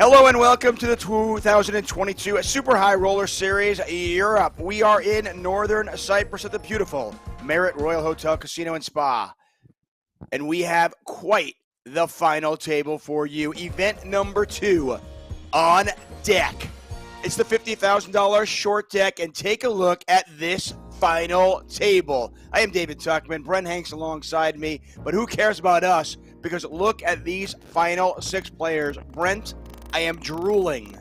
Hello and welcome to the 2022 Super High Roller Series Europe. We are in northern Cyprus at the beautiful Marriott Royal Hotel Casino and Spa. And we have quite the final table for you. Event number 2 on deck. It's the $50,000 short deck, and take a look at this final table. I am David Tuckman, Brent Hanks alongside me, but who cares about us? Because look at these final 6 players. Brent, I am drooling.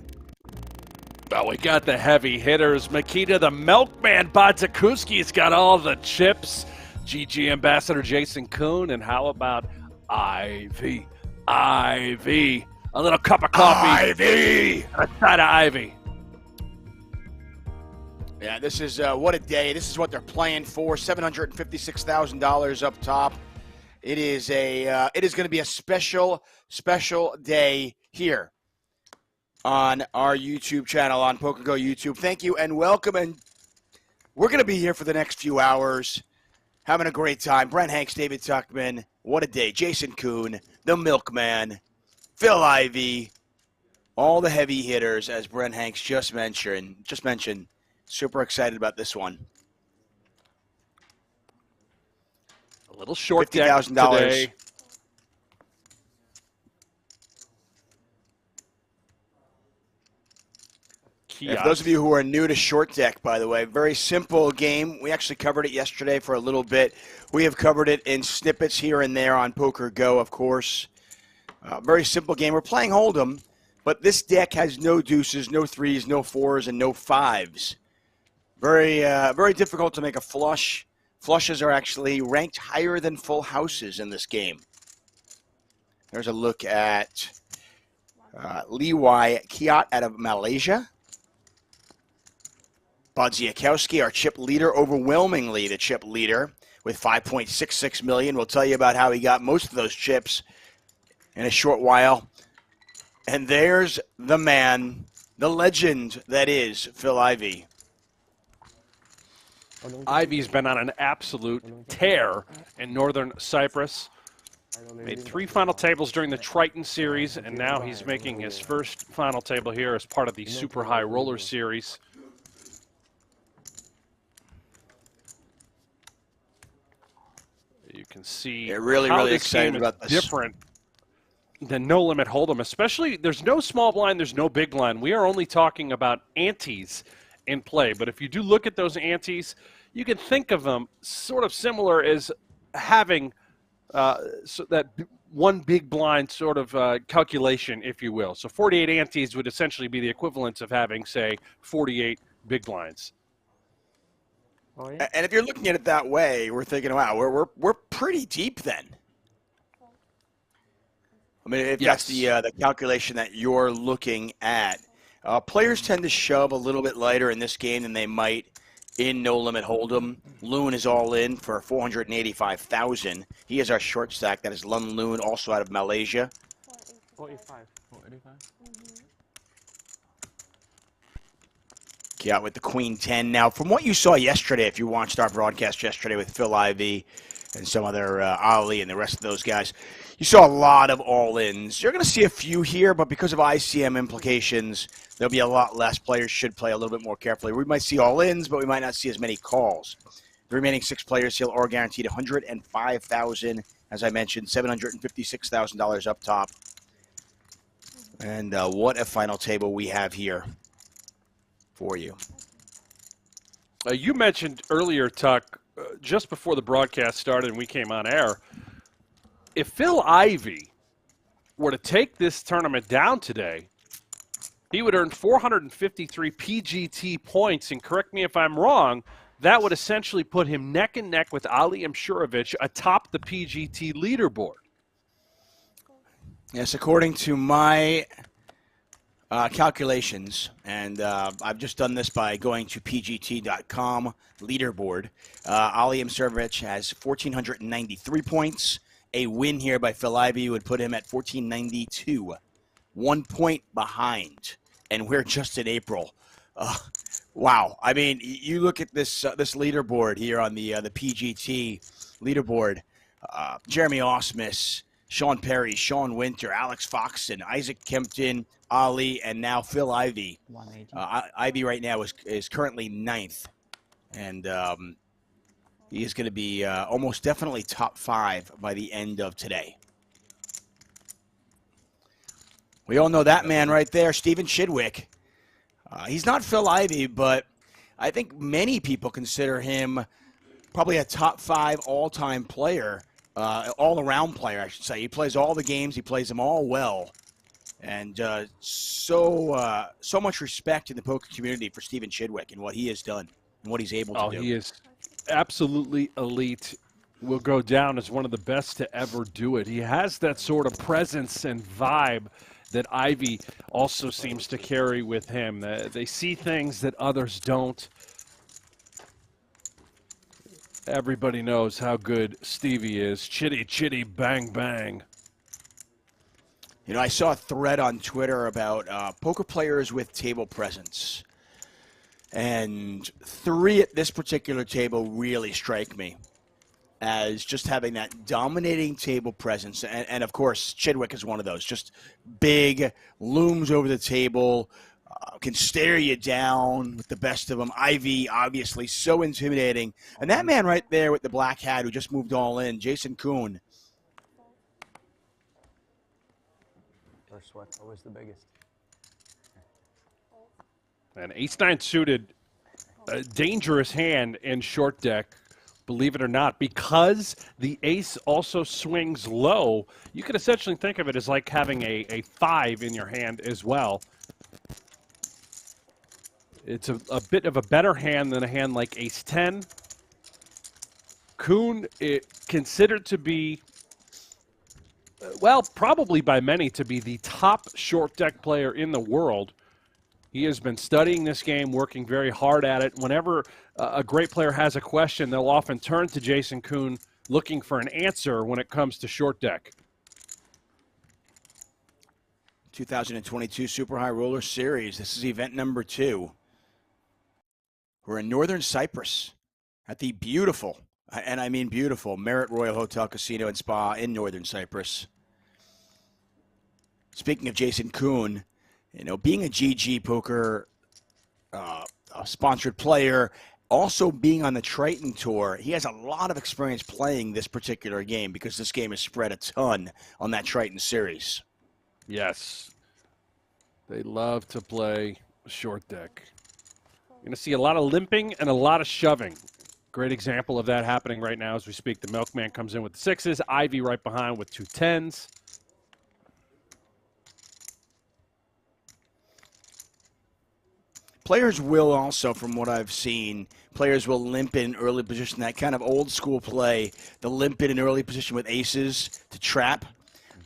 Well, we got the heavy hitters. Makita the Milkman Bodziakowski's got all the chips. GG Ambassador Jason Kuhn. And how about Ivey? Ivey. A little cup of coffee. Ivey! A side of Ivey. Yeah, this is what a day. This is what they're playing for. $756,000 up top. It is going to be a special day here on our YouTube channel, on PokerGO YouTube. Thank you and welcome. And we're going to be here for the next few hours, having a great time. Brent Hanks, David Tuckman. What a day. Jason Kuhn, the Milkman, Phil Ivey, all the heavy hitters, as Brent Hanks just mentioned. Super excited about this one. A little short deck today. Yeah, for those of you who are new to short deck, by the way, very simple game. We actually covered it yesterday for a little bit. We have covered it in snippets here and there on PokerGO, of course. Very simple game. We're playing Hold'em, but this deck has no deuces, no threes, no fours, and no fives. Very difficult to make a flush. Flushes are actually ranked higher than full houses in this game. There's a look at Leeway Kia out of Malaysia. Bodziakowski, our chip leader, overwhelmingly the chip leader with 5.66 million. We'll tell you about how he got most of those chips in a short while. And there's the man, the legend that is Phil Ivey. Ivey's been on an absolute tear in northern Cyprus. Made 3 final tables during the Triton series, and now he's making his first final table here as part of the Super High Roller series. You can see really excited about this. Different than No Limit Hold'em, especially there's no small blind, there's no big blind. We are only talking about antes in play, but if you do look at those antes, you can think of them sort of similar as having so that one big blind sort of calculation, if you will. So 48 antes would essentially be the equivalent of having, say, 48 big blinds. Oh, yeah. And if you're looking at it that way, we're thinking, wow, we're pretty deep then. I mean, if yes, that's the calculation that you're looking at. Players tend to shove a little bit lighter in this game than they might in No Limit Hold'em. Loon is all in for $485,000. He is our short stack. That is Loon, also out of Malaysia. 45. Yeah, with the Queen 10. Now, from what you saw yesterday, if you watched our broadcast yesterday with Phil Ivey and some other Ali and the rest of those guys, you saw a lot of all-ins. You're going to see a few here, but because of ICM implications, there'll be a lot less. Players should play a little bit more carefully. We might see all-ins, but we might not see as many calls. The remaining 6 players here are guaranteed $105,000. As I mentioned, $756,000 up top. And what a final table we have here for you. You mentioned earlier, Tuck, just before the broadcast started and we came on air, if Phil Ivey were to take this tournament down today, he would earn 453 PGT points, and correct me if I'm wrong, that would essentially put him neck and neck with Ali Mshurovich atop the PGT leaderboard. Yes, according to my calculations, and I've just done this by going to pgt.com leaderboard. Ali Mshurovich has 1,493 points. A win here by Phil Ivey would put him at 1,492, 1 point behind, and we're just in April. Wow! I mean, you look at this this leaderboard here on the PGT leaderboard. Jeremy Osmus, Sean Perry, Sean Winter, Alex Foxon, Isaac Kempton, Ali, and now Phil Ivey. 180. Ivey right now is currently 9th, and he is going to be almost definitely top 5 by the end of today. We all know that man right there, Stephen Chidwick. He's not Phil Ivey, but I think many people consider him probably a top 5 all-time player, all-around player, I should say. He plays all the games. He plays them all well. And so much respect in the poker community for Stephen Chidwick and what he has done and what he's able to do. Oh, he is absolutely elite. Will go down as one of the best to ever do it. He has that sort of presence and vibe that Ivey also seems to carry with him. They see things that others don't. Everybody knows how good Stevie is. Chitty, chitty, bang, bang. You know, I saw a thread on Twitter about poker players with table presence. And 3 at this particular table really strike me as just having that dominating table presence. And of course, Chidwick is one of those. Just big, looms over the table, can stare you down with the best of them. Ivey, obviously, so intimidating. And that man right there with the black hat who just moved all in, Jason Kuhn. First one, always the biggest. And ace-9 suited, a dangerous hand in short deck, believe it or not, because the ace also swings low. You could essentially think of it as like having a 5 in your hand as well. It's a bit of a better hand than a hand like ace-10. Kuhn, considered to be, well, probably by many to be the top short deck player in the world. He has been studying this game, working very hard at it. Whenever a great player has a question, they'll often turn to Jason Kuhn looking for an answer when it comes to short deck. 2022 Super High Roller Series. This is event number 2. We're in northern Cyprus at the beautiful, and I mean beautiful, Marriott Royal Hotel, Casino, and Spa in northern Cyprus. Speaking of Jason Kuhn, you know, being a ggpoker sponsored player, also being on the Triton Tour, he has a lot of experience playing this particular game because this game is spread a ton on that Triton series. Yes. They love to play short deck. You're going to see a lot of limping and a lot of shoving. Great example of that happening right now as we speak. The Milkman comes in with the 6s. Ivey right behind with 2 10s. Players will also, from what I've seen, players will limp in early position, that kind of old school play, the limp in an early position with aces to trap.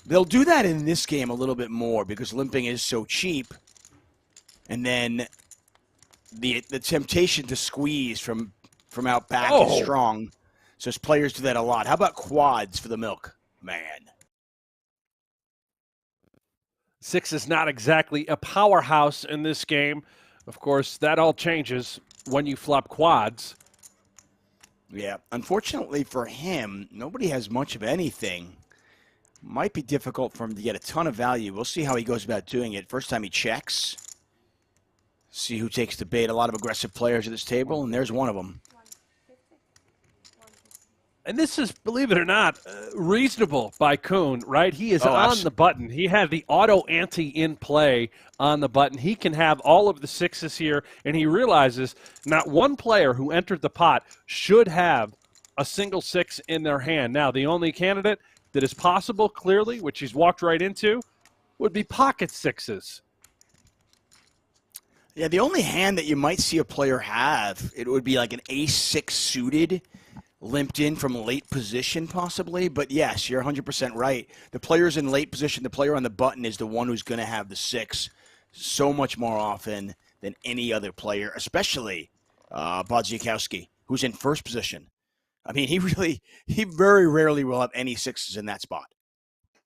They'll do that in this game a little bit more because limping is so cheap. And then the temptation to squeeze from out back is strong. So players do that a lot. How about quads for the milk? Man. 6 is not exactly a powerhouse in this game. Of course, that all changes when you flop quads. Yeah, unfortunately for him, nobody has much of anything. Might be difficult for him to get a ton of value. We'll see how he goes about doing it. First time he checks. See who takes the bait. A lot of aggressive players at this table, and there's one of them. And this is, believe it or not, reasonable by Kuhn, right? He is on the button. He had the auto ante in play on the button. He can have all of the 6s here, and he realizes not one player who entered the pot should have a single 6 in their hand. Now, the only candidate that is possible, clearly, which he's walked right into, would be pocket 6s. Yeah, the only hand that you might see a player have, it would be like an ace-6 suited, limped in from late position possibly. But yes, you're 100% right. The player's in late position. The player on the button is the one who's going to have the 6 so much more often than any other player, especially Bodziakowski, who's in first position. I mean, he very rarely will have any 6s in that spot.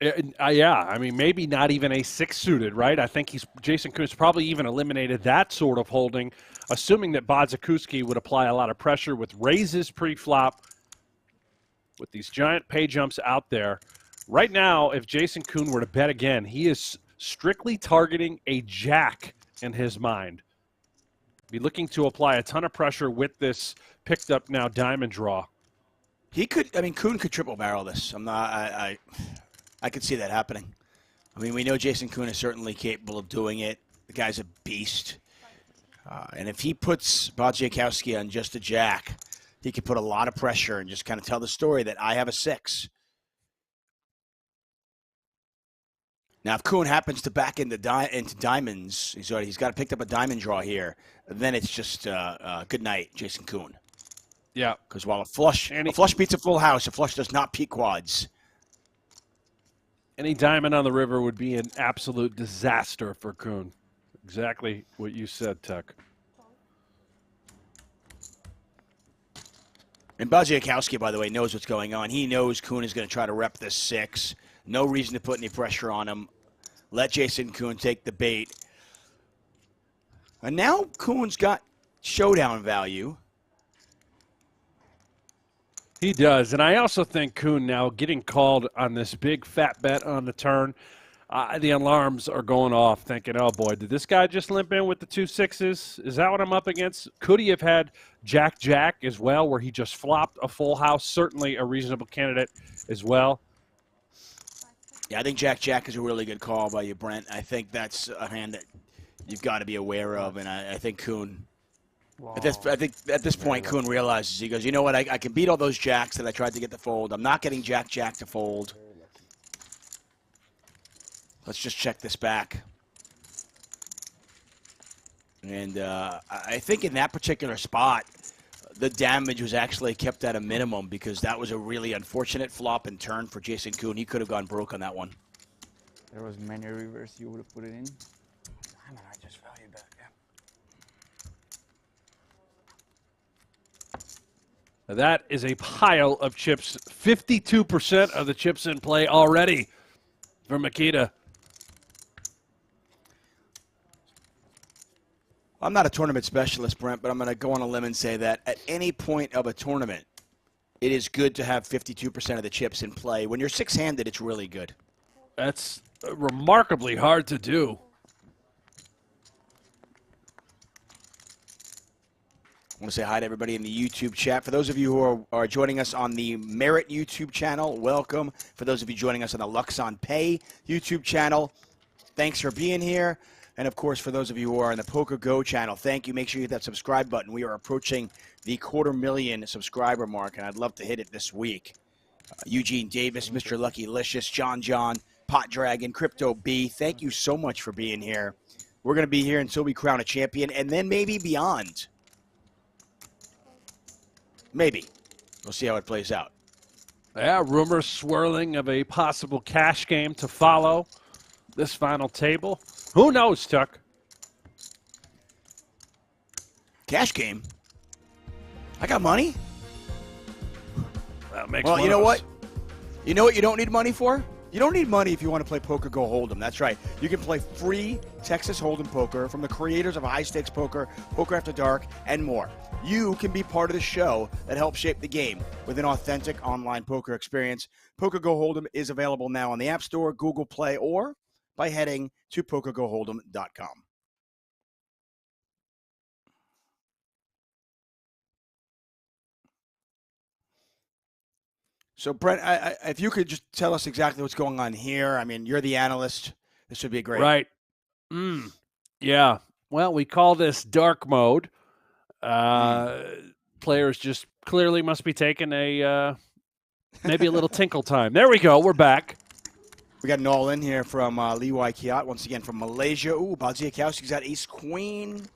Yeah, I mean, maybe not even a 6 suited, right? I think Jason Kuhn's probably even eliminated that sort of holding, assuming that Bodziakowski would apply a lot of pressure with raises pre-flop, with these giant pay jumps out there. Right now, if Jason Kuhn were to bet again, he is strictly targeting a jack in his mind. Be looking to apply a ton of pressure with this picked up now diamond draw. He could, I mean, Kuhn could triple barrel this. I could see that happening. I mean, we know Jason Kuhn is certainly capable of doing it. The guy's a beast. And if he puts Bodziakowski on just a jack, he could put a lot of pressure and just kind of tell the story that I have a 6. Now, if Kuhn happens to back into diamonds, he's got picked up a diamond draw here, then it's just good night, Jason Kuhn. Yeah. Because while a flush beats a full house, a flush does not peak quads. Any diamond on the river would be an absolute disaster for Kuhn. Exactly what you said, Tuck. And Bodziakowski, by the way, knows what's going on. He knows Kuhn is going to try to rep this 6. No reason to put any pressure on him. Let Jason Kuhn take the bait. And now Kuhn's got showdown value. He does, and I also think Kuhn now getting called on this big fat bet on the turn, the alarms are going off thinking, oh boy, did this guy just limp in with the 2 6s? Is that what I'm up against? Could he have had Jack as well where he just flopped a full house? Certainly a reasonable candidate as well. Yeah, I think Jack is a really good call by you, Brent. I think that's a hand that you've got to be aware of, and I think Kuhn... I think at this point, Kuhn realizes, he goes, you know what, I can beat all those jacks that I tried to get to fold. I'm not getting Jack to fold. Let's just check this back. And I think in that particular spot, the damage was actually kept at a minimum because that was a really unfortunate flop and turn for Jason Kuhn. He could have gone broke on that one. There was many reverse you would have put it in. Damn it, I just valued that, yeah. That is a pile of chips. 52% of the chips in play already for Makita. I'm not a tournament specialist, Brent, but I'm going to go on a limb and say that at any point of a tournament, it is good to have 52% of the chips in play. When you're 6-handed, it's really good. That's remarkably hard to do. I want to say hi to everybody in the YouTube chat. For those of you who are joining us on the Merit YouTube channel, welcome. For those of you joining us on the luxonpay YouTube channel, thanks for being here. And, of course, for those of you who are on the PokerGO channel, thank you. Make sure you hit that subscribe button. We are approaching the 250,000 subscriber mark, and I'd love to hit it this week. Eugene Davis, Mr. Lucky Licious, John, Pot Dragon, Crypto B, thank you so much for being here. We're going to be here until we crown a champion, and then maybe beyond. Maybe. We'll see how it plays out. Yeah, rumors swirling of a possible cash game to follow this final table. Who knows, Tuck? Cash game? I got money? Well, you know what? You know what you don't need money for? You don't need money if you want to play PokerGO Hold'em. That's right. You can play free Texas Hold'em poker from the creators of High Stakes Poker, Poker After Dark, and more. You can be part of the show that helps shape the game with an authentic online poker experience. PokerGO Hold'em is available now on the App Store, Google Play, or by heading to PokerGoHold'em.com. So, Brent, if you could just tell us exactly what's going on here. I mean, you're the analyst. This would be great. Right. Yeah. Well, we call this dark mode. Players just clearly must be taking a maybe a little tinkle time. There we go. We're back. We got an all-in here from Leeway Kia, once again from Malaysia. Ooh, Bodziakowski's got ace-queen.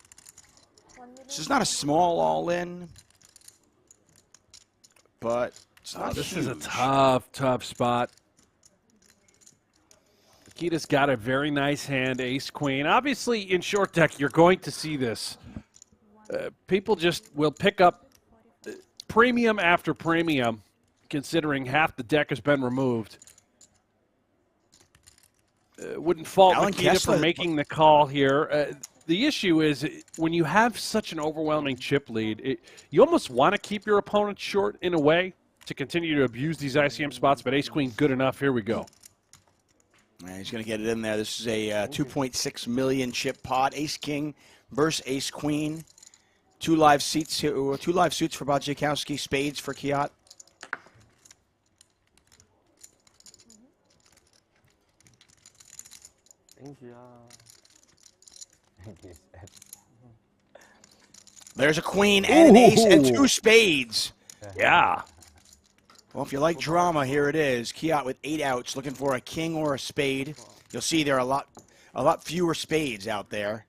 This is not a small all-in, but it's not this huge. is a tough spot. Nikita's got a very nice hand, ace-queen. Obviously, in short deck, you're going to see this. People just will pick up premium after premium, considering half the deck has been removed. Wouldn't fault Nikita for making the call here. The issue is when you have such an overwhelming chip lead, you almost want to keep your opponent short in a way. to continue to abuse these ICM spots, but ace-queen good enough. Here we go. He's going to get it in there. This is a 2.6 million chip pot. Ace-king versus ace-queen. Two live suits for Bodziakowski. Spades for Kiat. There's a queen and an ace and two spades. Yeah. Well, if you like drama, here it is. Kiat with 8 outs, looking for a king or a spade. You'll see there are a lot fewer spades out there.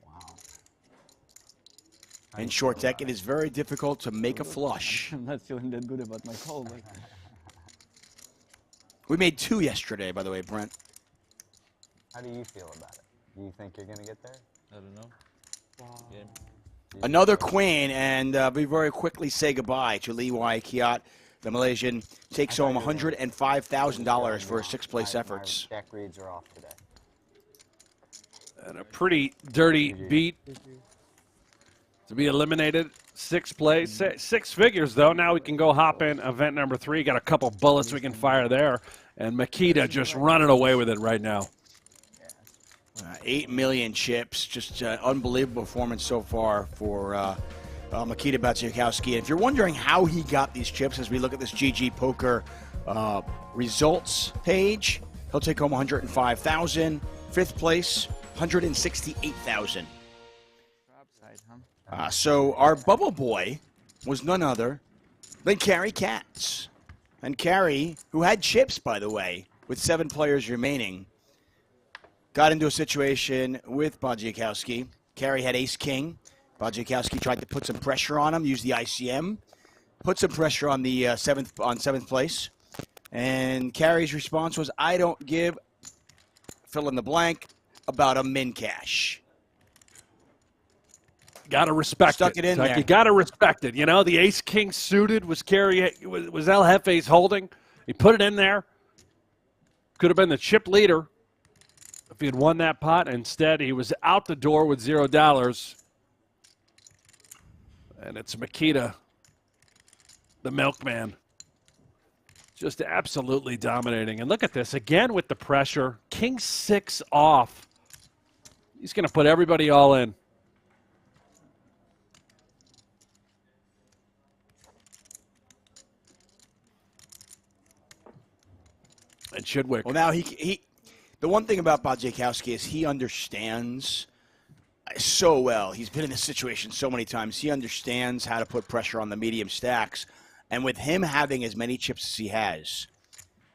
Wow. In short deck, it is very difficult to make a flush. I'm not feeling that good about my call. But... We made 2 yesterday, by the way, Brent. How do you feel about it? Do you think you're going to get there? I don't know. Wow. Yeah. Another queen, and we very quickly say goodbye to Leeway Kia. The Malaysian takes home $105,000 for his 6th-place efforts. My deck reads are off today. And a pretty dirty beat to be eliminated. 6th place, 6 figures, though. Now we can go hop in event number 3. Got a couple bullets we can fire there. And Makita just running away with it right now. 8 million chips. Just unbelievable performance so far for Makita Bodziakowski. And if you're wondering how he got these chips, as we look at this ggpoker results page, he'll take home $105,000. 5th place, $168,000. So our bubble boy was none other than Carrie Katz. And Carrie, who had chips, by the way, with 7 players remaining, got into a situation with Bodziakowski. Carrie had ace-king. Bodziakowski tried to put some pressure on him, use the ICM, put some pressure on the 7th place. And Carrie's response was, I don't give, fill in the blank, about a min cash. Got to respect Stuck it in there. You got to respect it. You know, the ace-king suited was was El Jefe's holding. He put it in there. Could have been the chip leader if he had won that pot. Instead, he was out the door with $0. And it's Makita, the milkman, just absolutely dominating. And look at this, again with the pressure. King 6 off. He's going to put everybody all in. And Chidwick. Well, now he the one thing about Bodziakowski is he understands so well. He's been in this situation so many times. He understands how to put pressure on the medium stacks. And with him having as many chips as he has,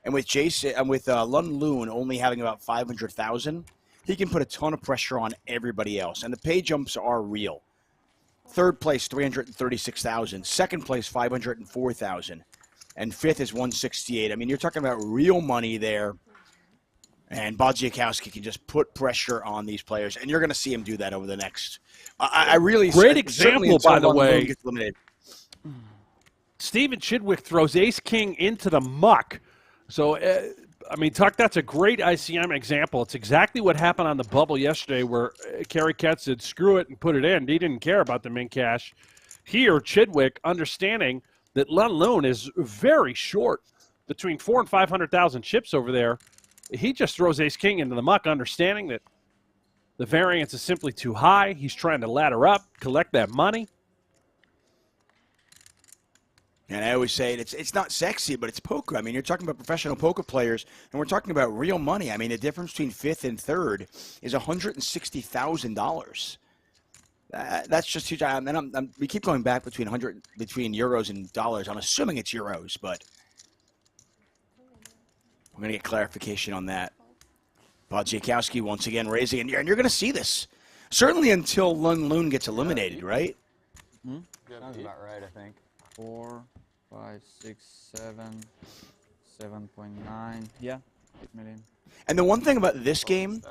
and with Jason and with Loon only having about 500,000, he can put a ton of pressure on everybody else. And the pay jumps are real. 3rd place, 336,000. 2nd place, 504,000. And 5th is 168. I mean, you're talking about real money there. And Bodziakowski can just put pressure on these players. And you're going to see him do that over the next. I really. Great example, by the way. Steven Chidwick throws ace-king into the muck. So, I mean, Tuck, that's a great ICM example. It's exactly what happened on the bubble yesterday where Carrie Katz said, screw it and put it in. He didn't care about the min cash. Here, Chidwick, understanding that Loon is very short, between 400,000 and 500,000 chips over there. He just throws ace-king into the muck, understanding that the variance is simply too high. He's trying to ladder up, collect that money. And I always say it's not sexy, but it's poker. I mean, you're talking about professional poker players, and we're talking about real money. I mean, the difference between 5th and 3rd is $160,000. That's just huge. And we keep going back between euros and dollars. I'm assuming it's euros, but we're going to get clarification on that. Bodziakowski once again raising, and you're going to see this. Certainly until Loon gets eliminated, right? Sounds about right, I think. 4, 5, 6, 7, 7.9. Yeah, 8 million. And the one thing about this game,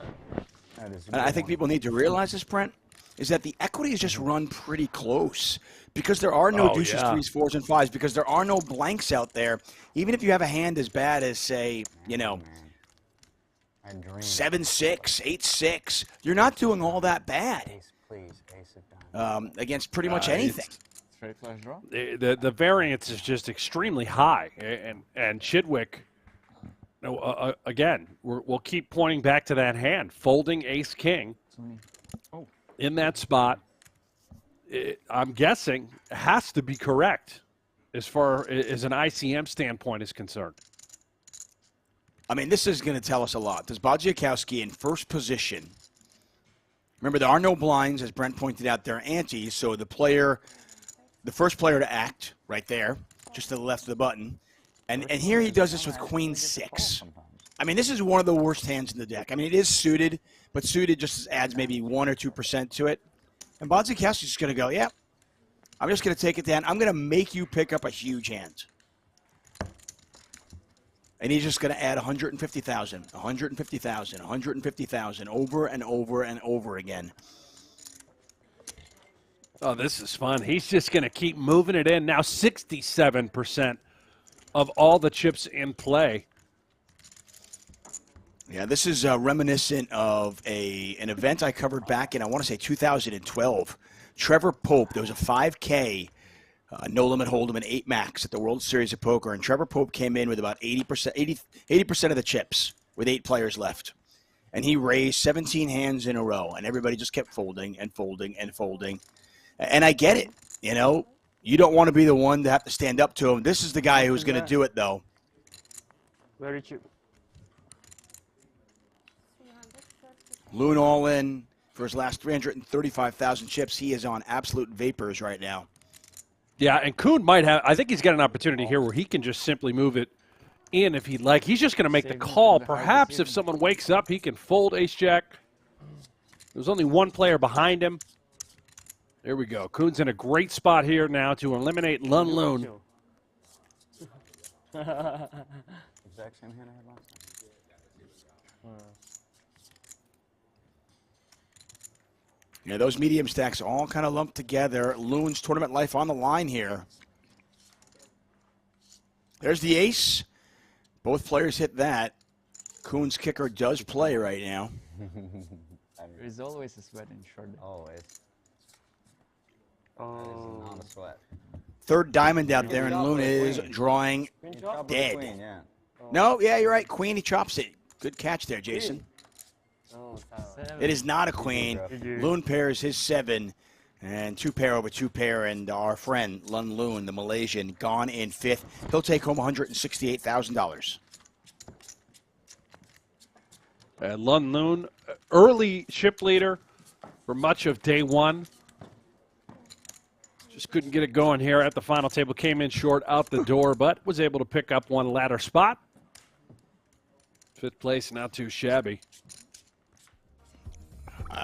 That is and I think people need to realize this, Brent, is that the equity is just run pretty close because there are no deuces, 3s, 4s, and 5s, because there are no blanks out there. Even if you have a hand as bad as, say, 7-6, 8-6, you're not doing all that bad Ace, please. Ace of diamonds. against pretty much anything. Straight flush draw. The variance is just extremely high, and Chidwick. Again, we'll keep pointing back to that hand, folding ace king in that spot. I'm guessing has to be correct as far as an ICM standpoint is concerned. I mean, this is going to tell us a lot. Does Bodziakowski in first position? Remember, there are no blinds, as Brent pointed out. They're antes, so the first player to act, right there, just to the left of the button. And here he does this with Queen 6. I mean, this is one of the worst hands in the deck. I mean, it is suited, but suited just adds maybe 1 or 2% to it. And Bodziakowski's just going to go, yeah, I'm just going to take it down. I'm going to make you pick up a huge hand. And he's just going to add 150,000, 150,000, 150,000 over and over and over again. Oh, this is fun. He's just going to keep moving it in. Now 67% of all the chips in play. Yeah, this is reminiscent of an event I covered back in, I want to say, 2012. Trevor Pope, there was a 5K no limit hold'em and 8 max at the World Series of Poker, and Trevor Pope came in with about 80% of the chips with 8 players left. And he raised 17 hands in a row, and everybody just kept folding and folding and folding. And I get it, you know. You don't want to be the one to have to stand up to him. This is the guy who's going to do it, though. Very cheap. Loon all in for his last 335,000 chips. He is on absolute vapors right now. Yeah, and Kuhn might have – I think he's got an opportunity here where he can just simply move it in if he'd like. He's just going to make the call. Perhaps if someone wakes up, he can fold ace-jack. There's only one player behind him. There we go. Kuhn's in a great spot here now to eliminate Loon. Exact same hand I had last time. Yeah, those medium stacks all kind of lumped together. Loon's tournament life on the line here. There's the ace. Both players hit that. Kuhn's kicker does play right now. There's always a sweat in short. Always. That is not a sweat. Third diamond out there, and Loon is drawing dead. Queen, yeah. No, yeah, you're right. Queen, he chops it. Good catch there, Jason. It is not a queen. Loon pairs his 7, and 2 pair over 2 pair, and our friend Loon, the Malaysian, gone in 5th. He'll take home $168,000. Loon, early chip leader for much of day one. Just couldn't get it going here at the final table. Came in short out the door, but was able to pick up one ladder spot. 5th place, not too shabby.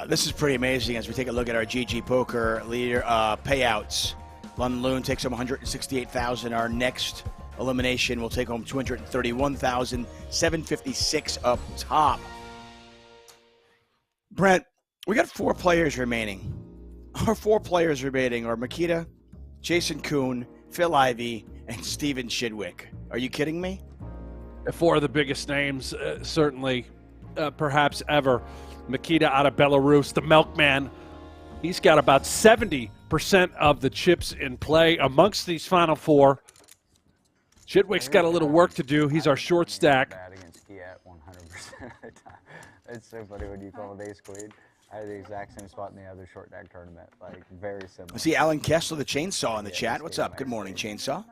This is pretty amazing as we take a look at our ggpoker leader payouts. Loon takes home $168,000. Our next elimination will take home $231,756 up top. Brent, we got 4 players remaining. Our 4 players remaining are Makita, Jason Kuhn, Phil Ivey, and Steven Chidwick. Are you kidding me? 4 of the biggest names, certainly, perhaps ever. Makita out of Belarus, the milkman. He's got about 70% of the chips in play amongst these final 4. Chidwick's got a little work to do. He's our short stack. Bad against Kia 100% of the time. It's so funny when you call it ace queen. I had the exact same spot in the other short deck tournament, like very similar. I see Alan Kessler, the Chainsaw, in the chat. What's up? Good morning, Chainsaw.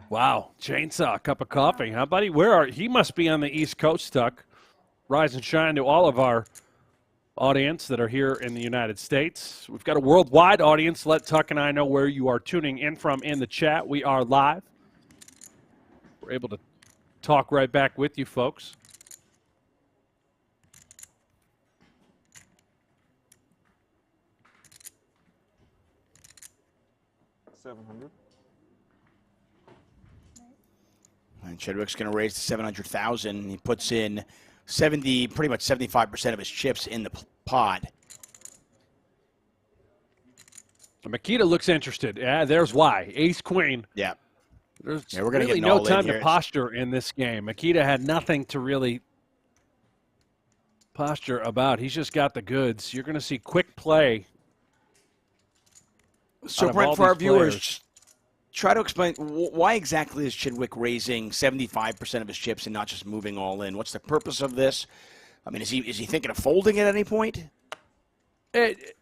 Wow, Chainsaw, a cup of coffee, huh, buddy? He must be on the East Coast, Tuck. Rise and shine to all of our audience that are here in the United States. We've got a worldwide audience. Let Tuck and I know where you are tuning in from in the chat. We are live. We're able to talk right back with you folks. $700. And Chidwick's going to raise to $700,000. He puts in pretty much 75% of his chips in the pot. Makita looks interested. Yeah, there's why. Ace queen. Yeah. There's We're gonna really get no all time in to here. posture in this game. Makita had nothing to really posture about. He's just got the goods. You're going to see quick play So, out of Brent, all for our these viewers, players. just try to explain why exactly is Chidwick raising 75% of his chips and not just moving all in? What's the purpose of this? I mean, is he thinking of folding at any point?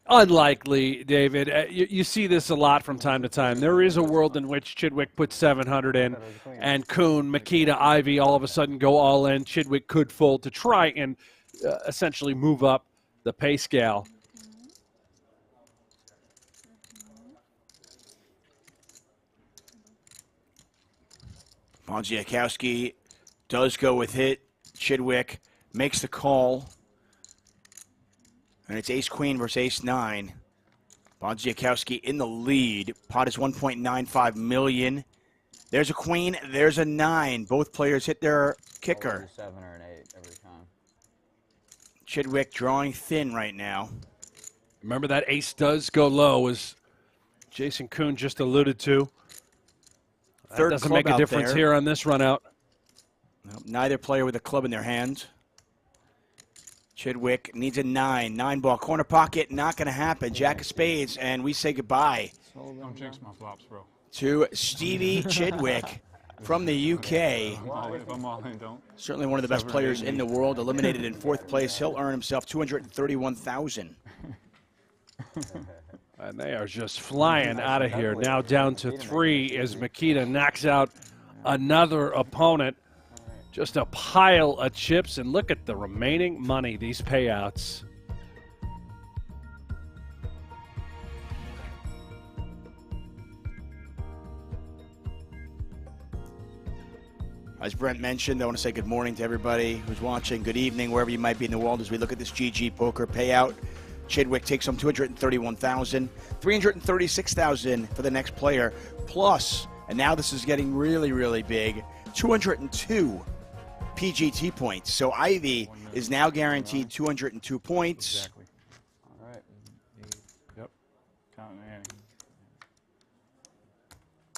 Unlikely, David. You see this a lot from time to time. There is a world in which Chidwick puts 700 in, and Kuhn, Makita, Ivey all of a sudden go all in. Chidwick could fold to try and essentially move up the pay scale. Bodziakowski does go with it. Chidwick makes the call. And it's ace-queen versus ace-9. Bodziakowski in the lead. Pot is $1.95 million. There's a queen. There's a 9. Both players hit their kicker. 7 or an 8 every time. Chidwick drawing thin right now. Remember that ace does go low, as Jason Kuhn just alluded to. Third That doesn't club make a out difference there. here on this run out. Nope, neither player with a club in their hand. Chidwick needs a 9. 9-ball corner pocket. Not going to happen. Jack of spades, and we say goodbye Don't jinx my flops, bro. to Stevie Chidwick from the UK. If I'm all in, don't. Certainly one of the best players in the world. Eliminated in 4th place. He'll earn himself $231,000. And they are just flying out of here. Now down to 3 as Makita knocks out another opponent. Just a pile of chips, and look at the remaining money, these payouts. As Brent mentioned, I want to say good morning to everybody who's watching. Good evening, wherever you might be in the world, as we look at this GG Poker payout. Chidwick takes home $231,000, $336,000 for the next player, plus, and now this is getting really, really big, 202 PGT points. So Ivey is now guaranteed 202 points. Exactly. All right. Yep. Counting Annie.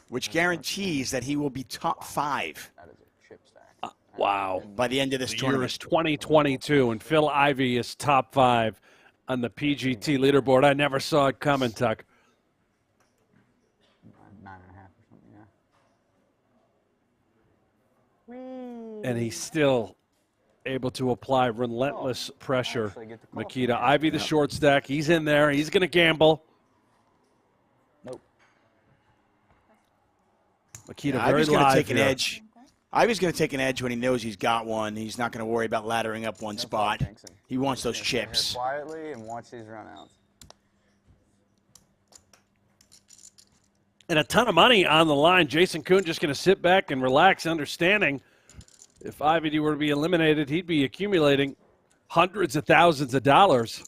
Which guarantees that he will be top 5 That is a chip stack. Wow. by the end of this The year tournament. is 2022, and Phil Ivey is top 5 on the PGT leaderboard. I never saw it coming, Tuck. 9.5 or something, yeah. And he's still able to apply relentless pressure. Actually get the call. Makita, Ivey the short stack. He's in there. He's going to gamble. Nope. Makita Yeah, very Ivey's going to live take an here. edge. Ivey's going to take an edge when he knows he's got one. He's not going to worry about laddering up one spot. He wants those Just sit here chips. quietly and watch these runouts. And a ton of money on the line. Jason Kuhn just going to sit back and relax, understanding if Ivey were to be eliminated, he'd be accumulating hundreds of thousands of dollars.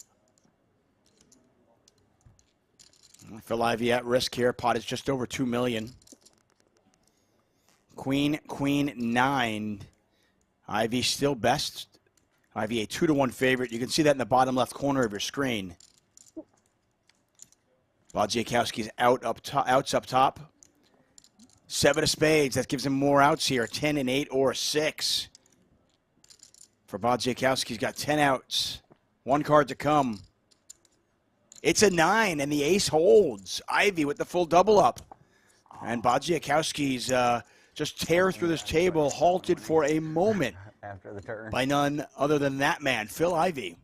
Phil Ivey at risk here. Pot is just over $2 million. Queen, queen, 9. Ivey still best. Ivey a 2-1 favorite. You can see that in the bottom left corner of your screen. Bodziakowski's outs up top. 7 of spades. That gives him more outs here. 10 and 8 or 6. For Bodziakowski, he's got 10 outs. 1 card to come. It's a 9, and the ace holds. Ivey with the full double up. And Bodziakowski's just tear through this table, halted for a moment After the turn. by none other than that man, Phil Ivey.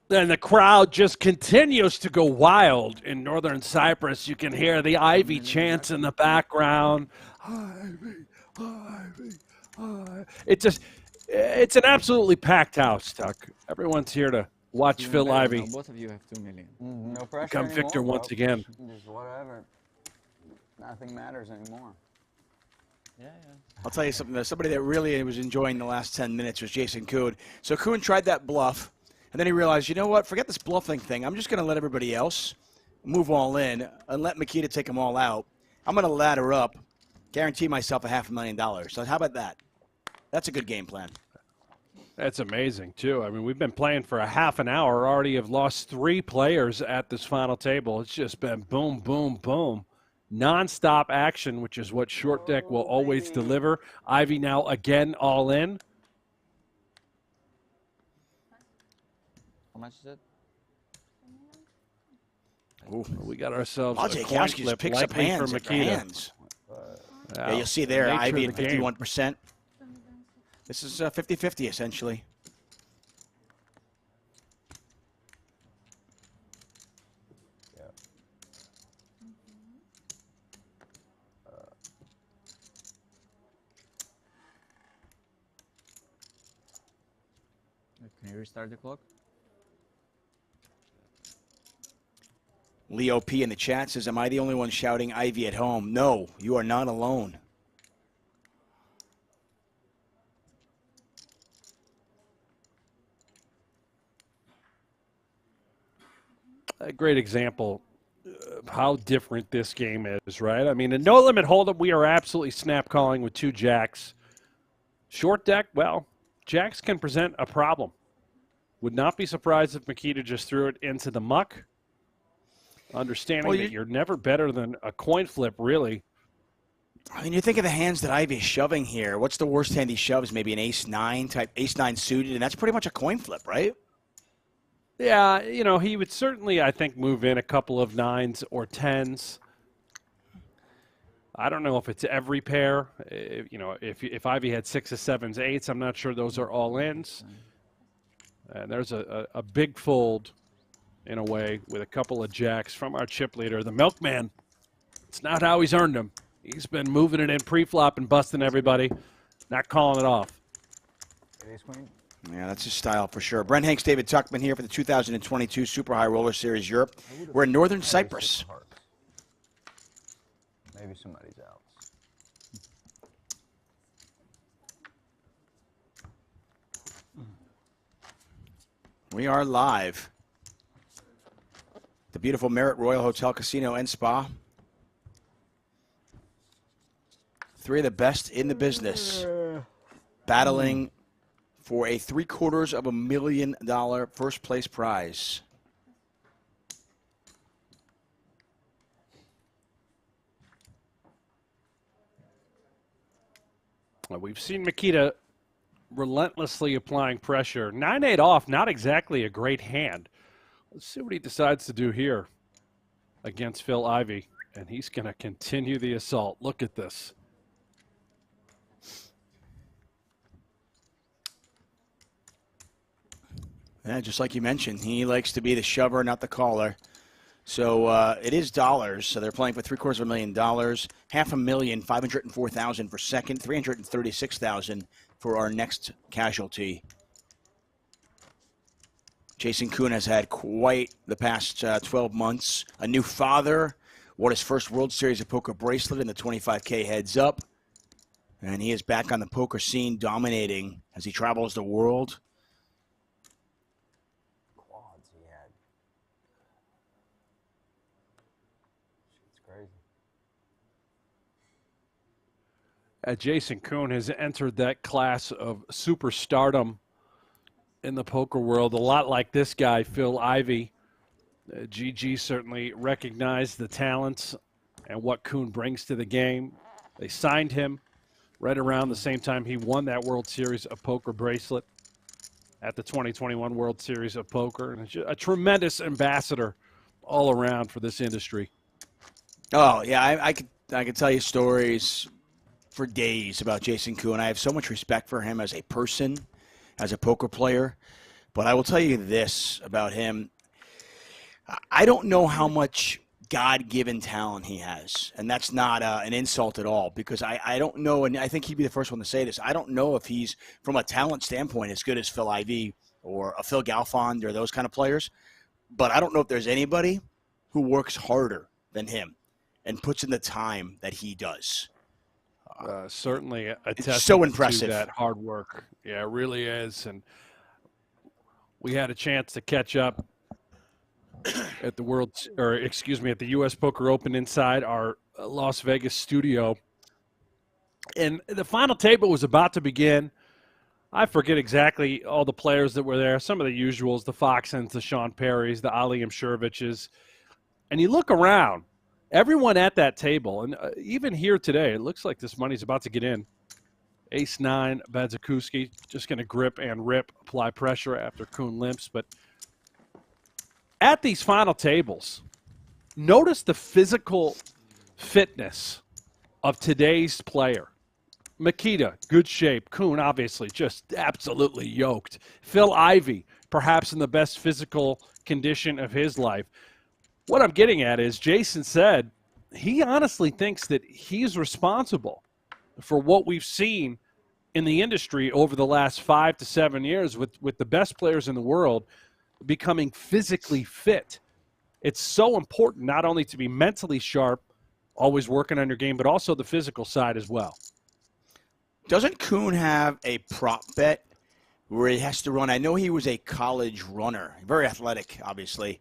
And the crowd just continues to go wild in northern Cyprus. You can hear the Ivey chants in the background. Ivey, Ivey, Ivey. It's an absolutely packed house, Tuck. Everyone's here to watch Phil Ivey Both of you have 2 million. No pressure become anymore, victor once folks. again. Just whatever. Nothing matters anymore. Yeah. I'll tell you something. Somebody that really was enjoying the last 10 minutes was Jason Kuhn. So Kuhn tried that bluff, and then he realized, you know what? Forget this bluffing thing. I'm just going to let everybody else move all in and let Makita take them all out. I'm going to ladder up, guarantee myself $500,000. So how about that? That's a good game plan. That's amazing, too. I mean, we've been playing for a half an hour, already have lost 3 players at this final table. It's just been boom, boom, boom. Non-stop action, which is what short deck will always deliver. Ivey now again all in. How much is it? Ooh. We got ourselves a coin Bodziakowski flip, just picks up likely for hands after Makita. hands. Yeah, Wow. you'll see there, Nature of Ivey the at game. 51%. This is 50-50 essentially. Can you restart the clock? Leo P in the chat says, am I the only one shouting Ivey at home? No, you are not alone. A great example of how different this game is, right? I mean, in no limit hold'em, we are absolutely snap calling with 2 jacks. Short deck, well, jacks can present a problem. Would not be surprised if Makita just threw it into the muck. Understanding that you're never better than a coin flip, really. I mean, you think of the hands that Ivey's shoving here. What's the worst hand he shoves? Maybe an ace-9 type, ace-9 suited, and that's pretty much a coin flip, right? Yeah, you know, he would certainly, I think, move in a couple of 9s or 10s. I don't know if it's every pair. You know, if Ivey had 6s, 7s, 8s, I'm not sure those are all ins. And there's a big fold, in a way, with a couple of jacks from our chip leader. The Milkman, it's not how he's earned them. He's been moving it in pre-flop and busting everybody, not calling it off. Ace queen. Yeah, that's his style for sure. Brent Hanks, David Tuckman here for the 2022 Super High Roller Series Europe. We're in northern Cyprus. Maybe somebody's out. We are live. The beautiful Marriott Royal Hotel, Casino, and Spa. 3 of the best in the business. Battling for a $750,000 first place prize. Well, we've seen Makita relentlessly applying pressure. 9-8 off, not exactly a great hand. Let's see what he decides to do here against Phil Ivey. And he's going to continue the assault. Look at this. Yeah, just like you mentioned, he likes to be the shover, not the caller. So it is dollars. So they're playing for $750,000, $500,000, $504,000 for second, $336,000 for our next casualty. Jason Kuhn has had quite the past 12 months. A new father, won his first World Series of Poker bracelet in the 25K heads up. And he is back on the poker scene, dominating as he travels the world. Quads he had. Shit's crazy. Jason Kuhn has entered that class of superstardom in the poker world, a lot like this guy, Phil Ivey. GG certainly recognized the talents and what Kuhn brings to the game. They signed him right around the same time he won that World Series of Poker bracelet at the 2021 World Series of Poker. And a tremendous ambassador all around for this industry. Oh, yeah, I could tell you stories for days about Jason Kuhn. I have so much respect for him as a person, as a poker player. But I will tell you this about him. I don't know how much God-given talent he has. And that's not an insult at all, because I don't know, and I think he'd be the first one to say this, I don't know if he's, from a talent standpoint, as good as Phil Ivey or a Phil Galfond or those kind of players. But I don't know if there's anybody who works harder than him and puts in the time that he does. Certainly a testament so impressive to that hard work. Yeah, it really is. And we had a chance to catch up at the at the U.S. Poker Open inside our Las Vegas studio. And the final table was about to begin. I forget exactly all the players that were there. Some of the usuals, the Foxens, the Sean Perrys, the Ali Imsheroviches. And you look around, everyone at that table, and even here today, it looks like this money's about to get in. Ace-9, Bodziakowski, just going to grip and rip, apply pressure after Kuhn limps. But at these final tables, notice the physical fitness of today's player. Makita, good shape. Kuhn, obviously, just absolutely yoked. Phil Ivey, perhaps in the best physical condition of his life. What I'm getting at is Jason said he honestly thinks that he's responsible for what we've seen in the industry over the last 5 to 7 years with the best players in the world becoming physically fit. It's so important not only to be mentally sharp, always working on your game, but also the physical side as well. Doesn't Kuhn have a prop bet where he has to run? I know he was a college runner, very athletic, obviously.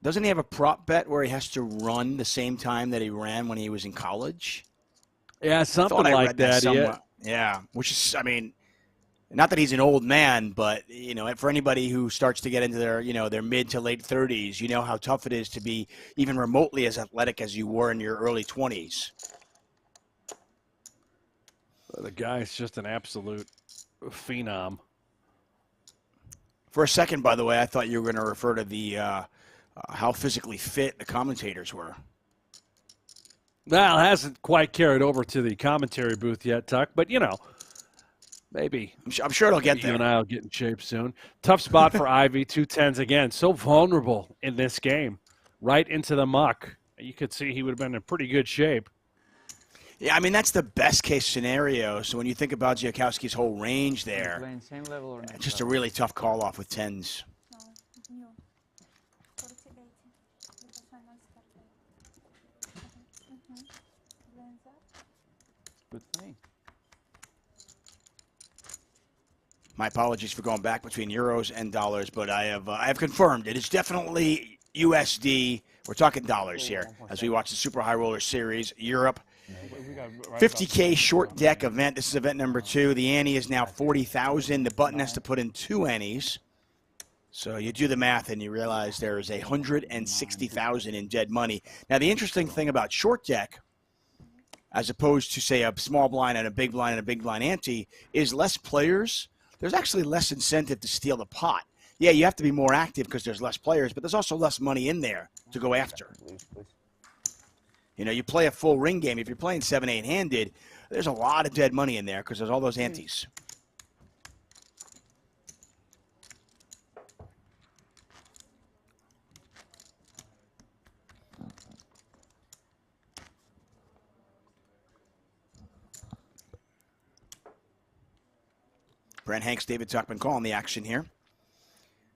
Doesn't he have a prop bet where he has to run the same time that he ran when he was in college? Yeah, something like that. Yeah, which is, I mean, not that he's an old man, but, you know, for anybody who starts to get into their, you know, their mid to late 30s, you know how tough it is to be even remotely as athletic as you were in your early 20s. The guy's just an absolute phenom. For a second, by the way, I thought you were going to refer to the how physically fit the commentators were. Well, it hasn't quite carried over to the commentary booth yet, Tuck, but, you know, maybe. I'm sure it'll get there. You and I will get in shape soon. Tough spot for Ivey, 2-10s again. So vulnerable in this game. Right into the muck. You could see he would have been in pretty good shape. Yeah, I mean, that's the best-case scenario. So when you think about Bodziakowski's whole range there, Playing same level or next just a level? really tough call-off with 10s. Good for me. My apologies for going back between euros and dollars, but I have confirmed it is definitely USD. We're talking dollars here as we watch the Super High Roller Series, Europe. 50K short deck event. This is event number 2. The ante is now 40,000. The button has to put in 2 antes. So you do the math and you realize there is 160,000 in dead money. Now the interesting thing about short deck, as opposed to say a small blind and a big blind and a big blind ante, is less players. There's actually less incentive to steal the pot. Yeah, you have to be more active because there's less players, but there's also less money in there to go after. You know, you play a full ring game. If you're playing 7-8 handed, there's a lot of dead money in there because there's all those antes. Brent Hanks, David Tuckman calling the action here.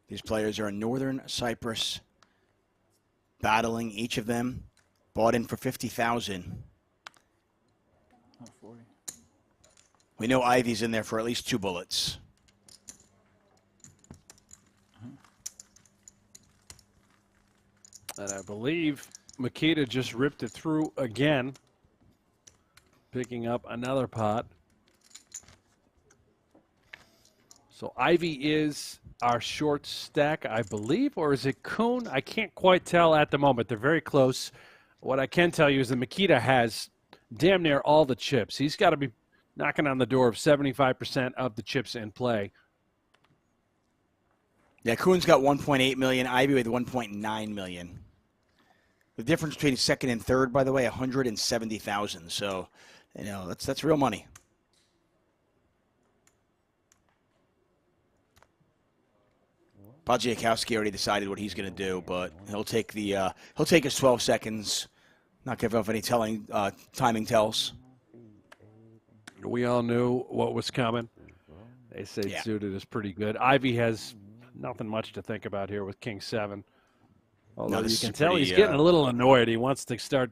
These players are in northern Cyprus, battling each of them. Bought in for 50,000. Not 40. We know Ivey's in there for at least 2 bullets. And I believe Makita just ripped it through again, picking up another pot. So Ivey is our short stack, I believe, or is it Kuhn? I can't quite tell at the moment. They're very close. What I can tell you is that Makita has damn near all the chips. He's got to be knocking on the door of 75% of the chips in play. Yeah, Kuhn's got 1.8 million, Ivey with 1.9 million. The difference between second and third, by the way, 170,000. So, you know, that's real money. Bodziakowski already decided what he's going to do, but he'll take his 12 seconds, not give off any timing tells. We all knew what was coming. They say suited is pretty good. Ivey has nothing much to think about here with King 7. Although you can tell he's getting a little annoyed. He wants to start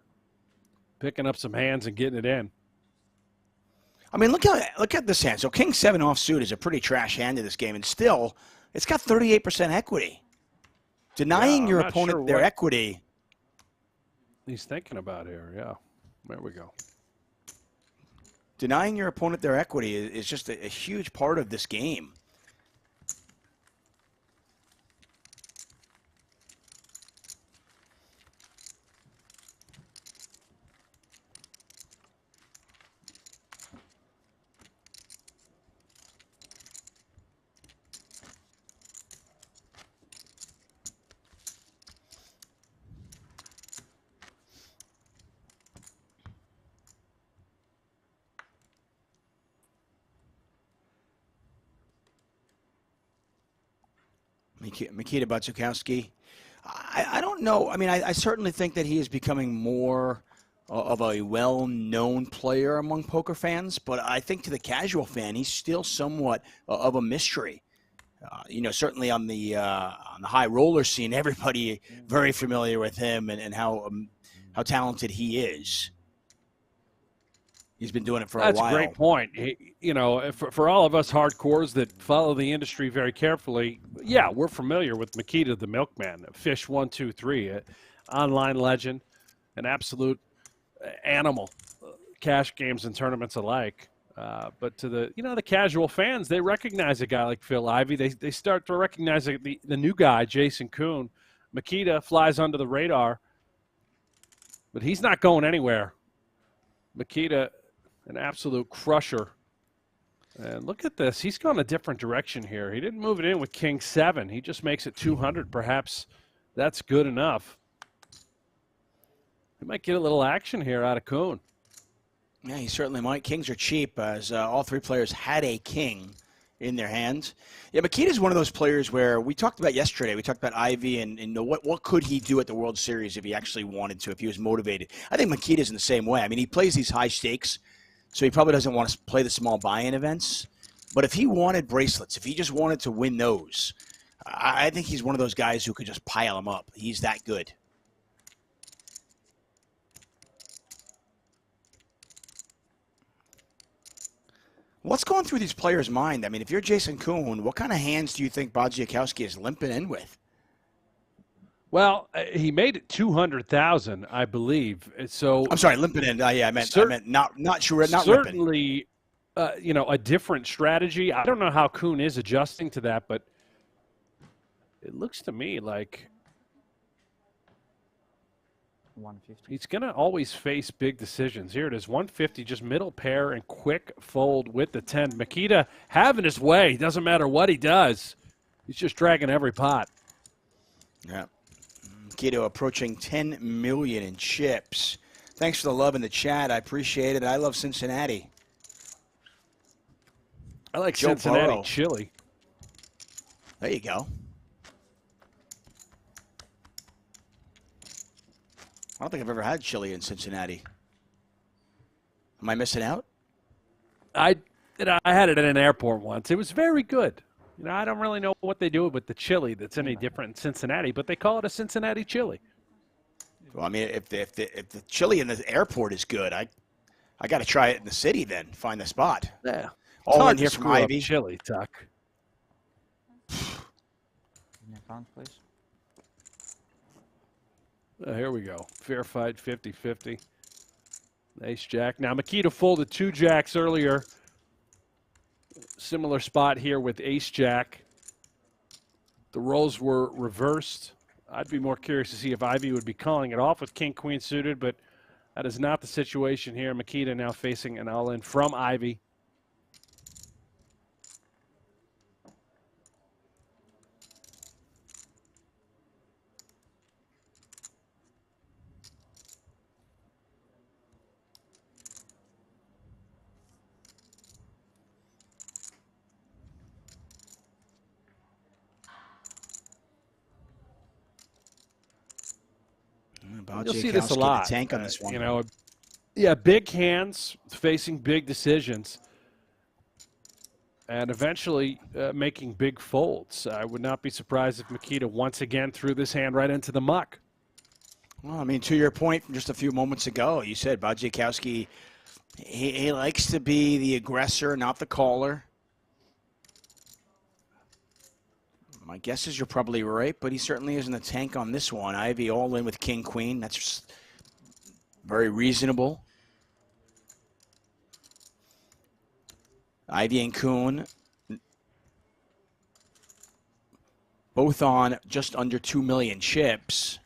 picking up some hands and getting it in. I mean, look at this hand. So King 7 offsuit is a pretty trash hand in this game, and still, it's got 38% equity. Denying your opponent their equity. He's thinking about here, yeah. There we go. Denying your opponent their equity is just a huge part of this game. Mikita Bodziakowski. I don't know. I mean, I certainly think that he is becoming more of a well-known player among poker fans, but I think to the casual fan, he's still somewhat of a mystery. You know, certainly on the high roller scene, everybody very familiar with him and how talented he is. He's been doing it for a while. That's a great point. You know, for all of us hardcores that follow the industry very carefully, yeah, we're familiar with Mikita the Milkman, Fish 123, an online legend, an absolute animal, cash games and tournaments alike. But to the casual fans, they recognize a guy like Phil Ivey. They start to recognize the new guy, Jason Kuhn. Mikita flies under the radar, but he's not going anywhere. Mikita, an absolute crusher. And look at this. He's gone a different direction here. He didn't move it in with King 7. He just makes it 200. Perhaps that's good enough. He might get a little action here out of Kuhn. Yeah, he certainly might. Kings are cheap, as all three players had a king in their hands. Yeah, Mikita's one of those players where we talked about yesterday. We talked about Ivey and what could he do at the World Series if he actually wanted to, if he was motivated. I think Mikita's in the same way. I mean, he plays these high stakes, so he probably doesn't want to play the small buy-in events. But if he wanted bracelets, if he just wanted to win those, I think he's one of those guys who could just pile them up. He's that good. What's going through these players' mind? I mean, if you're Jason Kuhn, what kind of hands do you think Bodziakowski is limping in with? Well, he made it 200,000, I believe. So I'm sorry, limping in. Yeah, I meant not sure, not certainly, a different strategy. I don't know how Kuhn is adjusting to that, but it looks to me like 150. He's going to always face big decisions. Here it is, 150, just middle pair and quick fold with the 10. Mikita having his way. Doesn't matter what he does. He's just dragging every pot. Yeah. Mikita approaching 10 million in chips. Thanks for the love in the chat. I appreciate it. I love Cincinnati. I like Joe Cincinnati Burrow. chili. There you go. I don't think I've ever had chili in Cincinnati. Am I missing out? I had it at an airport once. It was very good. I don't really know what they do with the chili that's any different in Cincinnati, but they call it a Cincinnati chili. Well, I mean, if the chili in the airport is good, I got to try it in the city then. Find the spot. Yeah. All in here from Ivey. Chili, Tuck. Account, please. Here we go. Fair fight, 50-50. Ace-jack. Now, Mikita folded 2 jacks earlier. Similar spot here with ace-jack. The roles were reversed. I'd be more curious to see if Ivey would be calling it off with king-queen suited, but that is not the situation here. Mikita now facing an all-in from Ivey. You'll see this a lot. Tank on this one. Yeah, big hands facing big decisions, and eventually making big folds. I would not be surprised if Mikita once again threw this hand right into the muck. Well, I mean, to your point from just a few moments ago, you said Bodziakowski, he likes to be the aggressor, not the caller. My guess is you're probably right, but he certainly isn't a tank on this one. Ivey all in with king-queen. That's very reasonable. Ivey and Kuhn both on just under 2 million chips.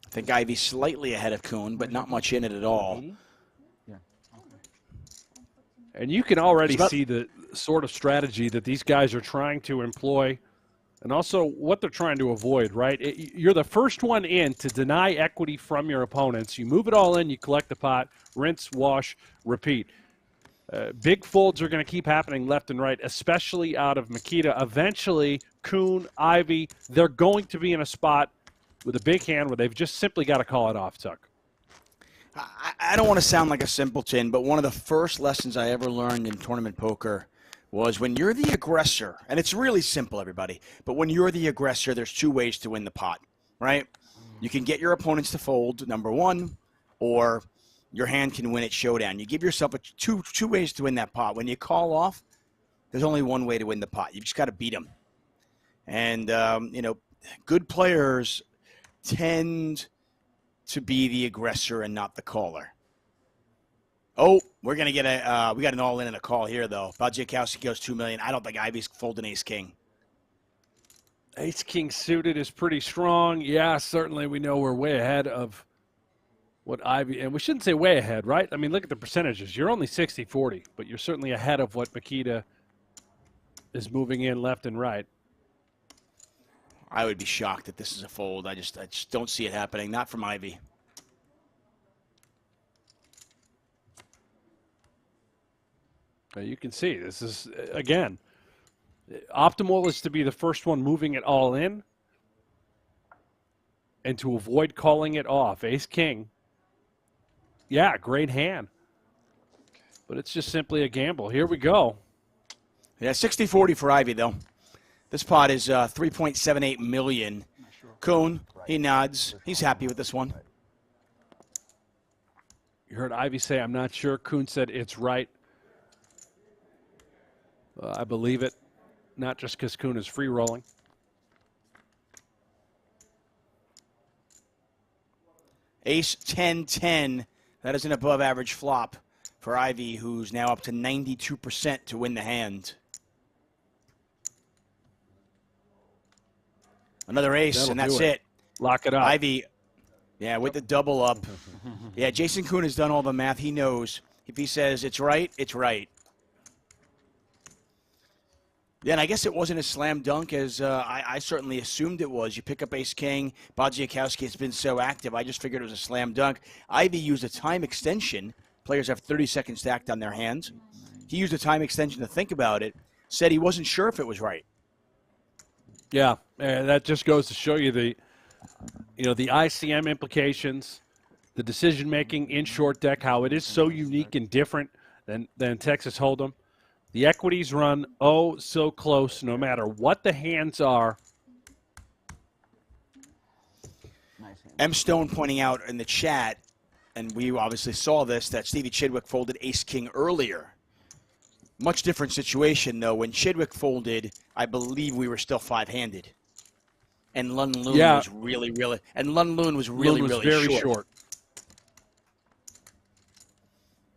I think Ivey's slightly ahead of Kuhn, but not much in it at all. And you can already see the sort of strategy that these guys are trying to employ and also what they're trying to avoid, right? You're the first one in to deny equity from your opponents. You move it all in, you collect the pot, rinse, wash, repeat. Big folds are going to keep happening left and right, especially out of Makita. Eventually, Kuhn, Ivey, they're going to be in a spot with a big hand where they've just simply got to call it off, Tuck. I don't want to sound like a simpleton, but one of the first lessons I ever learned in tournament poker was when you're the aggressor, and it's really simple, everybody, but when you're the aggressor, there's two ways to win the pot, right? You can get your opponents to fold, number one, or your hand can win at showdown. You give yourself two ways to win that pot. When you call off, there's only one way to win the pot. You just got to beat them. And, you know, good players tend to be the aggressor and not the caller. Oh, we're going to get we got an all-in and a call here, though. Bodziakowski goes $2 million. I don't think Ivey's folding ace-king. Ace-king suited is pretty strong. Yeah, certainly we know we're way ahead of what Ivey, and we shouldn't say way ahead, right? I mean, look at the percentages. You're only 60-40, but you're certainly ahead of what Makita is moving in left and right. I would be shocked that this is a fold. I just don't see it happening. Not from Ivey. You can see this is, again, optimal is to be the first one moving it all in and to avoid calling it off. Ace-king. Yeah, great hand. But it's just simply a gamble. Here we go. Yeah, 60-40 for Ivey, though. This pot is $3.78 million. Sure. Kuhn, he nods. He's happy with this one. You heard Ivey say, I'm not sure. Kuhn said it's right. I believe it, not just because Kuhn is free rolling. Ace 10-10. That is an above average flop for Ivey, who's now up to 92% to win the hand. Another ace, That'll and that's do it. it. Lock it up. Ivey, yeah, with the double up. Yeah, Jason Kuhn has done all the math. He knows. If he says it's right, it's right. Yeah, and I guess it wasn't a slam dunk as I certainly assumed it was. You pick up ace-king. Bodziakowski has been so active. I just figured it was a slam dunk. Ivey used a time extension. Players have 30 seconds stacked on their hands. He used a time extension to think about it. Said he wasn't sure if it was right. Yeah, and that just goes to show you the ICM implications, the decision-making in short deck, how it is so unique and different than Texas Hold'em. The equities run oh so close no matter what the hands are. M. Stone pointing out in the chat, and we obviously saw this, that Stevie Chidwick folded ace-king earlier. Much different situation, though. When Chidwick folded, I believe we were still five-handed. And Loon was really very short.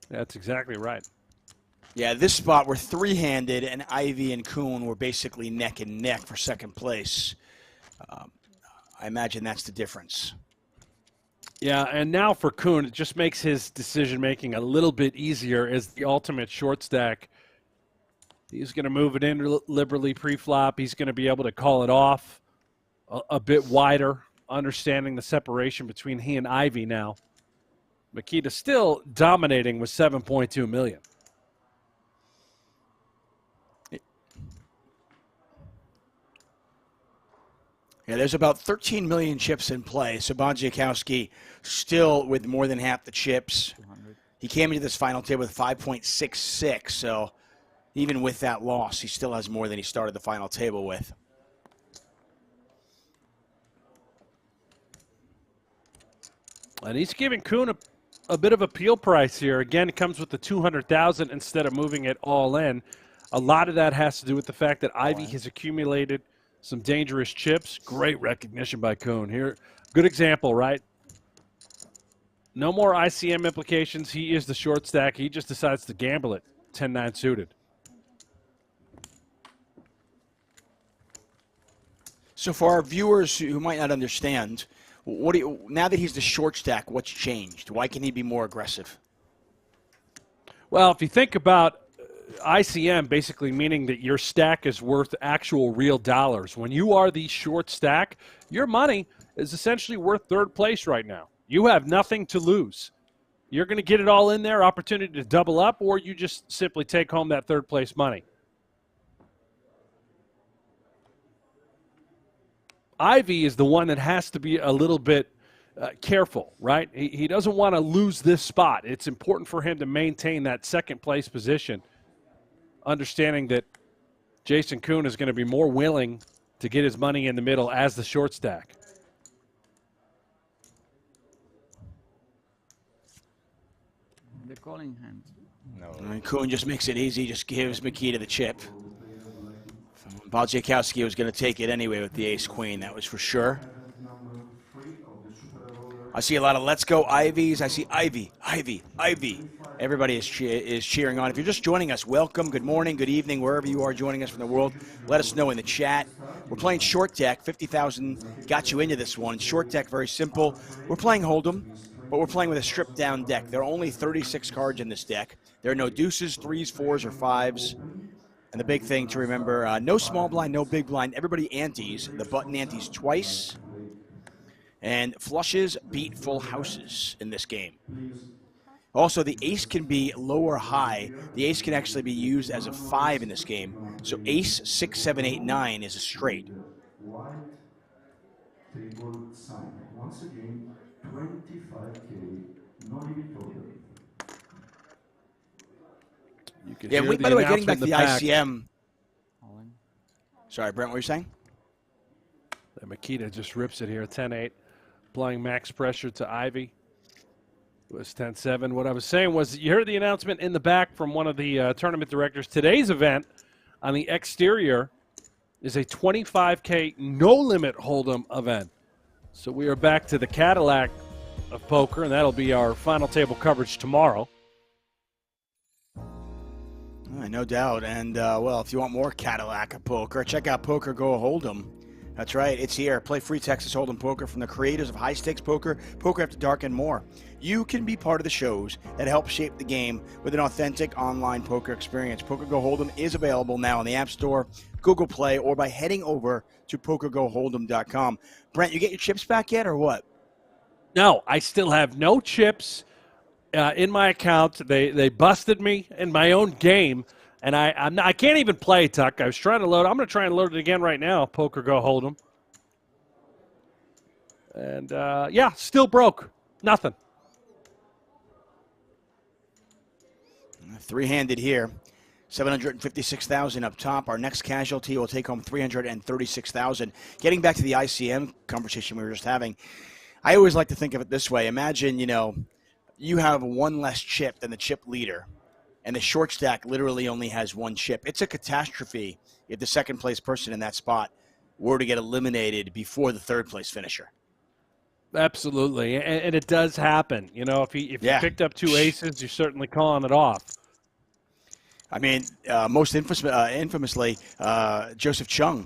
That's exactly right. Yeah, this spot we're three-handed, and Ivey and Kuhn were basically neck and neck for second place. I imagine that's the difference. Yeah, and now for Kuhn, it just makes his decision-making a little bit easier as the ultimate short stack. He's going to move it in liberally pre-flop. He's going to be able to call it off a bit wider, understanding the separation between he and Ivey now. Makita still dominating with $7.2 million. Yeah, there's about 13 million chips in play. So Bodziakowski still with more than half the chips. 200. He came into this final table with 5.66. So even with that loss, he still has more than he started the final table with. And he's giving Kuhn a bit of a peel price here. Again, it comes with the $200,000 instead of moving it all in. A lot of that has to do with the fact that Ivey has accumulated some dangerous chips. Great recognition by Kuhn here. Good example, right? No more ICM implications. He is the short stack. He just decides to gamble it. 10-9 suited. So for our viewers who might not understand, now that he's the short stack, what's changed? Why can he be more aggressive? Well, if you think about ICM basically meaning that your stack is worth actual real dollars. When you are the short stack, your money is essentially worth third place right now. You have nothing to lose. You're going to get it all in there, opportunity to double up, or you just simply take home that third place money. Ivey is the one that has to be a little bit careful, right? He doesn't want to lose this spot. It's important for him to maintain that second place position, understanding that Jason Kuhn is going to be more willing to get his money in the middle as the short stack. The calling hand. No. And Kuhn just makes it easy, just gives Makita the chip. Bodziakowski was going to take it anyway with the ace-queen, that was for sure. I see a lot of let's go Ivies. I see Ivey, Ivey, Ivey. Everybody is cheering on. If you're just joining us, welcome, good morning, good evening, wherever you are joining us from the world. Let us know in the chat. We're playing short deck. 50,000 got you into this one. Short deck, very simple. We're playing Hold'em, but we're playing with a stripped-down deck. There are only 36 cards in this deck. There are no deuces, threes, fours, or fives. And the big thing to remember, no small blind, no big blind. Everybody antes. The button antes twice. And flushes beat full houses in this game. Also, the ace can be low or high. The ace can actually be used as a 5 in this game. So ace, 6, 7, 8, 9 is a straight. White table sign. Once again, 25K, no limit order. Yeah, by the way, getting back to the back. ICM. Sorry, Brent, what were you saying? Makita just rips it here, 10-8. Applying max pressure to Ivey. It was 10-7. What I was saying was you heard the announcement in the back from one of the tournament directors. Today's event on the exterior is a 25K no-limit Hold'em event. So we are back to the Cadillac of poker, and that'll be our final table coverage tomorrow. No doubt. And, well, if you want more Cadillac of poker, check out PokerGO Hold'em. That's right, it's here. Play free Texas Hold'em poker from the creators of High Stakes Poker, Poker After Dark, and more. You can be part of the shows that help shape the game with an authentic online poker experience. PokerGO Hold'em is available now in the App Store, Google Play, or by heading over to PokerGoHold'em.com. Brent, you get your chips back yet, or what? No, I still have no chips in my account. They busted me in my own game. And I can't even play, Tuck. I was trying to load. I'm going to try and load it again right now. PokerGo Hold'em. And, yeah, still broke. Nothing. Three-handed here. 756,000 up top. Our next casualty will take home 336,000. Getting back to the ICM conversation we were just having, I always like to think of it this way. Imagine, you have one less chip than the chip leader. And the short stack literally only has one chip. It's a catastrophe if the second place person in that spot were to get eliminated before the third place finisher. Absolutely, and it does happen. If you picked up 2 aces, you're certainly calling it off. I mean, most infamously, Joseph Chung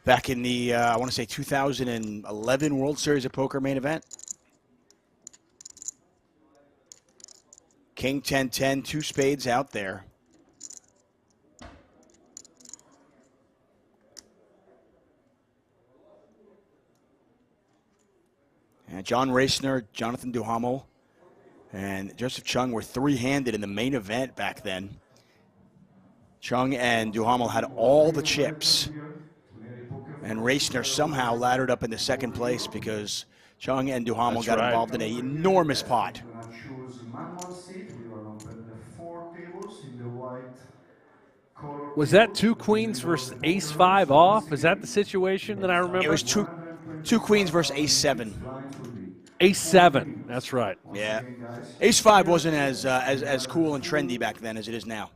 back in the, I want to say 2011 World Series of Poker main event. King 10-10, 2 spades out there. And John Racner, Jonathan Duhamel, and Joseph Chung were three-handed in the main event back then. Chung and Duhamel had all the chips. And Racner somehow laddered up into second place because Chung and Duhamel got involved in an enormous pot. Was that 2 queens versus ace-5 off? Is that the situation that I remember? It was two queens versus ace-7. Ace-7, that's right. Yeah. Ace-5 wasn't as cool and trendy back then as it is now.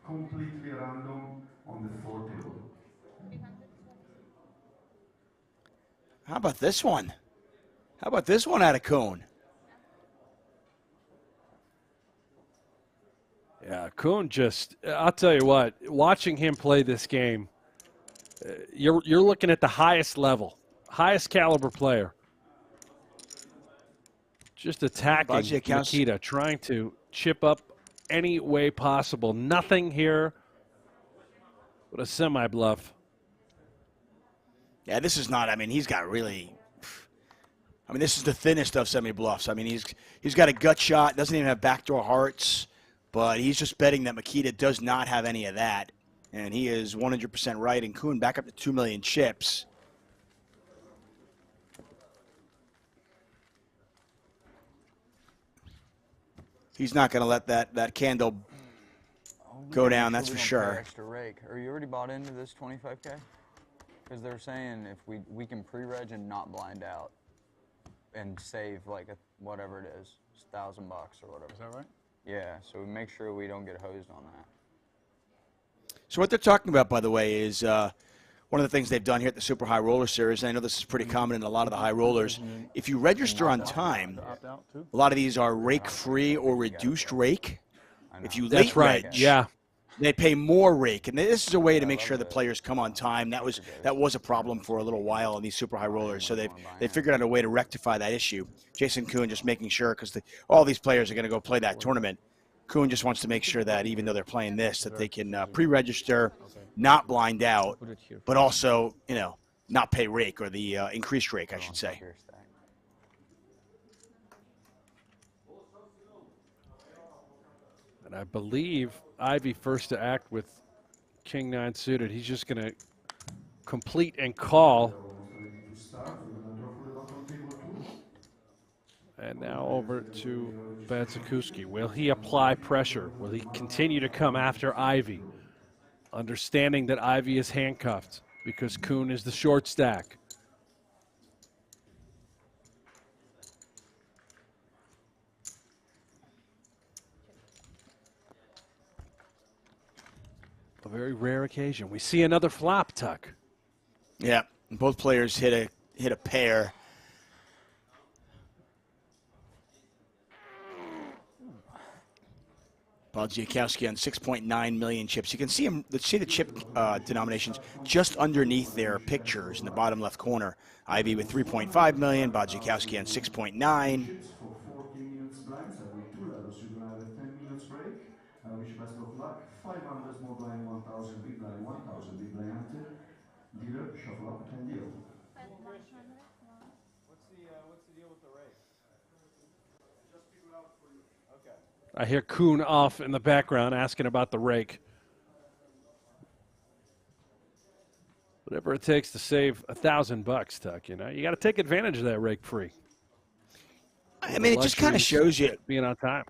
Completely random on the 4 table. How about this one? How about this one out of Kuhn? Yeah, Kuhn I'll tell you what, watching him play this game, you're looking at the highest level, highest caliber player. Just attacking Makita, trying to chip up any way possible. Nothing here but a semi-bluff. Yeah, this is not, I mean, he's got really, I mean, this is the thinnest of semi-bluffs. I mean, he's got a gut shot, doesn't even have backdoor hearts, but he's just betting that Makita does not have any of that. And he is 100% right. And Kuhn back up to 2 million chips. He's not going to let that candle go down, that's for sure. Extra rake. Are you already bought into this 25K? Because they're saying if we can pre-reg and not blind out and save like whatever it is, $1,000 or whatever. Is that right? Yeah, so we make sure we don't get hosed on that. So what they're talking about, by the way, is one of the things they've done here at the Super High Roller Series, and I know this is pretty common in a lot of the high rollers, if you register on time, a lot of these are rake-free or reduced rake. If you late reg, yeah, they pay more rake, and this is a way to make sure the players come on time. That was a problem for a little while in these super high rollers, so they figured out a way to rectify that issue. Jason Kuhn just making sure, because all these players are going to go play that tournament. Kuhn just wants to make sure that even though they're playing this, that they can pre-register, not blind out, but also not pay rake, or the increased rake, I should say. And I believe Ivey first to act with King-9 suited. He's just going to complete and call. And now over to Bodziakowski. Will he apply pressure? Will he continue to come after Ivey? Understanding that Ivey is handcuffed because Kuhn is the short stack. A very rare occasion. We see another flop, Tuck. Yeah, both players hit a pair. Bodziakowski on 6.9 million chips. You can see him. Let's see the chip denominations just underneath their pictures in the bottom left corner. Ivey with 3.5 million. Bodziakowski on 6.9. Chips for 40 minutes blinds. I will 2 levels. You're gonna have a 10 minutes break. I wish best of luck. 500 small blind, 1,000 big blind, 1,000 big blind hunted. Dealer, shuffle up and deal. What's the deal with the rake? Just figure out for you. Okay. I hear Kuhn off in the background asking about the rake. Whatever it takes to save $1,000, Tuck. You got to take advantage of that rake free. I mean, it just kind of shows you being on time.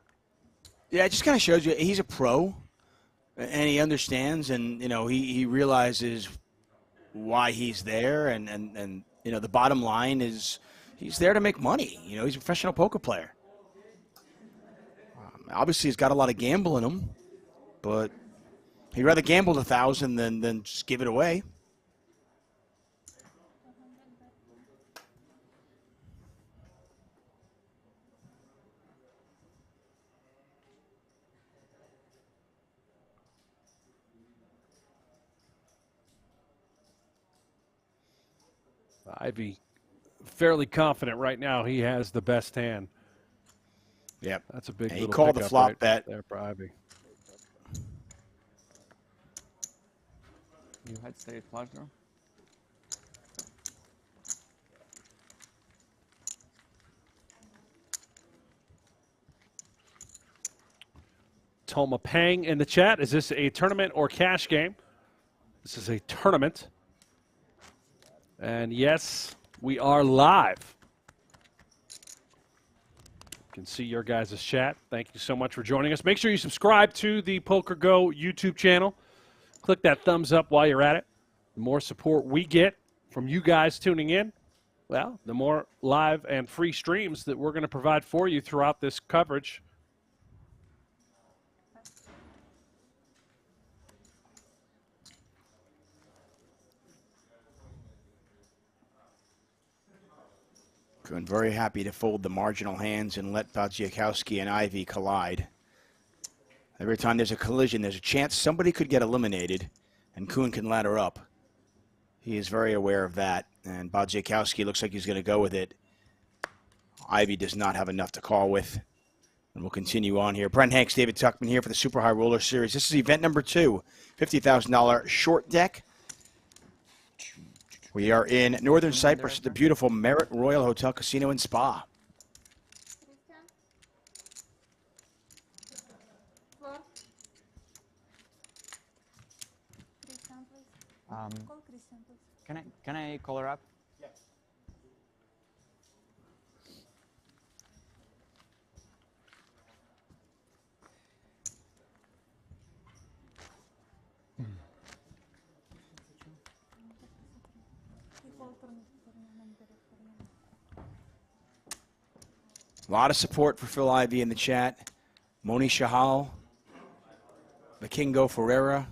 Yeah, it just kind of shows you he's a pro, and he understands, and he realizes why he's there, and the bottom line is he's there to make money. He's a professional poker player. Obviously, he's got a lot of gamble in him, but he'd rather gamble 1,000 than just give it away. Ivey fairly confident right now he has the best hand. Yep. That's a big he little called the pickup flop right bet there for Ivey. You had stayed flush draw? Toma Pang in the chat. Is this a tournament or cash game? This is a tournament. And yes, we are live. You can see your guys' chat. Thank you so much for joining us. Make sure you subscribe to the PokerGO YouTube channel. Click that thumbs up while you're at it. The more support we get from you guys tuning in, well, the more live and free streams that we're going to provide for you throughout this coverage. Kuhn very happy to fold the marginal hands and let Bodziakowski and Ivey collide. Every time there's a collision, there's a chance somebody could get eliminated, and Kuhn can ladder up. He is very aware of that, and Bodziakowski looks like he's going to go with it. Ivey does not have enough to call with, and we'll continue on here. Brent Hanks, David Tuckman here for the Super High Roller Series. This is event number 2, $50,000 short deck. We are in northern Cyprus at the beautiful Merit Royal Hotel, Casino, and Spa. Can I call her up? A lot of support for Phil Ivey in the chat. Moni Shahal, the Kingo Ferreira,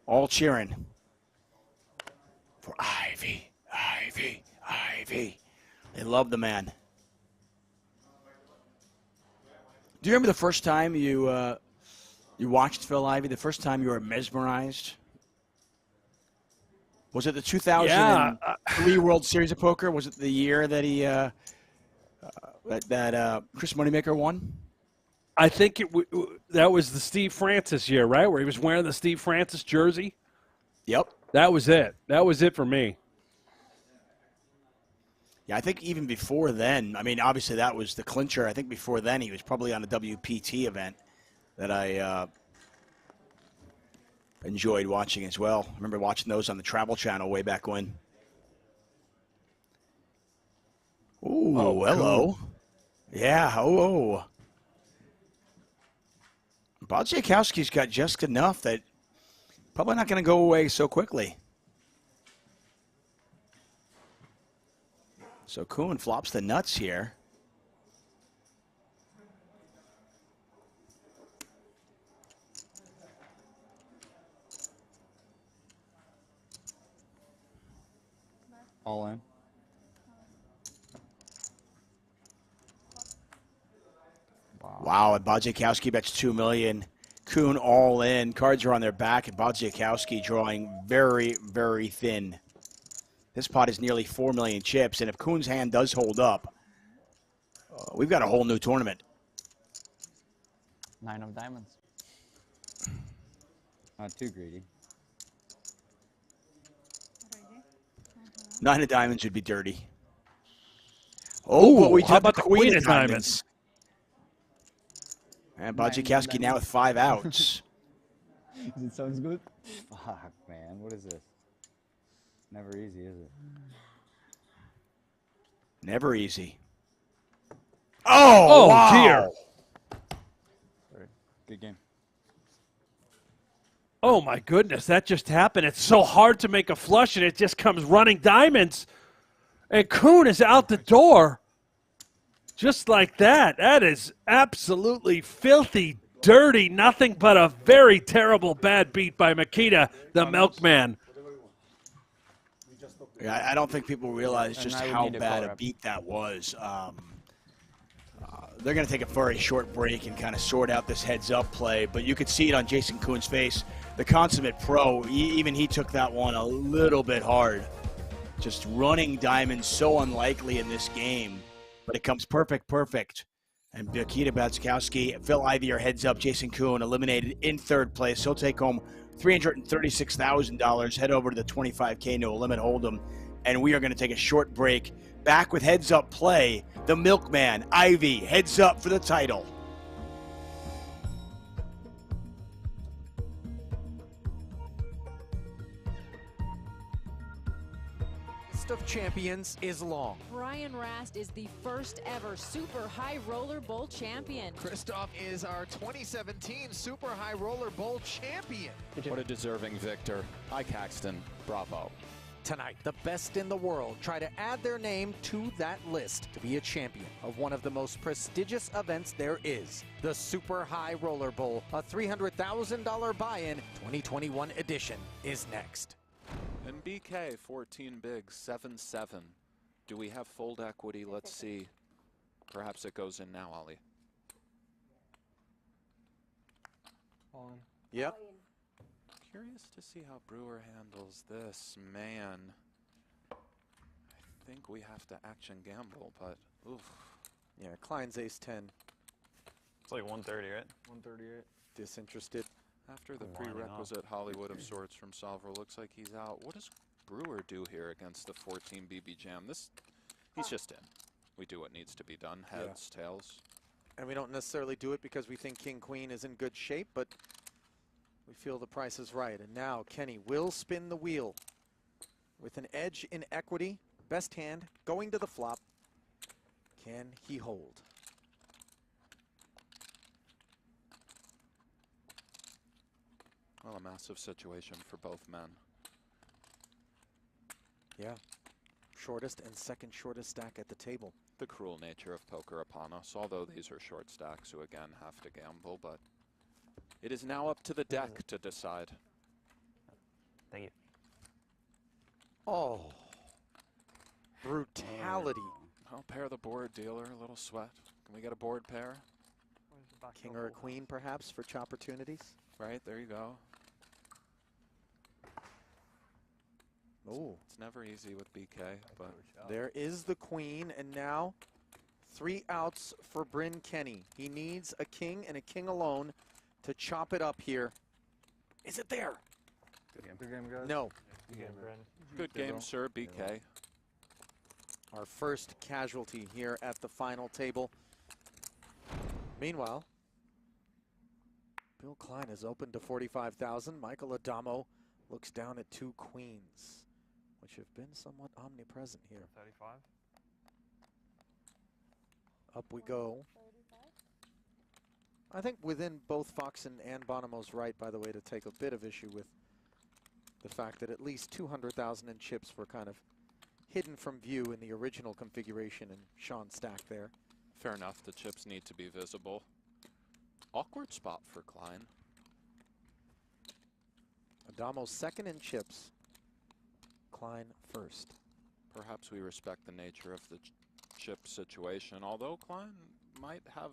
all cheering for Ivey, Ivey, Ivey. They love the man. Do you remember the first time you watched Phil Ivey? The first time you were mesmerized? Was it the 2003 World Series of Poker? Was it the year that he Chris Moneymaker won? I think that was the Steve Francis year, right, where he was wearing the Steve Francis jersey. Yep. That was it. That was it for me. Yeah, I think even before then, I mean, obviously that was the clincher. I think before then he was probably on a WPT event that I enjoyed watching as well. I remember watching those on the Travel Channel way back when. Ooh, Oh, hello. cool. Yeah, oh. Bodziakowski's got just enough that probably not going to go away so quickly. So Kuhn flops the nuts here. All in. Wow, and Bodziakowski bets $2 million. Kuhn all in. Cards are on their back, and Bodziakowski drawing very, very thin. This pot is nearly 4 million chips, and if Kuhn's hand does hold up, we've got a whole new tournament. 9 of diamonds. Not too greedy. 9 of diamonds would be dirty. Oh, but we how took about the the queen of diamonds? And Bodziakowski now with 5 outs. It sounds good. Fuck, man. What is this? Never easy, is it? Never easy. Oh, wow. Dear. Sorry. Good game. Oh, my goodness. That just happened. It's so hard to make a flush, and it just comes running diamonds. And Kuhn is out the door. Just like that. That is absolutely filthy, dirty, nothing but a very terrible bad beat by Makita, the milkman. Yeah, I don't think people realize just I would how need to bad call a up. beat that was. They're going to take a very short break and kind of sort out this heads-up play, but you could see it on Jason Kuhn's face. The consummate pro, even he took that one a little bit hard. Just running diamonds so unlikely in this game, but it comes perfect. And Makita Bodziakowski, Phil Ivey are heads up. Jason Kuhn eliminated in third place. He'll take home $336,000. Head over to the 25K no limit hold'em, and we are going to take a short break. Back with heads up play. The milkman Ivey heads up for the title. List of champions is long. Brian Rast is the first ever Super High Roller Bowl champion. Christoph is our 2017 Super High Roller Bowl champion. What a deserving victor. Hi, Caxton. Bravo. Tonight, the best in the world try to add their name to that list to be a champion of one of the most prestigious events there is, the Super High Roller Bowl. A $300,000 buy-in 2021 edition is next. And BK, 14 big, 7-7. Do we have fold equity? Let's see. Perhaps it goes in now, Ollie. Yep. Curious to see how Brewer handles this. Man, I think we have to action gamble, but oof. Yeah, Klein's ace-10. It's like 130, right? 138. Disinterested. After the Lining up. prerequisite Hollywood of sorts from Solver, looks like he's out. What is Brewer do here against the 14 BB Jam? He's just in. We do what needs to be done. Heads, tails. And we don't necessarily do it because we think King Queen is in good shape, but we feel the price is right. And now Kenny will spin the wheel with an edge in equity. Best hand going to the flop. Can he hold? Well, a massive situation for both men. Yeah. Shortest and second shortest stack at the table. The cruel nature of poker upon us, although these are short stacks who again have to gamble, but it is now up to the deck to decide. Thank you. Oh. Brutality. I'll pair the board, dealer. A little sweat. Can we get a board pair? King or a queen, perhaps, for chopportunities? Right, there you go. Oh. It's never easy with BK, but There is the queen, and now 3 outs for Bryn Kenny. He needs a king and a king alone to chop it up here. Is it there? Good game, guys. No. Good game, Brandon. good game, sir, BK. Our first casualty here at the final table. Meanwhile, Bill Klein is open to 45,000. Michael Adamo looks down at 2 queens, which have been somewhat omnipresent here. 35. Up we go. I think within both Foxen and Bonomo's right, by the way, to take a bit of issue with the fact that at least 200,000 in chips were kind of hidden from view in the original configuration and Sean stack there. Fair enough, the chips need to be visible. Awkward spot for Klein. Adamo second in chips. Klein first. Perhaps we respect the nature of the chip situation, although Klein might have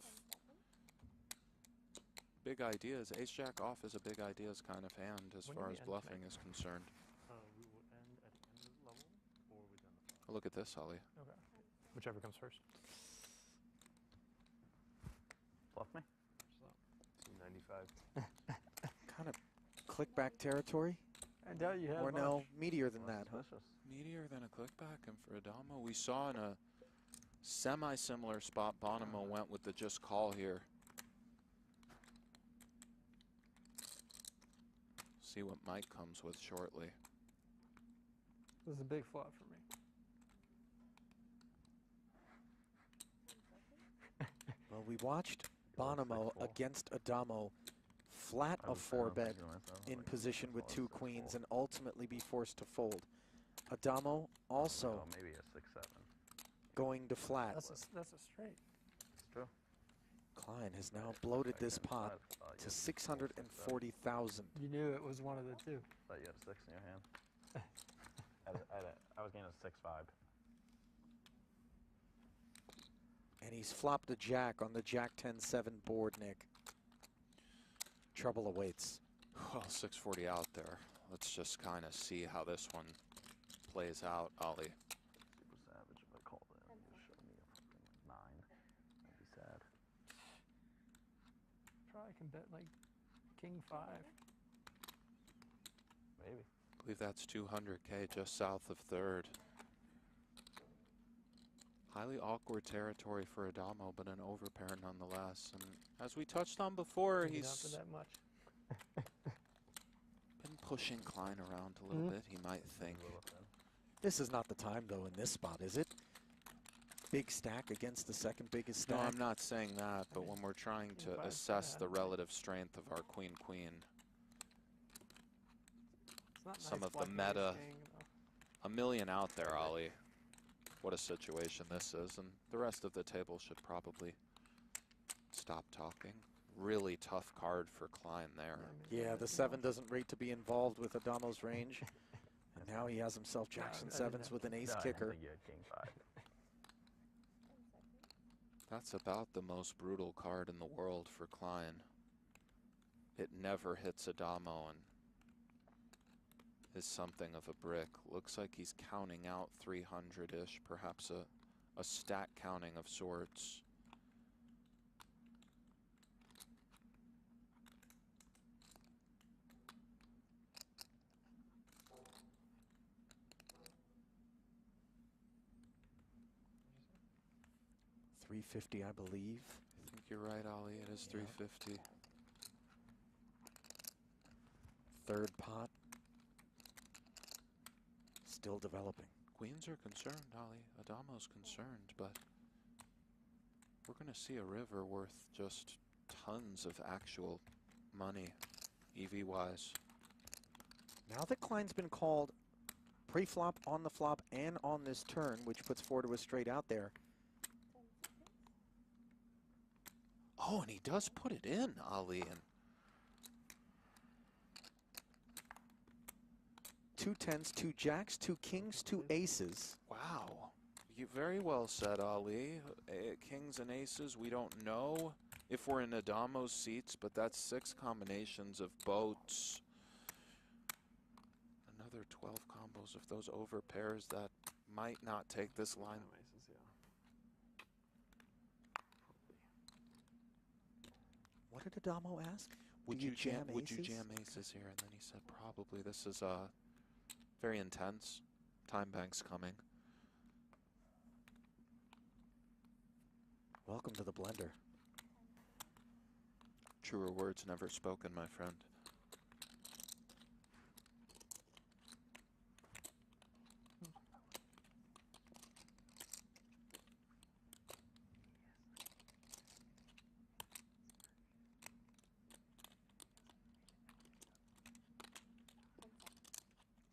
big ideas. Ace-Jack off is a big ideas kind of hand as When far do we as end bluffing tonight? is concerned. We will end at the end of the level, or are we done the flop? Look at this, Ollie. Okay. Whichever comes first. Bluff me. 295. Kind of click-back territory? I doubt you have Or no, meatier than that, huh? Meatier than a clickback, and for Adamo, we saw in a semi-similar spot, Bonomo went with the just call here. See what Mike comes with shortly. This is a big flop for me. Well, we watched Bonomo against Adamo flat a 4-bet in position with 2 queens and ultimately be forced to fold. Adamo also maybe a 6-7. going to flat. That's a straight. It's true. Klein has now bloated this pot to 640,000. You knew it was one of the two. Thought you had a 6 in your hand. I was getting a 6-5. And he's flopped a jack on the Jack 10-7 board, Nick. Trouble awaits. Well, 640 out there. Let's just kind of see how this one plays out, Ollie. Super savage if I called it. Just show me a fucking 9. That'd be sad. Probably can bet like king 5. Maybe. I believe that's 200K just south of third. Highly awkward territory for Adamo, but an overpair nonetheless. And as we touched on before, Maybe not he's for that much. been pushing Klein around a little bit, he might think. This is not the time, though, in this spot, is it? Big stack against the second biggest stack. No, I'm not saying that, but when we're trying to assess the relative strength of our queen-queen, It's not some nice of the blocking meta, ace king, though. a million out there, Ollie. What a situation this is, and the rest of the table should probably stop talking. Really tough card for Klein there. Yeah, the 7 doesn't rate to be involved with Adamo's range. And now he has himself Jackson 7s with an ace kicker. I think you had king 5. That's about the most brutal card in the world for Klein. It never hits Adamo and is something of a brick. Looks like he's counting out 300-ish, perhaps a stack counting of sorts. 350, I believe. I think you're right, Ali. It is 350. Third pot. Still developing. Queens are concerned, Ali. Adamo's concerned, but we're going to see a river worth just tons of actual money, EV-wise. Now that Klein's been called pre-flop, on the flop, and on this turn, which puts 4 to a straight out there. Oh, and he does put it in, Ali. And 2 10s, 2 jacks, 2 kings, 2 aces. wow. You very well said, Ali. Kings and aces, we don't know if we're in Adamo's seats, but that's 6 combinations of boats. Another 12 combos of those over pairs that might not take this line. What did Adamo ask? Would you jam aces here? And then he said, probably. This is very intense. Time bank's coming. Welcome to the blender. Truer words never spoken, my friend.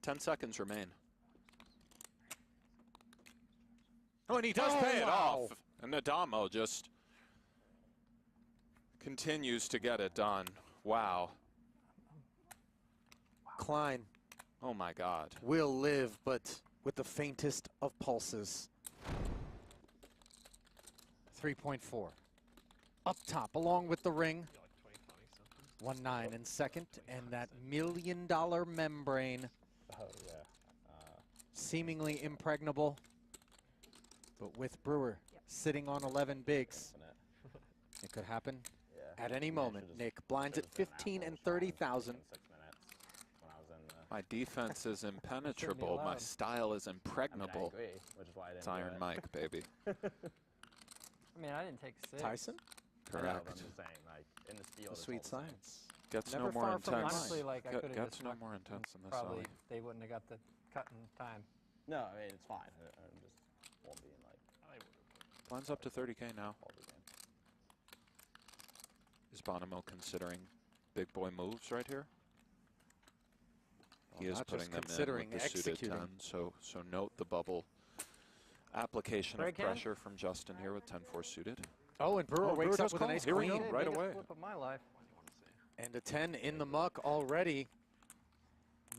Ten seconds remain. Oh, and he does pay it off. And Adamo just continues to get it done. Wow. Klein. Oh my God. Will live, but with the faintest of pulses. 3.4. Up top, along with the ring. 1-9 in second, and that $1 million membrane. Oh, yeah. Seemingly impregnable. But with Brewer sitting on 11 bigs, it could happen at any moment. Nick blinds at 15 and 30,000. My defense is impenetrable. My style is impregnable. I agree, which is why I didn't It's Iron Mike, baby. I mean, I didn't take 6. Tyson? I know, Correct. but I'm just saying, like, in this field, The it's sweet all the same. science. Gets Never no more far from intense. Honestly, like, I could have Gets just no mucked more and intense in this. Probably Ali. they wouldn't have got the cut in time. No, I mean, it's fine. I'm just won't be in, like, Blinds up to 30K now. all the game. Is Bonomo considering big boy moves right here? He Well, is not putting just them considering, in with the suited executing. 10. So note the bubble application of Break in. pressure from Justin here with 10-4 suited. Oh, and Brewer wakes does up with an call. ace Here we queen. go, right away. Flip of my life. And a 10 in the muck already,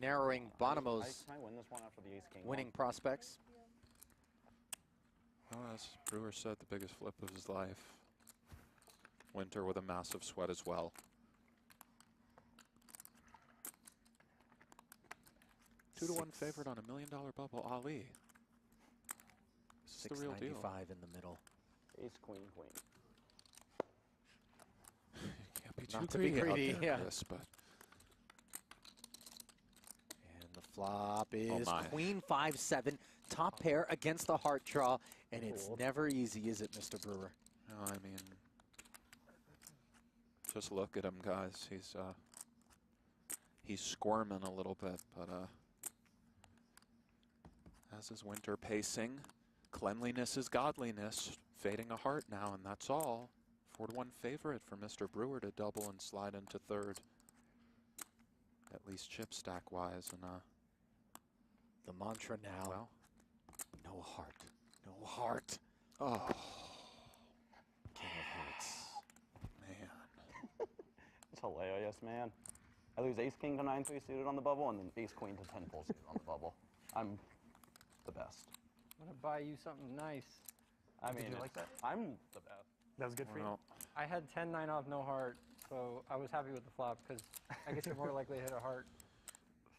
narrowing Bonomo's Can I win this one after the ace-king? winning prospects. Well, as Brewer said, the biggest flip of his life. Winter with a massive sweat as well. 2-1 favorite on $1 million bubble. Ali. This is the real deal. 695 in the middle. Ace, queen, queen. Can't be Not too to be greedy, greedy, out there, yeah. Chris, but And the flop is my. queen 5-7, top pair against the heart draw, and it's never easy, is it, Mr. Brewer? no, I mean, just look at him, guys. He's squirming a little bit, but as is Winter pacing. Cleanliness is godliness. Fading a heart now, and that's all. 4-1 favorite for Mr. Brewer to double and slide into third. At least chip stack wise, and The mantra now, well, no heart, no heart. oh King of hearts. man. It's hilarious, man. I lose ace, king to 9-3 suited on the bubble, and then ace, queen to 10-4 suited on the bubble. I'm the best. I'm gonna buy you something nice. I mean, Did you like that? I'm the best. That was good for you. Well, I had 10-9 off, no heart, so I was happy with the flop because I guess you're more likely to hit a heart.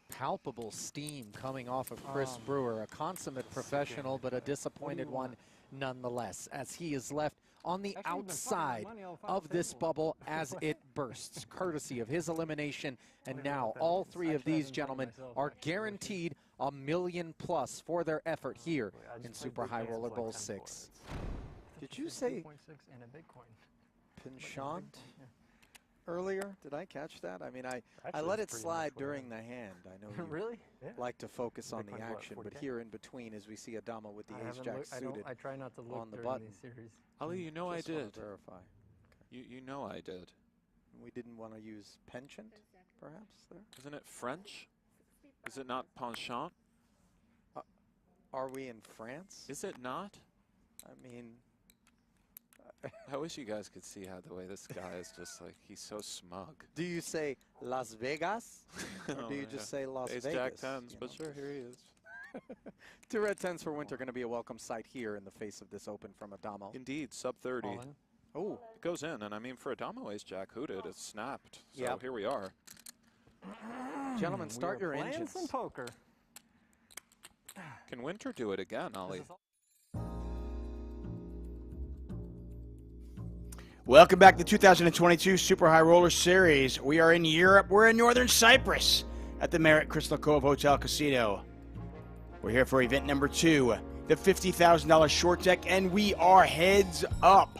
Palpable steam coming off of Chris Brewer, a consummate professional, but a disappointed one nonetheless, as he is left on the Actually, you've been outside fucking my money all of this table. bubble as it bursts, courtesy of his elimination. And now all three of these gentlemen are guaranteed $1 million+ for their effort here in Super High Roller Bowl 6. Did you say 2.6 and a Bitcoin? penchant earlier? Did I catch that? I mean, I Actually, let it it's pretty slide much what I during the hand. I know you Really? Yeah. like to focus on the Bitcoin's what, action, but 40K? here in between, as we see Adama with the I ace haven't jack looked- suited I try not to look on the during button. these series. Ali, you know I Just wanna did. verify. You know I did. We didn't want to use penchant, perhaps, there? Isn't it French? Is it not penchant? Are we in France? Is it not? I mean... I wish you guys could see how the way this guy is just like, he's so smug. Do you say Las Vegas? Or Oh, do you yeah. just say Las Ace Vegas? Jack tens, you but know? sure, here he is. 2 red 10s for Winter, going to be a welcome sight here in the face of this open from Adamo. Indeed, sub 30. All in. Oh, It goes in, and I mean, for Adamo Ace Jack hooted, it's snapped. So Yep. here we are. gentlemen, start We are your playing engines. some poker. Can Winter do it again, Ali? This is all- Welcome back to the 2022 Super High Roller Series. We are in Europe. We're in northern Cyprus at the Marriott Crystal Cove Hotel Casino. We're here for event number 2, the $50,000 short deck, and we are heads up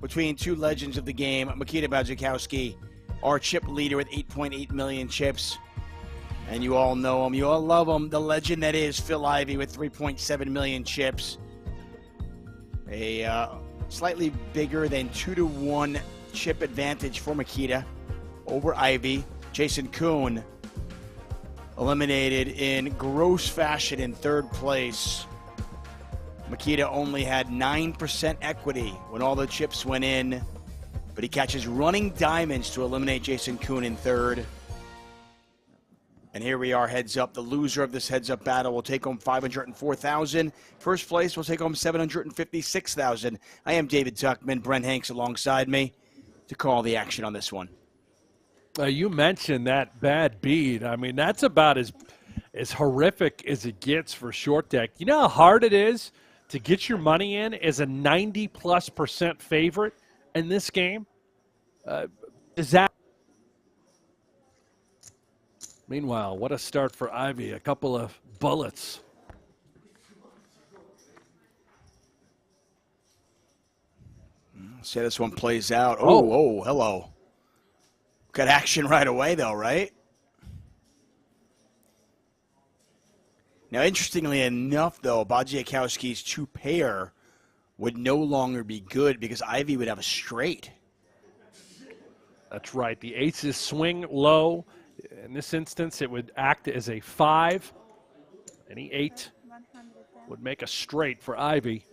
between 2 legends of the game, Makita Bodziakowski, our chip leader with 8.8 million chips. And you all know him. You all love him. The legend that is Phil Ivey with 3.7 million chips. A slightly bigger than 2-to-1 chip advantage for Makita over Ivey. Jason Kuhn eliminated in gross fashion in 3rd place. Makita only had 9% equity when all the chips went in, but he catches running diamonds to eliminate Jason Kuhn in 3rd. And here we are, heads up. The loser of this heads up battle will take home $504,000. First place will take home $756,000. I am David Tuckman. Brent Hanks alongside me to call the action on this one. You mentioned that bad bead. I mean, that's about as horrific as it gets for short deck. You know how hard it is to get your money in as a 90+% favorite in this game? Is that? Meanwhile, what a start for Ivey. A couple of bullets. See how this one plays out. Oh, hello. Got action right away, though, right? Now, interestingly enough, though, Bodziakowski's 2-pair would no longer be good because Ivey would have a straight. That's right. The aces swing low. In this instance, it would act as a 5. Any 8 would make a straight for Ivey.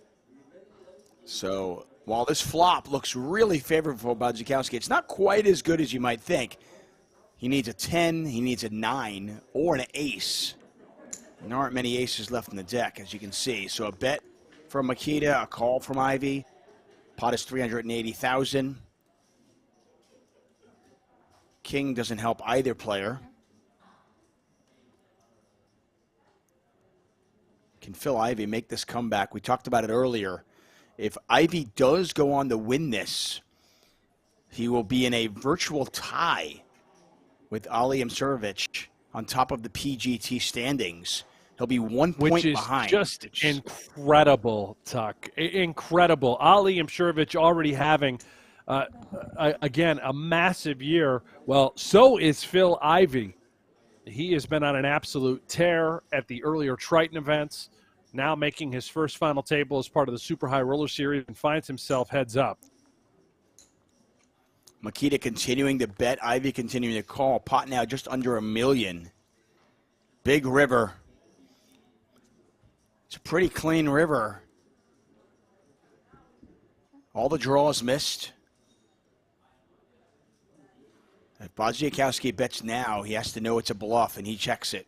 So while this flop looks really favorable for Bodziakowski, it's not quite as good as you might think. He needs a 10, he needs a 9, or an ace. And there aren't many aces left in the deck, as you can see. So a bet from Makita, a call from Ivey. Pot is $380,000. King doesn't help either player. Can Phil Ivey make this comeback? We talked about it earlier. If Ivey does go on to win this, he will be in a virtual tie with Ali Imserovic on top of the PGT standings. He'll be 1 point behind. Just incredible, Tuck. Incredible. Ali Imserovic already having, again, a massive year. Well, so is Phil Ivey. He has been on an absolute tear at the earlier Triton events, now making his first final table as part of the Super High Roller Series and finds himself heads up. Makita continuing to bet, Ivey continuing to call. Pot now just under $1 million. Big river. It's a pretty clean river. All the draws missed. If Bodziakowski bets now, he has to know it's a bluff, and he checks it.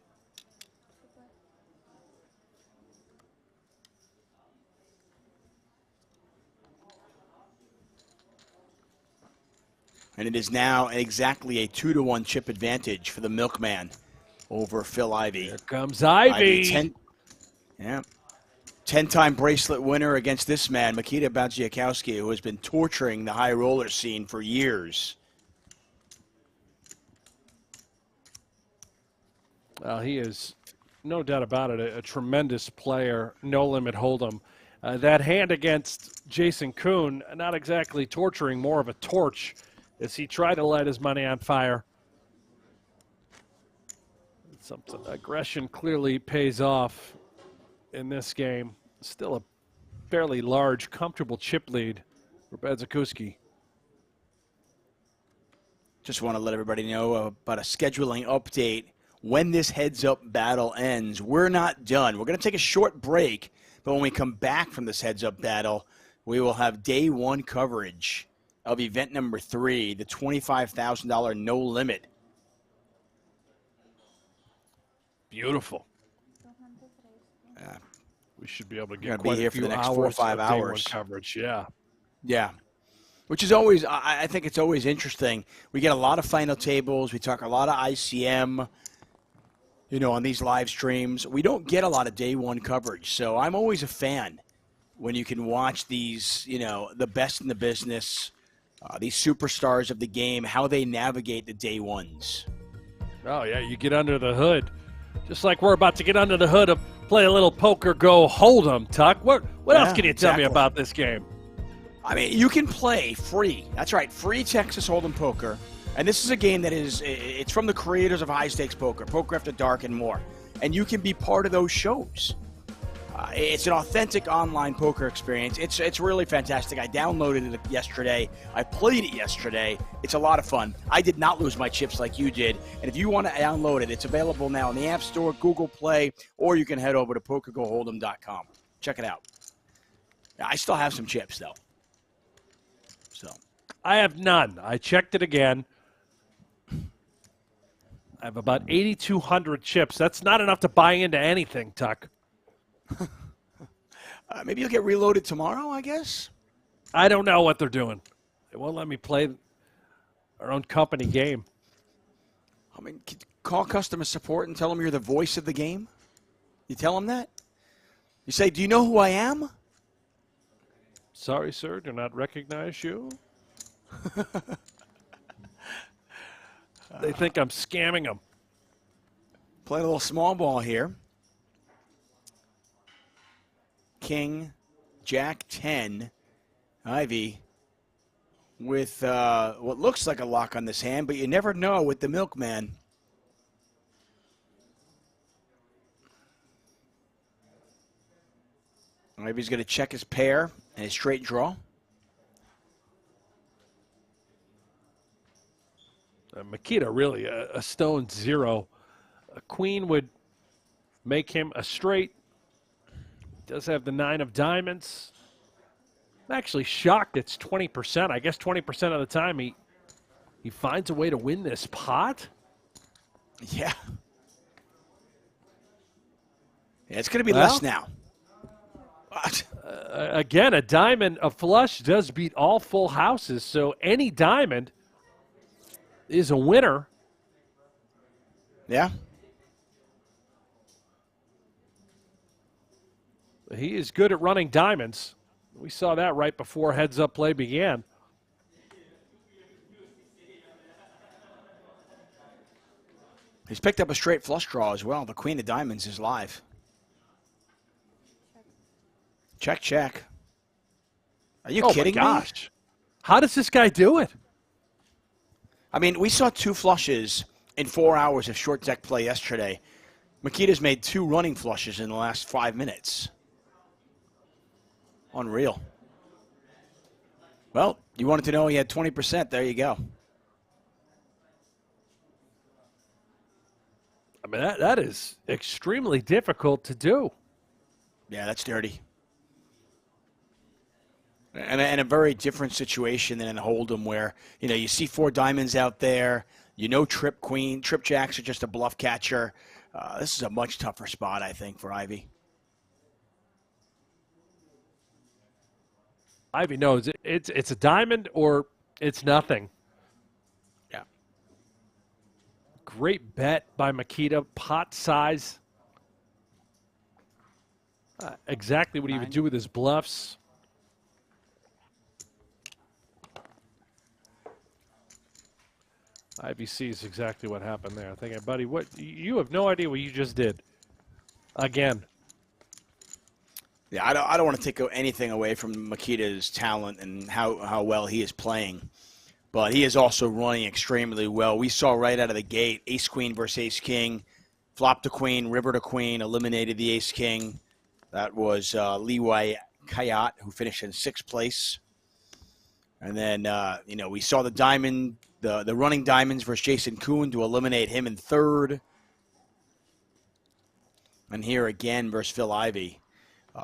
And it is now exactly a 2-to-1 chip advantage for the milkman over Phil Ivey. Here comes Ivey. 10-time bracelet winner against this man, Makita Bodziakowski, who has been torturing the high roller scene for years. Well, he is, no doubt about it, a tremendous player, no limit hold'em. That hand against Jason Kuhn, not exactly torturing, more of a torch as he tried to light his money on fire. Some aggression clearly pays off in this game. Still a fairly large, comfortable chip lead for Bodziakowski. Just want to let everybody know about a scheduling update. When this heads-up battle ends, we're not done. We're going to take a short break, but when we come back from this heads-up battle, we will have day one coverage of event number 3, the $25,000 no limit. Beautiful. We should be able to get be here for the next 4 or 5 hours. Coverage, yeah. Yeah. Which is always, I think it's always interesting. We get a lot of final tables. We talk a lot of ICM, on these live streams. We don't get a lot of day one coverage. So I'm always a fan when you can watch these, the best in the business, these superstars of the game, how they navigate the day ones. Oh, yeah, you get under the hood. Just like we're about to get under the hood of play a little PokerGO Hold'em, Tuck. What else can you tell me about this game? I mean, you can play free. That's right, free Texas Hold'em poker. And this is a game that it's from the creators of High Stakes Poker, Poker After Dark, and more. And you can be part of those shows. It's an authentic online poker experience. It's really fantastic. I downloaded it yesterday. I played it yesterday. It's a lot of fun. I did not lose my chips like you did. And if you want to download it, it's available now in the App Store, Google Play, or you can head over to PokerGoHold'em.com. Check it out. I still have some chips, though. So I have none. I checked it again. I have about 8,200 chips. That's not enough to buy into anything, Tuck. Maybe you'll get reloaded tomorrow, I guess. I don't know what they're doing. They won't let me play our own company game. I mean, call customer support and tell them you're the voice of the game. You tell them that. You say, "Do you know who I am?" Sorry, sir, do not recognize you. They think I'm scamming them. Play a little small ball here. King, Jack 10, Ivey with what looks like a lock on this hand, but you never know with the milkman. Ivey's going to check his pair and his straight draw. Makita really a stone zero. A queen would make him a straight. Does have the 9 of diamonds. I'm actually shocked it's 20%. I guess 20% of the time he finds a way to win this pot. Yeah. It's going to be less now. Again, a diamond, a flush does beat all full houses, so any diamond is a winner. Yeah. He is good at running diamonds. We saw that right before heads-up play began. He's picked up a straight flush draw as well. The queen of diamonds is live. Check, check. Are you kidding me? Oh, my gosh. How does this guy do it? I mean, we saw 2 flushes in 4 hours of short deck play yesterday. Makita's made 2 running flushes in the last 5 minutes. Unreal. Well, you wanted to know he had 20%. There you go. I mean, that is extremely difficult to do. Yeah, that's dirty. And a very different situation than in Hold'em where, you see 4 diamonds out there. Trip queen. Trip jacks are just a bluff catcher. This is a much tougher spot, I think, for Ivey. Ivey knows it's a diamond or it's nothing. Yeah. Great bet by Makita. Pot size. Exactly what he would do with his bluffs. Ivey sees exactly what happened there. Thinking, buddy, what you have no idea what you just did. Again. Yeah, I don't want to take anything away from Makita's talent and how well he is playing. But he is also running extremely well. We saw right out of the gate, ace-queen versus ace-king, flop to queen, river to queen, eliminated the ace-king. That was Leeway Kia, who finished in 6th place. And then, we saw the diamond, the running diamonds versus Jason Kuhn to eliminate him in 3rd. And here again versus Phil Ivey.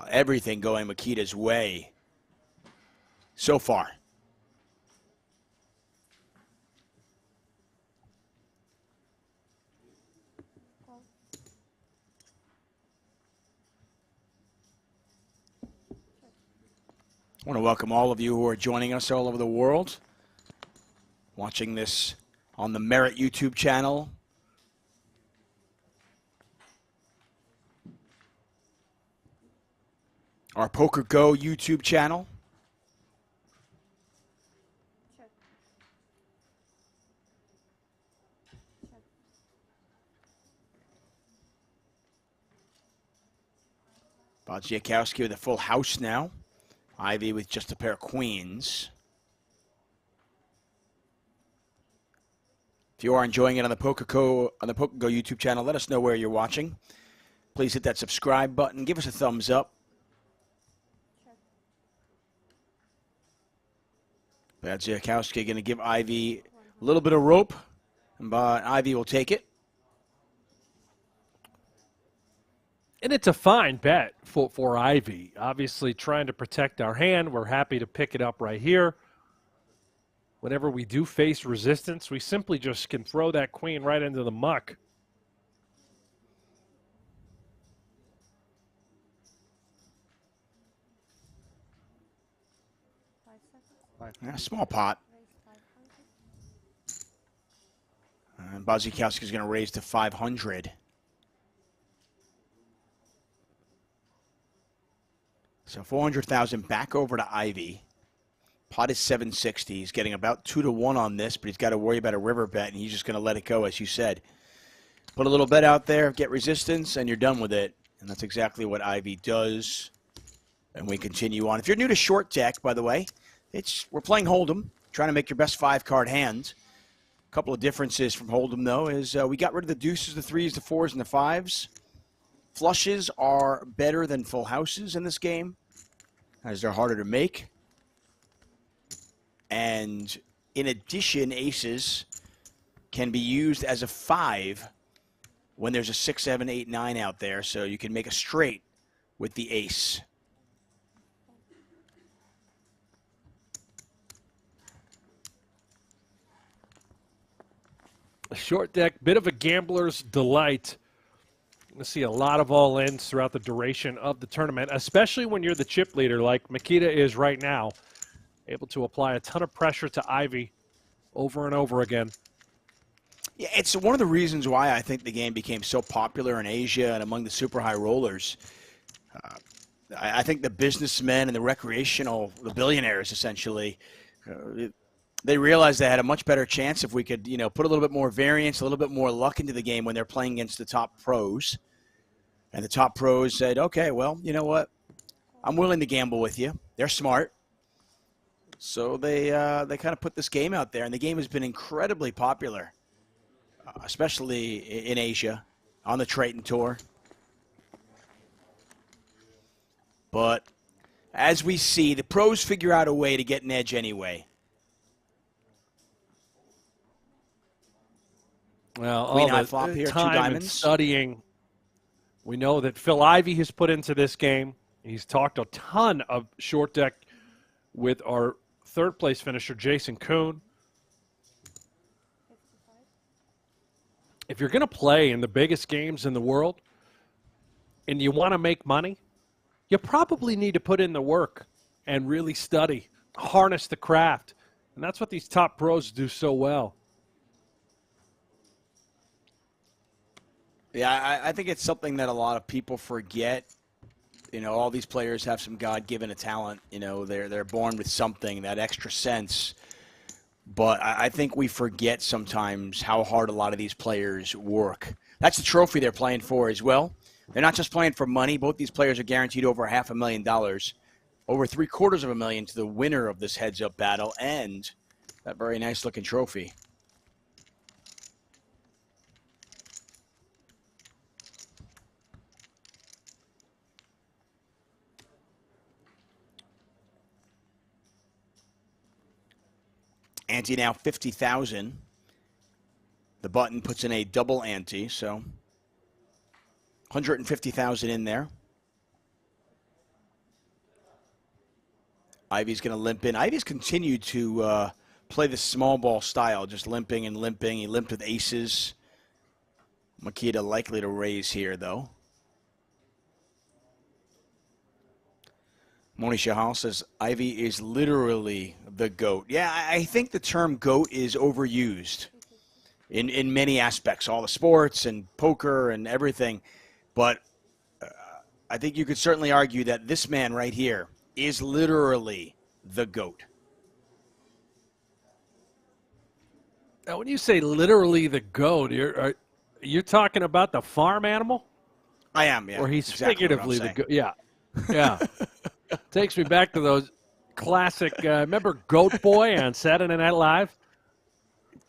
Everything going Makita's way so far. I want to welcome all of you who are joining us all over the world, watching this on the Merit YouTube channel. Our PokerGO YouTube channel. Bodziakowski with a full house now. Ivey with just a pair of queens. If you are enjoying it on the PokerGO YouTube channel, let us know where you're watching. Please hit that subscribe button. Give us a thumbs up. Bodziakowski going to give Ivey a little bit of rope, but Ivey will take it. And it's a fine bet for Ivey. Obviously trying to protect our hand. We're happy to pick it up right here. Whenever we do face resistance, we simply just can throw that queen right into the muck. Yeah, small pot. And Bodziakowski is going to raise to 500. So 400,000 back over to Ivey. Pot is 760. He's getting about 2-1 on this, but he's got to worry about a river bet, and he's just going to let it go, as you said. Put a little bet out there, get resistance, and you're done with it. And that's exactly what Ivey does. And we continue on. If you're new to short deck, by the way, we're playing Hold'em, trying to make your best 5-card hand. A couple of differences from Hold'em, though, is we got rid of the deuces, the 3s, the 4s, and the 5s. Flushes are better than full houses in this game, as they're harder to make. And in addition, aces can be used as a 5 when there's a 6, 7, 8, 9 out there, so you can make a straight with the ace. A short deck, bit of a gambler's delight. You're going to see a lot of all-ins throughout the duration of the tournament, especially when you're the chip leader like Makita is right now, able to apply a ton of pressure to Ivey over and over again. Yeah, it's one of the reasons why I think the game became so popular in Asia and among the super high rollers. I think the businessmen and the the billionaires essentially, they realized they had a much better chance if we could, put a little bit more variance, a little bit more luck into the game when they're playing against the top pros. And the top pros said, okay, well, you know what? I'm willing to gamble with you. They're smart. So they kind of put this game out there, and the game has been incredibly popular, especially in Asia, on the Triton Tour. But as we see, the pros figure out a way to get an edge anyway. Well, Queen all high the flop here, 2 time and diamonds. studying, we know that Phil Ivey has put into this game. He's talked a ton of short deck with our third-place finisher, Jason Kuhn. If you're going to play in the biggest games in the world and you want to make money, you probably need to put in the work and really study, harness the craft. And that's what these top pros do so well. Yeah, I think it's something that a lot of people forget. All these players have some God-given talent. They're born with something, that extra sense. But I think we forget sometimes how hard a lot of these players work. That's the trophy they're playing for as well. They're not just playing for money. Both these players are guaranteed over $500,000, over $750,000 to the winner of this heads-up battle, and that very nice-looking trophy. Ante now 50,000. The button puts in a double ante, so 150,000 in there. Ivey's going to limp in. Ivey's continued to play the small ball style, just limping and limping. He limped with aces. Makita likely to raise here, though. Moni Shahal says Ivey is literally the GOAT. Yeah, I think the term GOAT is overused in many aspects, all the sports and poker and everything. But I think you could certainly argue that this man right here is literally the GOAT. Now, when you say literally the GOAT, you're talking about the farm animal? I am, yeah. Or he's exactly figuratively the GOAT. Yeah. Yeah. Takes me back to those classic, remember Goat Boy on Saturday Night Live?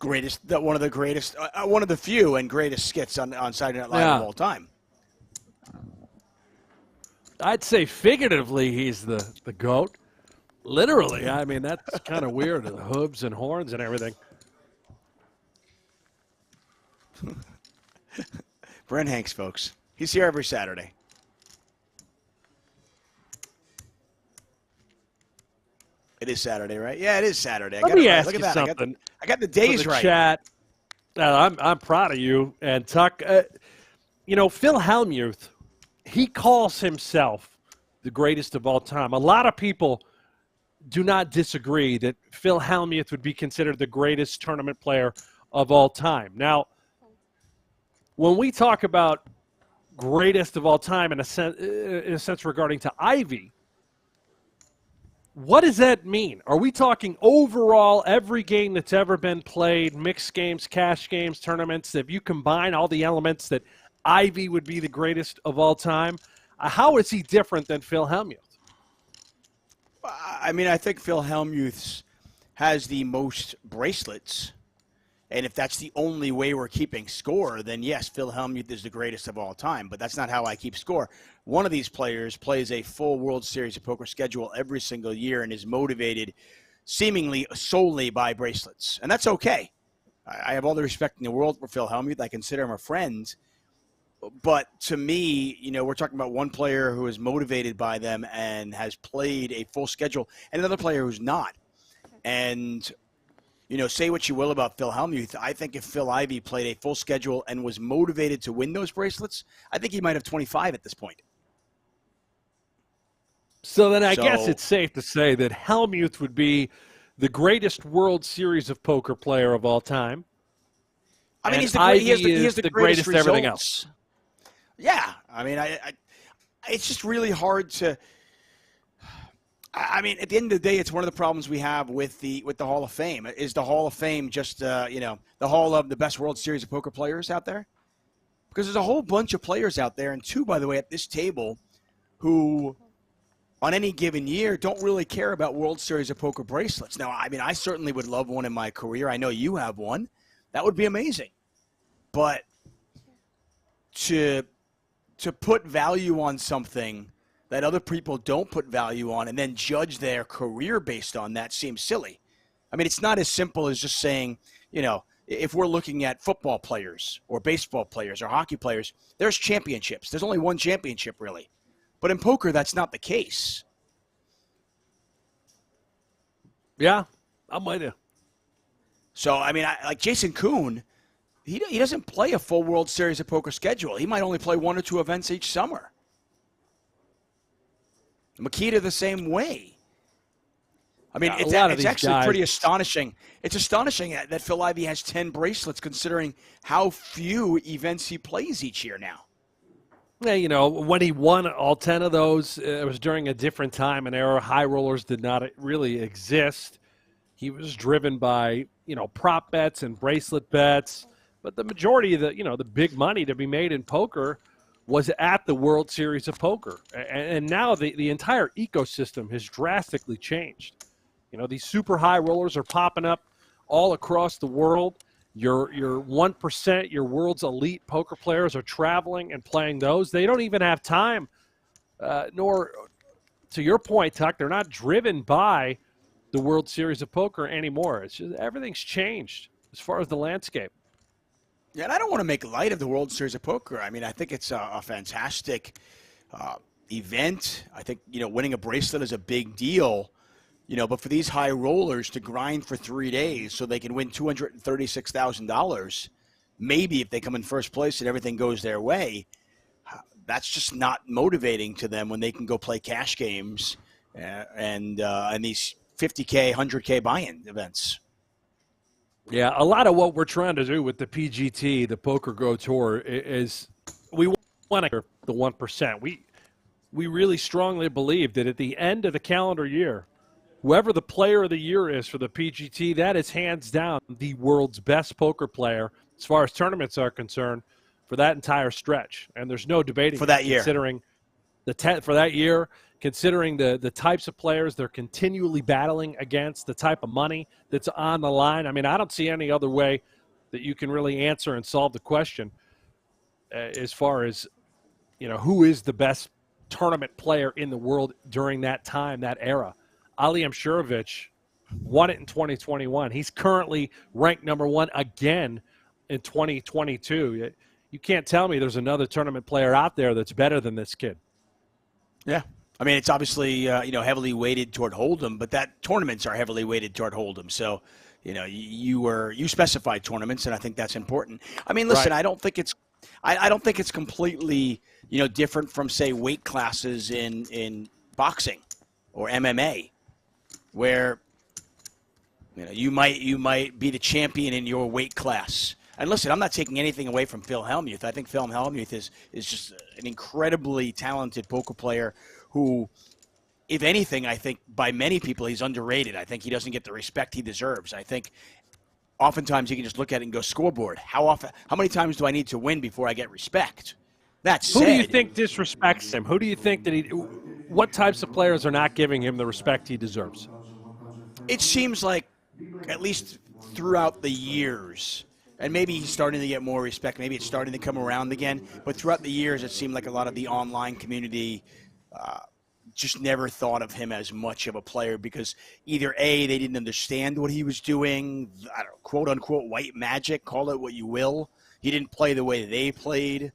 One of the few and greatest skits on Saturday Night Live of all time. I'd say figuratively he's the GOAT. Literally, I mean, that's kind of weird, the hooves and horns and everything. Brent Hanks, folks. He's here every Saturday. It is Saturday, right? Yeah, it is Saturday. Let me ask you something. I got the days right. Chat. I'm proud of you. And Tuck, Phil Hellmuth, he calls himself the greatest of all time. A lot of people do not disagree that Phil Hellmuth would be considered the greatest tournament player of all time. Now, when we talk about greatest of all time in a sense regarding to Ivey, what does that mean? Are we talking overall every game that's ever been played, mixed games, cash games, tournaments? If you combine all the elements that Ivey would be the greatest of all time, how is he different than Phil Hellmuth? I mean, I think Phil Hellmuth has the most bracelets. And if that's the only way we're keeping score, then yes, Phil Hellmuth is the greatest of all time. But that's not how I keep score. One of these players plays a full World Series of Poker schedule every single year and is motivated seemingly solely by bracelets. And that's okay. I have all the respect in the world for Phil Hellmuth. I consider him a friend. But to me, we're talking about one player who is motivated by them and has played a full schedule, and another player who's not. And say what you will about Phil Hellmuth. I think if Phil Ivey played a full schedule and was motivated to win those bracelets, I think he might have 25 at this point. So then I guess it's safe to say that Hellmuth would be the greatest World Series of Poker player of all time. I mean, Ivey he has the greatest results. Everything else. Yeah. I mean, it's just really hard to – I mean, at the end of the day, it's one of the problems we have with the Hall of Fame. Is the Hall of Fame just the Hall of the best World Series of Poker players out there? Because there's a whole bunch of players out there, and two, by the way, at this table, who on any given year don't really care about World Series of Poker bracelets. Now, I mean, I certainly would love one in my career. I know you have one. That would be amazing. But to put value on something that other people don't put value on and then judge their career based on that seems silly. I mean, it's not as simple as just saying, if we're looking at football players or baseball players or hockey players, there's championships. There's only one championship, really. But in poker, that's not the case. Yeah, I'm with you. So, I mean, like Jason Kuhn, he doesn't play a full World Series of Poker schedule. He might only play one or two events each summer. Makita the same way. I mean, it's actually pretty astonishing. It's astonishing that Phil Ivey has 10 bracelets considering how few events he plays each year now. Yeah, when he won all 10 of those, it was during a different time and era. High rollers did not really exist. He was driven by, prop bets and bracelet bets. But the majority of the big money to be made in poker was at the World Series of Poker. And now the entire ecosystem has drastically changed. You know, these super high rollers are popping up all across the world. Your 1%, your world's elite poker players are traveling and playing those. They don't even have time, nor, to your point, Tuck, they're not driven by the World Series of Poker anymore. It's just everything's changed as far as the landscape. Yeah, and I don't want to make light of the World Series of Poker. I mean, I think it's a fantastic event. I think, you know, winning a bracelet is a big deal. You know, but for these high rollers to grind for 3 days so they can win $236,000, maybe if they come in first place and everything goes their way, that's just not motivating to them when they can go play cash games and these 50K, 100K buy-in events. Yeah, a lot of what we're trying to do with the PGT, the PokerGO Tour, is we want to the 1%. We really strongly believe that at the end of the calendar year, whoever the player of the year is for the PGT, that is hands down the world's best poker player as far as tournaments are concerned for that entire stretch. And there's no debating for that year. Considering for that year, considering the types of players they're continually battling against, the type of money that's on the line. I mean, I don't see any other way that you can really answer and solve the question as far as, you know, who is the best tournament player in the world during that time, that era. Ali Mshirovich won it in 2021. He's currently ranked number 1 again in 2022. You can't tell me there's another tournament player out there that's better than this kid. Yeah. I mean, it's obviously, you know, heavily weighted toward Hold'em, but that tournaments are heavily weighted toward Hold'em. So, you know, you specified tournaments, and I think that's important. I mean, listen, right. I don't think it's completely, you know, different from, say, weight classes in boxing or MMA, where, you know, you might be the champion in your weight class. And listen, I'm not taking anything away from Phil Hellmuth. I think Phil Hellmuth is just an incredibly talented poker player who, if anything, I think by many people he's underrated. I think he doesn't get the respect he deserves. I think oftentimes you can just look at it and go, scoreboard. How many times do I need to win before I get respect? That said, who do you think disrespects him? Who do you think that what types of players are not giving him the respect he deserves? It seems like, at least throughout the years, and maybe he's starting to get more respect. Maybe it's starting to come around again. But throughout the years, it seemed like a lot of the online community just never thought of him as much of a player because either A, they didn't understand what he was doing, I don't know, quote unquote white magic, call it what you will. He didn't play the way they played.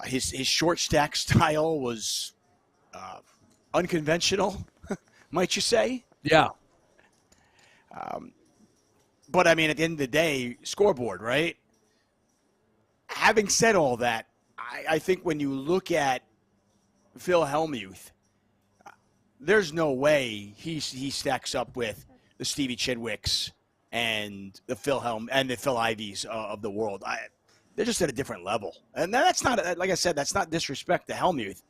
His short stack style was unconventional, might you say? Yeah. But, I mean, at the end of the day, scoreboard, right? Having said all that, I think when you look at Phil Hellmuth, there's no way he stacks up with the Stevie Chidwicks and the Phil Iveys of the world. They're just at a different level. And that's not, like I said, that's not disrespect to Hellmuth.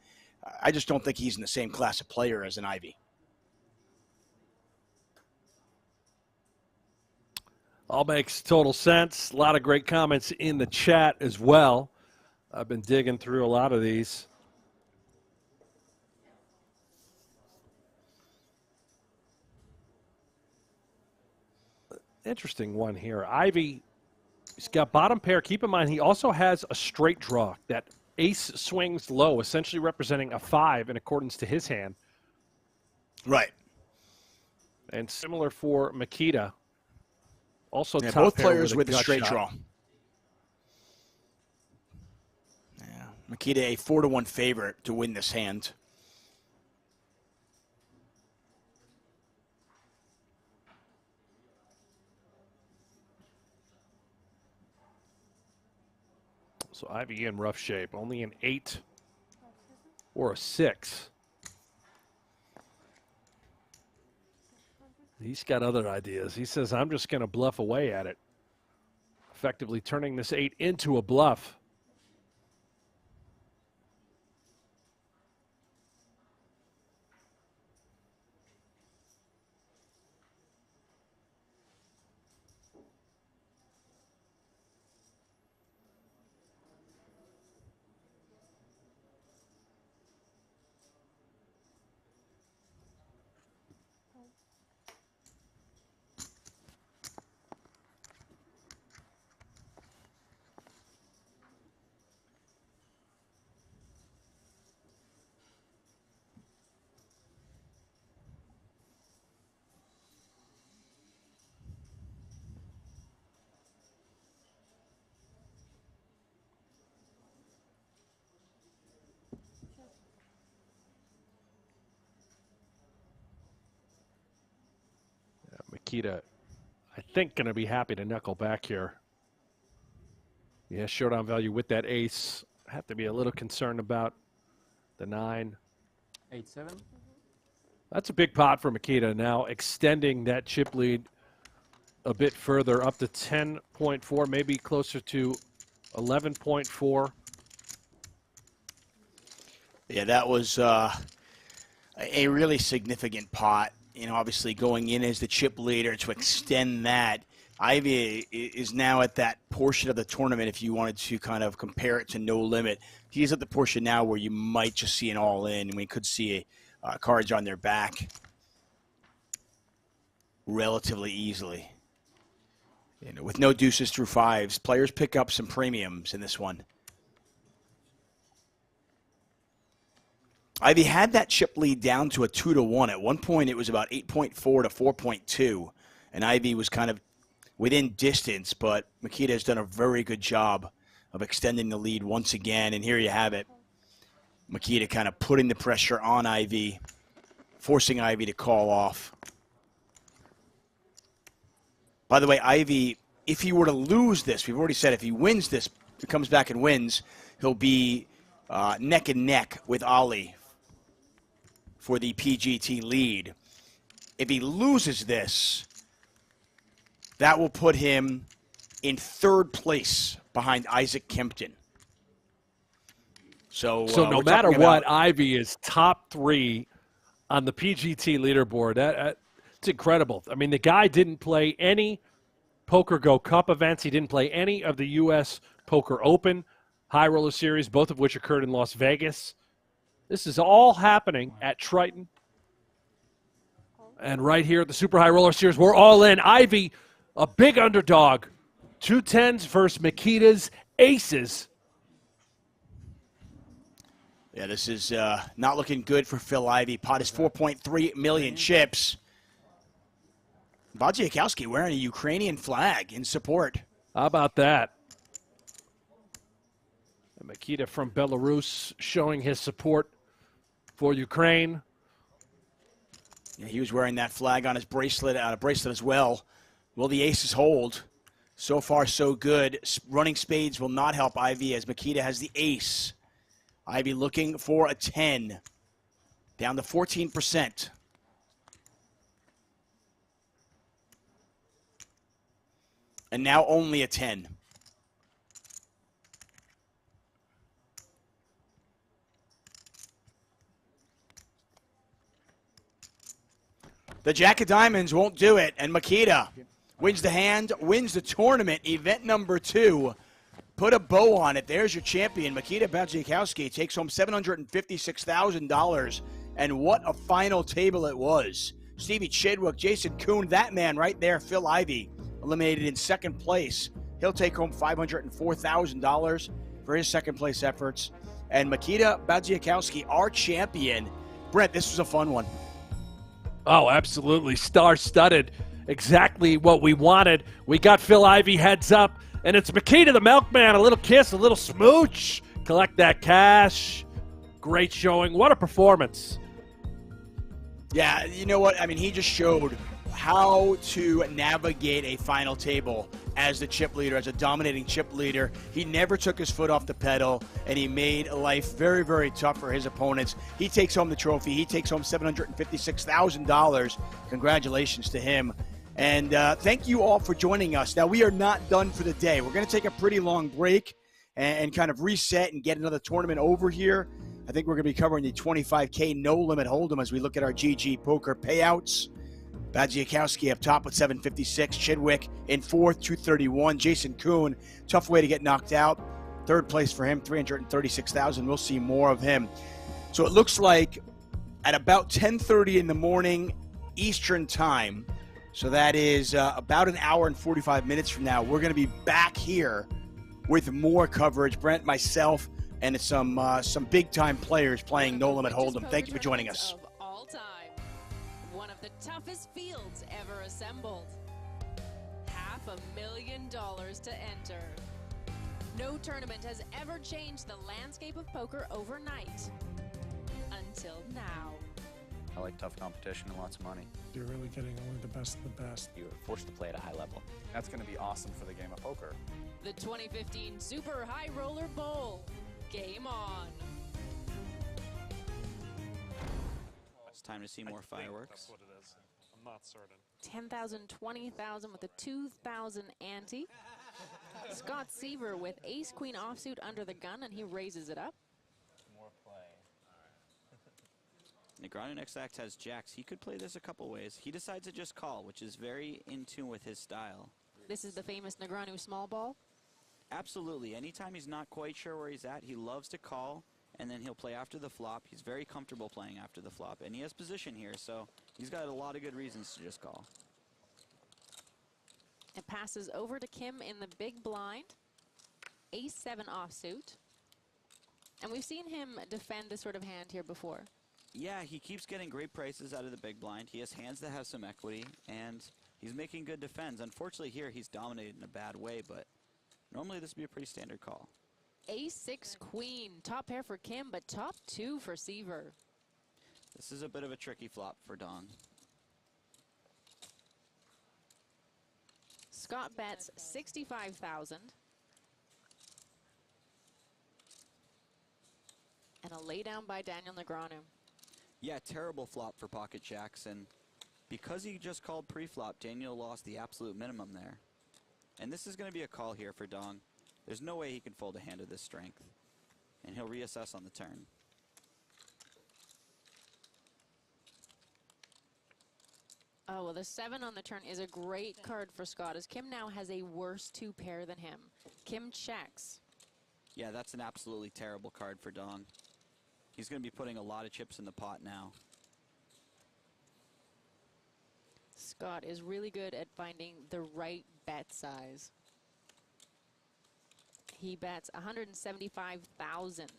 I just don't think he's in the same class of player as an Ivey. All makes total sense. A lot of great comments in the chat as well. I've been digging through a lot of these. Interesting one here. Ivey, he's got bottom pair. Keep in mind, he also has a straight draw. That ace swings low, essentially representing a 5 in accordance to his hand. Right. And similar for Makita. Also, yeah, top both pair players with a straight shot. draw. Yeah, Makita a 4-1 favorite to win this hand. So Ivey in rough shape, only an 8 or a 6. He's got other ideas. He says, I'm just going to bluff away at it, effectively turning this 8 into a bluff. Makita, I think, going to be happy to knuckle back here. Yeah, showdown value with that ace. I have to be a little concerned about the 9. 8-7. That's a big pot for Makita, now extending that chip lead a bit further, up to 10.4, maybe closer to 11.4. Yeah, that was a really significant pot. You know, obviously going in as the chip leader to extend that. Ivey is now at that portion of the tournament, if you wanted to kind of compare it to No Limit. He's at the portion now where you might just see an all-in, and we could see cards on their back relatively easily. You know, with no deuces through 5s, players pick up some premiums in this one. Ivey had that chip lead down to a 2-1. At one point, it was about 8.4 to 4.2, and Ivey was kind of within distance, but Makita has done a very good job of extending the lead once again, and here you have it. Makita kind of putting the pressure on Ivey, forcing Ivey to call off. By the way, Ivey, if he were to lose this, we've already said if he wins this, he comes back and wins, he'll be neck and neck with Ali for the PGT lead. If he loses this, that will put him in 3rd place behind Isaac Kempton. So no matter what, Ivey is top 3 on the PGT leaderboard. It's incredible. I mean, the guy didn't play any PokerGO Cup events. He didn't play any of the U.S. Poker Open High Roller Series, both of which occurred in Las Vegas. This is all happening at Triton. And right here at the Super High Roller Series, we're all in. Ivey, a big underdog. 2 10s versus Makita's aces. Yeah, this is not looking good for Phil Ivey. Pot is 4.3 million chips. Bodziakowski wearing a Ukrainian flag in support. How about that? And Makita from Belarus showing his support for Ukraine. Yeah, he was wearing that flag on his bracelet, as well. Will the aces hold? So far, so good. Running spades will not help Ivey as Makita has the ace. Ivey looking for a 10. Down to 14%. And now only a 10. The Jack of Diamonds won't do it, and Makita wins the hand, wins the tournament, event number 2. Put a bow on it. There's your champion. Makita Bodziakowski takes home $756,000, and what a final table it was. Stevie Chidwick, Jason Kuhn, that man right there, Phil Ivey, eliminated in 2nd place. He'll take home $504,000 for his 2nd place efforts. And Makita Bodziakowski, our champion. Brent, this was a fun one. Oh, absolutely. Star-studded. Exactly what we wanted. We got Phil Ivey heads up, and it's Makita the Milkman. A little kiss, a little smooch. Collect that cash. Great showing. What a performance. Yeah, you know what? I mean, he just showed how to navigate a final table as the chip leader, as a dominating chip leader. He never took his foot off the pedal, and he made life very, very tough for his opponents. He takes home the trophy. He takes home $756,000. Congratulations to him. And thank you all for joining us. Now, we are not done for the day. We're going to take a pretty long break and kind of reset and get another tournament over here. I think we're going to be covering the 25K No Limit Hold'em as we look at our GG Poker payouts. Bodziakowski up top with 756. Chidwick in 4th, 231. Jason Kuhn, tough way to get knocked out. 3rd place for him, 336,000. We'll see more of him. So it looks like at about 10:30 in the morning Eastern time, so that is about an hour and 45 minutes from now, we're going to be back here with more coverage. Brent, myself, and some big-time players playing No Limit Hold'em. Thank you for joining us. One of the toughest fields ever assembled. $500,000 to enter. No tournament has ever changed the landscape of poker overnight. Until now. I like tough competition and lots of money. You're really getting only the best of the best. You're forced to play at a high level. That's going to be awesome for the game of poker. The 2015 Super High Roller Bowl. Game on. It's time to see more fireworks. That's what it is. I'm not certain. 10,000, 20,000 with a 2,000 ante. Scott Seaver with ace-queen offsuit under the gun, and he raises it up. More play. Negreanu next act has jacks. He could play this a couple ways. He decides to just call, which is very in tune with his style. This is the famous Negreanu small ball. Absolutely. Anytime he's not quite sure where he's at, he loves to call, and then he'll play after the flop. He's very comfortable playing after the flop, and he has position here, so he's got a lot of good reasons to just call. It passes over to Kim in the big blind. Ace-7 offsuit. And we've seen him defend this sort of hand here before. Yeah, he keeps getting great prices out of the big blind. He has hands that have some equity, and he's making good defends. Unfortunately here, he's dominated in a bad way, but normally this would be a pretty standard call. Ace-6 queen. Top pair for Kim, but top 2 for Seaver. This is a bit of a tricky flop for Dong. Scott bets 65,000. And a laydown by Daniel Negreanu. Yeah, terrible flop for pocket jacks, and because he just called pre-flop, Daniel lost the absolute minimum there. And this is going to be a call here for Dong. There's no way he can fold a hand of this strength, and he'll reassess on the turn. Oh, well, the 7 on the turn is a great card for Scott, as Kim now has a worse 2 pair than him. Kim checks. Yeah, that's an absolutely terrible card for Dong. He's going to be putting a lot of chips in the pot now. Scott is really good at finding the right bet size. He bets 175,000.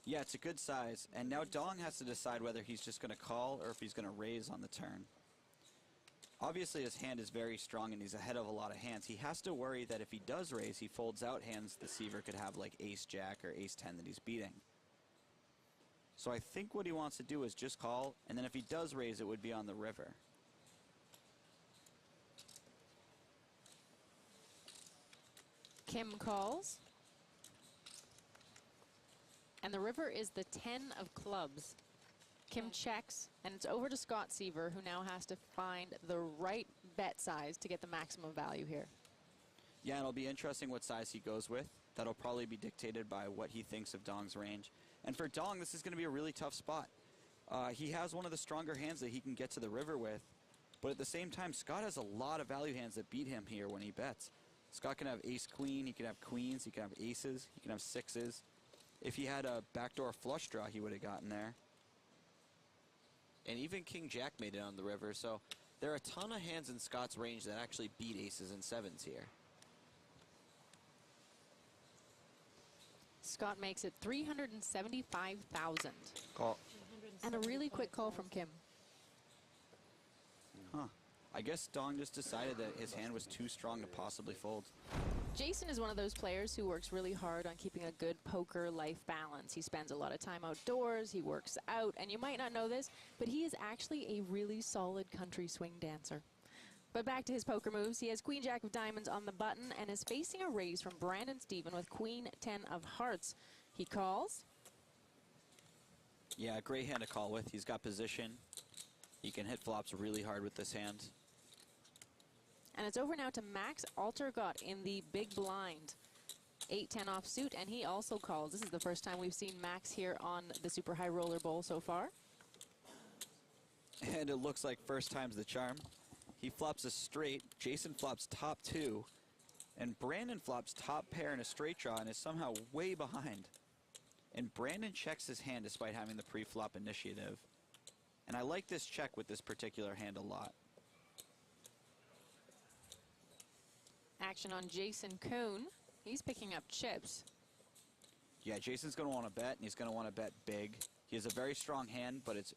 Yeah, it's a good size, and now Dong has to decide whether he's just going to call or if he's going to raise on the turn. Obviously, his hand is very strong and he's ahead of a lot of hands. He has to worry that if he does raise, he folds out hands the Seaver could have, like ace-jack or ace-10 that he's beating. So I think what he wants to do is just call, and then if he does raise, it would be on the river. Kim calls. And the river is the 10 of clubs. Kim checks, and it's over to Scott Seaver, who now has to find the right bet size to get the maximum value here. Yeah, it'll be interesting what size he goes with. That'll probably be dictated by what he thinks of Dong's range. And for Dong, this is going to be a really tough spot. He has one of the stronger hands that he can get to the river with, but at the same time, Scott has a lot of value hands that beat him here when he bets. Scott can have ace-queen, he can have queens, he can have aces, he can have sixes. If he had a backdoor flush draw, he would have gotten there. And even King-Jack made it on the river, so there are a ton of hands in Scott's range that actually beat aces and sevens here. Scott makes it 375,000. Call. And a really quick call from Kim. Huh. I guess Dong just decided that his hand was too strong to possibly fold. Jason is one of those players who works really hard on keeping a good poker life balance. He spends a lot of time outdoors, he works out, and you might not know this, but he is actually a really solid country swing dancer. But back to his poker moves. He has Queen Jack of Diamonds on the button and is facing a raise from Brandon Stephen with Queen 10 of Hearts. He calls. Yeah, great hand to call with. He's got position. He can hit flops really hard with this hand. And it's over now to Max Altergott in the big blind. 8-10 offsuit, and he also calls. This is the first time we've seen Max here on the Super High Roller Bowl so far. And it looks like first time's the charm. He flops a straight, Jason flops top 2, and Brandon flops top pair in a straight draw and is somehow way behind. And Brandon checks his hand despite having the pre-flop initiative. And I like this check with this particular hand a lot. Action on Jason Kuhn. He's picking up chips. Yeah, Jason's going to want to bet, and he's going to want to bet big. He has a very strong hand, but it's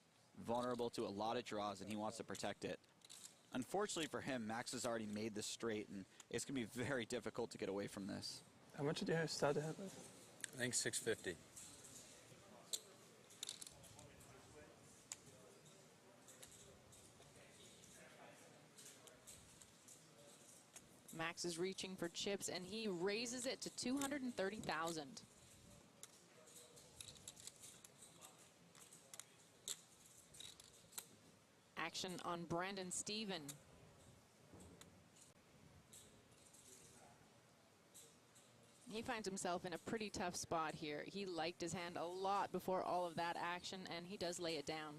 vulnerable to a lot of draws, and he wants to protect it. Unfortunately for him, Max has already made this straight, and it's going to be very difficult to get away from this. How much did you start to have? I think 650. Max is reaching for chips, and he raises it to 230,000. Action on Brandon Steven. He finds himself in a pretty tough spot here. He liked his hand a lot before all of that action, and he does lay it down.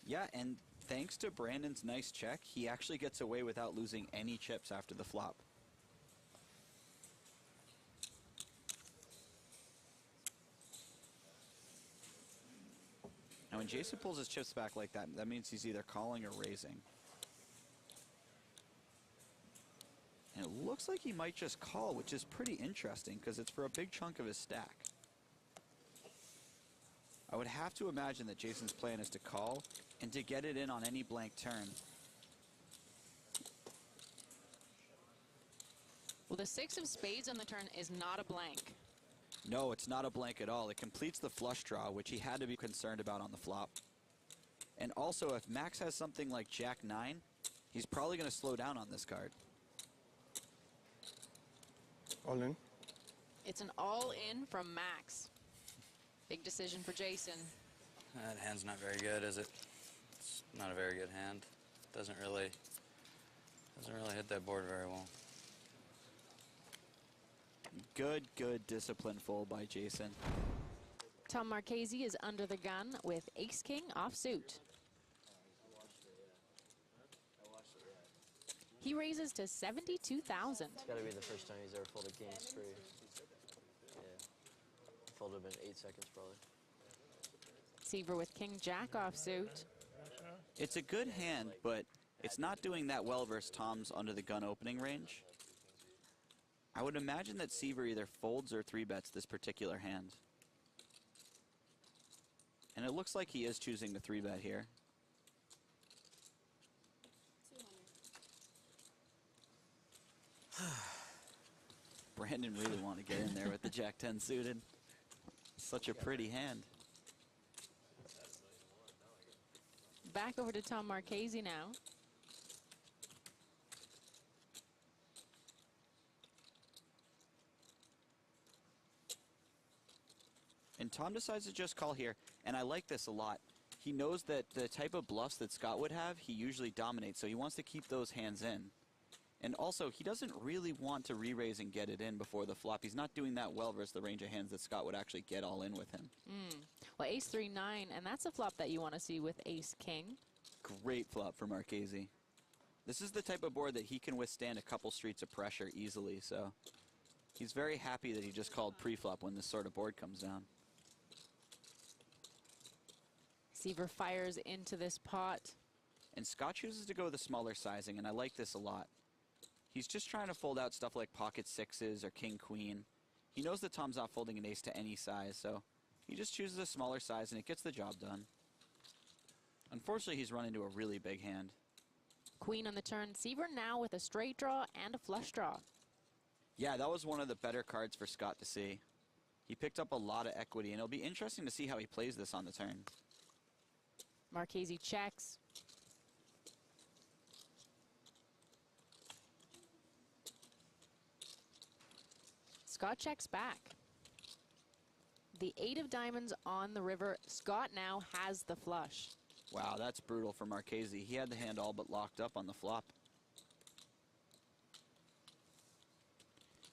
Yeah, and thanks to Brandon's nice check, he actually gets away without losing any chips after the flop. Now, when Jason pulls his chips back like that, that means he's either calling or raising. And it looks like he might just call, which is pretty interesting because it's for a big chunk of his stack. I would have to imagine that Jason's plan is to call and to get it in on any blank turn. Well, the 6 of spades on the turn is not a blank. No, it's not a blank at all. It completes the flush draw, which he had to be concerned about on the flop. And also, if Max has something like Jack-9, he's probably going to slow down on this card. All in. It's an all-in from Max. Big decision for Jason. That hand's not very good, is it? It's not a very good hand. Doesn't really hit that board very well. Good discipline fold by Jason. Tom Marchese is under the gun with ace-king offsuit. He raises to 72,000. It's got to be the first time he's ever folded king straight. Yeah. Folded in 8 seconds probably. Seaver with king-jack offsuit. It's a good hand, but it's not doing that well versus Tom's under the gun opening range. I would imagine that Seaver either folds or 3-bets this particular hand. And it looks like he is choosing the 3-bet here. Brandon really wanted to get in there with the Jack-10 suited. Such a pretty hand. Back over to Tom Marchese now. And Tom decides to just call here, and I like this a lot. He knows that the type of bluffs that Scott would have, he usually dominates, so he wants to keep those hands in. And also, he doesn't really want to re-raise and get it in before the flop. He's not doing that well versus the range of hands that Scott would actually get all in with him. Well, ace-3-9, and that's a flop that you want to see with ace-king. Great flop for Marchese. This is the type of board that he can withstand a couple streets of pressure easily, so he's very happy that he just called pre-flop when this sort of board comes down. Seaver fires into this pot. And Scott chooses to go with a smaller sizing, and I like this a lot. He's just trying to fold out stuff like pocket sixes or king-queen. He knows that Tom's not folding an ace to any size, so he just chooses a smaller size, and it gets the job done. Unfortunately, he's run into a really big hand. Queen on the turn. Seaver now with a straight draw and a flush draw. Yeah, that was one of the better cards for Scott to see. He picked up a lot of equity, and it'll be interesting to see how he plays this on the turn. Marchese checks. Scott checks back. The 8 of diamonds on the river. Scott now has the flush. Wow, that's brutal for Marchese. He had the hand all but locked up on the flop.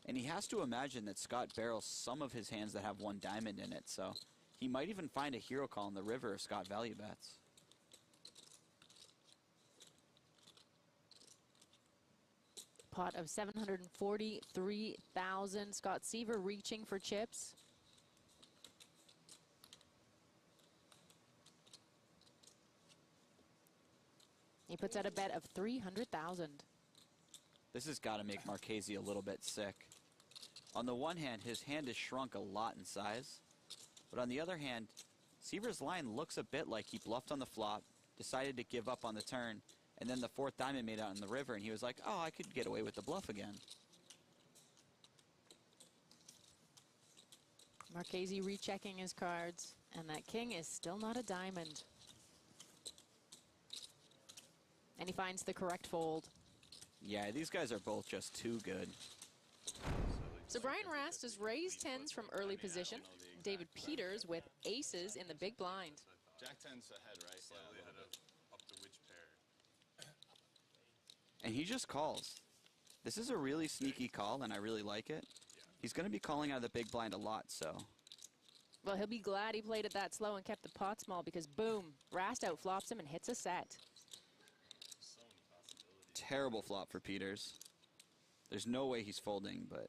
And he has to imagine that Scott barrels some of his hands that have 1 diamond in it, so he might even find a hero call in the river if Scott value bets. Pot of 743,000. Scott Seaver reaching for chips. He puts out a bet of 300,000. This has got to make Marchese a little bit sick. On the one hand, his hand has shrunk a lot in size. But on the other hand, Seaver's line looks a bit like he bluffed on the flop, decided to give up on the turn, and then the 4th diamond made out in the river, and he was like, oh, I could get away with the bluff again. Marchese rechecking his cards, and that king is still not a diamond. And he finds the correct fold. Yeah, these guys are both just too good. So Brian Rast has raised tens from early position. David Peters with aces in the big blind. Jack 10's ahead, right? Slightly ahead of up to which pair? And he just calls. This is a really sneaky call, and I really like it. He's going to be calling out of the big blind a lot, so. Well, he'll be glad he played it that slow and kept the pot small because, boom, Rast outflops him and hits a set. Terrible flop for Peters. There's no way he's folding, but.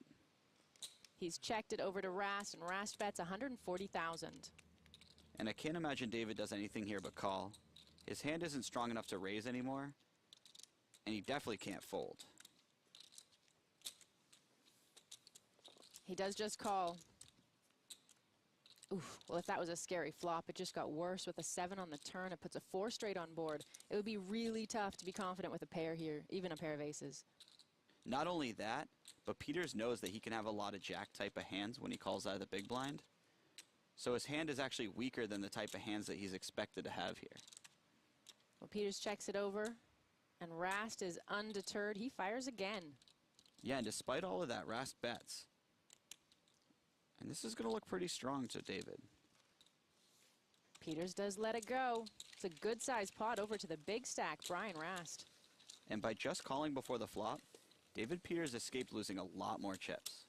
He's checked it over to Rast, and Rast bets 140,000. And I can't imagine David does anything here but call. His hand isn't strong enough to raise anymore, and he definitely can't fold. He does just call. Oof, well, if that was a scary flop, it just got worse with a 7 on the turn. It puts a 4 straight on board. It would be really tough to be confident with a pair here, even a pair of aces. Not only that, but Peters knows that he can have a lot of jack type of hands when he calls out of the big blind. So his hand is actually weaker than the type of hands that he's expected to have here. Well, Peters checks it over, and Rast is undeterred. He fires again. Yeah, and despite all of that, Rast bets. And this is going to look pretty strong to David. Peters does let it go. It's a good-sized pot over to the big stack, Brian Rast. And by just calling before the flop, David Peters escaped losing a lot more chips.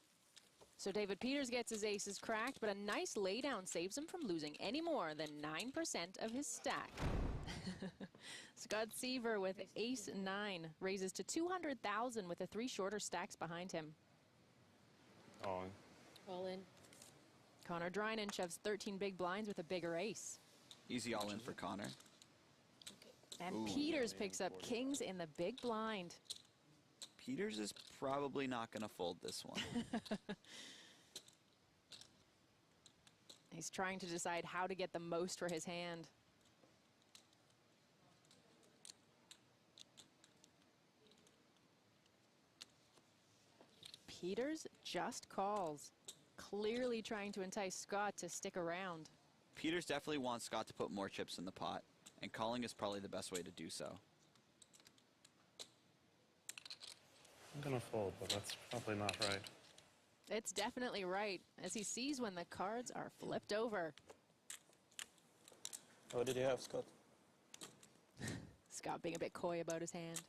So David Peters gets his aces cracked, but a nice laydown saves him from losing any more than 9% of his stack. Scott Seaver with ace-9 raises to 200,000 with the 3 shorter stacks behind him. All in. All in. Connor Drynan shoves 13 big blinds with a bigger ace. Easy all in for Connor. And Ooh. Peters picks up kings in the big blind. Peters is probably not going to fold this one. He's trying to decide how to get the most for his hand. Peters just calls, clearly trying to entice Scott to stick around. Peters definitely wants Scott to put more chips in the pot, and calling is probably the best way to do so. I'm gonna fold, but that's probably not right. It's definitely right, as he sees when the cards are flipped over. What did you have, Scott? Scott being a bit coy about his hand.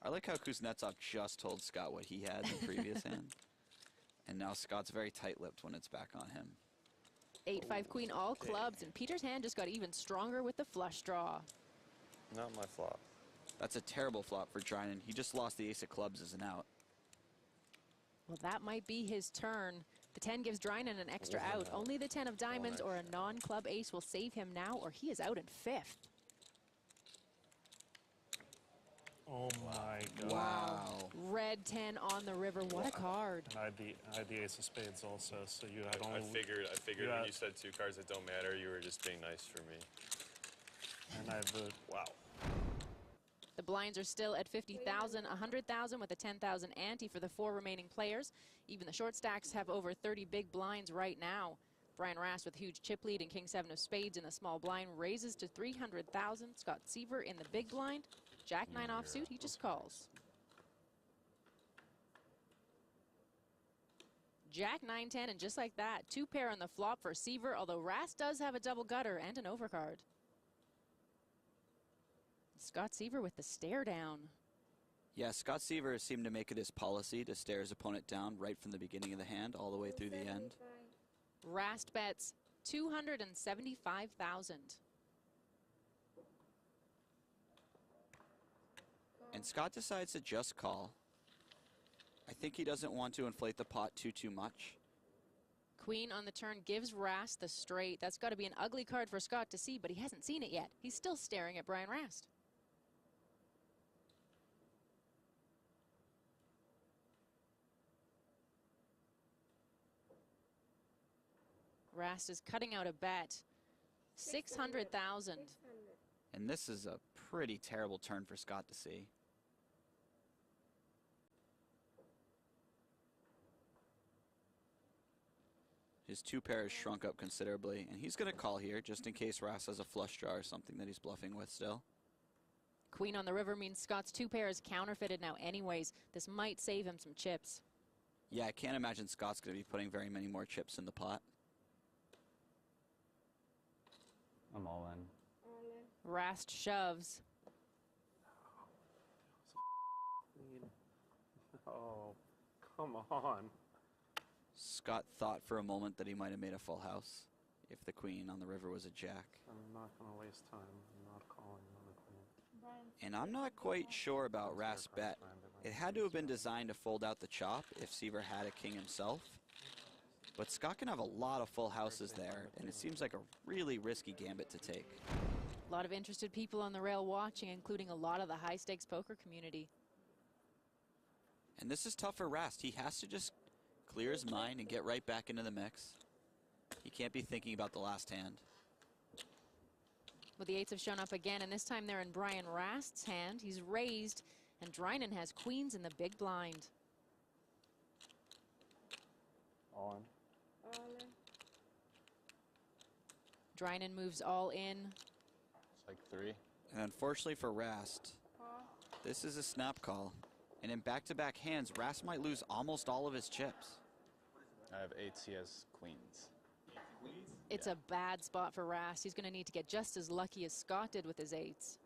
I like how Kuznetsov just told Scott what he had in the previous hand. And now Scott's very tight-lipped when it's back on him. 8-5 queen, all clubs, and Peters' hand just got even stronger with the flush draw. Not my flop. That's a terrible flop for Drynan. He just lost the ace of clubs as an out. Well, that might be his turn. The 10 gives Drynan an extra out. Only the 10 of diamonds or a non-club ace will save him now, or he is out in 5th. Oh my god. Wow. Red 10 on the river. What a card. And I had the ace of spades also, so you had only... I figured when you said 2 cards that don't matter, you were just being nice for me. And I had the... Wow. The blinds are still at 50,000, 100,000 with a 10,000 ante for the 4 remaining players. Even the short stacks have over 30 big blinds right now. Brian Rast with huge chip lead and king 7 of spades in the small blind raises to 300,000. Scott Seaver in the big blind. Jack 9 offsuit, he just calls. Jack 9-10, and just like that, 2 pair on the flop for Seaver, although Rast does have a double gutter and an overcard. Scott Seaver with the stare down. Yeah, Scott Seaver seemed to make it his policy to stare his opponent down right from the beginning of the hand all the way through the end. Rast bets 275,000. And Scott decides to just call. I think he doesn't want to inflate the pot too much. Queen on the turn gives Rast the straight. That's got to be an ugly card for Scott to see, but he hasn't seen it yet. He's still staring at Brian Rast. Rast is cutting out a bet. 600,000. And this is a pretty terrible turn for Scott to see. His 2 pairs shrunk up considerably, and he's going to call here just in case Rast has a flush draw or something that he's bluffing with still. Queen on the river means Scott's 2 pair is counterfeited now anyways. This might save him some chips. Yeah, I can't imagine Scott's going to be putting very many more chips in the pot. I'm all in. Rast shoves. Oh, come on. Scott thought for a moment that he might have made a full house if the queen on the river was a jack. I'm not going to waste time. I'm not calling on the queen. And I'm not quite sure about Rast's bet. It had to have been designed to fold out the chop if Seaver had a king himself. But Scott can have a lot of full houses there, and it seems like a really risky gambit to take. A lot of interested people on the rail watching, including a lot of the high-stakes poker community. And this is tough for Rast. He has to just clear his mind and get right back into the mix. He can't be thinking about the last hand. Well, the 8s have shown up again, and this time they're in Brian Rast's hand. He's raised, and Drinan has queens in the big blind. All in. Drinan moves all in. It's like 3. And unfortunately for Rast, this is a snap call. And in back-to-back hands, Rast might lose almost all of his chips. I have 8s, he has queens. It's a bad spot for Rast. He's going to need to get just as lucky as Scott did with his 8s.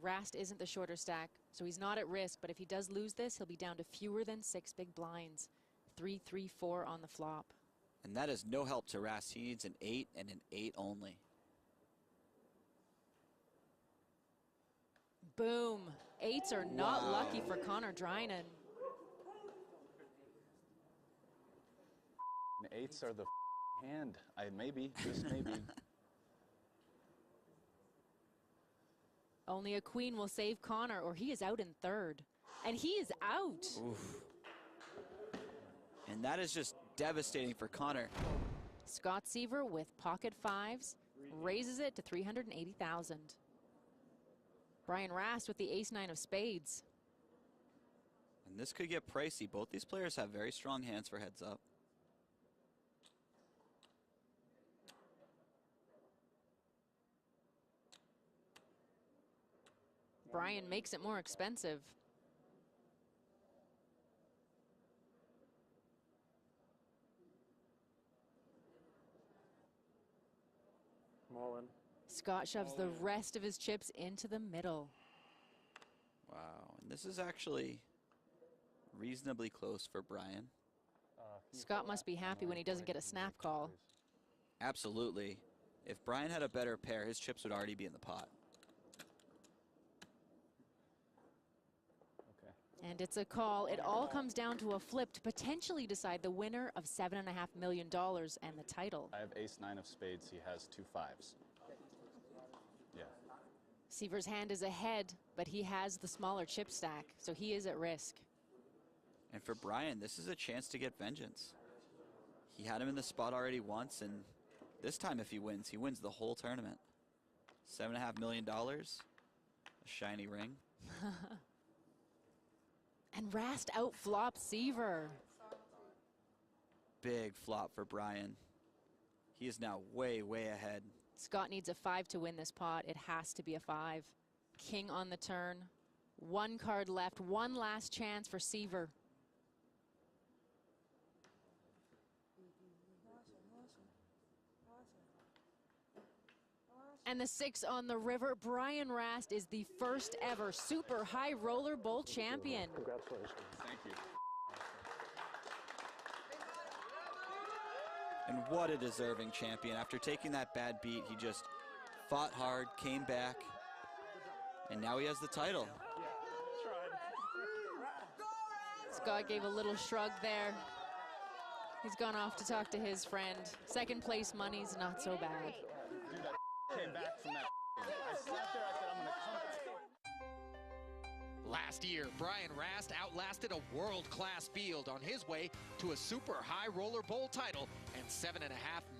Rast isn't the shorter stack, so he's not at risk, but if he does lose this, he'll be down to fewer than 6 big blinds. 3, 3, 4 on the flop. And that is no help to Rast. He needs an 8 and an 8 only. Boom. 8s are not lucky for Connor Drinan. And 8s are the hand. Maybe, just maybe. Only a queen will save Connor, or he is out in 3rd. And he is out. Oof. And that is just devastating for Connor. Scott Seaver with pocket 5s raises it to 380,000. Brian Rast with the ace-9 of spades. And this could get pricey. Both these players have very strong hands for heads up. Brian makes it more expensive. I'm all in. Scott shoves the rest of his chips into the middle. Wow, and this is actually reasonably close for Brian. Scott must be happy when he doesn't get a snap call. Absolutely. If Brian had a better pair, his chips would already be in the pot. And it's a call. It all comes down to a flip to potentially decide the winner of $7.5 million and the title. I have ace-9 of spades, he has 2 5s. Yeah. Seaver's hand is ahead, but he has the smaller chip stack, so he is at risk. And for Brian, this is a chance to get vengeance. He had him in the spot already once, and this time if he wins the whole tournament. $7.5 million, a shiny ring. And Rast outflops Seaver. Big flop for Brian. He is now way, way ahead. Scott needs a 5 to win this pot. It has to be a 5. King on the turn. 1 card left. One last chance for Seaver. And the 6 on the river. Brian Rast is the first ever Super High Roller Bowl champion. Congratulations. Thank you. And what a deserving champion. After taking that bad beat, he just fought hard, came back, and now he has the title. Scott gave a little shrug there. He's gone off to talk to his friend. Second place money's not so bad. Dude, that came back from that. I sat there, I said, I'm going to come. Last year, Brian Rast outlasted a world-class field on his way to a Super High Roller Bowl title and $7.5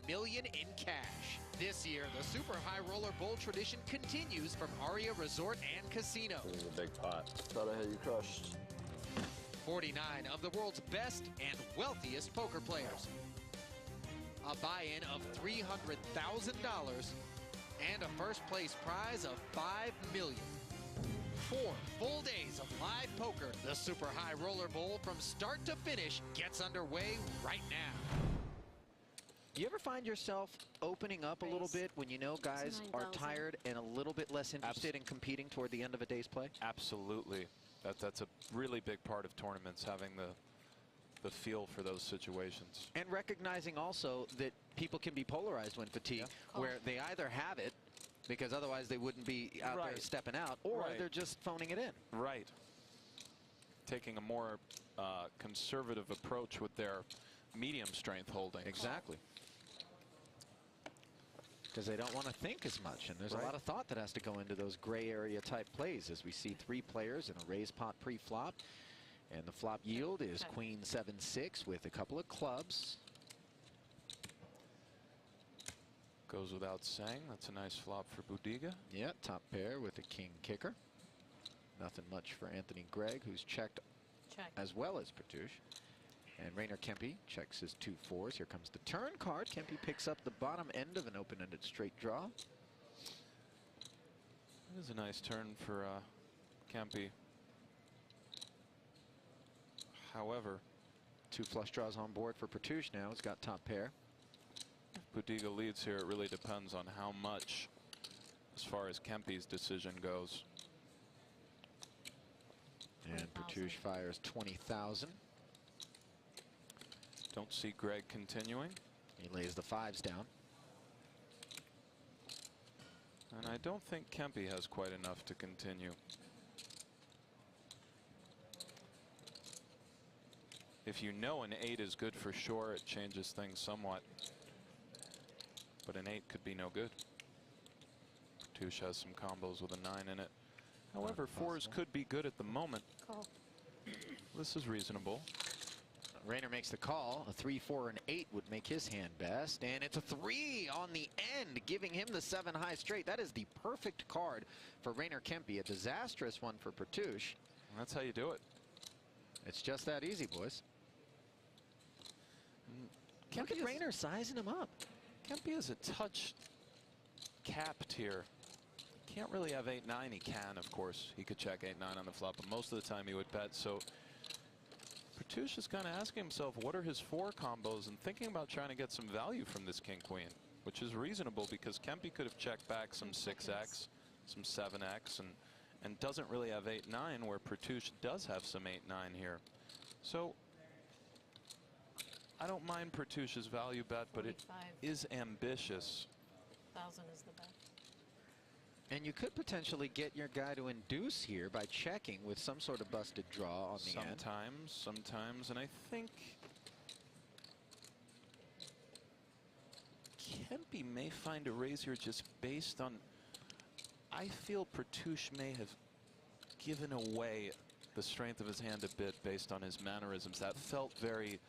million in cash. This year, the Super High Roller Bowl tradition continues from Aria Resort and Casino. This is a big pot. Thought I had you crushed. 49 of the world's best and wealthiest poker players. a buy-in of $300,000 and a first-place prize of $5 million. 4 full days of live poker. The Super High Roller Bowl from start to finish gets underway right now. You ever find yourself opening up a little bit when you know guys are tired and a little bit less interested in competing toward the end of a day's play? Absolutely. That's a really big part of tournaments, having the feel for those situations. And recognizing also that people can be polarized when fatigued, where they either have it, because otherwise they wouldn't be out there stepping out, or they're just phoning it in. Right. Taking a more conservative approach with their medium strength holding. Exactly. Because they don't want to think as much, and there's a lot of thought that has to go into those gray area type plays, as we see 3 players in a raise pot pre-flop, and the flop yield is Queen 7-6 with a couple of clubs. Goes without saying, that's a nice flop for Budiga. Yeah, top pair with a king kicker. Nothing much for Anthony Gregg, who's checked as well as Pertouche. And Rainer Kempe checks his 2 4s. Here comes the turn card. Kempe picks up the bottom end of an open-ended straight draw. It is a nice turn for Kempe. However, 2 flush draws on board for Pertouche now. He's got top pair. If Budiga leads here, it really depends on how much, as far as Kempe's decision goes. And Pertouche fires 20,000. Don't see Gregg continuing. He lays the 5s down. And I don't think Kempe has quite enough to continue. If you know an 8 is good for sure, it changes things somewhat. But an 8 could be no good. Pertouche has some combos with a 9 in it. However, 4s could be good at the moment. This is reasonable. Rainer makes the call. A 3, 4, and 8 would make his hand best. And it's a 3 on the end, giving him the 7 high straight. That is the perfect card for Rainer Kempe. A disastrous one for Pertouche. That's how you do it. It's just that easy, boys. Look at Rainer sizing him up. Kempe is a touch capped here. Can't really have 8-9. He can, of course. He could check 8-9 on the flop, but most of the time he would bet. So Pertouche is kind of asking himself, what are his 4 combos, and thinking about trying to get some value from this king-queen, which is reasonable because Kempe could have checked back some 6x, some 7x, and doesn't really have 8-9, where Pertouche does have some 8-9 here. So I don't mind Pertouche's value bet, but it is ambitious. 1,000 is the bet. And you could potentially get your guy to induce here by checking with some sort of busted draw on the end. Sometimes, and I think Kempe may find a raise here just based on, I feel Pertouche may have given away the strength of his hand a bit based on his mannerisms. That felt very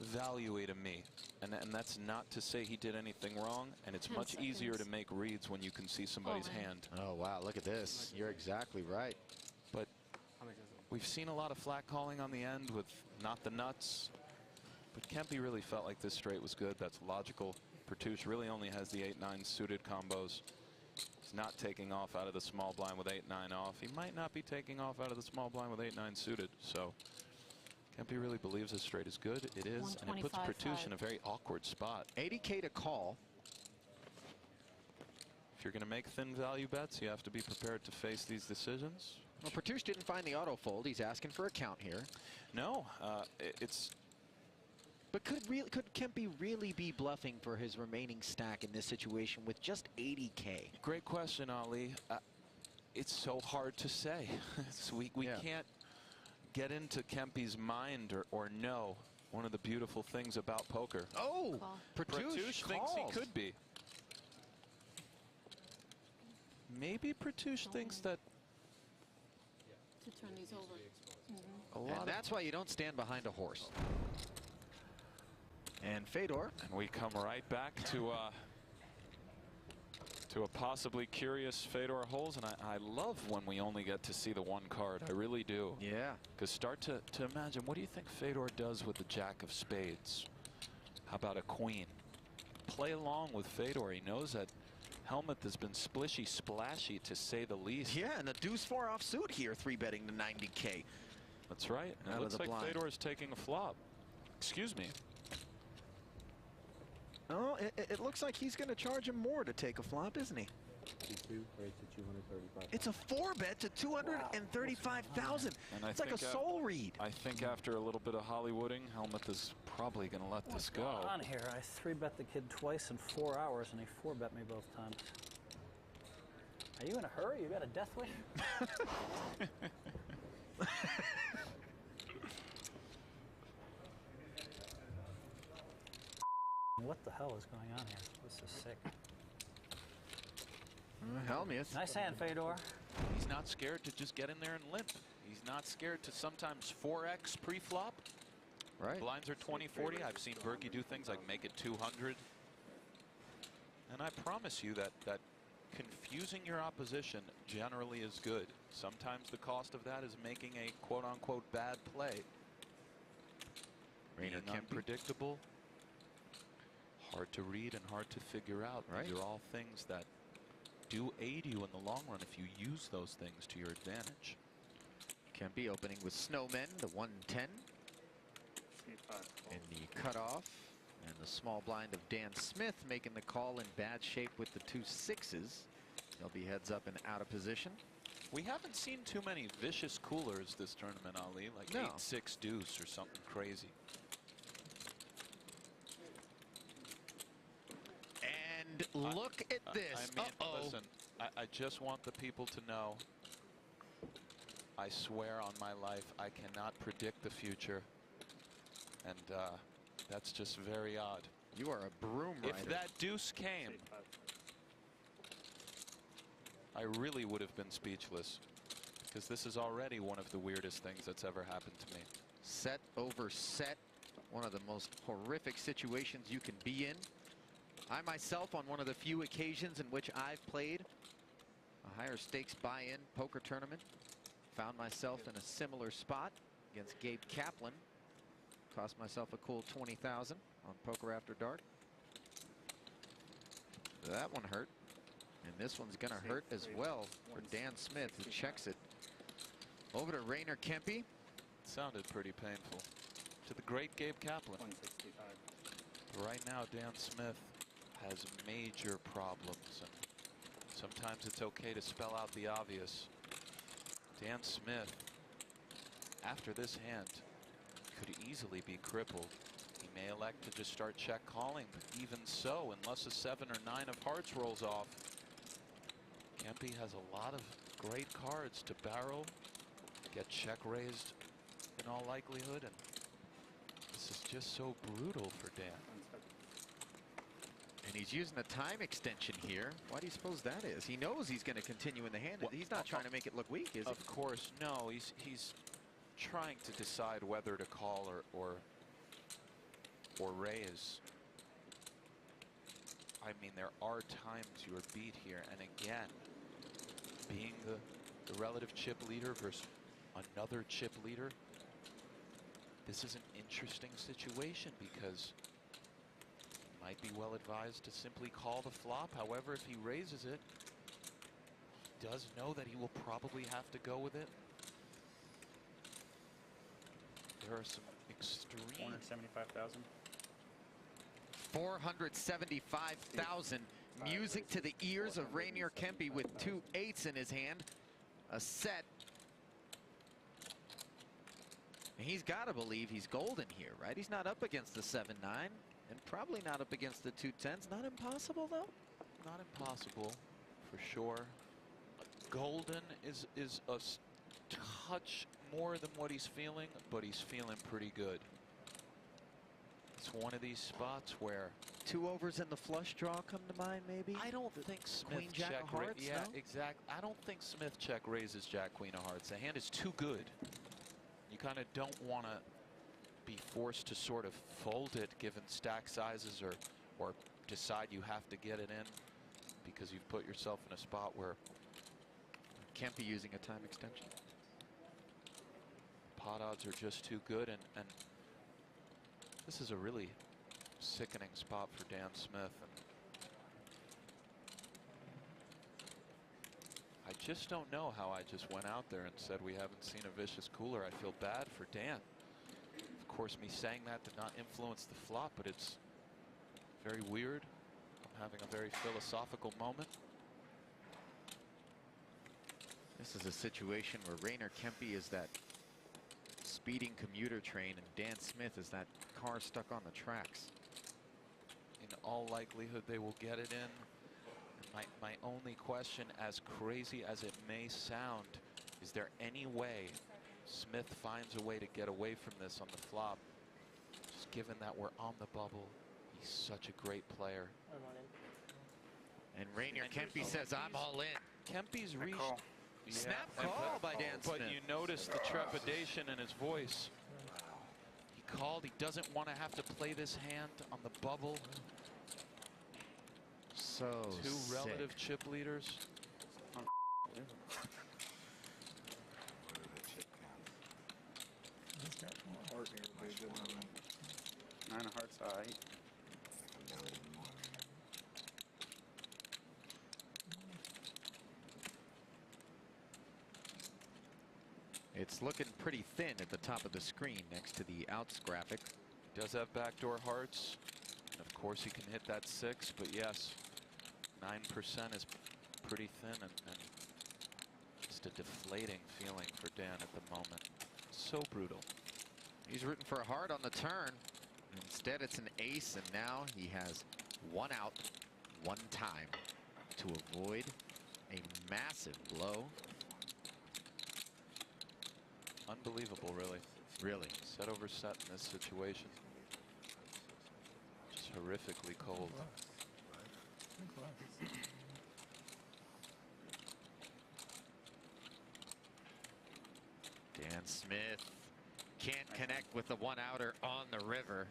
value-y to me. And that's not to say he did anything wrong, and it's much easier to make reads when you can see somebody's hand. Oh, wow, look at this. You're exactly right. But we've seen a lot of flat calling on the end with not the nuts. But Kempe really felt like this straight was good. That's logical. Pertouche really only has the 8-9 suited combos. He's not taking off out of the small blind with 8-9 off. He might not be taking off out of the small blind with 8-9 suited. So Kempe really believes this straight is good. It is, and it puts Pertouche in a very awkward spot. 80K to call. If you're going to make thin value bets, you have to be prepared to face these decisions. Well, Pertouche didn't find the auto fold. He's asking for a count here. No, it's. But could Kempe really be bluffing for his remaining stack in this situation with just 80K? Great question, Ali. It's so hard to say. we can't get into Kempe's mind or know one of the beautiful things about poker. Oh, Pertouche thinks he could be. Maybe Pertouche thinks that. To turn these over. And that's why you don't stand behind a horse. And Fedor. And we come right back to a possibly curious Fedor holes, and I love when we only get to see the one card. I really do. Yeah. Because start to imagine, what do you think Fedor does with the jack of spades? How about a queen? play along with Fedor. He knows that Helmuth has been splishy splashy to say the least. Yeah, and the deuce 4 offsuit here, 3-betting to 90K. That's right. And it looks like Fedor is taking a flop. Excuse me. Oh, it looks like he's going to charge him more to take a flop, isn't he? It's a 4-bet to 235,000. And I it's like a soul read. I think after a little bit of Hollywooding, Helmuth is probably going to let this go. What's going on here? I 3-bet the kid twice in 4 hours, and he 4-bet me both times. Are you in a hurry? You got a death wish? What the hell is going on here? This is sick. Helmuth. Nice hand, Fedor. He's not scared to just get in there and limp. He's not scared to sometimes 4x pre-flop. Right. Blinds are 20-40. I've seen Berkey do things like make it 200. And I promise you that confusing your opposition generally is good. Sometimes the cost of that is making a quote-unquote bad play. Being unpredictable, hard to read and hard to figure out. Right. These are all things that do aid you in the long run if you use those things to your advantage. Kempe opening with Snowmen, the 110. In the cutoff. And the small blind of Dan Smith making the call in bad shape with the 2 6s. They'll be heads up and out of position. We haven't seen too many vicious coolers this tournament, Ali, like No. 8-6 deuce or something crazy. And look at this. I mean, listen, I just want the people to know, I swear on my life, I cannot predict the future. And that's just very odd. You are a broom rider. If that deuce came, I really would have been speechless, because this is already one of the weirdest things that's ever happened to me. Set over set. One of the most horrific situations you can be in. I myself, on one of the few occasions in which I've played a higher stakes buy-in poker tournament, found myself in a similar spot against Gabe Kaplan. Cost myself a cool 20,000 on Poker After Dark. That one hurt. And this one's going to hurt as well for Dan Smith, who checks it. Over to Rainer Kempe. Sounded pretty painful. To the great Gabe Kaplan. 165. Right now, Dan Smith has major problems, and sometimes it's okay to spell out the obvious. Dan Smith, after this hand, could easily be crippled. He may elect to just start check calling, but even so, unless a 7 or 9 of hearts rolls off, Kempe has a lot of great cards to barrel, get check raised in all likelihood, and this is just so brutal for Dan. And he's using a time extension here. Why do you suppose that is? He knows he's going to continue in the hand. Well, he's not trying to make it look weak, is he? Of course, no. He's trying to decide whether to call or raise. I mean, there are times you are beat here, and again, being the relative chip leader versus another chip leader, this is an interesting situation because he might be well advised to simply call the flop. However, if he raises it, he does know that he will probably have to go with it. There are some extreme. 475,000. 475,000. Music to the ears of Rainier Kempe with 2 8s in his hand. A set. And he's got to believe he's golden here, right? He's not up against the 7-9 and probably not up against the 2 10s. Not impossible, though. Not impossible, for sure. Golden is a touch more than what he's feeling, but he's feeling pretty good. It's one of these spots where 2 overs in the flush draw come to mind, maybe. I don't think Smith Queen Jack check of Hearts. Yeah, no? exactly. I don't think Smith check raises Jack Queen of Hearts. The hand is too good. You kind of don't want to be forced to sort of fold it given stack sizes or decide you have to get it in because you've put yourself in a spot where Kempe using a time extension. Pot odds are just too good, and this is a really sickening spot for Dan Smith. And I just don't know how I just went out there and said we haven't seen a vicious cooler. I feel bad for Dan. Of course, me saying that did not influence the flop, but it's very weird. I'm having a very philosophical moment. This is a situation where Rainer Kempe is that speeding commuter train and Dan Smith is that car stuck on the tracks. In all likelihood, they will get it in. My only question, as crazy as it may sound, is there any way Smith finds a way to get away from this on the flop? Just given that we're on the bubble, he's such a great player. And Rainer Kempe says, I'm all in. Kempe's reached. Yeah, Snap call by Dan Smith. But you notice the trepidation in his voice. He called. He doesn't want to have to play this hand on the bubble. So two sick. relative chip leaders. He's got more heart here, but he doesn't have 9 of hearts, all right. It's looking pretty thin at the top of the screen next to the outs graphic. He does have backdoor hearts. And of course, he can hit that 6, but yes, 9% is pretty thin and just a deflating feeling for Dan at the moment. So brutal. He's rooting for a heart on the turn. Instead, it's an ace, and now he has one out, one time to avoid a massive blow. Unbelievable, really. Really. Set over set in this situation. Just horrifically cold. Dan Smith can't connect with the one-outer on the river.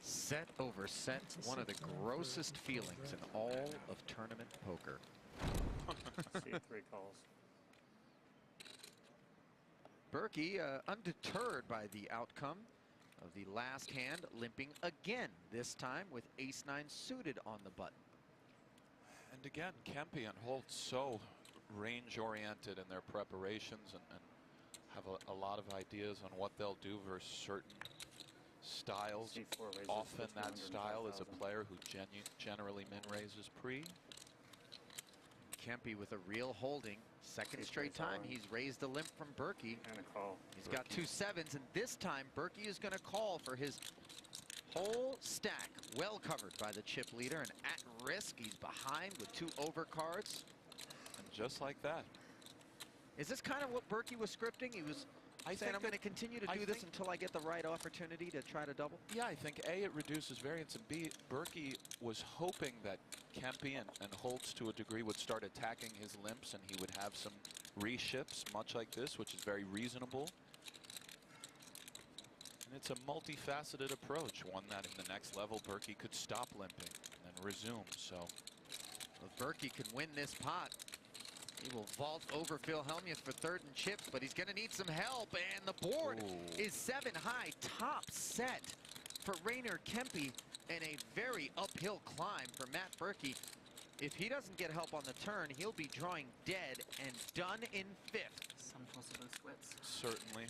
Set over set, one of the grossest feelings in all of tournament poker. See 3 calls. Berkey, undeterred by the outcome of the last hand, limping again, this time with ace-9 suited on the button. And again, Kempe and Holt so range-oriented in their preparations and have a lot of ideas on what they'll do versus certain styles. Often that style is a player who generally min-raises pre. Kempe with a real holding. Second straight time he's raised a limp from Berkey. And a call. He's got 2 7s, and this time Berkey is going to call for his whole stack. Well covered by the chip leader and at risk. He's behind with 2 overcards. And just like that. Is this kind of what Berkey was scripting? He was saying, I'm going to continue to do this until I get the right opportunity to try to double? Yeah, I think A, it reduces variance, and B, Berkey was hoping that Kempe and Holtz to a degree would start attacking his limps and he would have some reships, much like this, which is very reasonable. And it's a multifaceted approach, one that in the next level Berkey could stop limping and then resume. So if Berkey can win this pot, he will vault over Phil Hellmuth for 3rd and chips, but he's going to need some help. And the board is 7 high, top set for Rainer Kempe, and a very uphill climb for Matt Berkey. If he doesn't get help on the turn, he'll be drawing dead and done in 5th. Some possible splits. Certainly.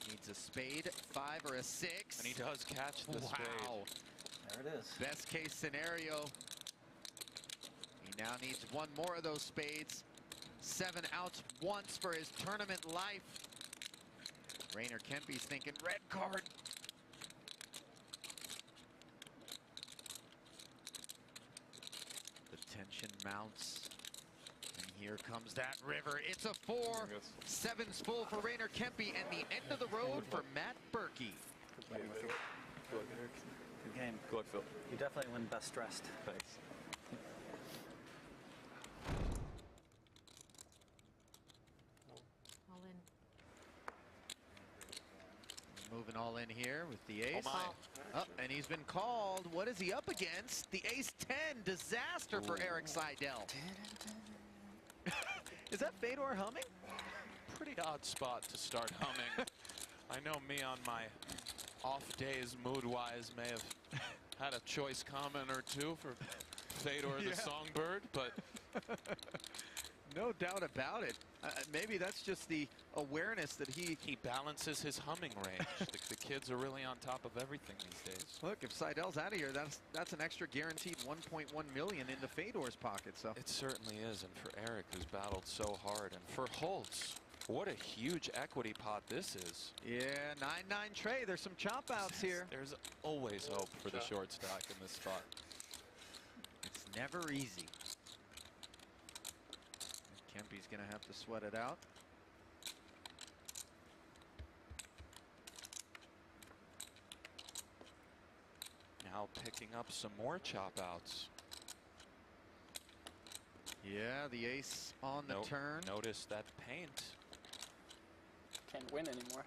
Needs a spade, 5 or a 6. And he does catch the spade. Wow. There it is. Best case scenario. He now needs 1 more of those spades. 7 outs once for his tournament life. Rainer Kempe's thinking red card. The tension mounts. And here comes that river. It's a 4. 7's full for Rainer Kempe, and the end of the road for Matt Berkey. Good game. Good luck, Phil. You definitely win best dressed. Thanks. All in. Moving all in here with the ace. Oh, Oh, and he's been called. What is he up against? The ace-10. Disaster for Eric Seidel. Is that Fedor humming? Pretty odd spot to start humming. I know me on my off days, mood-wise, may have had a choice comment or two for Fedor the Songbird, but no doubt about it. Maybe that's just the awareness that he balances his humming range. The kids are really on top of everything these days. Look, if Seidel's out of here, that's an extra guaranteed 1.1 million into Fedor's pocket. So it certainly is, and for Eric, who's battled so hard, and for Holtz, what a huge equity pot this is. Yeah, 9-9 Trey. There's some chop outs here. There's always hope for the short stack in this spot. It's never easy. Kempy's going to have to sweat it out. Now picking up some more chop outs. Yeah, the ace on the turn. Notice that paint. Can't win anymore.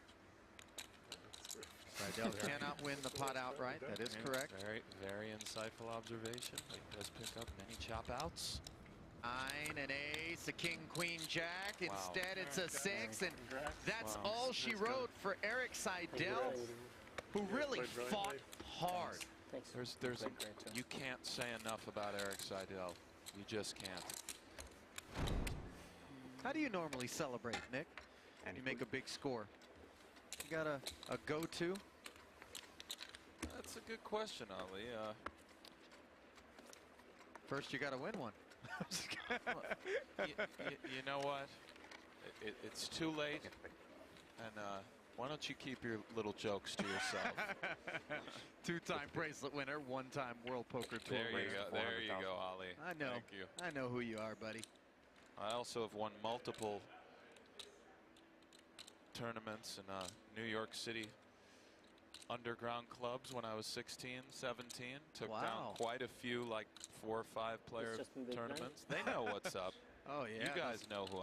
Seidel cannot win the pot outright. That is correct. Very, very insightful observation. He does pick up many chop outs. Nine, an ace, a king, queen, jack. Instead, it's a 6, and that's all she wrote for Eric Seidel, who really fought hard. You can't say enough about Eric Seidel. You just can't. How do you normally celebrate, Nick? And you make a big score. You got a go-to? That's a good question, Ali. First, you got to win one. You know what? It's too late. And why don't you keep your little jokes to yourself? Two-time bracelet winner, one-time World Poker Tour There you winner. go. There you go, Ali. I know. Thank you. I know who you are, buddy. I also have won multiple tournaments in New York City underground clubs when I was 16, 17. Took down quite a few, like 4 or 5 player tournaments. They know what's up. Oh yeah. You guys know who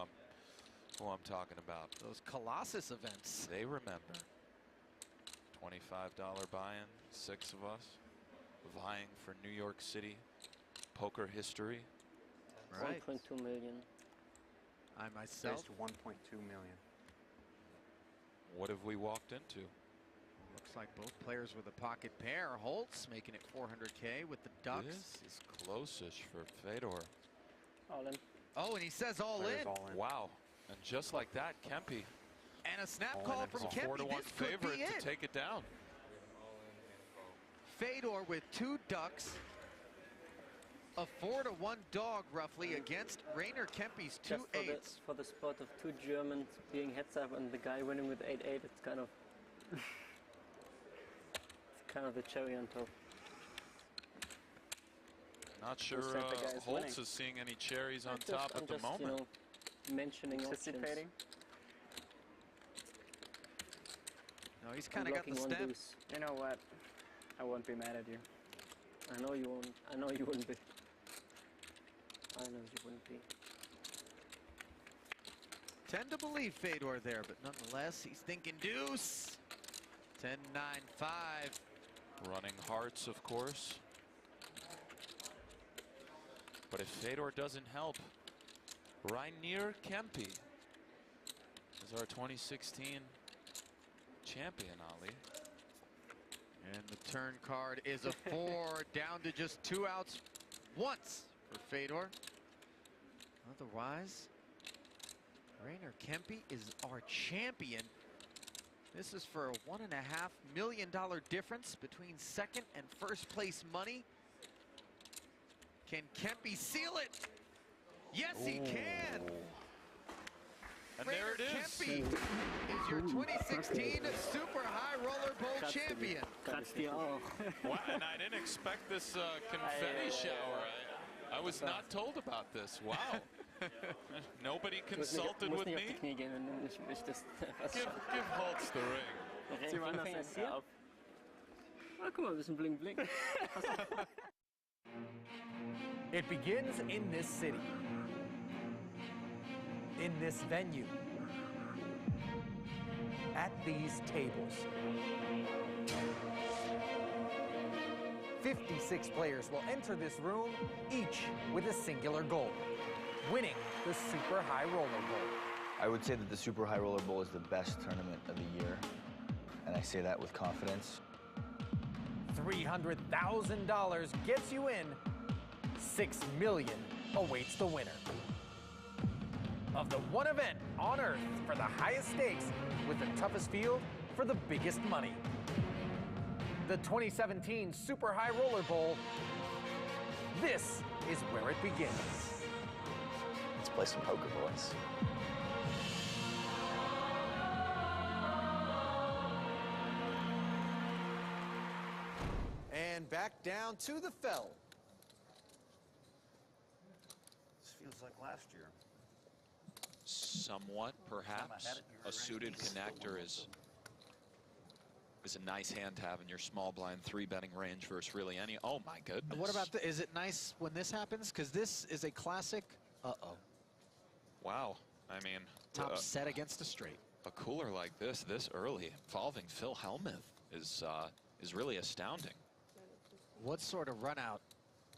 I'm talking about. Those Colossus events. They remember. $25 buy-in, 6 of us vying for New York City poker history. Right. 1.2 million. I myself. 1.2 million. What have we walked into? Looks like both players with a pocket pair. Holtz making it 400K with the Ducks. This is close-ish for Fedor. All in. Oh, and he says all in. Wow. And just like that, Kempe. And a snap call from Kempe. 4-to-1 This could favorite be it. to take it down. Fedor with 2 Ducks. A 4-to-1 dog, roughly, against Rainer Kempe's 2 8s. For the spot of 2 Germans being heads up and the guy winning with 8-8, it's kind of it's kind of the cherry on top. Not sure Holtz is seeing any cherries on top at the moment. You know, mentioning Anticipating. No, he's kind of got the step. You know what? I won't be mad at you. I know you won't. I know you wouldn't be. I know you wouldn't be. Tend to believe Fedor there, but nonetheless, he's thinking deuce. 10-9-5. Running hearts, of course. But if Fedor doesn't help, Rainer Kempe is our 2016 champion, Ali. And the turn card is a 4, down to just 2 outs once for Fedor. Otherwise, Rainer Kempe is our champion. This is for a $1.5 million difference between second and first place money. Can Kempe seal it? Yes, he can. And Rainer there it is. Kempe is your 2016 Super High Roller Bowl champion. Wow, and I didn't expect this confetti shower. I was not told about this. Wow. Nobody consulted with me. Give Holtz the ring. Sie waren das hier? Ah, guck mal, ein bisschen bling bling. It begins in this city, in this venue, at these tables. 56 players will enter this room, each with a singular goal: winning the Super High Roller Bowl. I would say that the Super High Roller Bowl is the best tournament of the year. and I say that with confidence. $300,000 gets you in. $6 million awaits the winner of the one event on Earth for the highest stakes with the toughest field for the biggest money. The 2017 Super High Roller Bowl. This is where it begins. Let's play some poker, boys. And back down to the fell. This feels like last year. Somewhat, perhaps. A suited connector is a nice hand to have in your small blind 3-betting range versus really any. Oh my goodness. What about is it nice when this happens? Because this is a classic. Wow. I mean, Top set against a straight. A cooler like this early involving Phil Hellmuth is really astounding. What sort of run out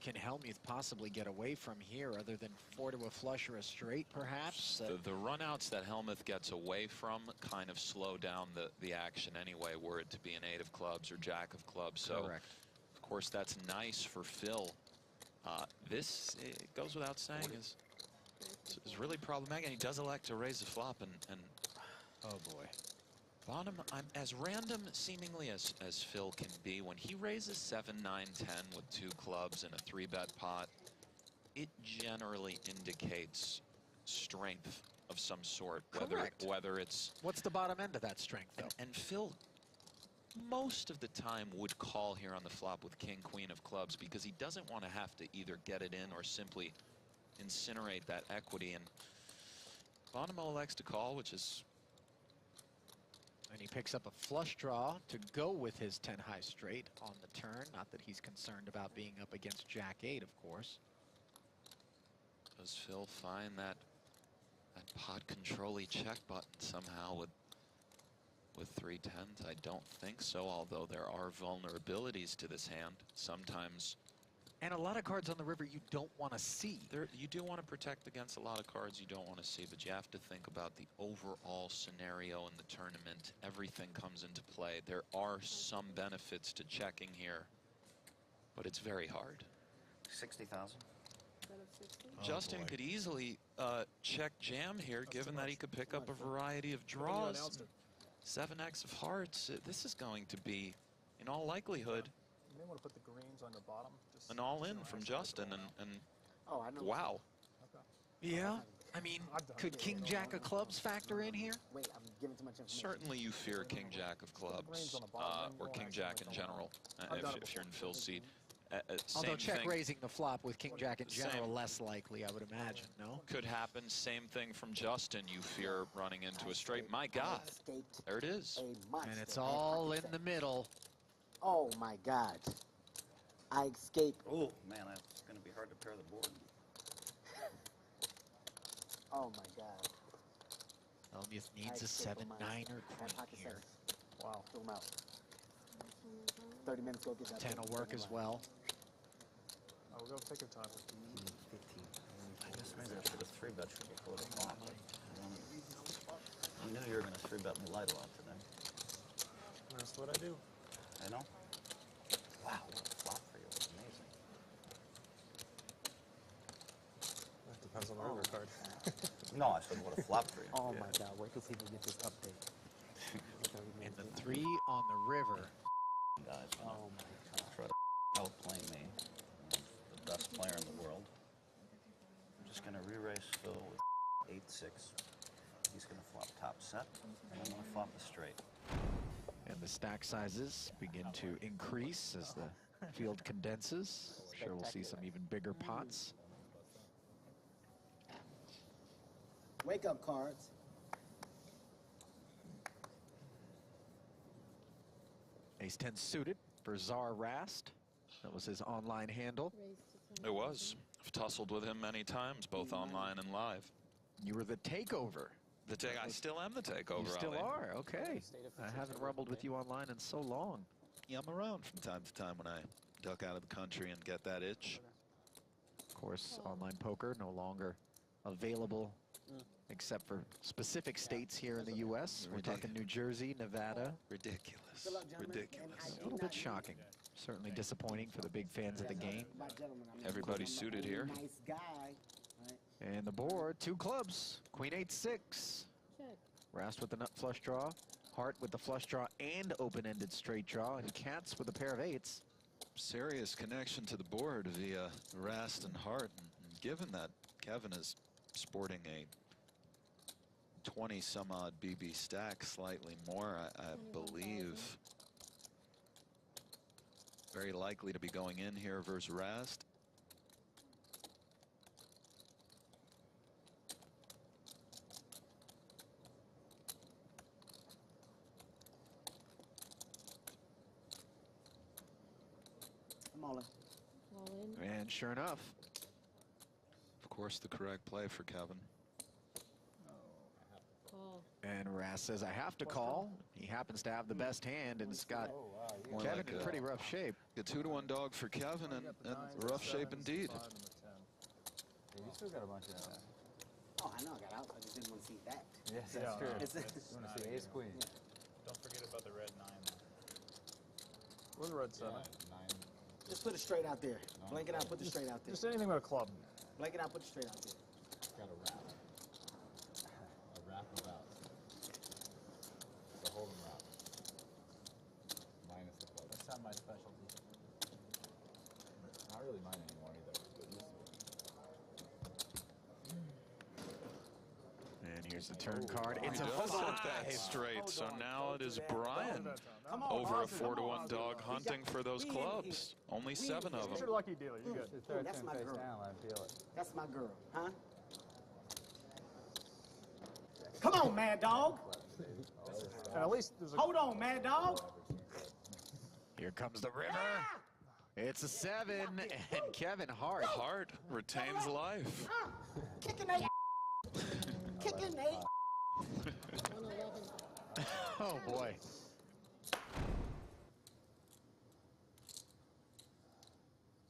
can Hellmuth possibly get away from here other than 4 to a flush or a straight, perhaps? The runouts that Hellmuth gets away from kind of slow down the action anyway, were it to be an 8 of clubs or jack of clubs. So, correct. Of course, that's nice for Phil. This, it goes without saying, is really problematic, and he does elect to raise the flop, and oh boy. Bottom, I'm as random seemingly as Phil can be. When he raises 7, 9, 10 with 2 clubs and a 3-bet pot, it generally indicates strength of some sort. Whether it's what's the bottom end of that strength, though? And Phil, most of the time, would call here on the flop with king, queen of clubs because he doesn't want to have to either get it in or simply incinerate that equity. And Bonomo elects to call, which is. And he picks up a flush draw to go with his 10 high straight on the turn. Not that he's concerned about being up against Jack 8, of course. Does Phil find that pot control-y check button somehow with 3 10s? I don't think so, although there are vulnerabilities to this hand. Sometimes. And a lot of cards on the river you don't want to see. You do want to protect against a lot of cards you don't want to see, but you have to think about the overall scenario in the tournament. Everything comes into play. There are some benefits to checking here, but it's very hard. 60,000. Justin could easily check jam here, given that he could pick up a variety of draws. 7x of hearts. This is going to be, in all likelihood, You may want to put the greens on the bottom. an all-in from Justin, and Oh, I know. wow. Yeah, I mean, could King Jack of clubs factor in here? Wait, I'm giving too much information. Certainly you fear King Jack of clubs, or King Jack in general, if you're in Phil's seat. Although check thing. raising the flop with King Jack in general, Same. less likely, I would imagine, no? Could happen. Same thing from Justin. You fear running into a straight. My God, there it is. And it's all in the middle. Oh my God. I escaped. Oh man, that's going to be hard to pair the board. Oh my God. Hellmuth needs a 7, 9, or queen here. Wow. Fill them out. 30 minutes, go get that. 10 will work as well. Oh, we'll go take your time. 15. I guess maybe I should have 3-bet you before the flop. I knew you were going to 3-bet me light a lot today. That's what I do. I know. Wow, what a flop for you. It was amazing. That depends on the river card. No, I said what a flop for you. Oh my God, wait till people get this update. And the 3 on the river. Guys, oh my God. Try to outplay me. The best player in the world. I'm just going to re-raise Phil with 8-6. He's going to flop top set, and I'm going to flop the straight. And the stack sizes begin to increase as the field condenses. I'm sure we'll see some even bigger pots. Wake up, cards. Ace-10 suited for Czar Rast. That was his online handle. It was. I've tussled with him many times, both online and live. You were the takeover. I still am the takeover. You still Ali. are, okay. I haven't rumbled with you online in so long. Yeah, I'm around from time to time when I duck out of the country and get that itch. Of course, online poker no longer available except for specific states here in the U.S. We're talking New Jersey, Nevada. Ridiculous. Ridiculous. A little bit shocking. Certainly disappointing for the big fans of the game. Everybody's suited here. Nice guy. And the board, 2 clubs. Queen 8-6. Rast with the nut flush draw. Heart with the flush draw and open-ended straight draw. And Cats with a pair of 8s. Serious connection to the board via Rast and Hart. And given that Kevin is sporting a 20-some-odd BB stack, slightly more, I believe. Very likely to be going in here versus Rast. I'm all in. All in. And sure enough. Of course, the correct play for Kevin. Call. And Rast says, I have to call. He happens to have the best hand, and it's got Kevin in pretty rough shape. A 2-to-1 dog for Kevin, and rough shape indeed. Yeah, you still got a bunch of that. Oh, I know I got out. I just didn't want to see that. Yes, that's true. You want to see ace queen. Yeah. Don't forget about the red 9. Or the red 7. 9. Just put it straight out there. Blank it out, put the straight out there. Just anything with a club. Blank it out, put the straight out there. Got a wrap. A wrap of outs. The hold'em wrap. Minus the club. That's not my specialty. Not really mine anymore either. But used to be. And here's the turn card. It's a does hit that 5. straight, so now it is Brian over a 4-to-1 dog hunting for those clubs. Only 7 of You're them. a lucky dealer. You good. That's my girl. Down, I feel it. That's my girl, huh? Come on, Mad Dog. And at least there's a... Hold on, Mad Dog. Here comes the river. It's a 7, and Kevin Hart. Hart retains life. Kicking that. Kicking that. 111. Oh, boy.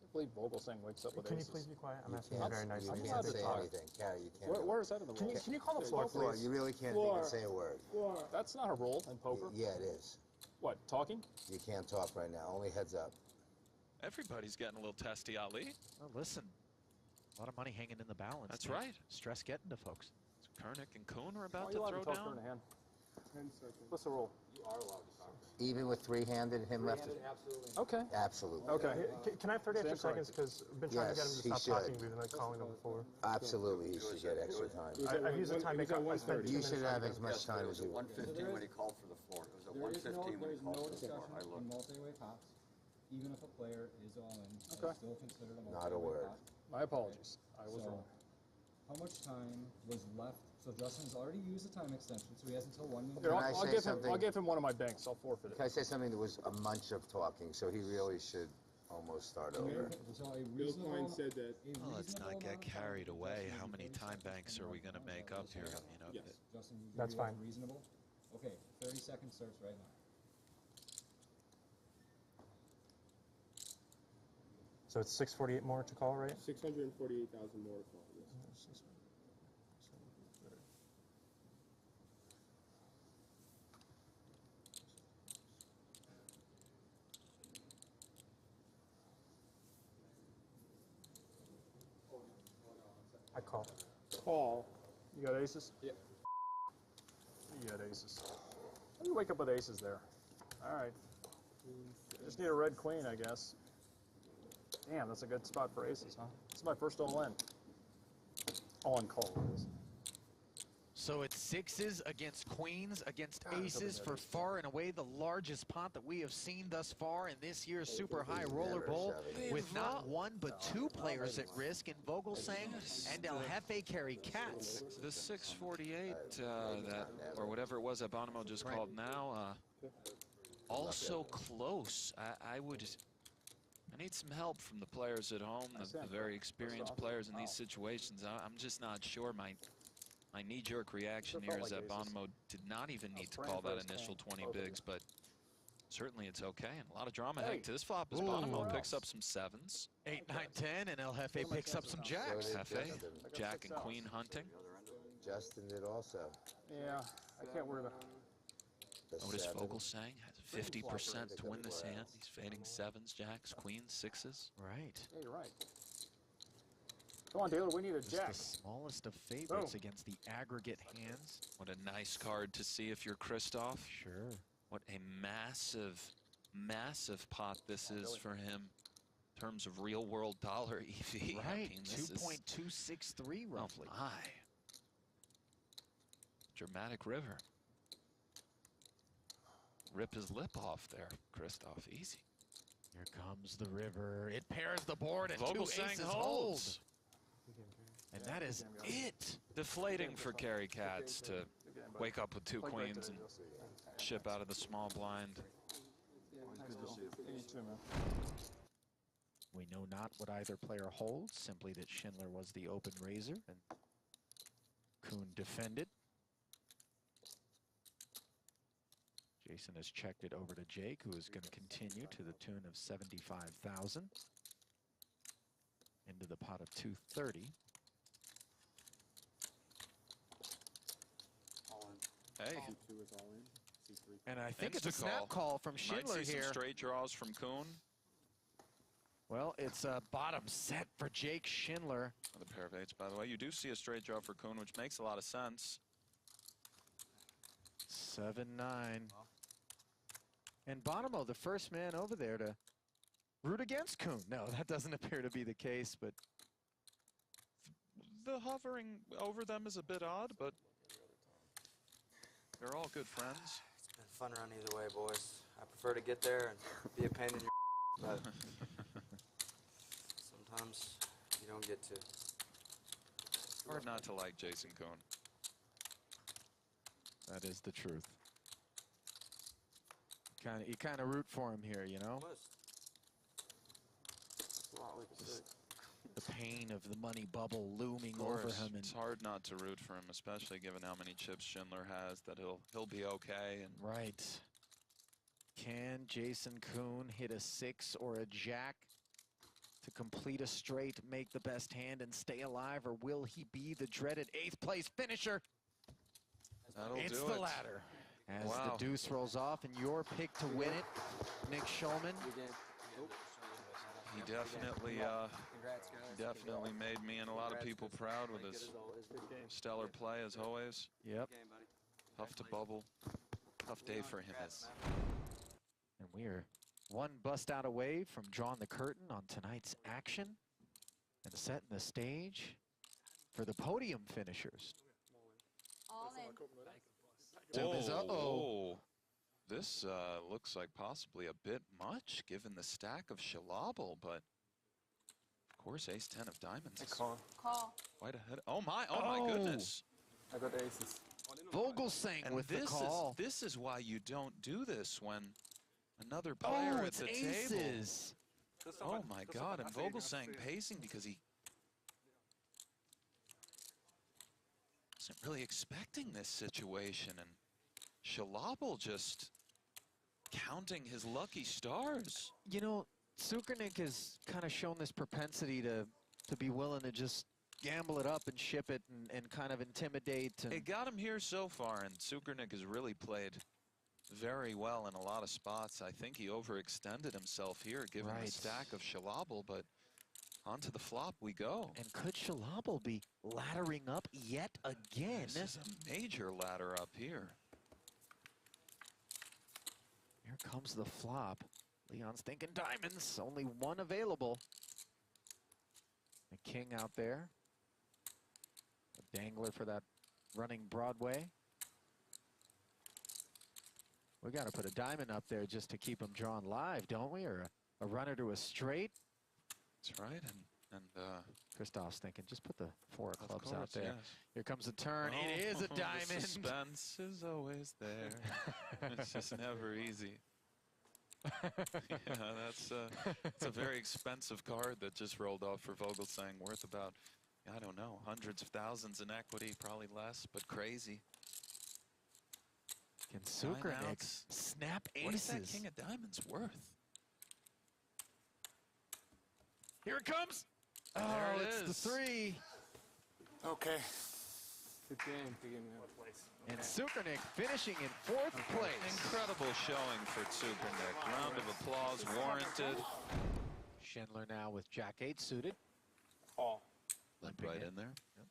I believe Vogelsang wakes up with Can you aces. please be quiet? I'm You asking can't- very nicely. you I'm can't allowed to say talk. anything. Carrie, you can't. Where is that in the rule? Can you call the floor, Floor, please? you really can't Floor. even say a word. Floor. That's not a rule in poker. Yeah, it is. What, talking? You can't talk right now. Only heads up. Everybody's getting a little testy, Ali. Well, listen, a lot of money hanging in the balance. That's man. right. Stress getting to folks. Kernick and Kuhn are about Oh, to you're allowed throw to talk down. during the hand. 10 seconds. What's the rule? You are allowed to talk. Even with three-handed, him left. Absolutely. Okay. Absolutely. Okay. Can I have 30 extra Stand seconds? Because I've been trying to get him Yes, to he stop should. talking. We've been calling him before. Absolutely, he should get extra time. I've used the time. I spent 2 You minutes should trying have to as get much time as you want. 115 when he called for the floor. It was a 115 when he called for the floor. I in looked. multi-way pops, even if a player is all in, it's Okay. still considered a multi-way Not a word. pop. My apologies. I was So, wrong. how much time was left? So Justin's already used the time extension, so he has until 1 minute. Here, Can I I'll say give something? him. I'll give him one of my banks. I'll forfeit Can I it. say something that was a munch of talking, so he really should almost start over. So a Bill reasonable, Klein said that. Well, let's not amount get of carried time away. is How many based time on banks are we going to make up here? You know, Yes. Justin, you That's agree fine. Reasonable? Okay, 30 seconds starts right now. So it's 648 more to call, right? 648,000 more to call. Yes. I call. Call. You got aces? Yeah. You got aces. How do you wake up with aces there? All right. Just need a red queen, I guess. Damn, that's a good spot for aces, huh? This is my first all-in. All-in call. It is. So it's 6s against queens against aces for far and away the largest pot that we have seen thus far in this year's Super High Roller Bowl, with not one but 2 players at risk in Vogelsang and El Jefe carry Cats. the 648 that, or whatever it was that Bonomo just called now, also close. I need some help from the players at home, the very experienced players in these situations. I'm just not sure. My knee-jerk reaction here is that Bonomo did not even need to call that initial 20 bigs, but certainly it's okay. And a lot of drama heading to this flop as Bonomo picks up some 7s. 8, 9, 10, and El Jefe picks up some jacks. Jefe, Jack and Queen hunting. Justin did also. Yeah, I can't worry about. Notice Vogelsang has 50% to win this hand. He's fading sevens, jacks, queens, sixes. Right. Yeah, you're right. Come on, Taylor, we need a Just jack. the smallest of favorites against the aggregate hands. What a nice card to see if you're Christoph. Sure. What a massive, massive pot this is for him in terms of real world dollar EV. Right, I mean, 2.263 roughly. Oh my. Dramatic river. Rip his lip off there, Christoph. Easy. Here comes the river. It pairs the board and Vogelsang two aces holds. And that is it. Deflating for Carry Cats to wake up with two queens and ship out of the small blind. We know not what either player holds, simply that Schindler was the open raiser and Kuhn defended. Jason has checked it over to Jake, who is going to continue to the tune of 75,000 into the pot of 230. Hey. And I think it's a snap call from Schindler Might see here. some straight draws from Kuhn. Well, it's a bottom set for Jake Schindler. Another pair of eights, by the way. You do see a straight draw for Kuhn, which makes a lot of sense. 7-9. And Bonomo, the first man over there to root against Kuhn. No, that doesn't appear to be the case, but The hovering over them is a bit odd, but they're all good friends. It's been fun run either way, boys. I prefer to get there and be a pain in your but sometimes you don't get to. Hard not to like Jason Kuhn. that is the truth. You kind of root for him here, you know? The pain of the money bubble looming over him. It's hard not to root for him, especially given how many chips Schindler has, that he'll be okay. And right. Can Jason Kuhn hit a 6 or a jack to complete a straight, make the best hand, and stay alive, or will he be the dreaded 8th place finisher? It's the latter. As the deuce rolls off, and your pick to win it, Nick Schulman. He definitely made me and a lot of people proud with his stellar play, as always. Yep. Tough to bubble. Tough day for him. And we are one bust out away from drawing the curtain on tonight's action and setting the stage for the podium finishers. All in. Oh, this looks like possibly a bit much given the stack of Shalabel, but of course ace-10 of diamonds. Call. Quite ahead. Oh my goodness. I got aces. Vogelsang And with the call. This is why you don't do this when another player at the aces. table. Oh my God, and Vogelsang pacing because he wasn't really expecting this situation, and Shalabel just counting his lucky stars. You know, Cukernick has kind of shown this propensity to be willing to just gamble it up and ship it and kind of intimidate. And It got him here so far, and Cukernick has really played very well in a lot of spots. I think he overextended himself here given the stack of Shalabel, but onto the flop we go. And could Shalabel be laddering up yet again? This is a major ladder up here. Here comes the flop. Leon's thinking diamonds. Only one available. The king out there. A dangler for that running Broadway. We got to put a diamond up there just to keep him drawn live, don't we? Or a runner to a straight. That's right. And Christoph's thinking, just put the 4 of clubs out there. Yes. Here comes the turn. It is a diamond. The suspense is always there. It's just never easy. Yeah, it's a very expensive card that just rolled off for Vogelsang, worth about, I don't know, hundreds of thousands in equity, probably less, but crazy. Can Cukernick snap aces? What is that king of diamonds worth? Here it comes. Oh, There it it's is. the 3. Okay. Good game. And Sukernick finishing in 4th place. Incredible showing for Sukernick. Round of applause warranted. Schindler now with Jack 8 suited. Call. Right in there. Yep.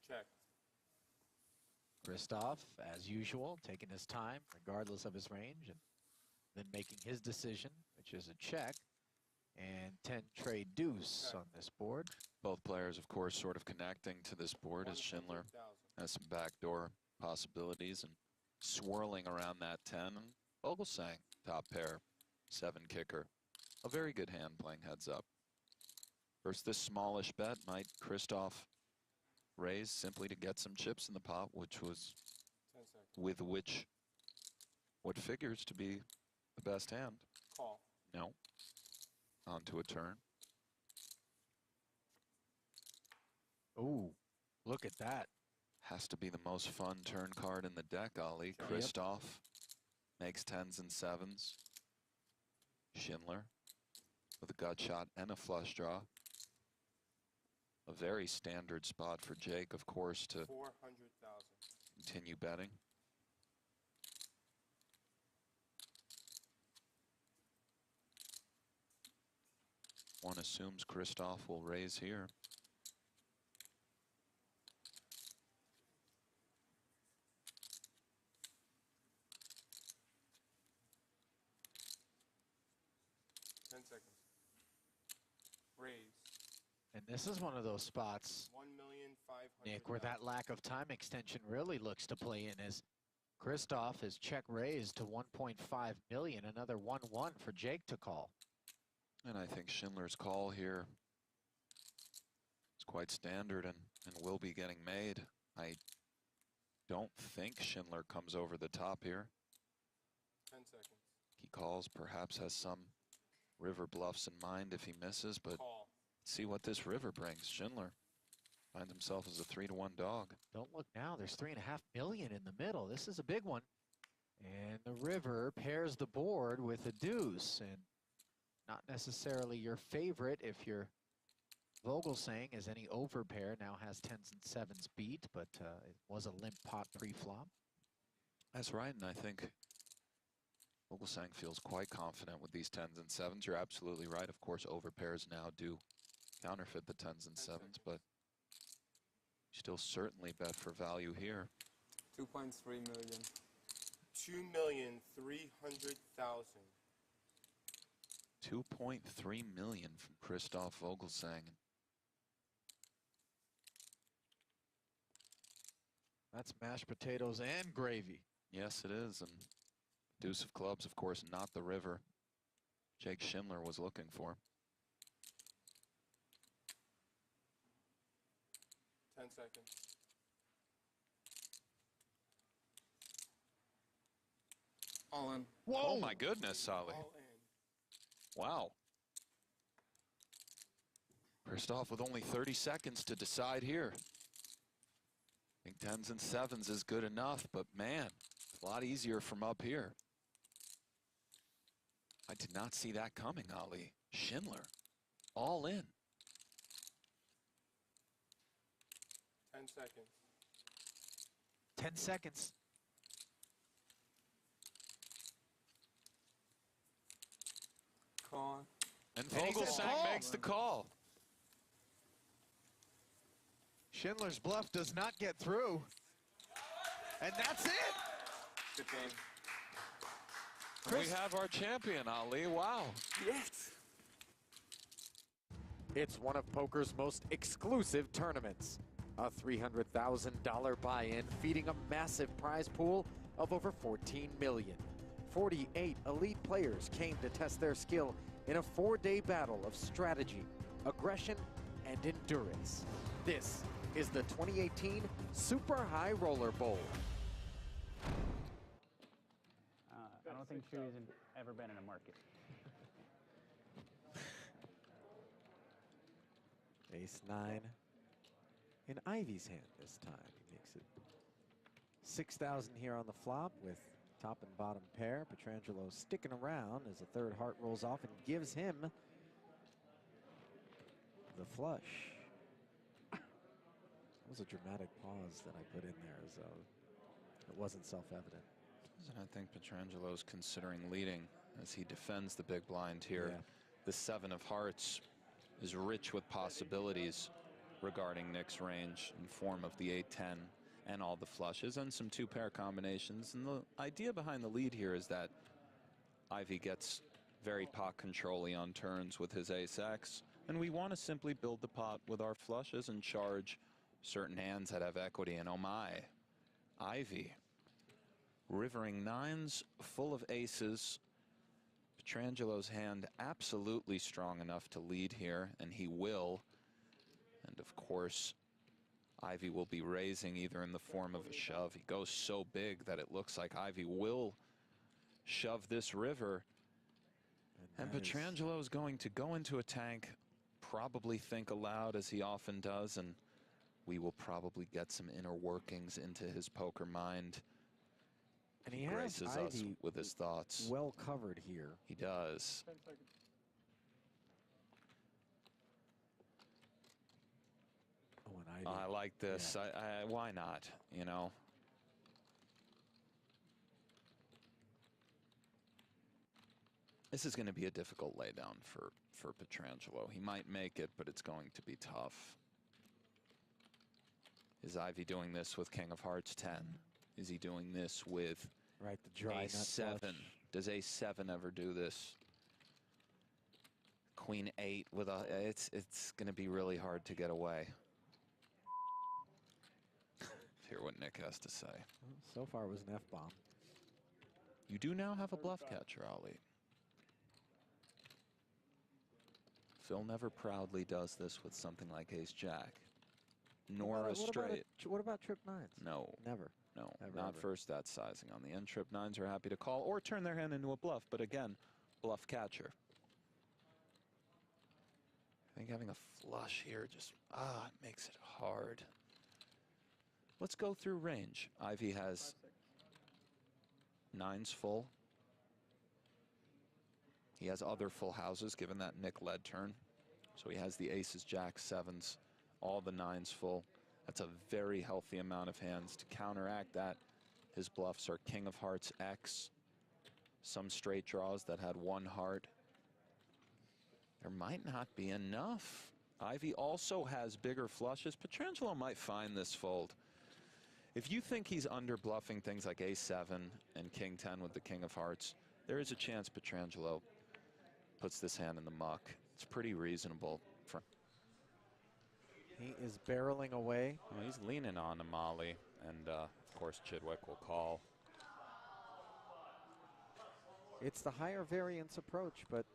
Check. Christoph, as usual, taking his time, regardless of his range, and then making his decision, which is a check. And 10 trade deuce on this board. Both players, of course, sort of connecting to this board as Schindler has some backdoor possibilities and swirling around that 10. And Vogelsang, top pair, 7 kicker. A very good hand playing heads up. First, this smallish bet might Christoph raise simply to get some chips in the pot, which was 10 seconds. with which what figures to be the best hand. Call. No. Onto a turn. Ooh, look at that. Has to be the most fun turn card in the deck, Ali. Christoph makes 10s and 7s. Schindler with a gut shot and a flush draw. A very standard spot for Jake, of course, to 400,000. continue betting. One assumes Christoph will raise here. Raise. And this is one of those spots, 1,500,000. Nick, where that lack of time extension really looks to play in, as Christoph is check raised to 1.5 million, another 1-1 for Jake to call. And I think Schindler's call here is quite standard and will be getting made. I don't think Schindler comes over the top here. 10 seconds. He calls, perhaps has some river bluffs in mind if he misses, but Call. see what this river brings. Schindler finds himself as a 3-to-1 dog. Don't look now, there's 3.5 million in the middle. This is a big one. And the river pairs the board with a deuce, and not necessarily your favorite if your Vogelsang, as any overpair, now has 10s and 7s beat, but it was a limp pot pre-flop. That's right, and I think Vogelsang feels quite confident with these 10s and 7s. You're absolutely right. Of course, overpairs now do counterfeit the 10s and 7s, but still certainly bet for value here. 2.3 million. 2,300,000. 2.3 million from Christoph Vogelsang. That's mashed potatoes and gravy. Yes, it is, and deuce of clubs, of course, not the river Jake Schindler was looking for. 10 seconds. All in. Whoa! Oh my goodness, Solly. All in. Wow. Christoph with only 30 seconds to decide here. I think 10s and 7s is good enough, but man, a lot easier from up here. I did not see that coming, Ali. Schindler, all in. 10 seconds. 10 seconds. Call. And Vogelsang makes the call. Schindler's bluff does not get through. And that's it. Good game. We have our champion, Ali. Wow. Yes. It's one of poker's most exclusive tournaments. A $300,000 buy-in feeding a massive prize pool of over $14 million. 48 elite players came to test their skill in a 4-day battle of strategy, aggression, and endurance. This is the 2018 Super High Roller Bowl. I don't think Chewy's ever been in a market. Ace-9 in Ivey's hand this time. He makes it 6,000 here on the flop with top and bottom pair. Petrangelo sticking around as the third heart rolls off and gives him the flush. That was a dramatic pause that I put in there, as though it wasn't self-evident. I think Petrangelo's considering leading as he defends the big blind here. Yeah. The 7 of hearts is rich with possibilities regarding Nick's range in form of the 8-10 and all the flushes and some 2-pair combinations. And the idea behind the lead here is that Ivey gets very pot control-y on turns with his ace-X, and we want to simply build the pot with our flushes and charge certain hands that have equity. And oh my, Ivey rivering 9s full of aces. Petrangelo's hand absolutely strong enough to lead here, and he will. And of course, Ivey will be raising either in the form of a shove. He goes so big that it looks like Ivey will shove this river. And Petrangelo is going to go into a tank, probably think aloud as he often does, and we will probably get some inner workings into his poker mind. And he graces has us Ivey with his thoughts. well covered here. He does. Oh, and Ivey. I like this. Yeah. Why not? You know. This is going to be a difficult laydown for Petrangelo. He might make it, but it's going to be tough. Is Ivey doing this with King of Hearts 10? Is he doing this with the dry nut Ace-7? flush. Does Ace-7 ever do this? Queen 8 with a. It's going to be really hard to get away. Hear what Nick has to say. So far it was an F-bomb. You do now have a bluff catcher, Ali. Phil never proudly does this with something like Ace-Jack, nor a straight. What about trip 9s? No. Never. No, Ever, not ever. first that sizing. On the end, trip 9s are happy to call or turn their hand into a bluff, but again, bluff catcher. I think having a flush here just, it makes it hard. Let's go through range. Ivey has 9s full. He has other full houses, given that Nick led turn. So he has the aces, jacks, 7s, all the 9s full. That's a very healthy amount of hands. To counteract that, his bluffs are King of Hearts X, some straight draws that had 1 heart. There might not be enough. Ivey also has bigger flushes. Petrangelo might find this fold. If you think he's under bluffing things like Ace-7 and King 10 with the King of Hearts, there is a chance Petrangelo puts this hand in the muck. It's pretty reasonable. He is barreling away. Well, he's leaning on Amali, and of course Chidwick will call. It's the higher variance approach, but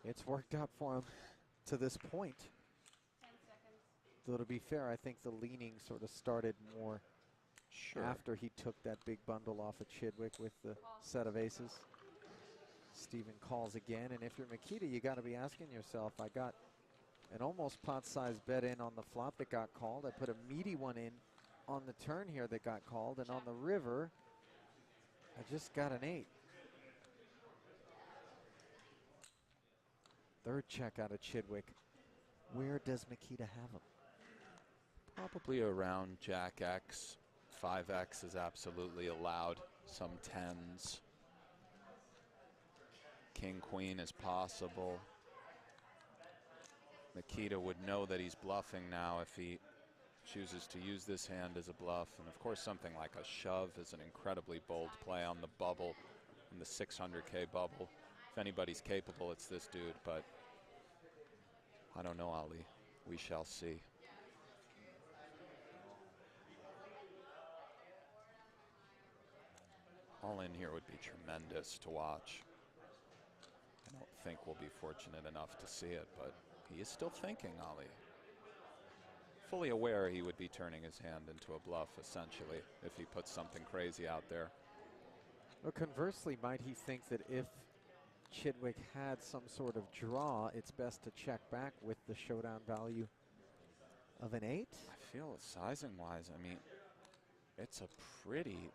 it's worked out for him to this point. 10 seconds. Though to be fair, I think the leaning sort of started more after he took that big bundle off of Chidwick with the set of aces. Steven calls again, and if you're Makita, you got to be asking yourself, I got an almost pot-sized bet in on the flop that got called. I put a meaty one in on the turn here that got called, and on the river, I just got an 8. Third check out of Chidwick. Where does Makita have him? Probably around Jack X. 5X is absolutely allowed. Some 10s. King, Queen is possible. Makita would know that he's bluffing now if he chooses to use this hand as a bluff. And of course, something like a shove is an incredibly bold play on the bubble, in the 600K bubble. If anybody's capable, it's this dude, but I don't know, Ali. We shall see. All in here would be tremendous to watch. I don't think we'll be fortunate enough to see it, but he is still thinking, Ali. Fully aware he would be turning his hand into a bluff, essentially, if he puts something crazy out there. Well, conversely, might he think that if Chidwick had some sort of draw, it's best to check back with the showdown value of an 8. I feel sizing-wise, I mean, it's a pretty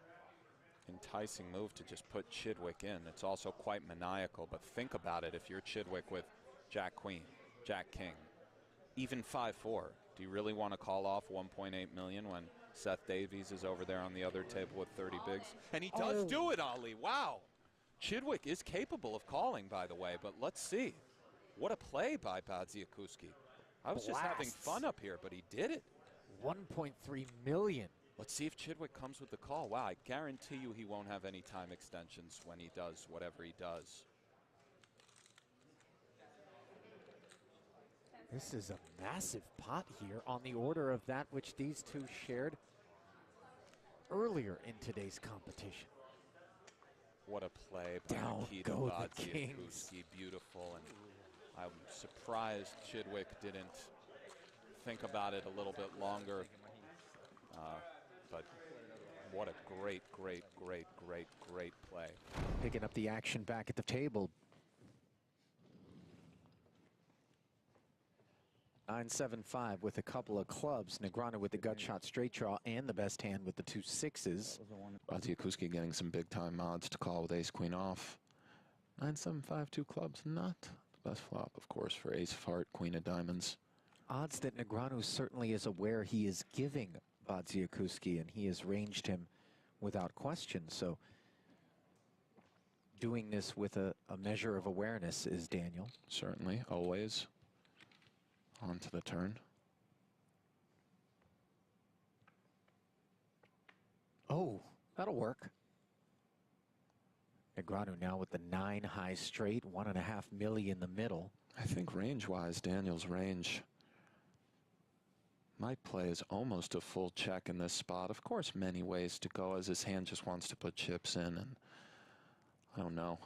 enticing move to just put Chidwick in. It's also quite maniacal, but think about it. If you're Chidwick with Jack Queen, Jack King, even 5-4, do you really want to call off 1.8 million when Seth Davies is over there on the other table with 30 bigs? And he does do it, Ali. Wow. Chidwick is capable of calling, by the way, but let's see. What a play by Bodziakowski. I was just having fun up here, but he did it. 1.3 million. Let's see if Chidwick comes with the call. Wow, I guarantee you he won't have any time extensions when he does whatever he does. This is a massive pot here on the order of that which these two shared earlier in today's competition. What a play by Down Nikita go the Kings. Bodziakowski. Beautiful. And I'm surprised Chidwick didn't think about it a little bit longer. But what a great, great, great, great, great play. Picking up the action back at the table. 9-7-5 with a couple of clubs. Negreanu with the gut shot straight draw and the best hand with the 2 6s. Bodziakowski getting some big time odds to call with ace queen off. 9-7-5, 2 clubs, not the best flop, of course, for ace of heart, queen of diamonds. Odds that Negreanu certainly is aware he is giving Bodziakowski, and he has ranged him without question. So doing this with a measure of awareness is Daniel. Certainly, always. On to the turn. Oh, that'll work. Negreanu now with the 9 high straight, 1.5 million in the middle. I think range-wise, Daniel's range might play as almost a full check in this spot. Of course, many ways to go as his hand just wants to put chips in, and I don't know.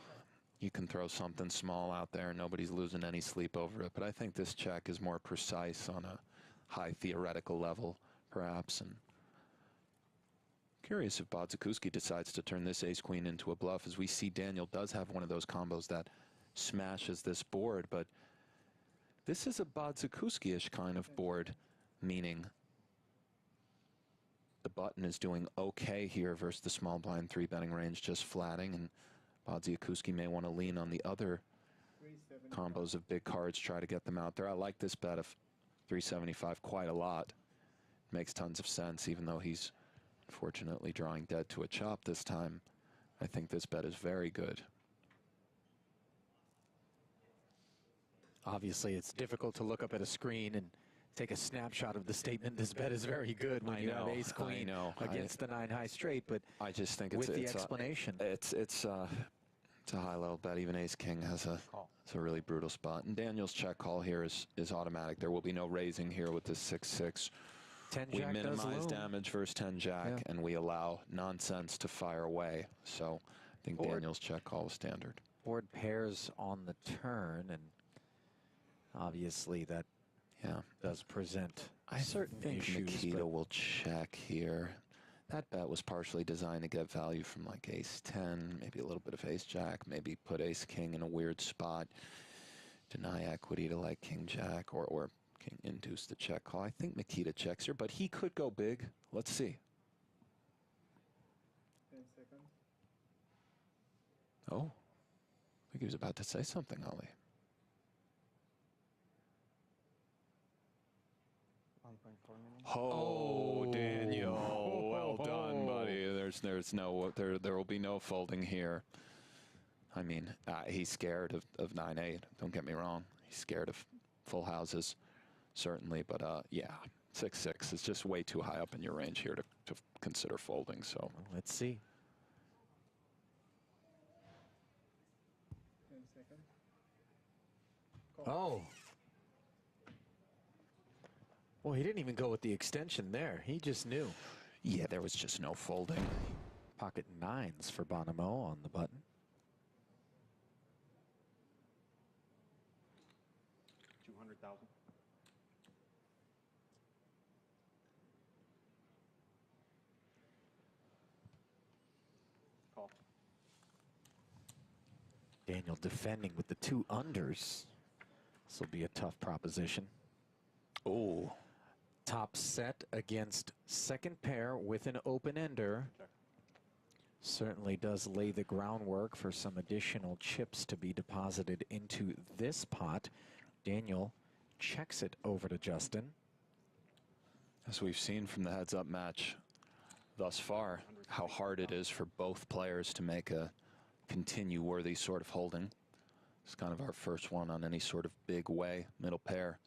You can throw something small out there and nobody's losing any sleep over it, but I think this check is more precise on a high theoretical level, perhaps. And curious if Bodziakowski decides to turn this ace-queen into a bluff, as we see Daniel does have one of those combos that smashes this board, but this is a Bodziakowski-ish kind of board, meaning the button is doing okay here versus the small blind 3-betting range, just flatting, and Bodziakowski may want to lean on the other combos of big cards, try to get them out there. I like this bet of 375 quite a lot. Makes tons of sense, even though he's unfortunately drawing dead to a chop this time. I think this bet is very good. Obviously, it's difficult to look up at a screen and take a snapshot of the statement. This bet is very good when you have ace queen against the 9 high straight, but I just think with the explanation. It's a high level bet. Even ace king has a really brutal spot. And Daniel's check call here is automatic. There will be no raising here with this 6-6. 10 we jack minimize damage versus 10 jack, and we allow nonsense to fire away. So I think Daniel's check call was standard. Board pairs on the turn, and obviously that does present certain issues. Nikita will check here. That bet was partially designed to get value from like ace 10, maybe a little bit of ace jack, maybe put ace king in a weird spot, deny equity to like king jack, or king induce the check call. I think Nikita checks here, but he could go big. Let's see. 10 seconds. Oh, I think he was about to say something, Ali. 1.4 million. Oh, Daniel, well done, buddy. There will be no folding here. I mean, he's scared of 9-8. Don't get me wrong. He's scared of full houses, certainly. But yeah, 6-6 is just way too high up in your range here to consider folding. So let's see. 10 seconds. Oh. Well, he didn't even go with the extension there. He just knew. Yeah, there was just no folding. Pocket 9s for Bonomo on the button. $200,000. Call. Daniel defending with the 2 unders. This will be a tough proposition. Oh, Top set against second pair with an open-ender. Certainly does lay the groundwork for some additional chips to be deposited into this pot. Daniel checks it over to Justin. As we've seen from the heads-up match thus far, how hard it is for both players to make a continue-worthy sort of holding. It's kind of our first one on any sort of big way. Middle pair,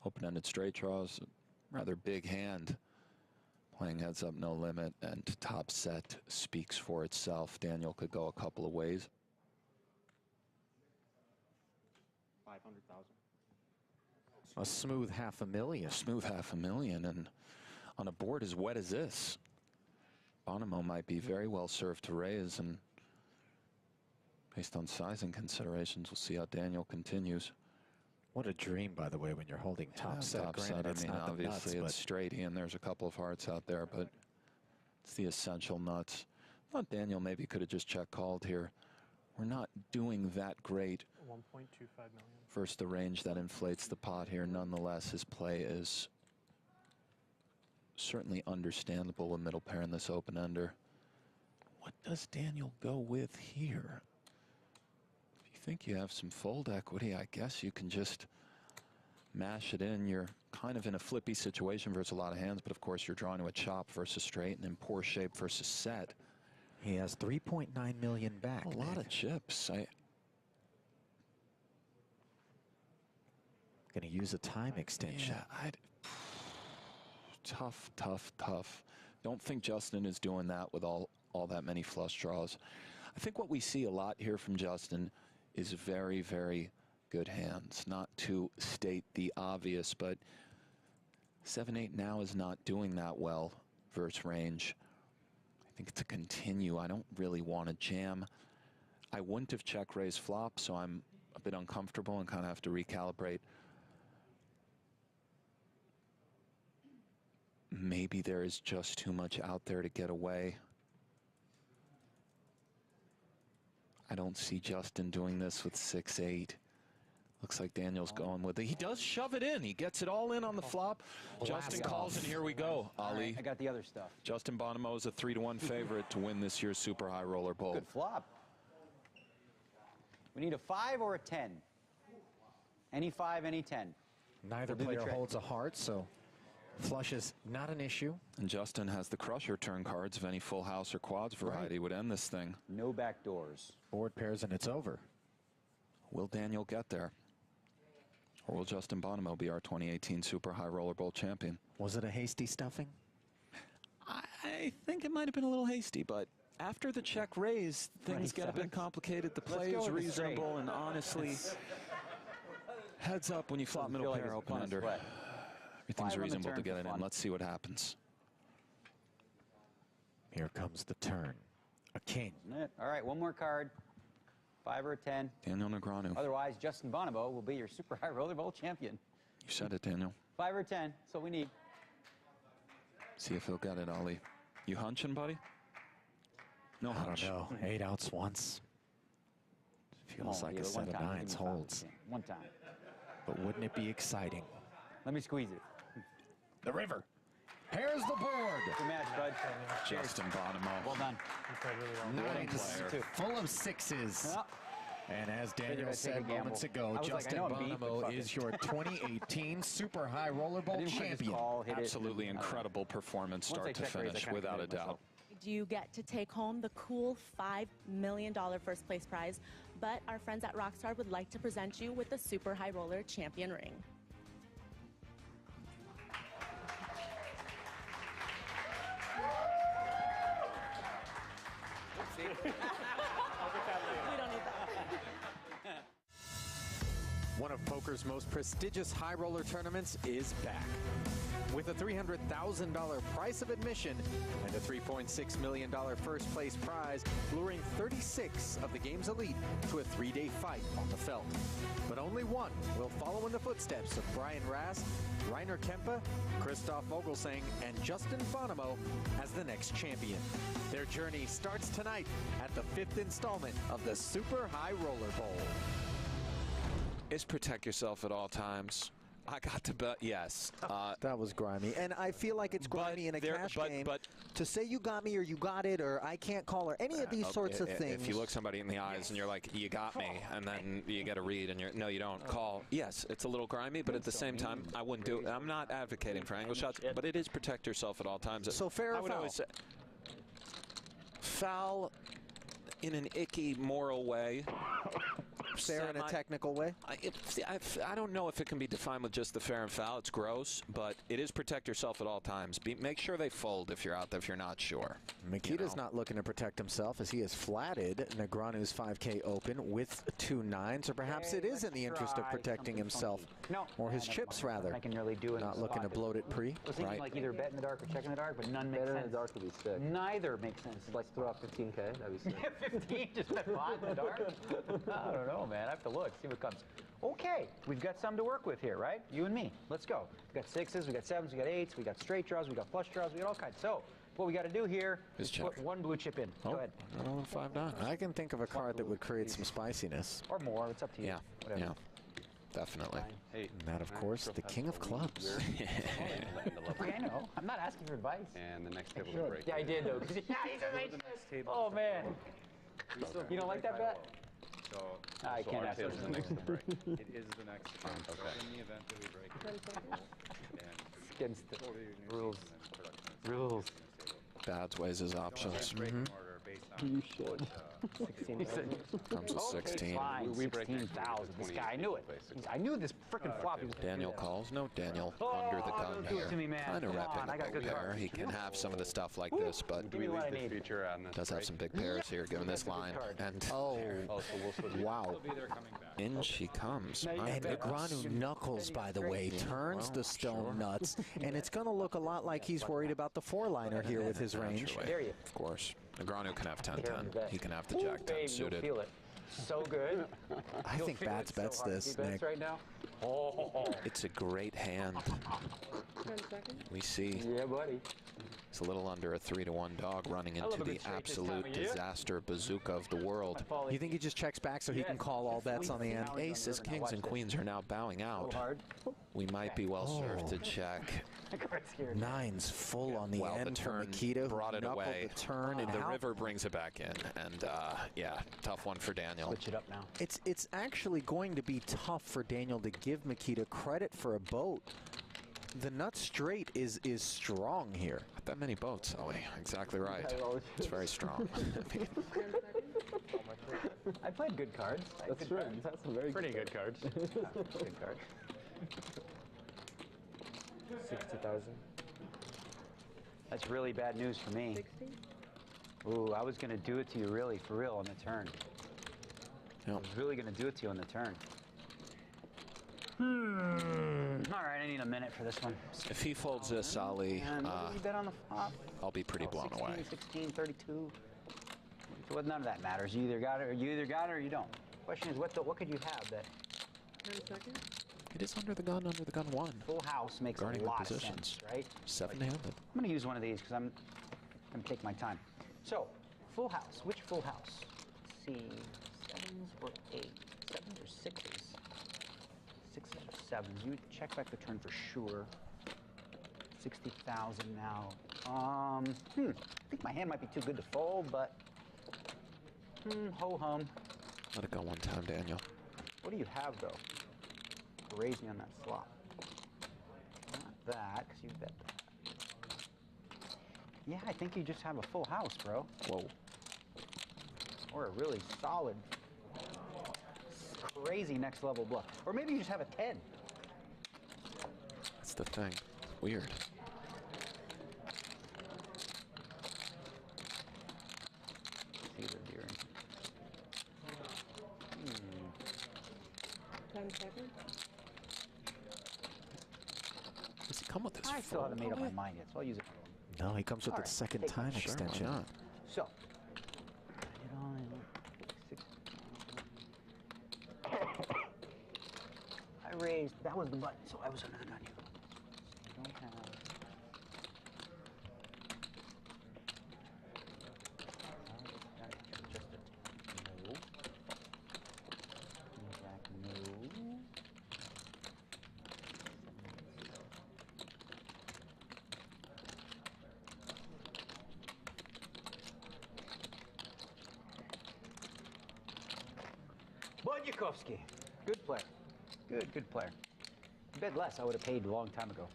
open-ended straight draws, rather big hand. Playing heads up, no limit, and top set speaks for itself. Daniel could go a couple of ways. 500,000. A smooth $500,000. Smooth $500,000, and on a board as wet as this, Bonomo might be very well served to raise, and based on sizing considerations, we'll see how Daniel continues. What a dream, by the way, when you're holding top set. Top set, I mean, obviously it's straight in. There's a couple of hearts out there, but it's the essential nuts. I thought Daniel maybe could have just check called here. We're not doing that great. 1.25 million. First, the range that inflates the pot here. Nonetheless, his play is certainly understandable. A middle pair in this open ender. What does Daniel go with here? If you think you have some fold equity, I guess you can just mash it in. You're kind of in a flippy situation versus a lot of hands, but of course you're drawing to a chop versus straight and in poor shape versus set. He has 3.9 million back. A lot of chips. Gonna use a time extension. Yeah, tough, tough, tough. Don't think Justin is doing that with all that many flush draws. I think what we see a lot here from Justin is very, very good hands. Not to state the obvious, but 7-8 now is not doing that well versus range. I think it's a continue. I don't really want to jam. I wouldn't have check raised flop, so I'm a bit uncomfortable and kind of have to recalibrate. Maybe there is just too much out there to get away. I don't see Justin doing this with 6-8. Looks like Daniel's going with it. He does shove it in. He gets it all in on the flop. Justin calls, and here we go, Ali. Right, I got the other stuff. Justin Bonomo is a 3-to-1 favorite to win this year's Super High Roller Bowl. Good flop. We need a 5 or a 10. Any 5, any 10. Neither player holds a heart, so flush is not an issue. And Justin has the crusher turn cards of any full house or quads variety would end this thing. No back doors. Board pairs and it's over. Will Daniel get there? Or will Justin Bonomo be our 2018 Super High Roller Bowl champion? Was it a hasty stuffing? I think it might have been a little hasty, but after the check raise, things get a bit complicated. The play is reasonable, and honestly, heads up when you flop middle pair open under. Everything's reasonable to get it in. Let's see what happens. Here comes the turn. A king. All right, one more card. 5 or a 10. Daniel Negreanu. Otherwise, Justin Bonomo will be your Super High Roller Bowl champion. You said it, Daniel. 5 or 10. That's all we need. See if he'll get it, Ali. You hunching, buddy? No hunch. I don't know. 8 outs once. Feels like a set of 9s holds. One time. But wouldn't it be exciting? Let me squeeze it. The river. Here's the board. Good match, bud. Justin Bonomo. Well done. Nines full of 6s. Yep. And as Daniel said moments ago, Justin Bonomo is your 2018 Super High Roller Bowl champion. Absolutely incredible performance start to finish, without a doubt. You get to take home the cool $5 million first place prize, but our friends at Rockstar would like to present you with the Super High Roller champion ring. We don't need that. One of poker's most prestigious high roller tournaments is back. With a $300,000 price of admission and a $3.6 million first place prize, luring 36 of the game's elite to a 3-day fight on the felt. But only one will follow in the footsteps of Brian Rast, Rainer Kempe, Christoph Vogelsang, and Justin Bonomo as the next champion. Their journey starts tonight at the 5th installment of the Super High Roller Bowl. Is protect yourself at all times. I got to bet, yes. That was grimy. And I feel like it's grimy in a cash game to say you got me or you got it or I can't call or any of these sorts of things. If you look somebody in the eyes and you're like, you got me, and then you get a read and you're, no, you don't call. Yes, it's a little grimy, but at the same time, I wouldn't do it. I'm not advocating for angle shots, but it is protect yourself at all times. So fair or I would foul? always say foul in an icky moral way. Fair in a technical way? I don't know if it can be defined with just the fair and foul. It's gross, but it is protect yourself at all times. Make sure they fold if you're out there, if you're not sure. Makita's not looking to protect himself as he has flatted Negranu's 5K open with 2 9s, or perhaps it is in the interest of protecting himself, or his chips rather. I can really do it. Not looking to bloat it pre. I was thinking like either bet in the dark or check in the dark, but none makes sense. Bet in the dark would be sick. Neither makes sense. Like throw out 15K, that'd be sick. 15, just bet 5 in the dark? I don't know, man. I have to look, see what comes. Okay, we've got some to work with here, right? You and me. Let's go. We got 6s, we got 7s, we got 8s, we got straight draws, we got flush draws, we got all kinds. So, what we got to do here is put 1 blue chip in. Go ahead. 5-9. I can think of a card that would create some spiciness. Or more. It's up to you. Yeah. Whatever. Yeah. Definitely. And that, of course, the king of clubs. Okay, I know. I'm not asking for advice. And the next table to break. Yeah, I did, though. Yeah, he's a oh, man. You don't like that bet? So, I can't ask table is the next to break. It is the next one. Okay. In the event that we break it. Against the rules. Rules. Bad weighs his options. You should. 16. Comes with 16. Fine. We break 16,000. This guy, I knew it. I knew this freaking flop. He was Daniel calls. No, Daniel under the gun don't do it to me, man. Kind of Come repping on, I got a good pair. cards. He can have some of the stuff like this, but Do we leave this feature on this does have some big pairs here, given this line. And Wow. in she comes. And Negranu knuckles, by the way, turns the stone nuts, and it's going to look a lot like he's worried about the 4-liner here with his range. Of course. Negranu can have 10-10. He can have the Jack-10 suited. Feel it. So good. I think Bats bets this, Nick. Right now? Oh. It's a great hand. 10 seconds. We see Yeah, buddy. it's a little under a 3-1 dog running into the absolute disaster bazooka of the world. You think he just checks back so he can call all bets on the end? Aces, kings, and queens are now bowing out. We might be well served to check. 9s full on the Well, end the turn for Makita, brought it knuckled away. the turn, and The how river brings it back in, and yeah, tough one for Daniel. Switch it up now. it's actually going to be tough for Daniel to give Makita credit for a boat. The nut straight is strong here. Not that many boats, Zoe. Exactly right. It's very strong. I played good cards. That's true. You've had some very Pretty good cards. Good card. 60,000. That's really bad news for me. 60? Ooh, I was going to do it to you really, for real, on the turn. I was really going to do it to you on the turn. All right, I need a minute for this one. If he folds this, Ali, And what did you bet on the flop? I'll be pretty blown 16, away. 16, 32. So none of that matters. You either got it or you don't. Question is, what could you have that? 10 seconds. It is under the gun 1. Full house makes Guarding a the lot of positions. sense, right? 7-handed. I'm going to use one of these because I'm going to take my time. So, full house. Which full house? Let's see, 7s or 8s? 7s or 6s? 6s or 7s? You would check back the turn for sure. 60,000 now. I think my hand might be too good to fold, but ho-hum. Let it go one time, Daniel. What do you have, though? Raise me on that flop. Not that, because you bet that. Yeah, I think you just have a full house, bro. Whoa. Or a really solid, crazy next level bluff. Or maybe you just have a 10. That's the thing. Weird. See the deer. 10 seconds. Does he come with this? I still haven't made up my mind yet, so I'll use it. No, he comes with All the right, second take time my- Sure, why extension. not? So, put it on 6. I raised, that was the button, so I was under the gun here. So I don't have. Just a no. Jack, no. Bodziakowski. Good player. Good player. Bet less, I would have paid a long time ago.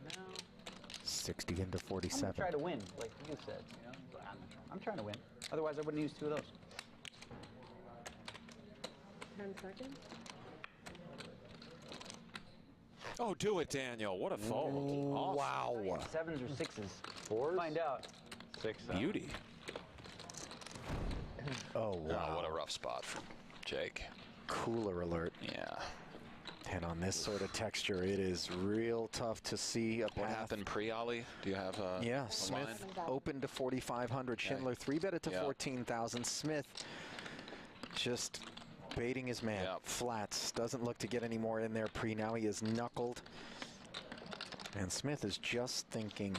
Now, 60 into I'm 47. gonna try to win, like you said. You know, so I'm trying to win. Otherwise, I wouldn't use 2 of those. 10 seconds. Oh, do it, Daniel. What a fold. Awesome. Wow. 7s or 6s. 4s? Find out. 6. Beauty. Oh, wow. Oh, what a rough spot for Jake. Cooler alert. Yeah. And on this sort of texture, it is real tough to see a path. What happened pre-Ollie? Do you have a Yeah, a Smith line? opened to 4,500. Schindler 3-bet to 14,000. Smith just baiting his man. Flats. Doesn't look to get any more in there pre. Now he is knuckled. And Smith is just thinking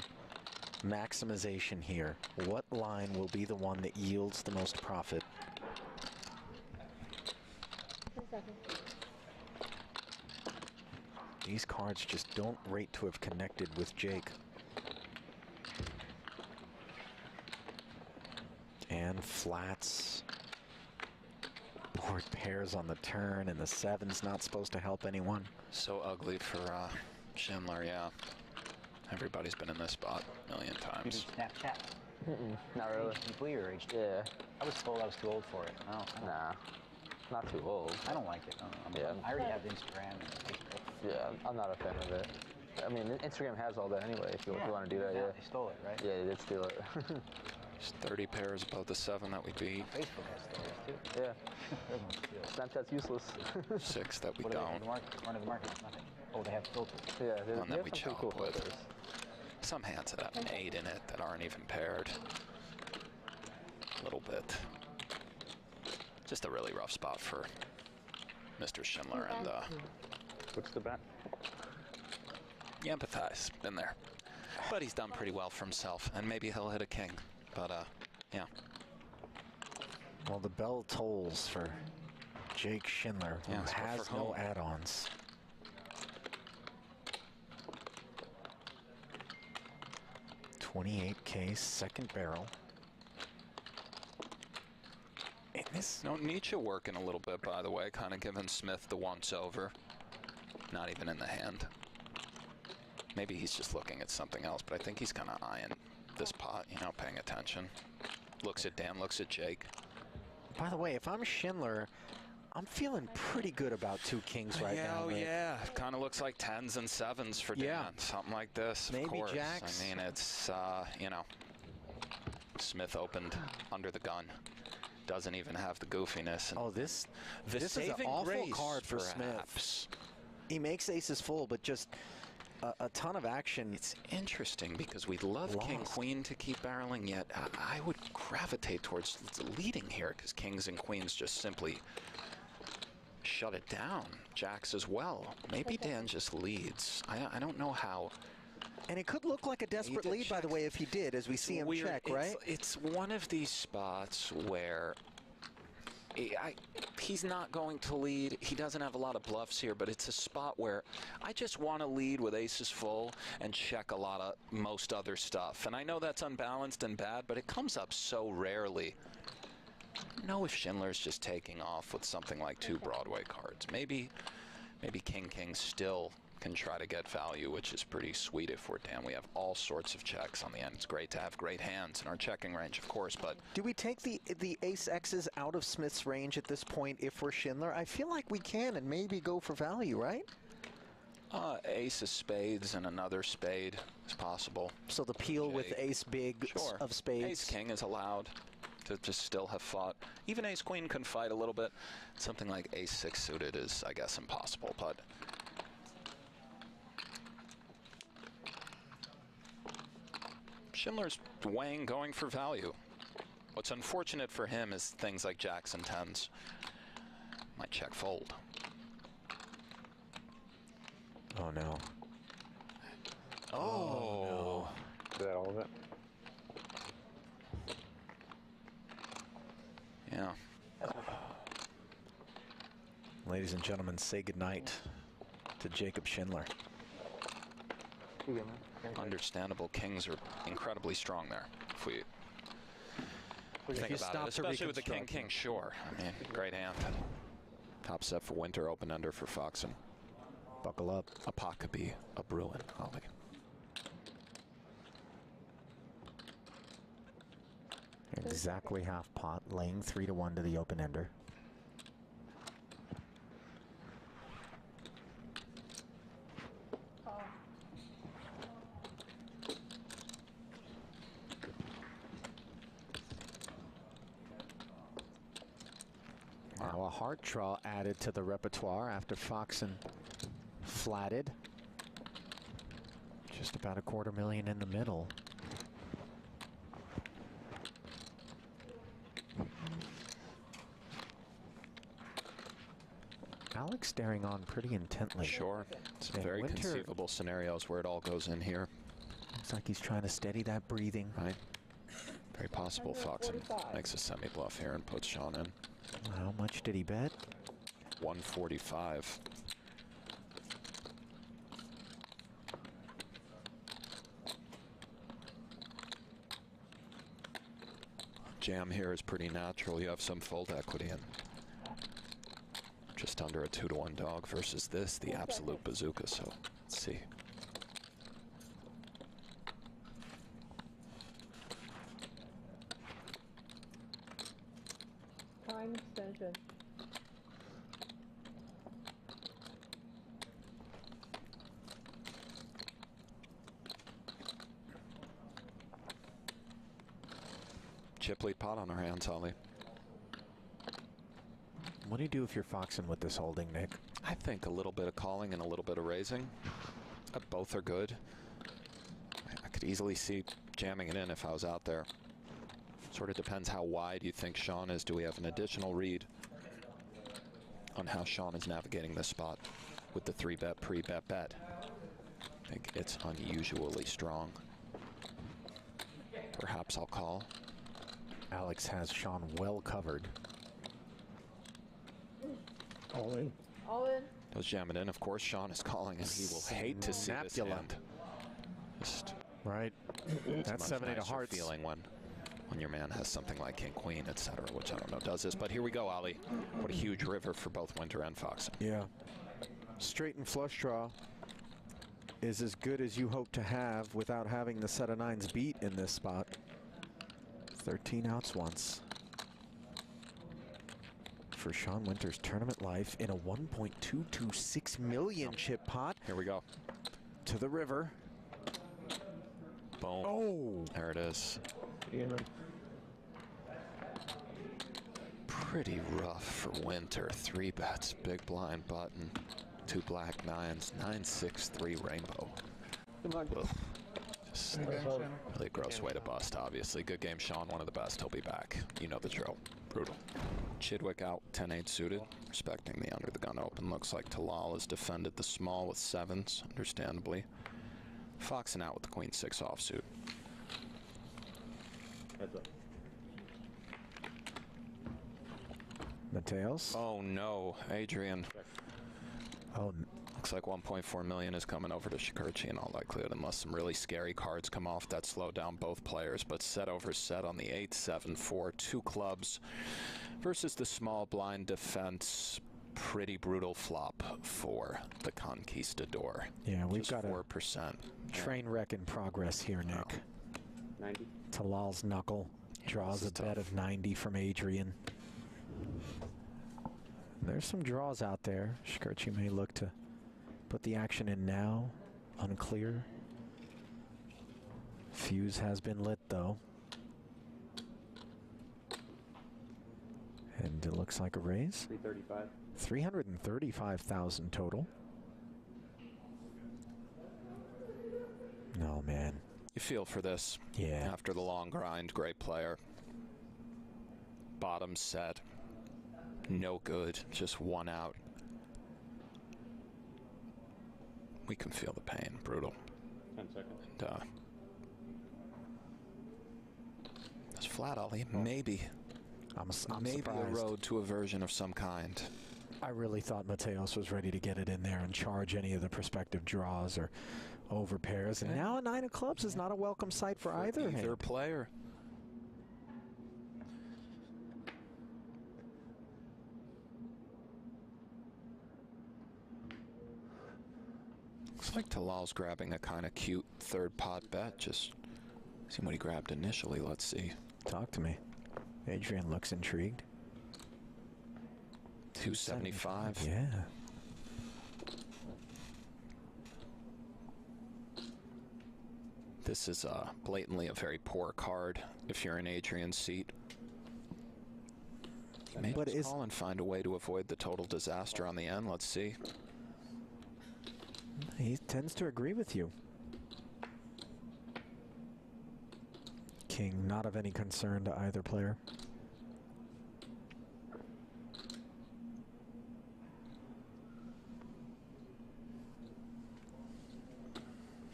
maximization here. What line will be the one that yields the most profit? 10 seconds. These cards just don't rate to have connected with Jake. And flats. Board pairs on the turn, and the 7's not supposed to help anyone. So ugly for Schindler, yeah. Everybody's been in this spot a million times. Snapchat. Not really. Deeply or aged? Yeah. I was told I was too old for it. Nah. Not too old. I don't like it. I already have Instagram and Facebook. Yeah, I'm not a fan of it. I mean, Instagram has all that anyway, if you want to do that, They stole it, right? Yeah, they did steal it. Just 30 pairs above the 7 that we beat. Facebook has stolen too. Yeah. Snapchat's useless. 6 that we What do they don't. have in the market? One of the markets, nothing. Oh, they have filters. Yeah, One that we chop with. Some hands that have an 8 in it that aren't even paired. A little bit. Just a really rough spot for Mr. Schindler, and what's the bet? you empathize. Been there. But he's done pretty well for himself, and maybe he'll hit a king. But, yeah. Well, the bell tolls for Jake Schindler, who Yeah, it's has for no home. add-ons. $28K, second barrel. And this... No, Nietzsche working a little bit, by the way, kind of giving Smith the once-over. Not even in the hand. Maybe he's just looking at something else, but I think he's kind of eyeing this pot, you know, paying attention. Looks at Dan, looks at Jake. By the way, if I'm Schindler, I'm feeling pretty good about 2 kings right now. Oh, yeah. Kind of looks like 10s and 7s for Dan. Something like this, Maybe of course. jacks. I mean, it's, you know, Smith opened under the gun. Doesn't even have the goofiness. And this the is an saving awful grace, card for perhaps. Smith. He makes aces full, but just a ton of action. It's interesting because we love King Queen to keep barreling, yet I would gravitate towards leading here because Kings and Queens just simply shut it down. Jacks as well. Maybe Dan just leads. I don't know how. And it could look like a desperate lead, by the way, if he did, as we see him Weird. check, right? It's one of these spots where he's not going to lead. He doesn't have a lot of bluffs here, but it's a spot where I just want to lead with aces full and check a lot of most other stuff. And I know that's unbalanced and bad, but it comes up so rarely. I don't know if Schindler's just taking off with something like 2 Broadway cards. Maybe King still can try to get value, which is pretty sweet if we're Dan. We have all sorts of checks on the end. It's great to have great hands in our checking range, of course, but... Do we take the ace X's out of Smith's range at this point if we're Schindler? I feel like we can and maybe go for value, right? Ace of spades and another spade is possible. So the peel with ace big of spades. Ace king is allowed to just still have fought. Even ace queen can fight a little bit. Something like ace 6 suited is, I guess, impossible, but... Schindler's weighing going for value. What's unfortunate for him is things like jacks and 10s. Might check fold. Oh, no. Oh. Is that all of it? Yeah. Ladies and gentlemen, say goodnight to Jacob Schindler. Understandable. Kings are incredibly strong there. If we Think about it, especially with the king, sure. I mean, great hand. Top set for Winter, open under for Foxen. Buckle up. A pot could be a Bruin, Ollie. Exactly half pot, laying 3-1 to the open ender. Now a heart draw added to the repertoire after Foxen flatted. Just about $250,000 in the middle. Alex staring on pretty intently. Sure. It's And very Winter, conceivable scenarios where it all goes in here. looks like he's trying to steady that breathing. Right. Very possible Foxen makes a semi-bluff here and puts Sean in. How much did he bet? 145. Jam here is pretty natural. You have some fold equity and just under a 2-to-1 dog versus this, the absolute bazooka. So let's see. Time extension. Chip lead pot on our hands, Ollie. What do you do if you're Foxen with this holding, Nick? I think a little bit of calling and a little bit of raising. Both are good. I could easily see jamming it in if I was out there. Sort of depends how wide you think Sean is. Do we have an additional read on how Sean is navigating this spot with the 3-bet pre-bet bet? I think it's unusually strong. Perhaps I'll call. Alex has Sean well covered. All in. All in. Does jam it in. Of course, Sean is calling, and he will hate to see this hand. Just right. That's 7-8 of hearts. Feeling when your man has something like King Queen, etc., which I don't know does this. But here we go, Ollie. What a huge river for both Winter and Foxen. Yeah. Straight and flush draw is as good as you hope to have without having the set of nines beat in this spot. 13 outs once for Sean Winter's tournament life in a 1.226 million chip pot. Here we go. To the river. Boom. Oh. There it is. Yeah. Pretty rough for Winter. 3 bets, big blind button, 2 black nines, 9-6-3 rainbow. Just really a gross way to bust, obviously. Good game, Sean. One of the best. He'll be back. You know the drill. Brutal. Chidwick out 10-8 suited, respecting the under the gun open. Looks like Talal has defended the small with 7s, understandably. Foxen out with the Queen 6 offsuit. Heads up. Mateos. Oh no, Adrian. Oh, looks like 1.4 million is coming over to Shikurchi in all likelihood, unless some really scary cards come off that slow down both players. But set over set on the 8-7-4, 2 clubs versus the small blind defense. Pretty brutal flop for the Conquistador. Yeah, we've just got 4%. a train wreck in progress here, Nick. 90. Talal's knuckle draws a bet of 90 from Adrian. There's some draws out there. Shikurchi may look to put the action in now. Unclear. Fuse has been lit, though. And it looks like a raise. 335. 335,000 total. No, man. You feel for this. Yeah. After the long grind, great player. Bottom set. No good. Just 1 out. We can feel the pain. Brutal. 10 seconds. And, it's flat, Ollie. Maybe. I'm Maybe surprised. a road to a version of some kind. I really thought Mateos was ready to get it in there and charge any of the prospective draws or over pairs. And now a 9 of clubs is not a welcome sight for either hand. Player. Looks like Talal's grabbing a kind of cute third pot bet. Just see what he grabbed initially. Let's see. Talk to me. Adrian looks intrigued. 275. Yeah. This is blatantly a very poor card if you're in Adrian's seat. He may just call and find a way to avoid the total disaster on the end. Let's see. He tends to agree with you. King, not of any concern to either player.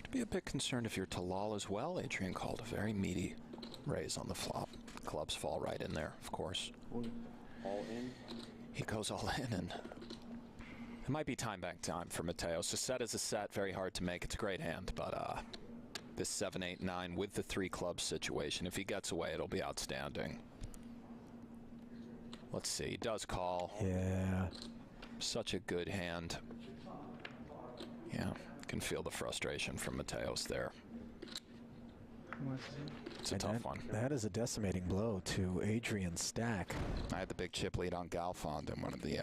I'd be a bit concerned if you're Talal as well. Adrian called a very meaty raise on the flop. Clubs fall right in there, of course. All in? He goes all in, and it might be time bank time for Mateo. So set is a set, very hard to make. It's a great hand, but this 7, 8, 9 with the 3 clubs situation, if he gets away, it'll be outstanding. Let's see, he does call. Yeah. Such a good hand. Yeah, can feel the frustration from Mateos there. It's a tough one. That is a decimating blow to Adrian's stack. I had the big chip lead on Galfond in one of the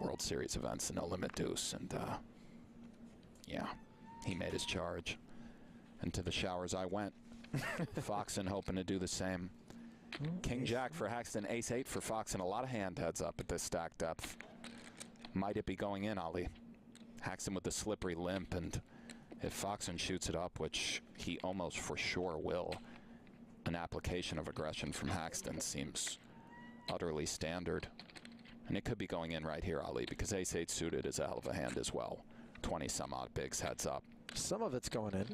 World Series events, the No Limit Deuce, and yeah, he made his charge. And to the showers I went. Foxen hoping to do the same. King Jack for Haxton, Ace 8 for Foxen. A lot of hand heads up at this stack depth. Might it be going in, Ali? Haxton with the slippery limp, and if Foxen shoots it up, which he almost for sure will, an application of aggression from Haxton seems utterly standard. And it could be going in right here, Ali, because Ace 8 suited is a hell of a hand as well. 20 some odd bigs heads up. Some of it's going in.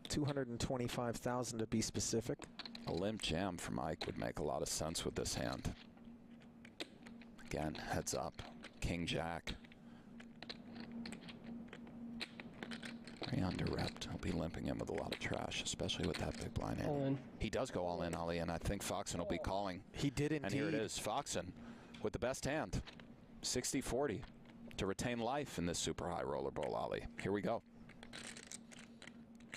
225,000 to be specific. A limp jam from Ike would make a lot of sense with this hand. Again, heads up. King Jack. Very under-repped. He'll be limping in with a lot of trash, especially with that big blind hand. All in. He does go all in, Ali, and I think Foxen will be calling. He did indeed. And here it is, Foxen with the best hand. 60-40 to retain life in this super high roller bowl, Ali. Here we go.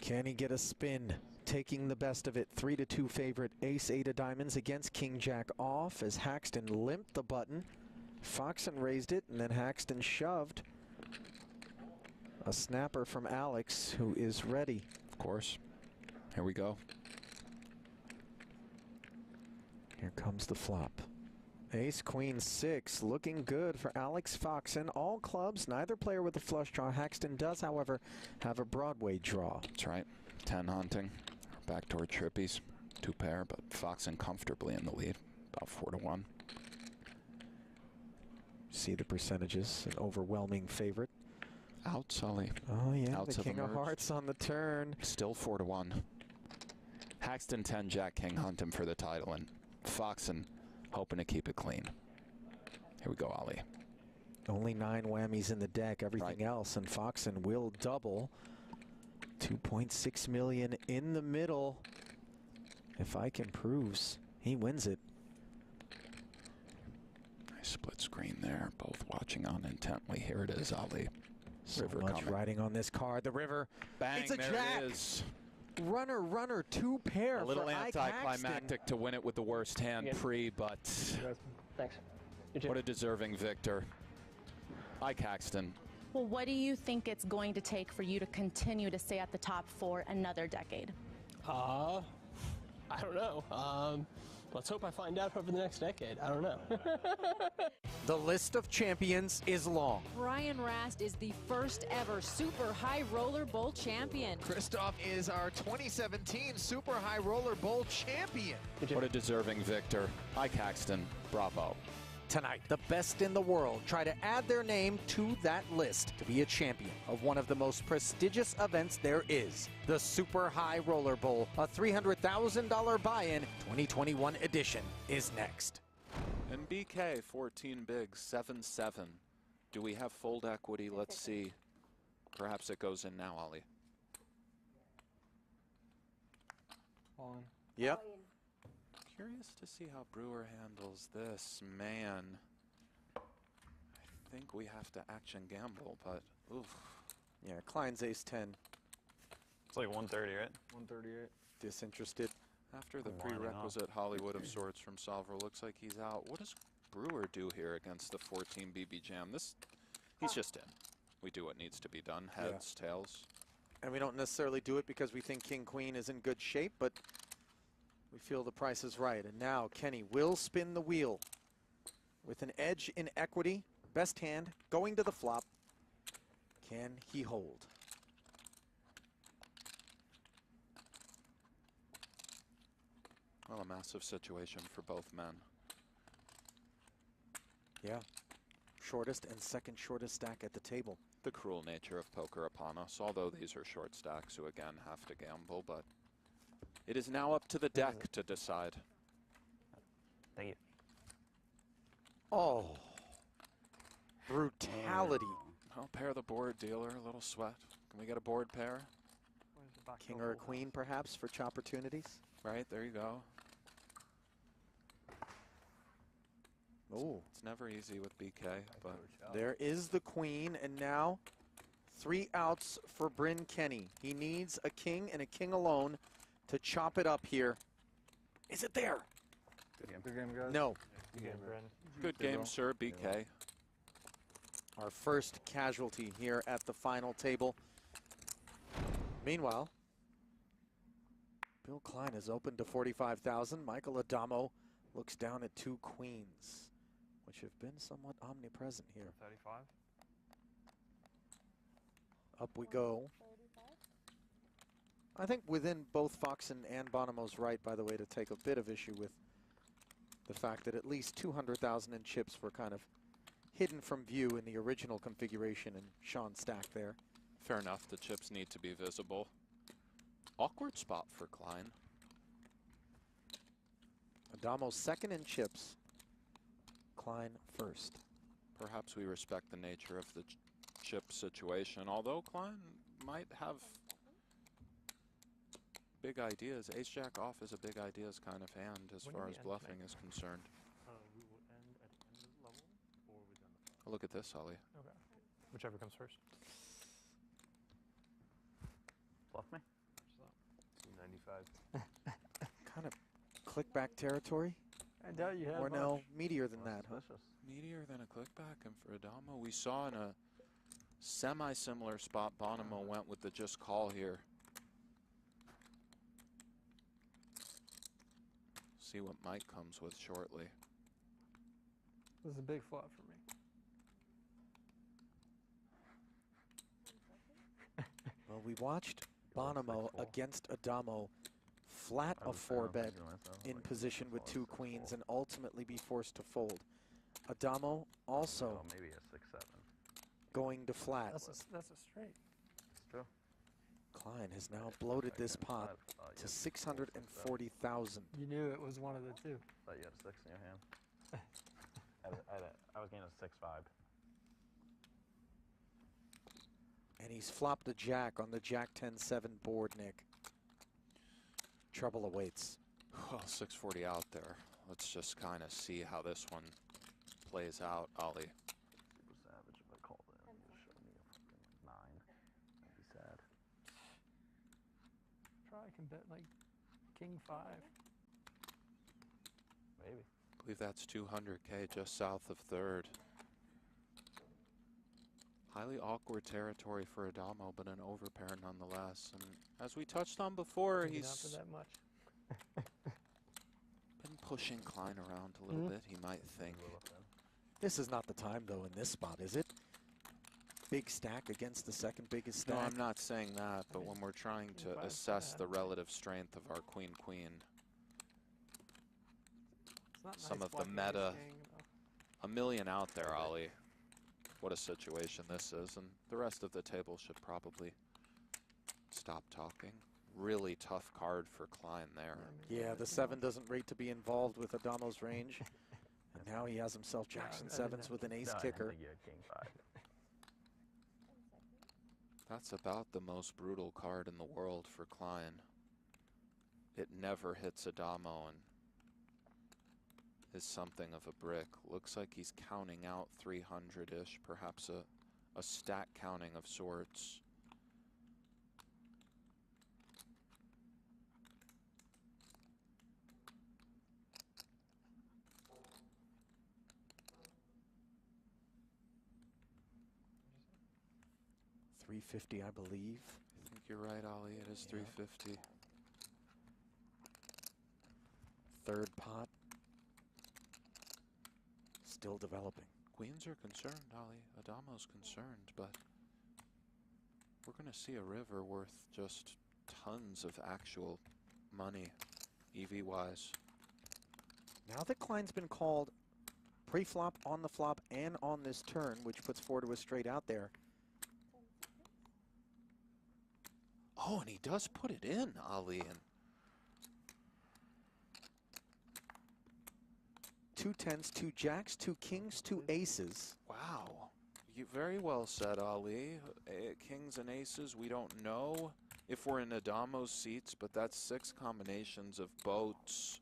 Can he get a spin? Taking the best of it. 3-2 favorite. Ace 8 of diamonds against King Jack off as Haxton limped the button. Foxen raised it, and then Haxton shoved. A snapper from Alex, who is ready. Of course. Here we go. Here comes the flop. Ace, Queen, 6, looking good for Alex Foxen. All clubs, neither player with a flush draw. Haxton does, however, have a Broadway draw. That's right. 10 hunting. Backdoor trippies. 2 pair, but Foxen comfortably in the lead. About 4-1. See the percentages. An overwhelming favorite. Out, Sully. Oh, yeah. Outs the King of Hearts on the turn. Still 4-1. Haxton 10, Jack King hunt him for the title, and Foxen hoping to keep it clean. Here we go, Ali. Only 9 whammies in the deck, everything else, and Foxen will double. 2.6 million in the middle. If Ike improves, he wins it. Nice split screen there, both watching on intently. Here it is, Ali. So River much coming. riding on this card. The river. Bang, it's a there jack. it is. Runner, runner, 2 pair. A little for Ike anticlimactic to win it with the worst hand pre, but Thanks. what a deserving victor. Ike Haxton. Well, what do you think it's going to take for you to continue to stay at the top for another decade? I don't know. Let's hope I find out over the next decade. I don't know. The list of champions is long. Brian Rast is the first ever Super High Roller Bowl champion. Christoph is our 2017 Super High Roller Bowl champion. What a deserving victor. Ike Haxton, bravo. Tonight, the best in the world try to add their name to that list to be a champion of one of the most prestigious events there is. The Super High Roller Bowl, a $300,000 buy-in 2021 edition is next. And BK, 14 bigs, 7-7. Do we have fold equity? Let's see. Perhaps it goes in now, Ali. All in. Yep. Curious to see how Brewer handles this. Man, I think we have to action gamble, but oof. Yeah, Klein's ace-10. It's like 130, right? 138. Disinterested. After the I'm lining up. prerequisite Hollywood of sorts from Solver, looks like he's out. What does Brewer do here against the 14 BB Jam? He's just in. We do what needs to be done. Heads, tails. And we don't necessarily do it because we think King-Queen is in good shape, but we feel the price is right. And now Kenny will spin the wheel with an edge in equity. Best hand going to the flop. Can he hold? Well, a massive situation for both men. Yeah. Shortest and second shortest stack at the table. The cruel nature of poker upon us, although these are short stacks who again have to gamble, but it is now up to the deck to decide. Thank you. Oh. Brutality. I'll pair the board, dealer. A little sweat. Can we get a board pair? King or a queen, perhaps, for opportunities? Right, there you go. Oh. It's never easy with BK, but There is the queen, and now 3 outs for Bryn Kenny. He needs a king and a king alone to chop it up here. Is it there? Good game, guys. No. Good game, Brandon. Good game, sir, BK. Our first casualty here at the final table. Meanwhile, Bill Klein is open to 45,000. Michael Adamo looks down at 2 queens, which have been somewhat omnipresent here. 35. Up we go. I think within both Fox and Bonomo's right, by the way, to take a bit of issue with the fact that at least 200,000 in chips were kind of hidden from view in the original configuration and Sean's stack there. Fair enough, the chips need to be visible. Awkward spot for Klein. Adamo second in chips. Klein first. Perhaps we respect the nature of the chip situation, although Klein might have big ideas. Ace-Jack off is a big ideas kind of hand as far as bluffing is concerned. We will end at the end of the level, or we done the flop? Look at this, Ollie. Okay. Whichever comes first. Bluff me. 95. Kind of clickback territory? I doubt you have Or no, meatier than that, huh? Meatier than a clickback, and for Adamo, we saw in a semi-similar spot, Bonomo went with the just call here. See what Mike comes with shortly. This is a big flop for me. Well, we watched Bonomo against Adamo flat a 4-bet in position with 2 queens and ultimately be forced to fold. Adamo also maybe a 6-7. going to flat. That's a straight. It's true. Klein has now bloated this pot to 640,000. You knew it was one of the two. Thought you had a 6 in your hand. I was getting a 6-5. And he's flopped a jack on the Jack 10-7 board, Nick. Trouble awaits. Well, 640 out there. Let's just kind of see how this one plays out, Ollie. Super savage if I called it. Just showed me a fucking 9. I'd be sad. Probably can bet like king 5. Maybe. I believe that's 200K just south of third. Highly awkward territory for Adamo, but an overpair nonetheless. And as we touched on before, Not for he's that much. been pushing Klein around a little bit, he might think. This is not the time, though, in this spot, is it? Big stack against the second biggest stack. No, I'm not saying that, but when we're trying to assess the relative strength of our queen-queen, some of the meta, a million out there, Ollie. What a situation this is, and the rest of the table should probably stop talking. Really tough card for Klein there. Yeah, the 7 doesn't rate to be involved with Adamo's range. And now he has himself Jackson 7s with an ace kicker. That's about the most brutal card in the world for Klein. It never hits Adamo and is something of a brick. Looks like he's counting out 300-ish, perhaps a stack counting of sorts. 350, I believe. I think you're right, Ali. It is 350. Third pot. Still developing. Queens are concerned, Ali. Adamo's concerned, but we're going to see a river worth just tons of actual money, EV-wise. Now that Klein's been called pre-flop, on the flop, and on this turn, which puts 4 to a straight out there. Oh, and he does put it in, Ali. And 2 10s, 2 jacks, 2 kings, 2 aces. wow. You very well said, Ali. Kings and aces, we don't know if we're in Adamo's seats, but that's 6 combinations of boats.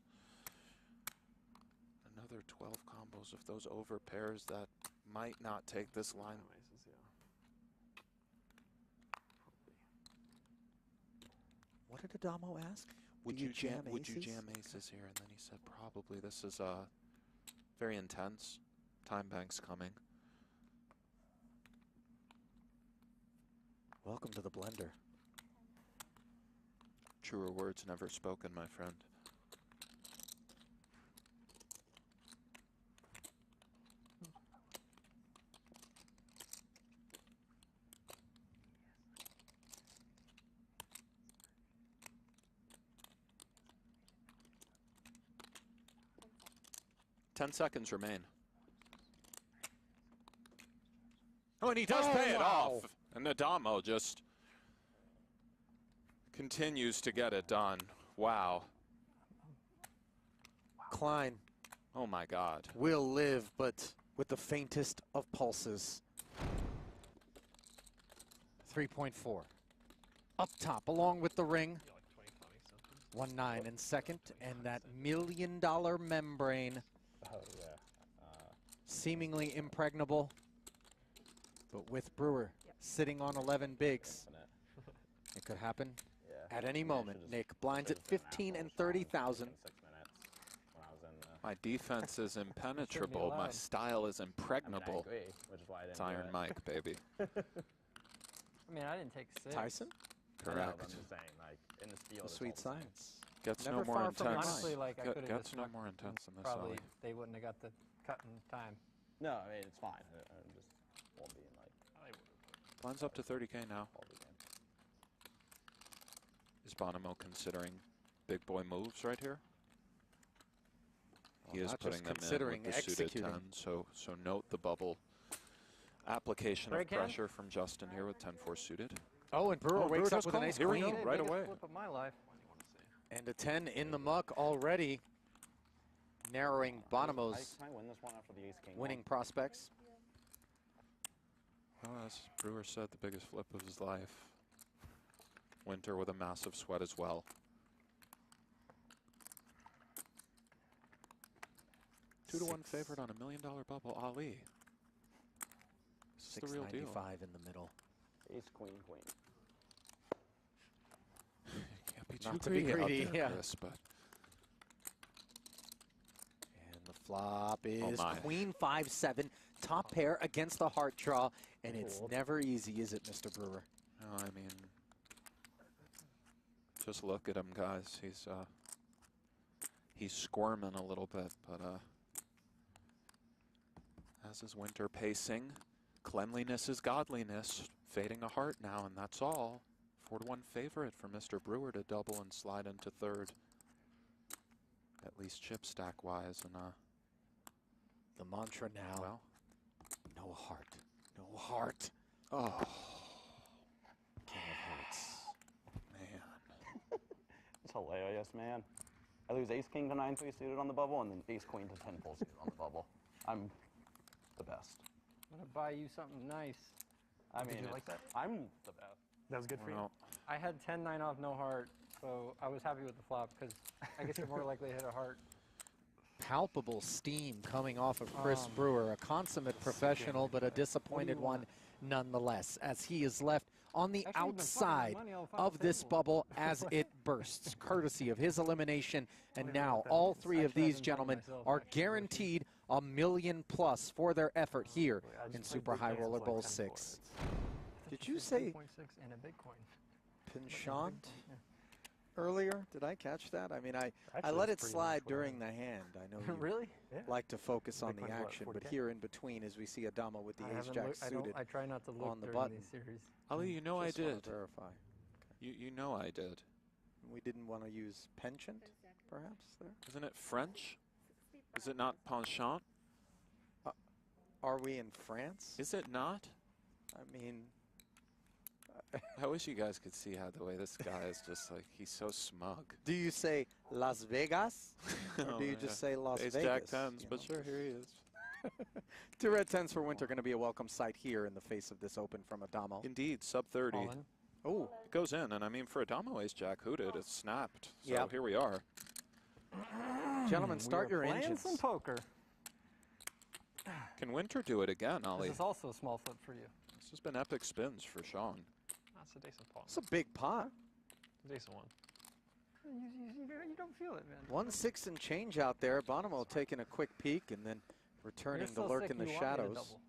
Another 12 combos of those over pairs that might not take this line. What did Adamo ask? Would you jam aces here? And then he said probably. This is very intense. Time bank's coming. Welcome to the blender. Truer words never spoken, my friend. Ten seconds remain. Oh, and he does pay it off. And Adamo just continues to get it done. Wow. Klein. Oh my God. Will live, but with the faintest of pulses. 3.4. Up top, along with the ring. 1-9 in second, and that $1 million membrane. Oh, yeah. Seemingly impregnable. But with Brewer sitting on 11 bigs, it could happen at any moment. Nick, blinds at 15 and 30,000. My defense is impenetrable. My style is impregnable. I agree, which is why I didn't It's Iron do it. Mike, baby. I mean, I didn't take 6. Tyson? I know, Correct. but I'm just saying, like, in this field, The it's sweet all the same. science. Gets Never no more far from intense. Honestly, like, I could have Gets just no fucked more and intense than this. Probably Ali. they wouldn't have got the cut in time. No, I mean, it's fine. I just won't be in, like, Blinds up to 30K now. all the game. Is Bonomo considering big boy moves right here? He Well, is not putting just them in considering, with the suited executing. 10, so note the bubble application of Break in? pressure from Justin here with 10-4 suited. Oh, and Brewer wakes up just with a calls. nice Here we queen. go, right Biggest away. flip of my life. And a 10 in the muck already, narrowing Bonomo's Can I win this one after the ace-king? winning prospects. Well, as Brewer said, the biggest flip of his life. Winter with a massive sweat as well. Two to 1 favorite on $1 million bubble, Ali. This is the real deal. 695 in the middle. Ace, queen, queen. Can't be Not too to be greedy, greedy, out there, yeah. Chris, but And the flop is my. Queen 5-7, top pair against the heart draw, and it's never easy, is it, Mr. Brewer? no, I mean, just look at him, guys. He's squirming a little bit, but as is Winter pacing. Cleanliness is godliness. Fading a heart now, and that's all. 4 to 1 favorite for Mr. Brewer to double and slide into third. At least chip stack wise, and The mantra now, well, no heart, no heart. oh King of hearts. man. It's hilarious, man. I lose ace-king to 9-3 suited on the bubble, and then ace-queen to 10-full suited on the bubble. I'm the best. I'm gonna buy you something nice. I mean, Did you like that? I'm the best. That was good for you. Well, I had 10-9 off, no heart, so I was happy with the flop because I guess you're more likely to hit a heart. Palpable steam coming off of Chris Brewer, a consummate professional, but a disappointed one nonetheless, as he is left on the Actually, outside of this bubble as it bursts, courtesy of his elimination. And now all 3 of these gentlemen are guaranteed $1 million+ for their effort here in Super High Roller Bowl 6. Did you say 2.6 and a Bitcoin? penchant earlier? Did I catch that? I mean, I Actually, let that's it pretty slide much what I during the hand. I know you Really? Yeah. like to focus on the Bitcoin's what, action, but 40K? here in between, as we see Adamo with the I ace haven't jack looked- I suited don't- I try not to look on the during button. these series. Ali, you know I Just wanna did. verify. You know I did. We didn't want to use penchant, perhaps there. Isn't it French? Is it not penchant? Are we in France? Is it not? I mean, I wish you guys could see how the way this guy is just like, he's so smug. do you say Las Vegas, or Oh, do you yeah. just say Las Ace Vegas? Jack tens, you but know? sure, here he is. 2 red 10s for Winter, going to be a welcome sight here in the face of this open from Adamo. Indeed, sub 30. All in. Oh, it goes in, and I mean for Adamo ace jack hooted, it's snapped. So Yep. here we are. Gentlemen, start your playing engines. some poker. Can Winter do it again, Ali? This is also a small flip for you. This has been epic spins for Sean. That's a decent pot. It's a big pot. Decent one. You don't feel it, man. 1-6 and change out there. Bonomo taking a quick peek and then returning to so lurk sick in the you want me to shadows. double.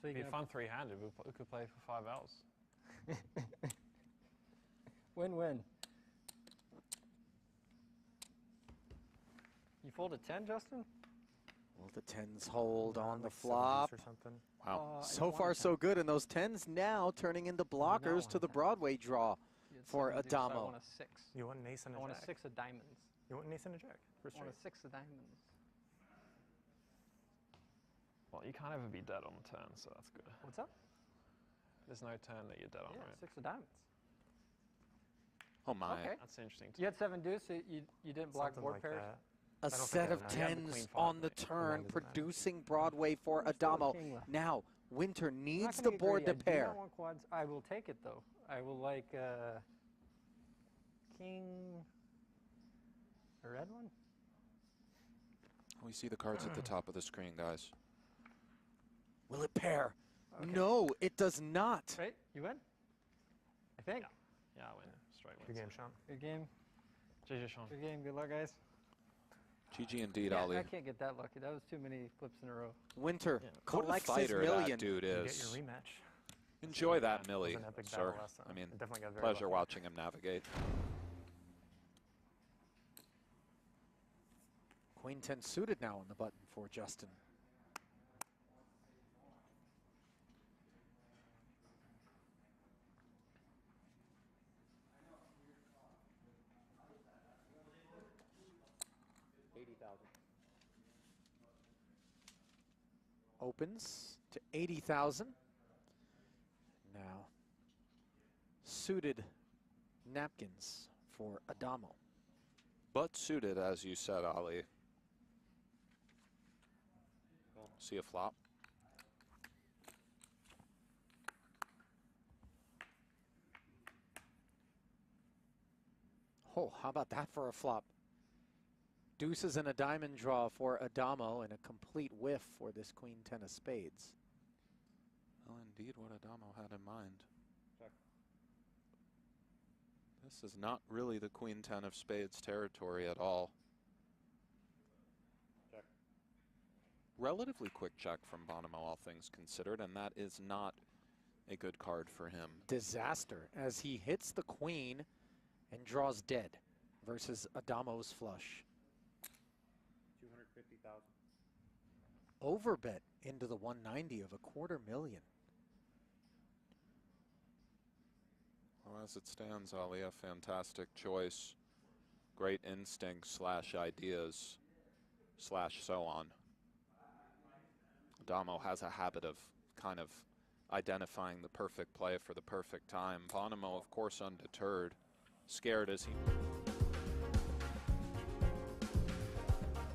So It'd you be can fun three-handed. We could play for 5 hours. win-win. You fold a 10, Justin? Will the 10s hold on the like 70s flop? or something. Wow. So far, so good. And those 10s now turning into blockers to the Broadway draw for Adamo. I want a 6. You want an ace and a I want jack? a 6 of diamonds. You want an ace and a jack? For I want straight. a 6 of diamonds. Well, you can't ever be dead on the turn, so that's good. What's up? There's no turn that you're dead on, Yeah, right? 6 of diamonds. Oh my. Okay. That's interesting. You had 7 deuce, so you didn't block Something board like pairs? that. A set of 10s on the turn, producing Broadway for Adamo. Now, Winter I'm not needs gonna the get board greedy. to I do pair. not want quads. I will take it, though. I will like king, a red one? We see the cards at the top of the screen, guys. Will it pair? No, it does not. Right? You win? I think. Yeah, I win. Straight win. Good game, Sean. Good game. GG, Sean. Good game. Good luck, guys. GG indeed, Yeah, Ali. I can't get that lucky. That was too many flips in a row. Winter What a collects his fighter million. that dude You is. get your rematch. Enjoy that, It Millie, was an epic sir. battle last time. I mean, It definitely got very pleasure lucky. watching him navigate. Queen 10 suited now on the button for Justin. Opens to 80,000. Now, suited napkins for Adamo. But suited, as you said, Ali. See a flop. Oh, how about that for a flop? Deuces and a diamond draw for Adamo and a complete whiff for this Queen 10 of spades. Well, indeed, what Adamo had in mind. Check. This is not really the Queen 10 of spades territory at all. Check. Relatively quick check from Bonomo, all things considered, and that is not a good card for him. Disaster as he hits the queen and draws dead versus Adamo's flush. 250,000. Overbet into the 190 of $250,000. Well, as it stands, Ali, a fantastic choice. Great instinct slash ideas slash so on. Adamo has a habit of kind of identifying the perfect play for the perfect time. Bonomo, of course, undeterred, scared as he...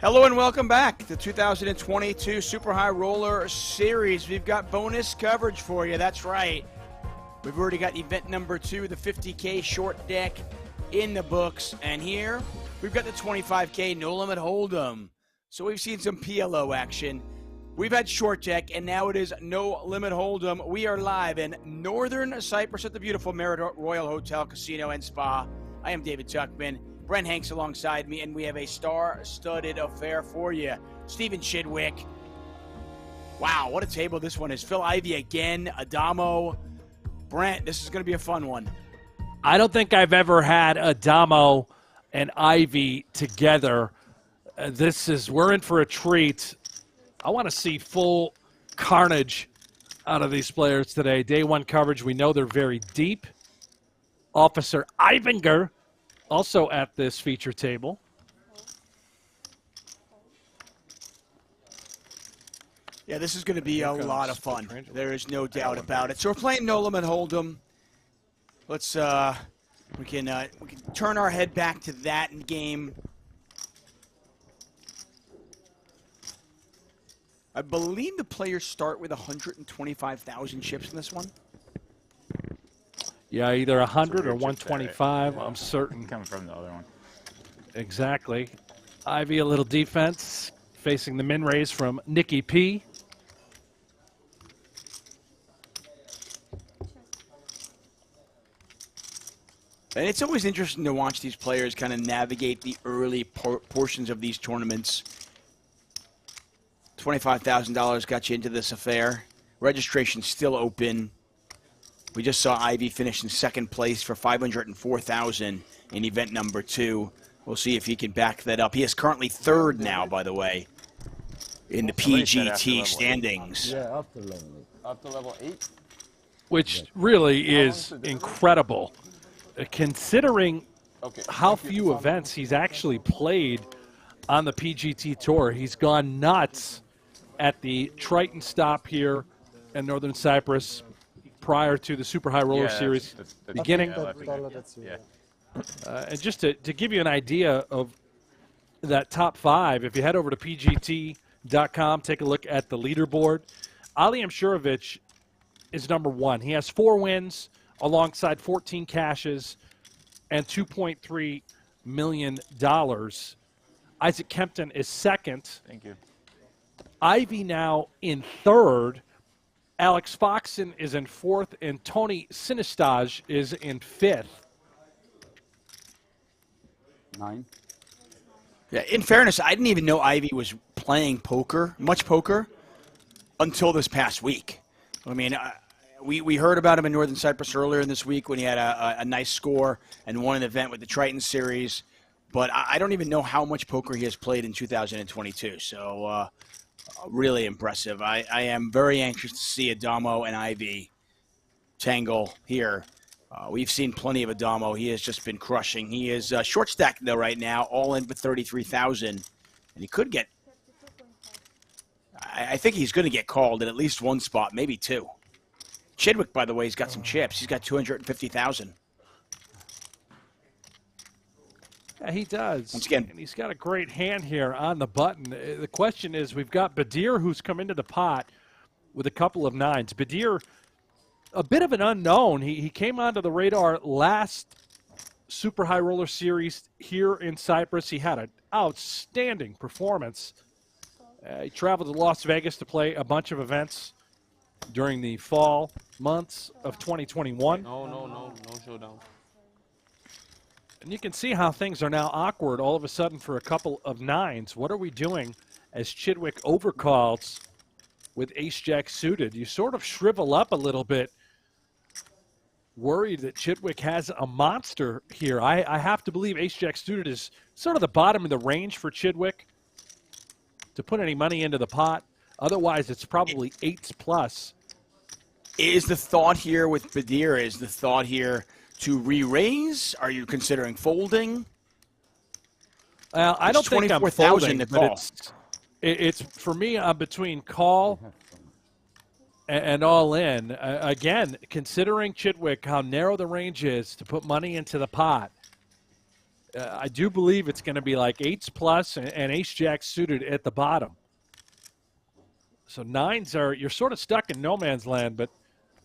Hello and welcome back to the 2022 Super High Roller Series. We've got bonus coverage for you, that's right. We've already got event number 2, the 50K short deck in the books. And here, we've got the 25K no limit hold'em. So we've seen some PLO action. We've had short deck, and now it is no limit hold'em. We are live in northern Cyprus at the beautiful Marriott Royal Hotel, Casino, and Spa. I am David Tuckman. Brent Hanks alongside me, and we have a star-studded affair for you. Stephen Chidwick. Wow, what a table this one is. Phil Ivey again, Adamo, Brent. This is going to be a fun one. I don't think I've ever had Adamo and Ivey together. We're in for a treat. I want to see full carnage out of these players today. Day one coverage, we know they're very deep. Officer Ivinger also at this feature table. Yeah, this is going to be a lot of fun. There is no doubt about it. So we're playing No Limit Hold'em. Let's we can turn our head back to that in game. I believe the players start with 125,000 chips in this one. Yeah, either 100 or 125. I'm certain. Coming from the other one. Exactly. Ivey a little defense facing the min raise from Nikki P. And it's always interesting to watch these players kind of navigate the early portions of these tournaments. $25,000 got you into this affair. Registration's still open. We just saw Ivey finish in second place for $504,000 in event number 2. We'll see if he can back that up. He is currently third now, by the way, in the PGT standings. Yeah, up to level 8. Which really is incredible, considering how few events he's actually played on the PGT Tour. He's gone nuts at the Triton stop here in Northern Cyprus prior to the Super High Roller Series beginning. And just to give you an idea of that top 5, if you head over to pgt.com, take a look at the leaderboard. Ali Mshurovich is number 1. He has 4 wins alongside 14 cashes and $2.3 million. Isaac Kempton is second. Thank you. Ivey now in third. Alex Foxon is in fourth, and Tony Sinistage is in fifth. 9. Yeah, in fairness, I didn't even know Ivey was playing much poker, until this past week. I mean, we heard about him in Northern Cyprus earlier in this week when he had a nice score and won an event with the Triton Series. But I don't even know how much poker he has played in 2022. So really impressive. I am very anxious to see Adamo and Ivey tangle here. We've seen plenty of Adamo. He has just been crushing. He is short stacked, though, right now, all in for 33,000. And he could get – I think he's going to get called at least one spot, maybe 2. Chidwick, by the way, has got some chips. He's got 250,000. Yeah, he does. Once again, and he's got a great hand here on the button. The question is, we've got Badir, who's come into the pot with a couple of 9s. Badir, a bit of an unknown. He came onto the radar last Super High Roller Series here in Cyprus. He had an outstanding performance. He traveled to Las Vegas to play a bunch of events during the fall months of 2021. No showdown. And you can see how things are now awkward all of a sudden for a couple of 9s. What are we doing as Chidwick overcalls with ace-jack suited? You sort of shrivel up a little bit, worried that Chidwick has a monster here. I have to believe ace-jack suited is sort of the bottom of the range for Chidwick to put any money into the pot. Otherwise, it's probably 8s plus. Is the thought here with Badir, is the thought here to re-raise? Are you considering folding? I don't think I'm folding, but it's for me, I'm between call and all in. Again, considering Chidwick, how narrow the range is to put money into the pot, I do believe it's going to be like 8s plus and ace-jack suited at the bottom. So 9s are, you're sort of stuck in no man's land, but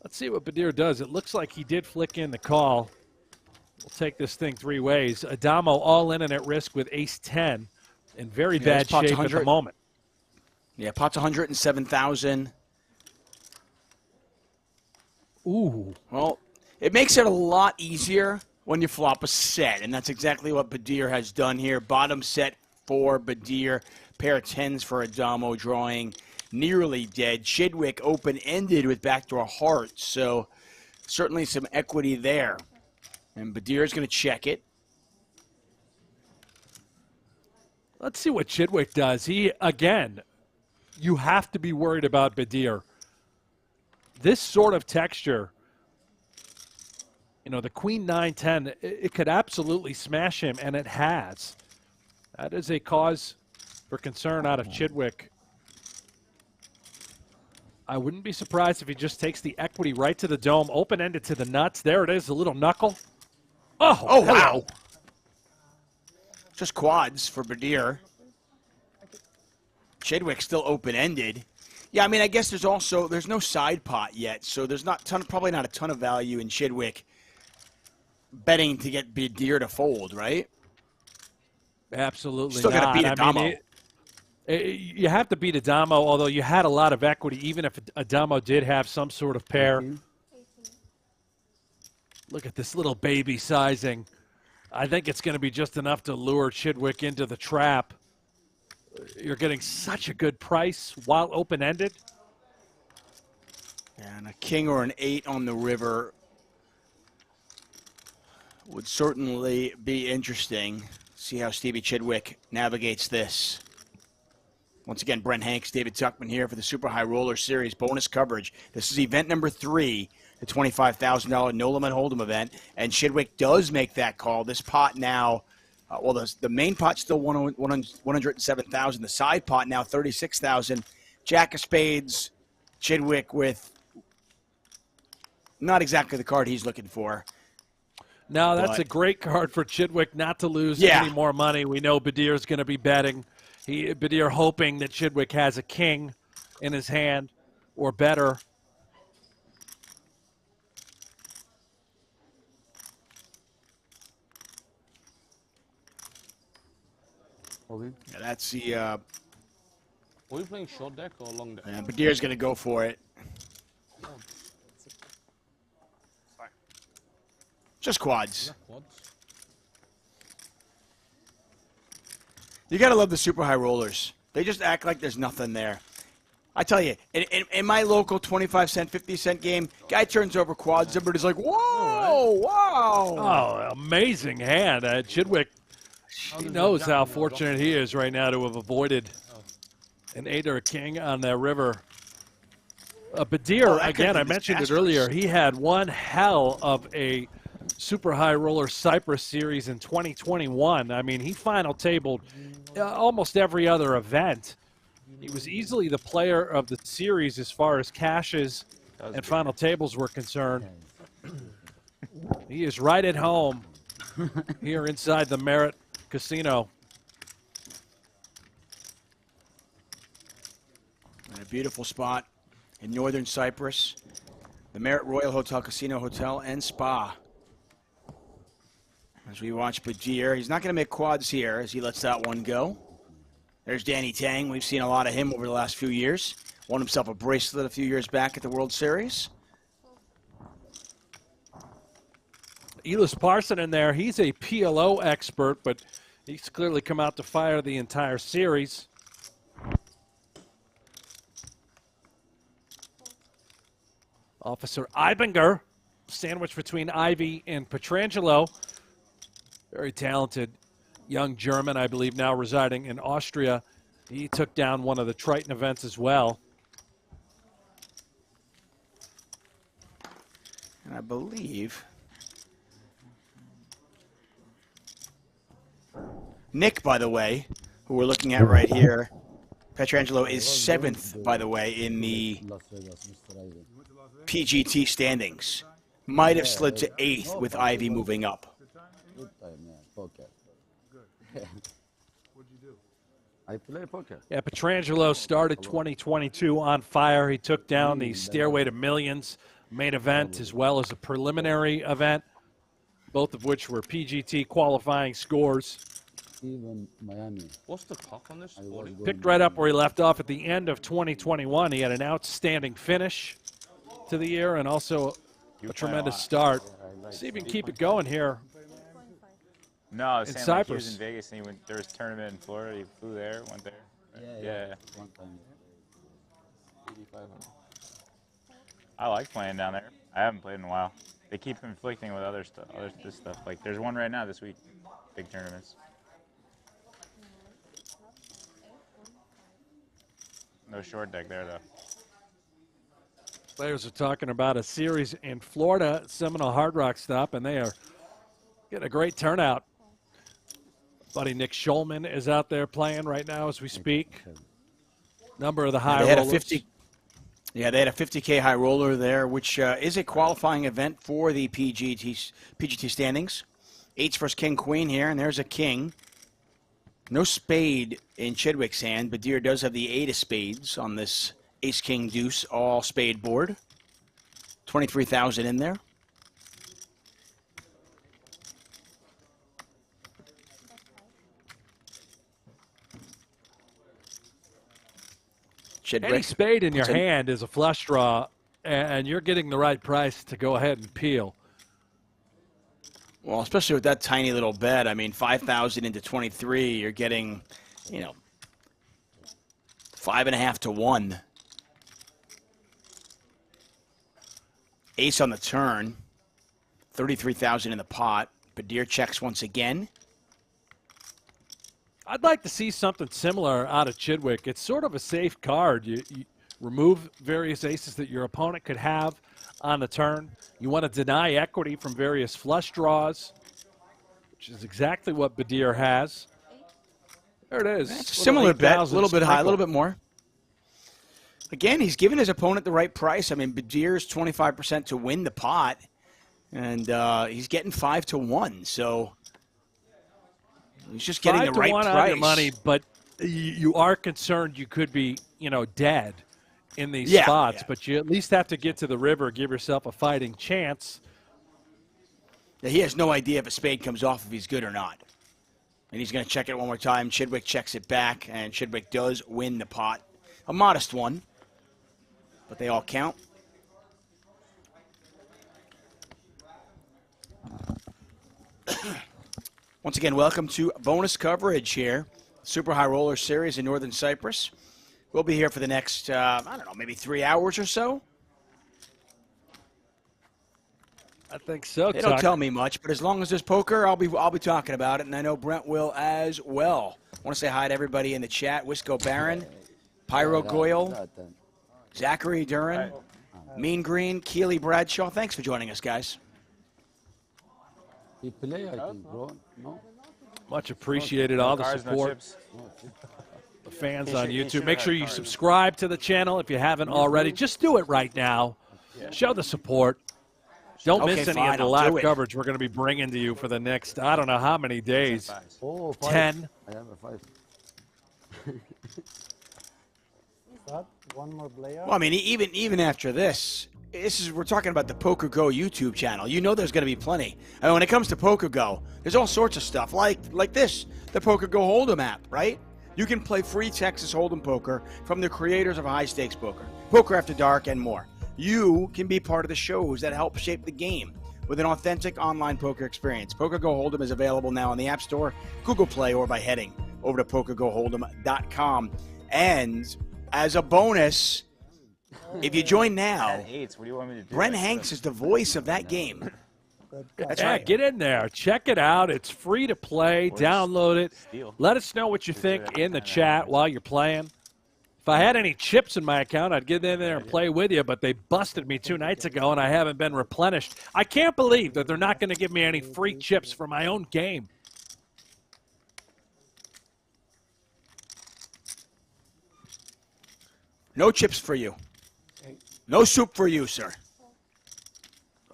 let's see what Badir does. It looks like he did flick in the call. We'll take this thing 3 ways. Adamo all in and at risk with ace-10 in very bad shape at the moment. Yeah, pot's 107,000. Ooh. Well, it makes it a lot easier when you flop a set, and that's exactly what Badir has done here. Bottom set for Badir, pair of 10s for Adamo, drawing nearly dead. Chidwick open-ended with backdoor heart, so certainly some equity there. And Badir's going to check it. Let's see what Chidwick does. He, again, you have to be worried about Badir. This sort of texture, you know, the Queen 9-10, it could absolutely smash him, and it has. That is a cause for concern out of Chidwick. I wouldn't be surprised if he just takes the equity right to the dome, open-ended to the nuts. There it is, a little knuckle. Oh, wow. Just quads for Badir. Chidwick still open-ended. Yeah, I mean, I guess there's no side pot yet, so there's probably not a ton of value in Chidwick betting to get Badir to fold, right? Absolutely Still got to beat Adamo. You have to beat Adamo, although you had a lot of equity, even if Adamo did have some sort of pair. Look at this little baby sizing. I think it's going to be just enough to lure Chidwick into the trap. You're getting such a good price while open-ended. And a king or an 8 on the river would certainly be interesting. See how Stevie Chidwick navigates this. Once again, Brent Hanks, David Tuckman here for the Super High Roller Series bonus coverage. This is event number 3, the $25,000 No Limit Hold'em event, and Chidwick does make that call. This pot now, well, the main pot's still 107,000. The side pot now 36,000. Jack of Spades, Chidwick with not exactly the card he's looking for. No, that's a great card for Chidwick not to lose any more money. We know Badir's going to be betting. Badir hoping that Chidwick has a king in his hand or better. Yeah, that's the. Are we playing short deck or long deck? And Badir's going to go for it. Just quads. You got to love the super high rollers. They just act like there's nothing there. I tell you, in my local 25-cent, 50-cent game, guy turns over quads, everybody's like, whoa, wow. Oh, amazing hand. Chidwick, he knows how fortunate he is right now to have avoided an 8 or a king on that river. Badir, again, I mentioned it earlier, he had one hell of a Super High Roller Cyprus series in 2021. I mean, he final tabled almost every other event. He was easily the player of the series as far as cashes and final tables were concerned. He is right at home here inside the Merit Casino. And a beautiful spot in northern Cyprus. The Merit Royal Hotel, Casino, Hotel, and Spa. As we watch Badir, he's not going to make quads here as he lets that one go. There's Danny Tang. We've seen a lot of him over the last few years. Won himself a bracelet a few years back at the World Series. Elis Parson in there. He's a PLO expert, but he's clearly come out to fire the entire series. Officer Ibinger, sandwiched between Ivey and Petrangelo. Very talented young German, I believe, now residing in Austria. He took down one of the Triton events as well. And I believe Nick, by the way, who we're looking at right here, Petrangelo is 7th, by the way, in the PGT standings. Might have slid to 8th with Ivey moving up. I play poker. Yeah, Petrangelo started 2022 on fire. He took down the Stairway to Millions main event as well as a preliminary event, both of which were PGT qualifying scores. Even Miami. What's the clock on this? Picked right up where he left off at the end of 2021. He had an outstanding finish to the year and also a tremendous start. See if he can keep it going here. No, I was in saying Cyprus. Like he was in Vegas and there was a tournament in Florida. He flew there, went there. Right? Yeah. One time. I like playing down there. I haven't played in a while. They keep conflicting with other stuff. This stuff. Like there's one right now this week. Big tournaments. No short deck there though. Players are talking about a series in Florida, Seminole Hard Rock stop, and they are getting a great turnout. Buddy Nick Schulman is out there playing right now as we speak. Number of the high they had rollers. a 50. Yeah, they had a 50K high roller there, which is a qualifying event for the PGT standings. Eights versus King Queen here, and there's a king. No spade in Chidwick's hand, but Deere does have the 8 of spades on this Ace King Deuce all spade board. 23,000 in there. Chidwick. Any spade in your hand is a flush draw, and you're getting the right price to go ahead and peel. Well, especially with that tiny little bet. I mean, 5,000 into 23, you're getting, 5.5 to 1. Ace on the turn, 33,000 in the pot. Badir checks once again. I'd like to see something similar out of Chidwick. It's sort of a safe card. You remove various aces that your opponent could have on the turn. You want to deny equity from various flush draws, which is exactly what Badir has. There it is. It's a similar bet, a little bit high, a little bit more. Again, he's giving his opponent the right price. I mean, Badir's 25% to win the pot, and he's getting 5 to 1. So he's just getting the right price. 5 to 1 on your money, but you are concerned you could be, dead in these spots. But you at least have to get to the river, give yourself a fighting chance. Yeah, he has no idea if a spade comes off, if he's good or not. And he's going to check it one more time. Chidwick checks it back, and Chidwick does win the pot. A modest one, but they all count. Once again, welcome to bonus coverage here. Super High Roller Series in Northern Cyprus. We'll be here for the next, I don't know, maybe 3 hours or so. I think so. They don't tell me much, but as long as there's poker, I'll be talking about it, and I know Brent will as well. I want to say hi to everybody in the chat. Wisco Baron, Pyro Goyle, Zachary Duran, Mean Green, Keely Bradshaw. Thanks for joining us, guys. He play, I think, bro. No? Much appreciated, all the support. The fans on YouTube. Make sure you subscribe to the channel if you haven't already. Just do it right now. Show the support. Don't miss any of the live coverage we're going to be bringing to you for the next, I don't know how many days. 10. I have a 5. One more player. Well, I mean, even after this, we're talking about the PokerGO YouTube channel. You know there's going to be plenty. I mean, when it comes to PokerGO, there's all sorts of stuff like this, the PokerGO Hold'em app, right? You can play free Texas Hold'em poker from the creators of High Stakes Poker, Poker After Dark, and more. You can be part of the shows that help shape the game with an authentic online poker experience. PokerGO Hold'em is available now on the App Store, Google Play, or by heading over to PokerGoHold'em.com. And as a bonus, if you join now, Brent Hanks is the voice of that game. That's right. Get in there. Check it out. It's free to play. Download it. Let us know what you think in the chat while you're playing. If I had any chips in my account, I'd get in there and play with you, but they busted me 2 nights ago, and I haven't been replenished. I can't believe that they're not going to give me any free chips for my own game. No chips for you. No soup for you, sir.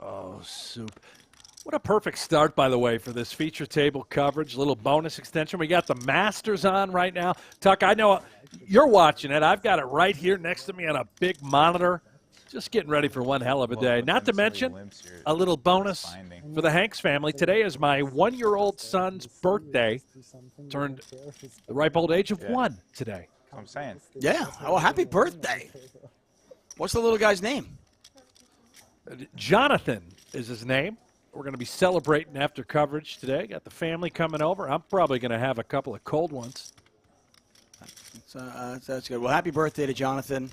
Oh, soup. What a perfect start, by the way, for this feature table coverage. Little bonus extension. We got the Masters on right now. Tuck, I know you're watching it. I've got it right here next to me on a big monitor. Just getting ready for one hell of a day. Not to mention a little bonus for the Hanks family. Today is my 1-year-old son's birthday. Turned the ripe old age of 1 today. I'm saying. Yeah. Well, happy birthday. What's the little guy's name? Jonathan is his name. We're going to be celebrating after coverage today. Got the family coming over. I'm probably going to have a couple of cold ones. That's good. Well, happy birthday to Jonathan.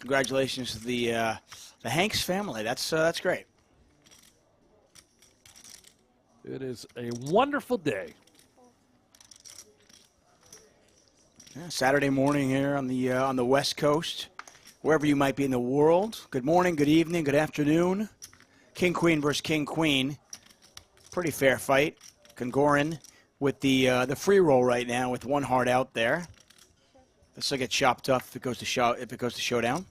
Congratulations to the Hanks family. That's great. It is a wonderful day. Yeah, Saturday morning here on the West Coast, wherever you might be in the world. Good morning, good evening, good afternoon. King Queen versus King Queen. Pretty fair fight. Kongorin with the free roll right now with one heart out there. This will get chopped up if it goes to showdown.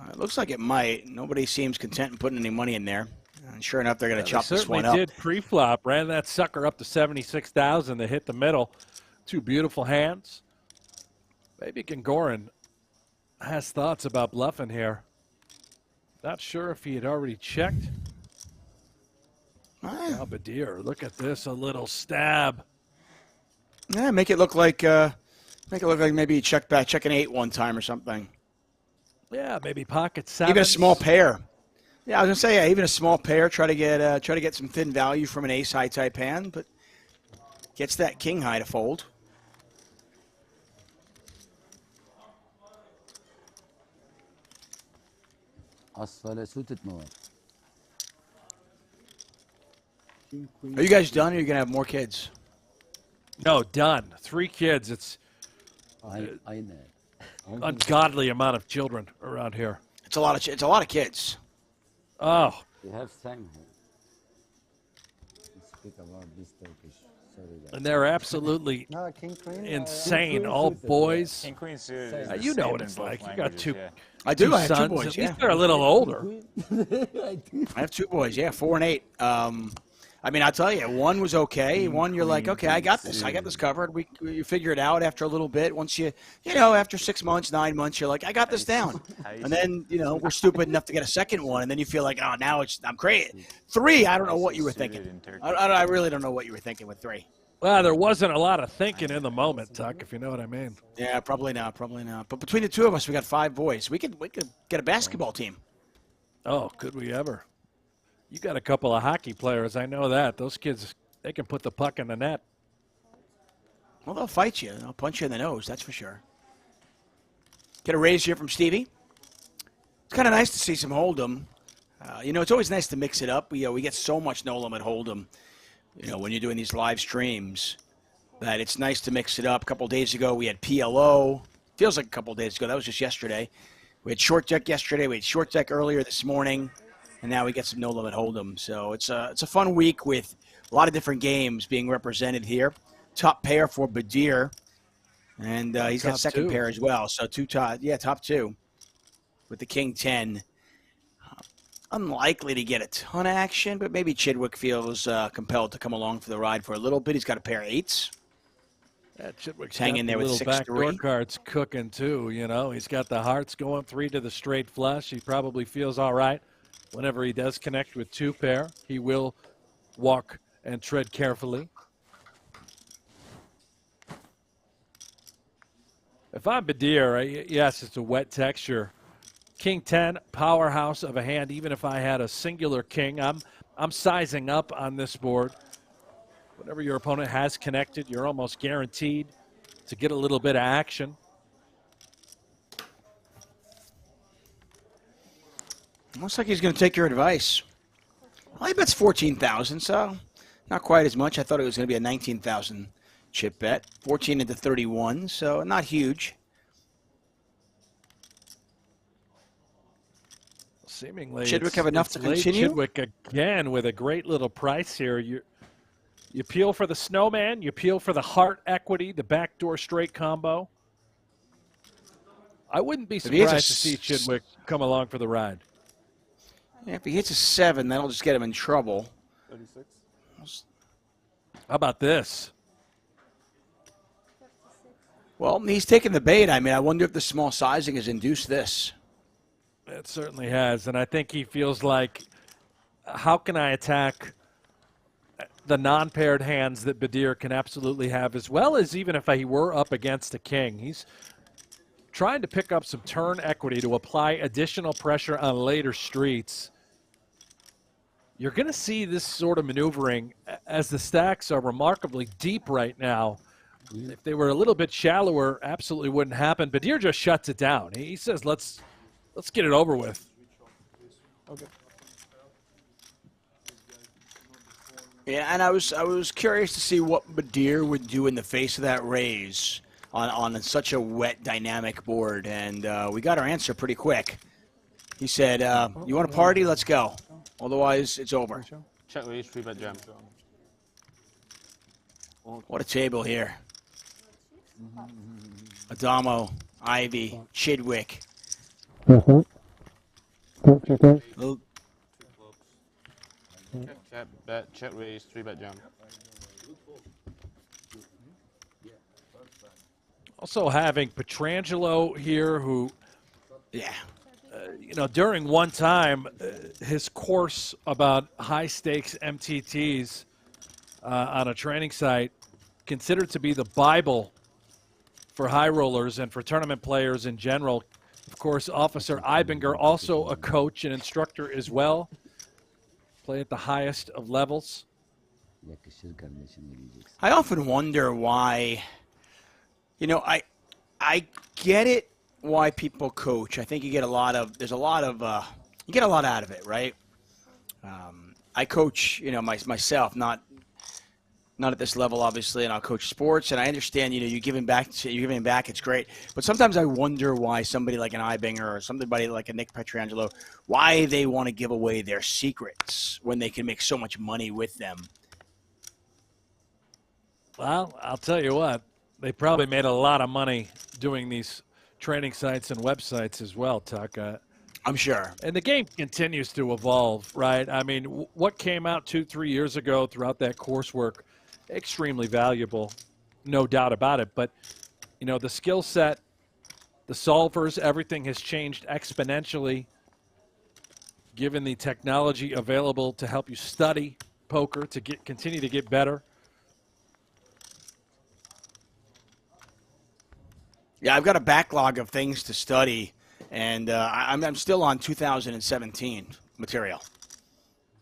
It looks like it might. Nobody seems content in putting any money in there. And sure enough, they're going to chop this one up. Certainly did pre-flop. Ran that sucker up to 76,000 to hit the middle. Two beautiful hands. Maybe Kongorin has thoughts about bluffing here. Not sure if he had already checked. Now Badir, look at this, a little stab. Yeah, make it look like maybe he checked back, check an 8 one time or something. Yeah, maybe pocket 7. Even a small pair. Yeah, I was gonna say even a small pair. Try to get some thin value from an ace high type hand, but gets that king high to fold. Are you guys done, or are you gonna have more kids? No, done. 3 kids. It's ungodly amount of children around here. It's a lot of kids. Oh. You have time. Speak about this Turkish. Sorry, guys. And they're absolutely No, King Queen, insane. All boys. King Queen suited. You know what it's like. You got two. I do. I have sons. two boys. At Yeah, least they're a little older. I have 2 boys. Yeah, 4 and 8. I mean, I'll tell you, one was okay. One, you're like, okay, I got this. I got this covered. You figure it out after a little bit. Once after 6 months, 9 months, you're like, I got this down. And then, we're stupid enough to get a second one, and then you feel like, oh, now I'm crazy. 3, I don't know what you were thinking. I really don't know what you were thinking with 3. Well, there wasn't a lot of thinking in the moment, Tuck, if you know what I mean. Yeah, probably not. But between the 2 of us, we got 5 boys. We could get a basketball team. Oh, could we ever? You got a couple of hockey players. I know that. Those kids, they can put the puck in the net. Well, they'll fight you. They'll punch you in the nose, that's for sure. Get a raise here from Stevie. It's kind of nice to see some Hold'em. It's always nice to mix it up. We get so much no-limit Hold'em, when you're doing these live streams, that it's nice to mix it up. A couple of days ago, we had PLO. Feels like a couple of days ago. That was just yesterday. We had short deck yesterday. We had short deck earlier this morning. And now we get some no-limit Hold'em. So it's a fun week with a lot of different games being represented here. Top pair for Badir. And he's got second pair as well. So top 2 with the King 10. Unlikely to get a ton of action, but maybe Chidwick feels compelled to come along for the ride for a little bit. He's got a pair of 8s. Yeah, Chidwick's hanging there with 6-3. Backdoor cards cooking too. He's got the hearts going 3 to the straight flush. He probably feels all right. Whenever he does connect with 2 pair, he will walk and tread carefully. If I'm Badir, yes, it's a wet texture. King 10, powerhouse of a hand. Even if I had a singular king, I'm sizing up on this board. Whenever your opponent has connected, you're almost guaranteed to get a little bit of action. Looks like he's going to take your advice. Well, he bets 14,000, so not quite as much. I thought it was going to be a 19,000 chip bet. 14 into 31, so not huge. Seemingly, Chidwick have enough to continue. Chidwick again with a great little price here. You peel for the snowman. You peel for the heart equity, the backdoor straight combo. I wouldn't be surprised to see Chidwick come along for the ride. Yeah, if he hits a 7, that'll just get him in trouble. 36. How about this? Well, he's taking the bait. I mean, I wonder if the small sizing has induced this. It certainly has, and I think he feels like, how can I attack the non-paired hands that Badir can absolutely have, as well as even if he were up against a king. He's trying to pick up some turn equity to apply additional pressure on later streets. You're going to see this sort of maneuvering as the stacks are remarkably deep right now. If they were a little bit shallower, absolutely wouldn't happen. Badir just shuts it down. He says, let's get it over with. Okay. Yeah, and I was curious to see what Badir would do in the face of that raise on such a wet, dynamic board, and we got our answer pretty quick. He said, "You want to party? Let's go. Otherwise, it's over." Check raise, 3-bet jam. What a table here. Adamo, Ivey, Chidwick. Check bet, check raise, 3-bet jam. Also having Petrangelo here, who, during one time, his course about high-stakes MTTs on a training site, considered to be the Bible for high rollers and for tournament players in general. Of course, Officer Eibinger, also a coach and instructor as well, play at the highest of levels. I often wonder why, I get it why people coach. I think you get you get a lot out of it, right? I coach, myself, not at this level, obviously, and I'll coach sports, and I understand, you're giving back, it's great. But sometimes I wonder why somebody like an Eibinger or somebody like a Nick Petrangelo, why they want to give away their secrets when they can make so much money with them. Well, I'll tell you what, they probably made a lot of money doing these training sites and websites as well, Tuck. I'm sure. And the game continues to evolve, right? I mean, what came out 2-3 years ago throughout that coursework, extremely valuable, no doubt about it. But, the skill set, the solvers, everything has changed exponentially given the technology available to help you study poker, to continue to get better. Yeah, I've got a backlog of things to study, and I'm still on 2017 material.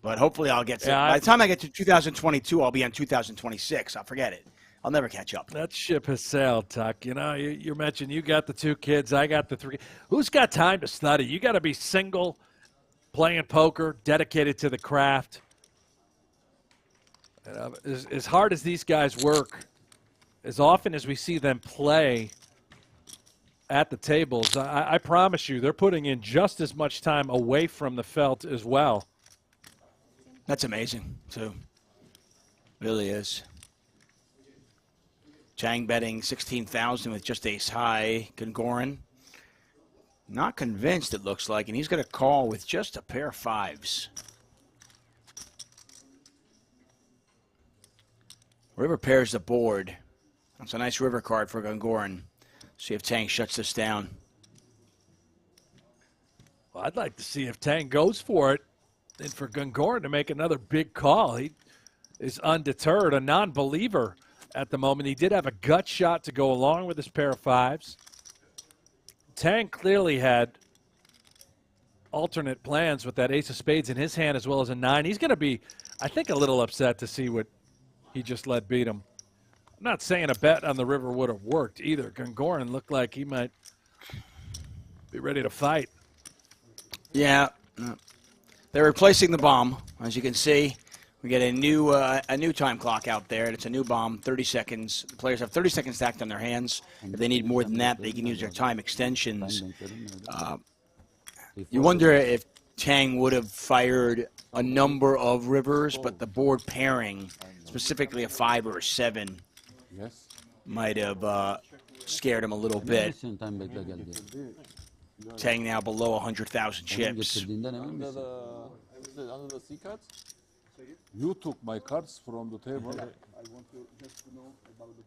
But hopefully I'll get to by the time I get to 2022, I'll be on 2026. I'll forget it. I'll never catch up. That ship has sailed, Tuck. You mentioned you got the 2 kids, I got the 3. Who's got time to study? You got to be single, playing poker, dedicated to the craft. As hard as these guys work, as often as we see them play at the tables, I promise you, they're putting in just as much time away from the felt as well. That's amazing, too. Really is. Chang betting 16,000 with just ace high. Gongoran, not convinced, it looks like, and he's going to call with just a pair of 5s. River pairs the board. That's a nice river card for Gongoran. See if Tang shuts this down. Well, I'd like to see if Tang goes for it and for Gongoran to make another big call. He is undeterred, a non-believer at the moment. He did have a gut shot to go along with his pair of 5s. Tang clearly had alternate plans with that ace of spades in his hand as well as a 9. He's going to be, I think, a little upset to see what he just let beat him. I'm not saying a bet on the river would have worked either. Gongoran looked like he might be ready to fight. Yeah. They're replacing the bomb. As you can see, we get a new time clock out there, and it's a new bomb, 30 seconds. The players have 30 seconds stacked on their hands. If they need more than that, they can use their time extensions. You wonder if Tang would have fired a number of rivers, but the board pairing, specifically a 5 or a 7, might have scared him a little bit. Tang now below 100,000 chips. Under the C cards? You took my cards from the table. I want to just to know about the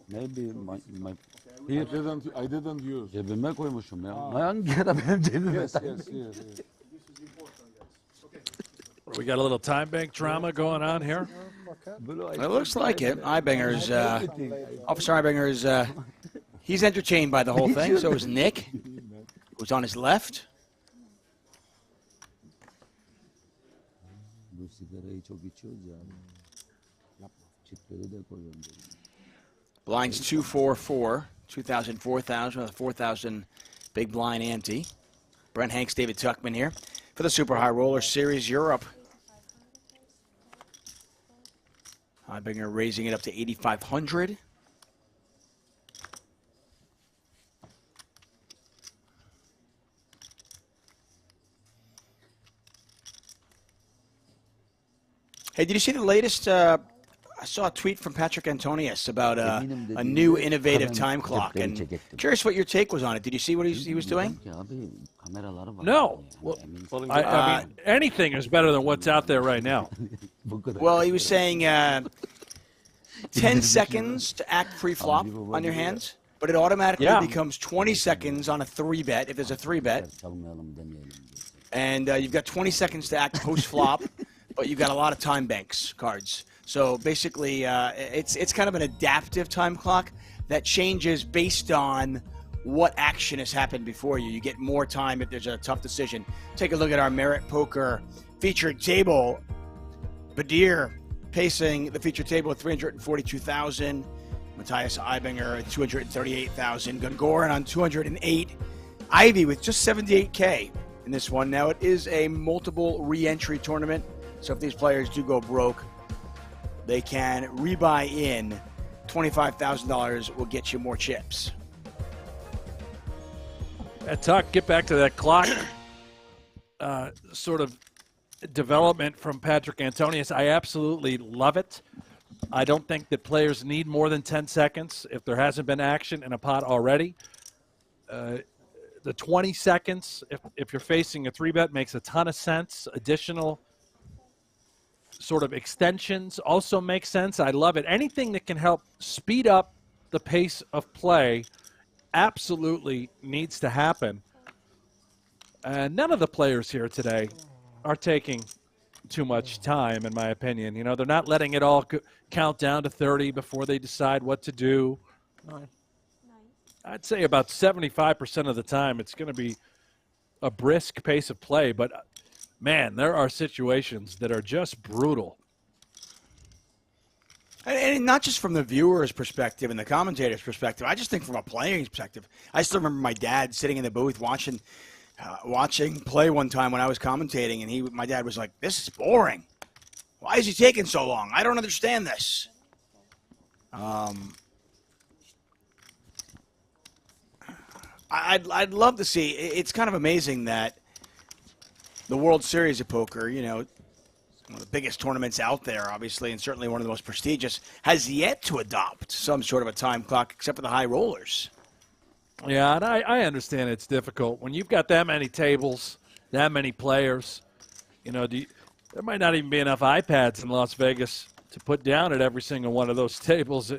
Maybe my I didn't use. Cebime koymuşum ya. Hangi ara benim cebime? Yes. We got a little time bank drama going on here. It looks like it. Eibinger's, Officer Eibinger's, he's entertained by the whole thing. So is Nick, who's on his left. Bu sigarayı çok içiyoruz ya. Blinds 2-4-4, 2,000, 4,000, with a 4,000 big blind ante. Brent Hanks, David Tuckman here for the Super High Roller Series Europe. Ivey raising it up to 8,500. Hey, did you see the latest? I saw a tweet from Patrick Antonius about a new innovative time clock, and curious what your take was on it. Did you see what he was doing? No. Well, I mean, anything is better than what's out there right now. Well, he was saying 10 seconds to act pre-flop on your hands, but it automatically becomes 20 seconds on a 3-bet if there's a 3-bet. And you've got 20 seconds to act post-flop, but you've got a lot of time banks cards. So basically, it's kind of an adaptive time clock that changes based on what action has happened before you. You get more time if there's a tough decision. Take a look at our Merit Poker featured table. Badir pacing the featured table at 342,000. Matthias Eibinger at 238,000. Gungoran on 208. Ivey with just 78K in this one. Now it is a multiple re-entry tournament, so if these players do go broke, they can rebuy in. $25,000 will get you more chips. Tuck, get back to that clock sort of development from Patrick Antonius. I absolutely love it. I don't think that players need more than 10 seconds if there hasn't been action in a pot already. The 20 seconds, if you're facing a 3-bet, makes a ton of sense. Additional sort of extensions also make sense. I love it. Anything that can help speed up the pace of play absolutely needs to happen. And none of the players here today are taking too much time, in my opinion. You know, they're not letting it all count down to 30 before they decide what to do. I'd say about 75% of the time it's going to be a brisk pace of play, but man, there are situations that are just brutal. And not just from the viewer's perspective and the commentator's perspective. I just think from a player's perspective. I still remember my dad sitting in the booth watching play one time when I was commentating, and my dad was like, "This is boring. Why is he taking so long? I don't understand this." I'd love to see. It's kind of amazing that the World Series of Poker, you know, one of the biggest tournaments out there, obviously, and certainly one of the most prestigious, has yet to adopt some sort of a time clock, except for the high rollers. Yeah, and I understand it's difficult. When you've got that many tables, that many players, you know, there might not even be enough iPads in Las Vegas to put down at every single one of those tables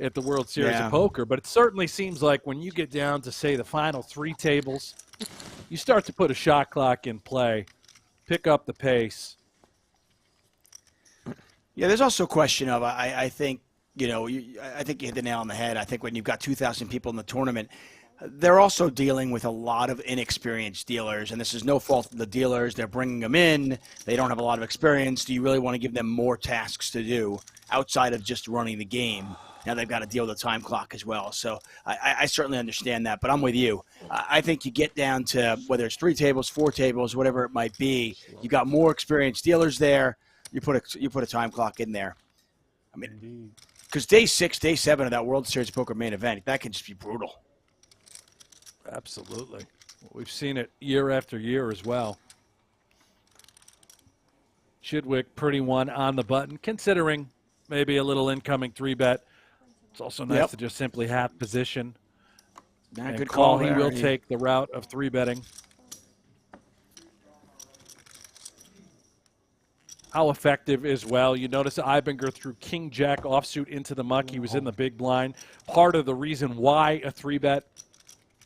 at the World Series of Poker. But it certainly seems like when you get down to, say, the final 3 tables, you start to put a shot clock in play, pick up the pace. Yeah, there's also a question of, I think, you know, I think you hit the nail on the head. I think when you've got 2,000 people in the tournament, they're also dealing with a lot of inexperienced dealers, and this is no fault of the dealers. They're bringing them in. They don't have a lot of experience. Do you really want to give them more tasks to do outside of just running the game? Now they've got to deal with the time clock as well. So I certainly understand that, but I'm with you. I think you get down to whether it's 3 tables, 4 tables, whatever it might be, you got more experienced dealers there. You put a time clock in there. I mean, because day 6, day 7 of that World Series of Poker main event, that can just be brutal. Absolutely. We've seen it year after year as well. Chidwick, pretty one on the button, considering maybe a little incoming 3-bet. It's also nice to just simply have position. And good call. He will take the route of 3-betting. How effective as well. You notice Eibinger threw King-Jack offsuit into the muck. He was in the big blind. Part of the reason why a 3-bet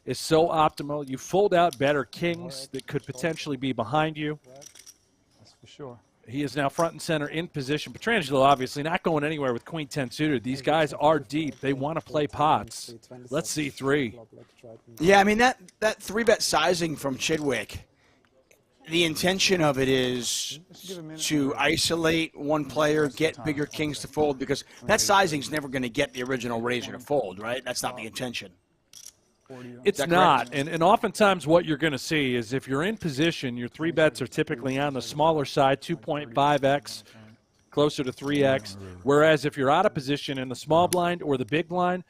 is so optimal. You fold out better kings that could potentially be behind you. That's for sure. He is now front and center in position. Petrangelo obviously not going anywhere with Queen 10 suited. These guys are deep. They want to play pots. Let's see 3. Yeah, I mean, that 3-bet sizing from Chidwick, the intention of it is to isolate one player, get bigger kings to fold, because that sizing's never going to get the original raiser to fold, right? That's not the intention. It's not, and oftentimes what you're going to see is if you're in position, your 3-bets are typically on the smaller side, 2.5x, closer to 3x, whereas if you're out of position in the small blind or the big blind,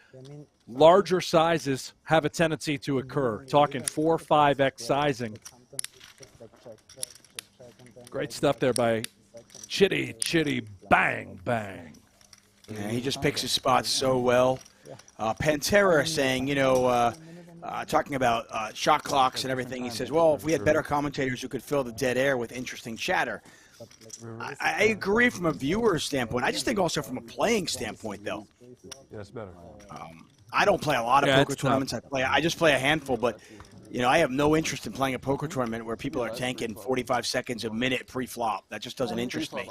larger sizes have a tendency to occur, talking 4 or 5x sizing. Great stuff there by Chitty, bang, bang. Yeah, he just picks his spots so well. Pantera saying, talking about shot clocks and everything, he says, well, if we had better commentators who could fill the dead air with interesting chatter. I agree from a viewer's standpoint. I just think also from a playing standpoint, though. Yeah, it's better. I don't play a lot of poker tournaments. I just play a handful, but I have no interest in playing a poker tournament where people are tanking 45 seconds a minute pre-flop. That just doesn't interest me.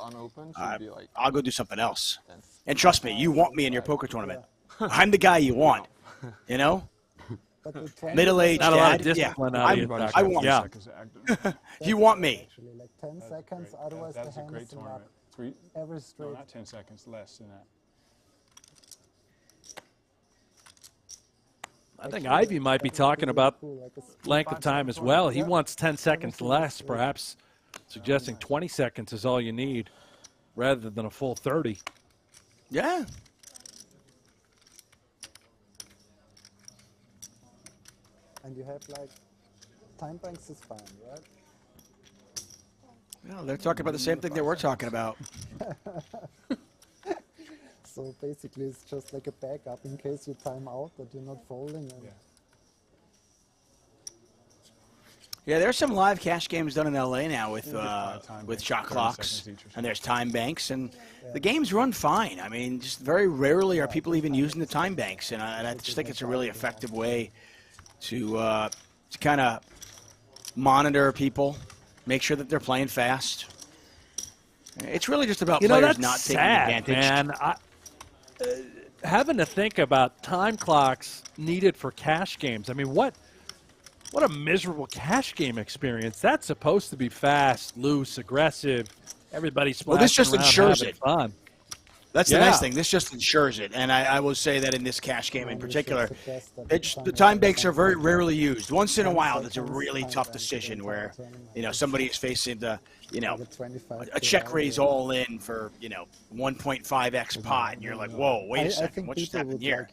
I'll go do something else. And trust me, you want me in your poker tournament. I'm the guy you want. Middle-aged Not a lot of dad. discipline Yeah, out of you. I want Yeah. You want me. Like 10 seconds, otherwise That's the a hand great is not tournament. every straight. No, not 10 seconds, less than that. I think Ivey might be talking about length of time as well. He wants 10 seconds less, perhaps suggesting 20 seconds is all you need rather than a full 30. Yeah. And you have like time banks is fine, right? No, they're talking about the same thing that we're talking about. So basically it's just like a backup in case you time out that you're not folding. And Yeah, there's some live cash games done in LA now with shot clocks, and there's time banks, and the games run fine. I mean, just very rarely are people even using the time banks, and I just think it's a really effective way to kind of monitor people, make sure that they're playing fast. It's really just about players that's not taking sad, advantage. man. Having to think about time clocks needed for cash games. I mean, what a miserable cash game experience. That's supposed to be fast, loose, aggressive. Everybody's splashing this just around, ensures having it. fun. That's the nice thing. This just ensures it. And I will say that in this cash game in particular, the time banks are very rarely used. Once in a while, there's a really tough decision where, somebody is facing a check raise all in for, 1.5x pot. And you're like, whoa, wait a second. What just happened here?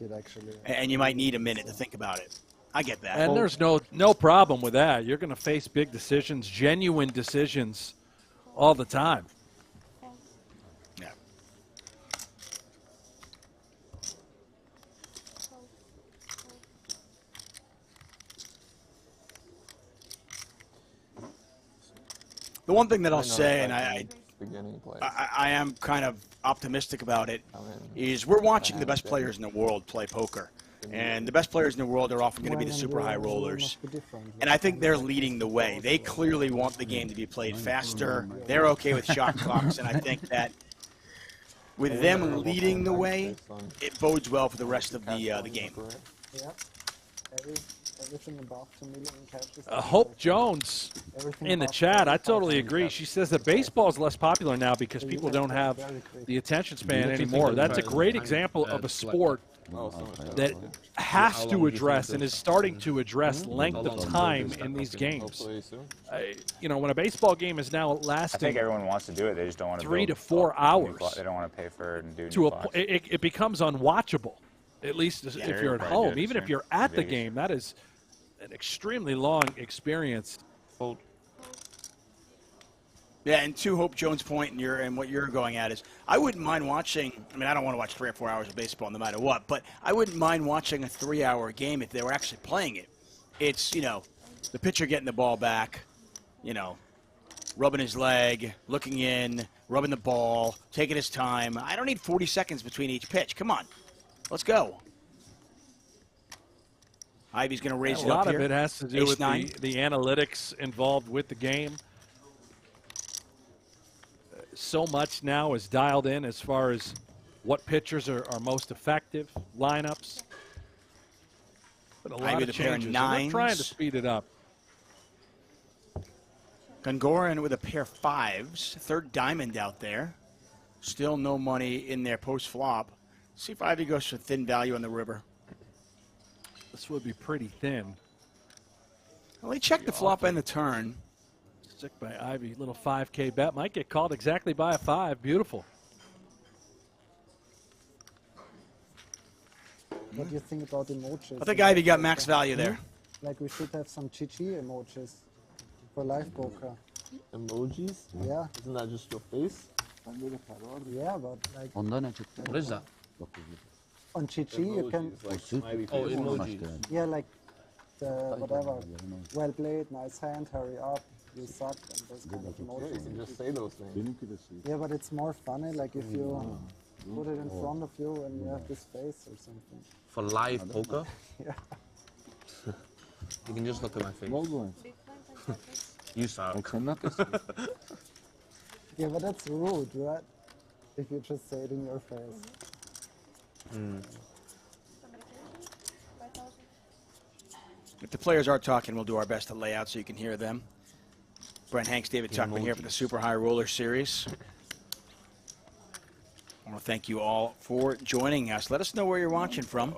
And you might need a minute to think about it. I get that. And there's no problem with that. You're going to face big decisions, genuine decisions all the time. Yeah. The one thing that I'll say, and I am kind of optimistic about it, is we're watching the best players in the world play poker. And the best players in the world are often going to be the super high rollers. And I think they're leading the way. They clearly want the game to be played faster. They're okay with shot clocks. And I think that with them leading the way, it bodes well for the rest of the game. yeah, everything above 2 million in cash is Hope Jones in the chat, I totally agree. She says that baseball is less popular now because people don't have the attention span anymore. That's a great example of a sport that has to address and is starting to address length of time in these games. When a baseball game is now lasting, I think everyone wants to do it. They just don't want to 3 to 4 hours. They don't want to pay for it and do to it becomes unwatchable. At least if you're at home. Even if you're at the Vegas. game, that is an extremely long experience. Yeah, and to Hope Jones' point and what you're going at is, I wouldn't mind watching, I mean, I don't want to watch 3 or 4 hours of baseball no matter what, but I wouldn't mind watching a 3-hour game if they were actually playing it. It's, the pitcher getting the ball back, rubbing his leg, looking in, rubbing the ball, taking his time. I don't need 40 seconds between each pitch. Come on. Let's go. Ivey's going to raise it up here. A lot of it has to do with the analytics involved with the game. So much now is dialed in as far as what pitchers are most effective, lineups. But a lot of changes. We're trying to speed it up. Gungoran with a pair of fives. Third diamond out there. Still no money in there post-flop. See if Ivey goes for thin value on the river. This would be pretty thin. Well, he checked the flop and the turn. Stick by Ivey. Little 5K bet. Might get called exactly by a 5. Beautiful. What do you think about emojis? I think Ivey got max value there. Like we should have some GG emojis for live poker. Emojis? Yeah. Isn't that just your face? Yeah, but like. What is that? On GG you can. Oh, emojis. Yeah, like the whatever. Well played, nice hand, hurry up, you suck, and those kind of emojis. You can just say those things. Yeah, but it's more funny like if you put it in front of you and you have this face or something. For live poker? Yeah. You can just look at my face. You suck. Yeah, but that's rude, right? If you just say it in your face. If the players are talking, we'll do our best to lay out so you can hear them. Brent Hanks, David Tuckman here for the Super High Roller Series. I want to thank you all for joining us. Let us know where you're watching from.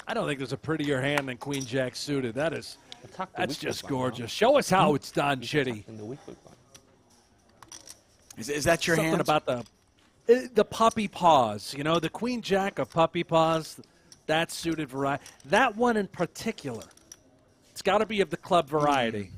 I don't think there's a prettier hand than Queen Jack suited. That's just gorgeous. Show us how it's done, Chitty. Is that your Something hand? about the puppy paws. You know, the Queen Jack of puppy paws, that suited variety. That one in particular, it's got to be of the club variety.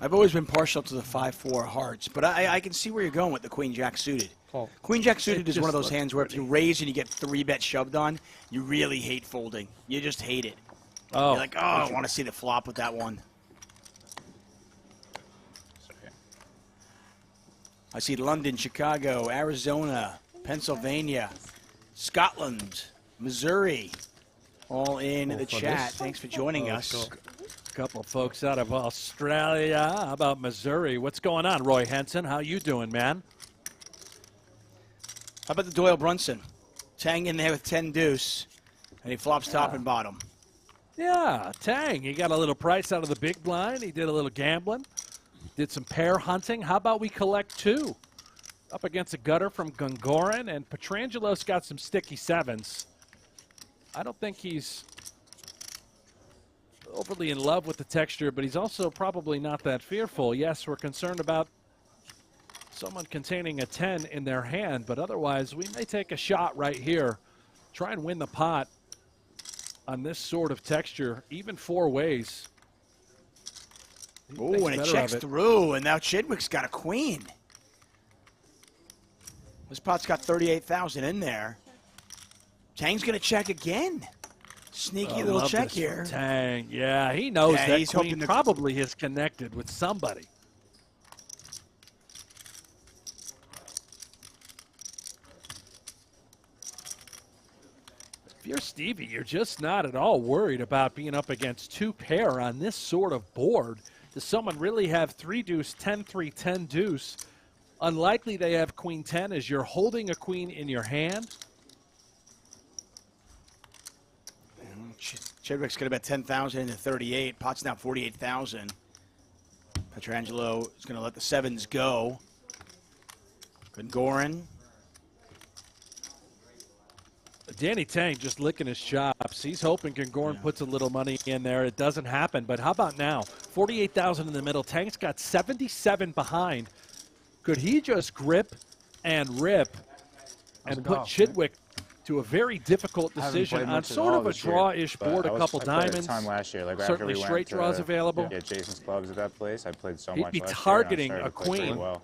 I've always been partial to the 5-4 hearts, but I can see where you're going with the Queen Jack suited. Queen Jack suited is one of those hands where if you raise and you get 3-bet shoved on, you really hate folding. You just hate it. Oh, you're like, oh, I want to see the flop with that one. I see London, Chicago, Arizona, Pennsylvania, Scotland, Missouri, all in the chat. Thanks for joining us. A couple folks out of Australia. How about Missouri? What's going on, Roy Henson? How you doing, man? How about the Doyle Brunson? Tang in there with 10 deuce, and he flops top and bottom. Yeah, Tang. He got a little price out of the big blind. He did a little gambling. Did some pair hunting. How about we collect 2? Up against a gutter from Gungoran, and Petrangelo's got some sticky 7s. I don't think he's overly in love with the texture, but he's also probably not that fearful. Yes, we're concerned about someone containing a 10 in their hand, but otherwise we may take a shot right here. Try and win the pot on this sort of texture, even 4 ways. Oh, and it checks through, and now Chidwick's got a queen. This pot's got 38,000 in there. Tang's going to check again. Sneaky little check here. Tang, yeah, he knows that he's queen probably is connected with somebody. If you're Stevie, you're just not at all worried about being up against 2 pair on this sort of board. Does someone really have 3 deuce, 10-3, 10 deuce? Unlikely they have queen 10 as you're holding a queen in your hand. Chidwick's going to bet 10,000 into 38. Pot's now 48,000. Petrangelo is going to let the 7s go. Gungoran. Danny Tang just licking his chops. He's hoping Gungoran puts a little money in there. It doesn't happen, but how about now? 48,000 in the middle. Tang's got 77 behind. Could he just grip and rip and put Chidwick to a very difficult decision on sort of a draw-ish board, a couple diamonds? I played a ton last year. Like certainly after we straight went draws to, available. Yeah, Jason's clubs at that place. I played so He'd much be last targeting year, and I a started to play pretty queen. well.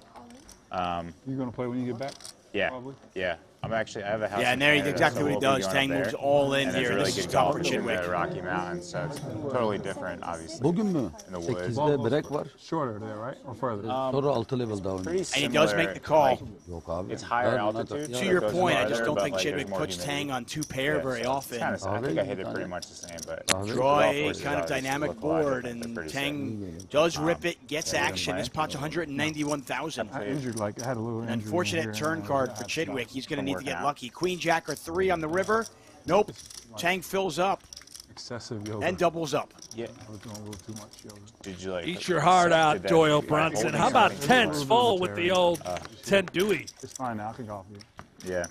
You're going to play when you get back? Yeah. Probably? Yeah. I have a house. Yeah, and there exactly what he does. Tang moves all in here. Really This is good tough golf for in Chidwick. the Rocky Mountains, so it's totally different, obviously. Bugün mü? In the woods. 8'de break var. Shorter there, right? Or further? Sonra 6 level down. Pretty And he does make the call. Yok abi. It's higher Ben- altitude. To so your it goes point, I farther, just don't but, think like, there's Chidwick more puts humidity. Tang on two pair Yeah, very so often. It's I think I hit it pretty much the same, but Draw a courses kind of obviously dynamic look a lot board, different. They're and pretty Tang sick. does rip it, gets yeah, action. This pot's 191,000. I injured, like, I had a little An injury. unfortunate turn card for Chidwick. He's going to need to get lucky. Queen Jack or 3 on the river. Nope. Tang fills up. Excessive yoga. And doubles up. Yeah. I was doing a little too much yoga. Did you like Eat your heart out, Doyle Brunson. How about 10s full with the old 10 Dewey? It's fine now. I can golf you. Yeah.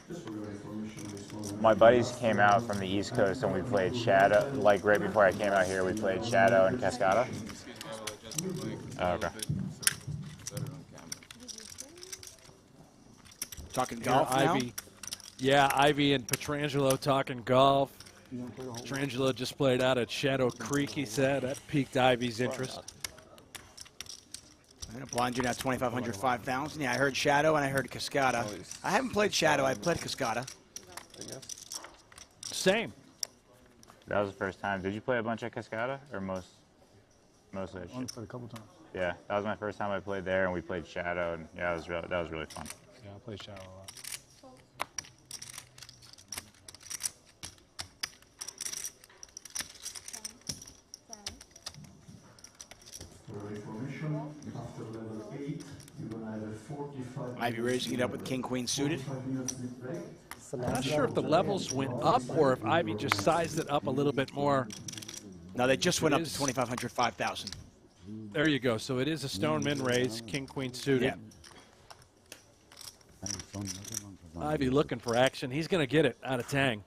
My buddies came out from the East Coast and we played Shadow. Like right before I came out here, we played Shadow and Cascada. Oh, okay. Talking golf now? Ivey. Yeah, Ivey and Petrangelo talking golf. Petrangelo just played out at Shadow Creek, he said. That piqued Ivey's interest. Blind you now 2,500, 5,000. Yeah, I heard Shadow and I heard Cascada. I haven't played Shadow. I played Cascada. Same. That was the first time. Did you play a bunch at Cascada or mostly? I only played a couple times. Yeah, that was my first time I played there, and we played Shadow, and yeah, that was really fun. Yeah, I played Shadow a lot. Ivey raising it up with King Queen suited. I'm not sure if the levels went up or if Ivey just sized it up a little bit more. No, they just went up to 2,500, 5,000. There you go. So it is a stone min raise, King Queen suited. Yeah. Ivey looking for action. He's going to get it out of Tang.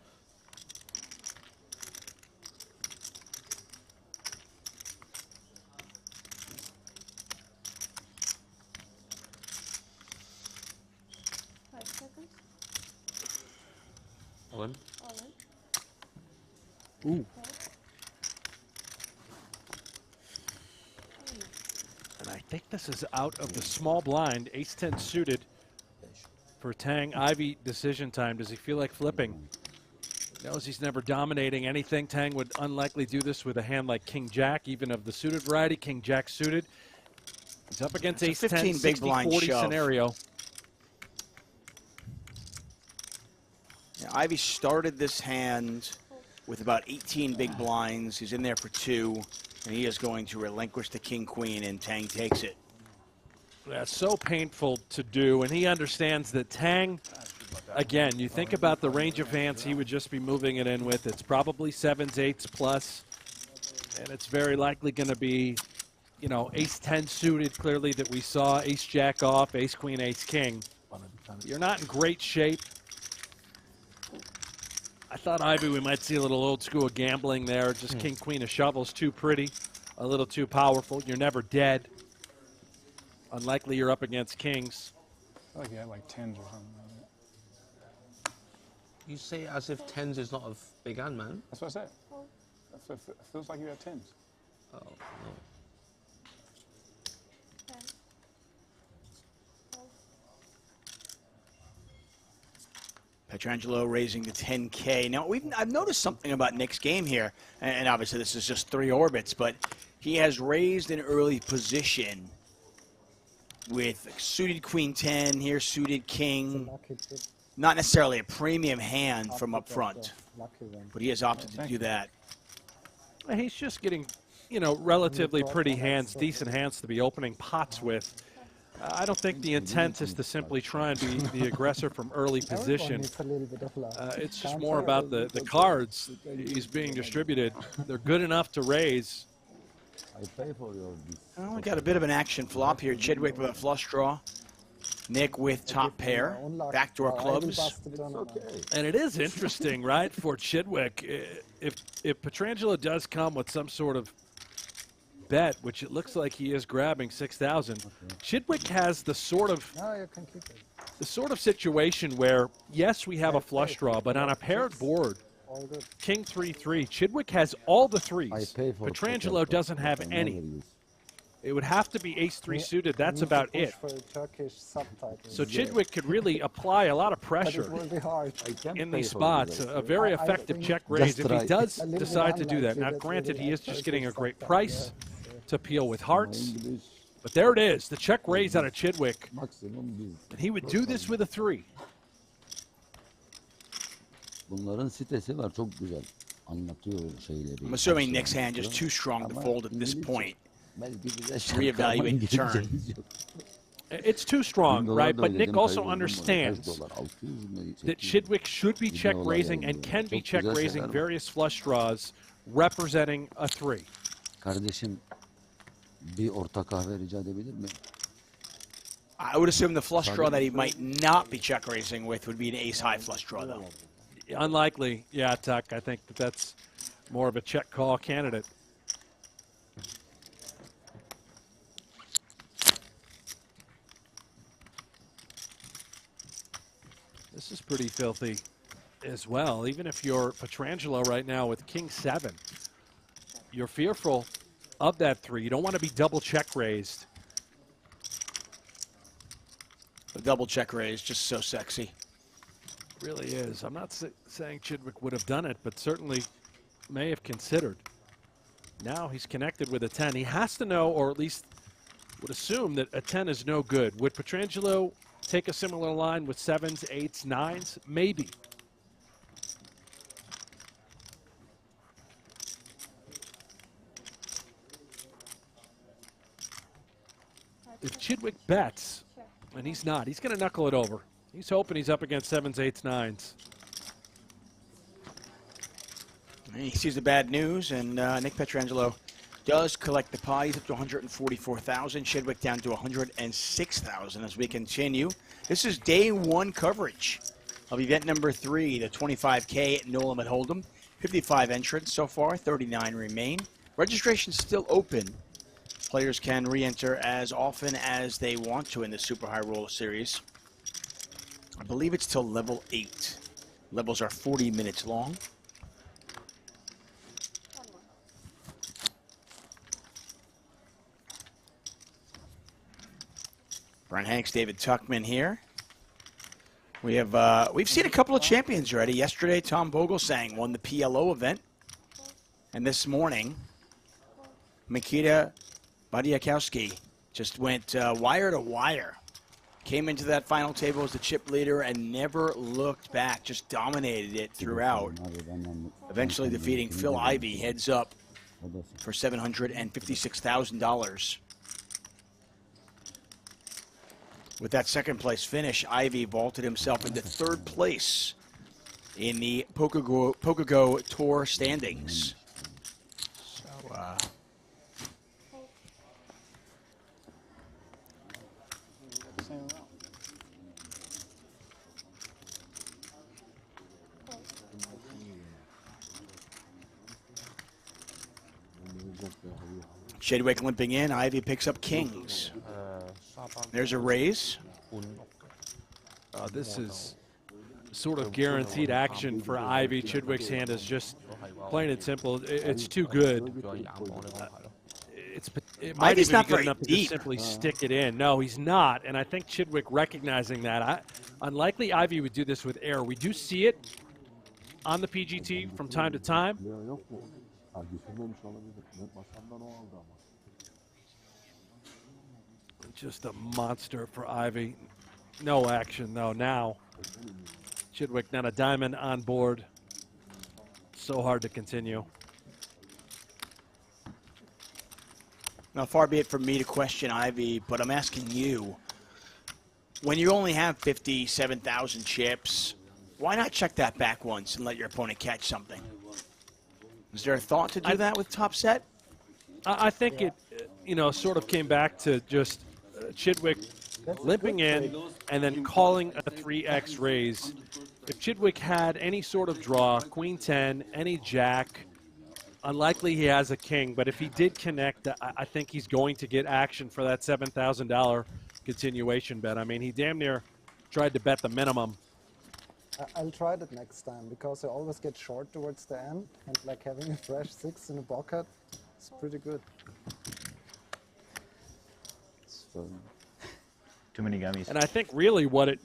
Ooh. And I think this is out of the small blind. Ace-10 suited for Tang. Ivey decision time. Does he feel like flipping? Knows he's never dominating anything. Tang would unlikely do this with a hand like King Jack, even of the suited variety. King Jack suited. He's up against Ace-10, 60-40 scenario. Yeah, Ivey started this hand with about 18 big blinds. He's in there for 2, and he is going to relinquish the King Queen, and Tang takes it. That's so painful to do, and he understands that Tang, again, you think about the range of hands he would just be moving it in with. It's probably 7s, 8s plus, and it's very likely going to be, you know, Ace-10 suited, clearly, that we saw, Ace-Jack off, Ace-Queen, Ace-King. You're not in great shape. I thought, Ivey, we might see a little old-school gambling there. Just King, Queen of shovel's too pretty, a little too powerful. You're never dead. Unlikely you're up against kings. I feel like you had like 10s or something like that. You say as if 10s is not a big hand, man. That's what I said. It feels like you had 10s. Oh, no. Petrangelo raising to 10K. Now, I've noticed something about Nick's game here, and obviously this is just 3 orbits, but he has raised an early position with suited Queen 10, here suited King. Not necessarily a premium hand from up front, but he has opted to do that. He's just getting, you know, relatively pretty hands, decent hands to be opening pots with. I don't think the intent is to simply try and be the aggressor from early position. It's just more about the cards he's being distributed. They're good enough to raise. Well, we got a bit of an action flop here. Chidwick with a flush draw. Nick with top pair. Backdoor clubs. And it is interesting, right, for Chidwick. If Petrangelo does come with some sort of bet, which it looks like he is grabbing 6,000, Chidwick has the sort of situation where, yes, we have a flush draw, but on a paired board, King 3-3, Chidwick has all the 3s. Petrangelo doesn't have any. It would have to be ace-3 suited. That's about it. For Turkish subtitles. So Chidwick could really apply a lot of pressure But it will be hard. in these spots. A very effective check raise if he does decide to do that. Now, granted, he is just getting a great price to peel with hearts. But there it is, the check raise out of Chidwick. And he would do this with a 3. Bunların sitesi var, çok güzel anlatıyor şeyleri. I'm assuming Nick's hand just too strong to fold at this point. Reevaluate the turn. It's too strong, right? But Nick also understands that Chidwick should be check raising and can be check raising various flush draws representing a 3. Kardeşim, bir orta kahve rica edebilir miyim? I would assume the flush draw that he might not be check raising with would be an ace-high flush draw, though. Unlikely, yeah, Tuck. I think that's more of a check call candidate. This is pretty filthy as well. Even if you're Pietrangelo right now with King-7, you're fearful of that 3. You don't want to be double check raised. The double check raise, just so sexy. Really is. I'm not saying Chidwick would have done it, but certainly may have considered. Now he's connected with a 10. He has to know, or at least would assume, that a 10 is no good. Would Pietrangelo take a similar line with 7s, 8s, 9s? Maybe. If Chidwick bets, and he's not, he's going to knuckle it over. He's hoping he's up against 7s, 8s, 9s. He sees the bad news, and Nick Pietrangelo does collect the pot. He's up to 144,000. Chidwick down to 106,000 as we continue. This is day 1 coverage of event number 3, the 25K No Limit Hold'em. 55 entrants so far, 39 remain. Registration still open. Players can re-enter as often as they want to in the Super High Roller Series. I believe it's till level 8. Levels are 40 minutes long. Brian Hanks, David Tuckman here. We have we've seen a couple of champions already. Yesterday, Tom Vogelsang won the PLO event, and this morning, Mikita Bodziakowski just went wire to wire. Came into that final table as the chip leader and never looked back, just dominated it throughout. Eventually defeating Phil Ivey, heads up for $756,000. With that second place finish, Ivey vaulted himself into 3rd place in the PokerGO Tour standings. So, Chidwick limping in. Ivey picks up kings. There's a raise. This is sort of guaranteed action for Ivey. Chidwick's hand is just plain and simple. It's too good. It might Ivey's even not be good very enough to deep. just simply stick it in. No, he's not. And I think Chidwick recognizing that. Unlikely Ivey would do this with air. We do see it on the PGT from time to time. Just a monster for Ivey. No action, though. Now, Chidwick, not a diamond on board. So hard to continue. Now, far be it from me to question Ivey, but I'm asking you, when you only have 57,000 chips, why not check that back once and let your opponent catch something? Is there a thought to do that with top set? I think it, sort of came back to just Chidwick limping in and then calling a 3x raise. If Chidwick had any sort of draw, queen 10, any jack, unlikely he has a king, but if he did connect, I think he's going to get action for that $7,000 continuation bet. I mean, he damn near tried to bet the minimum. I'll try that next time, because I always get short towards the end, and like having a fresh 6 in a pocket is pretty good. Too many gummies. And I think really what it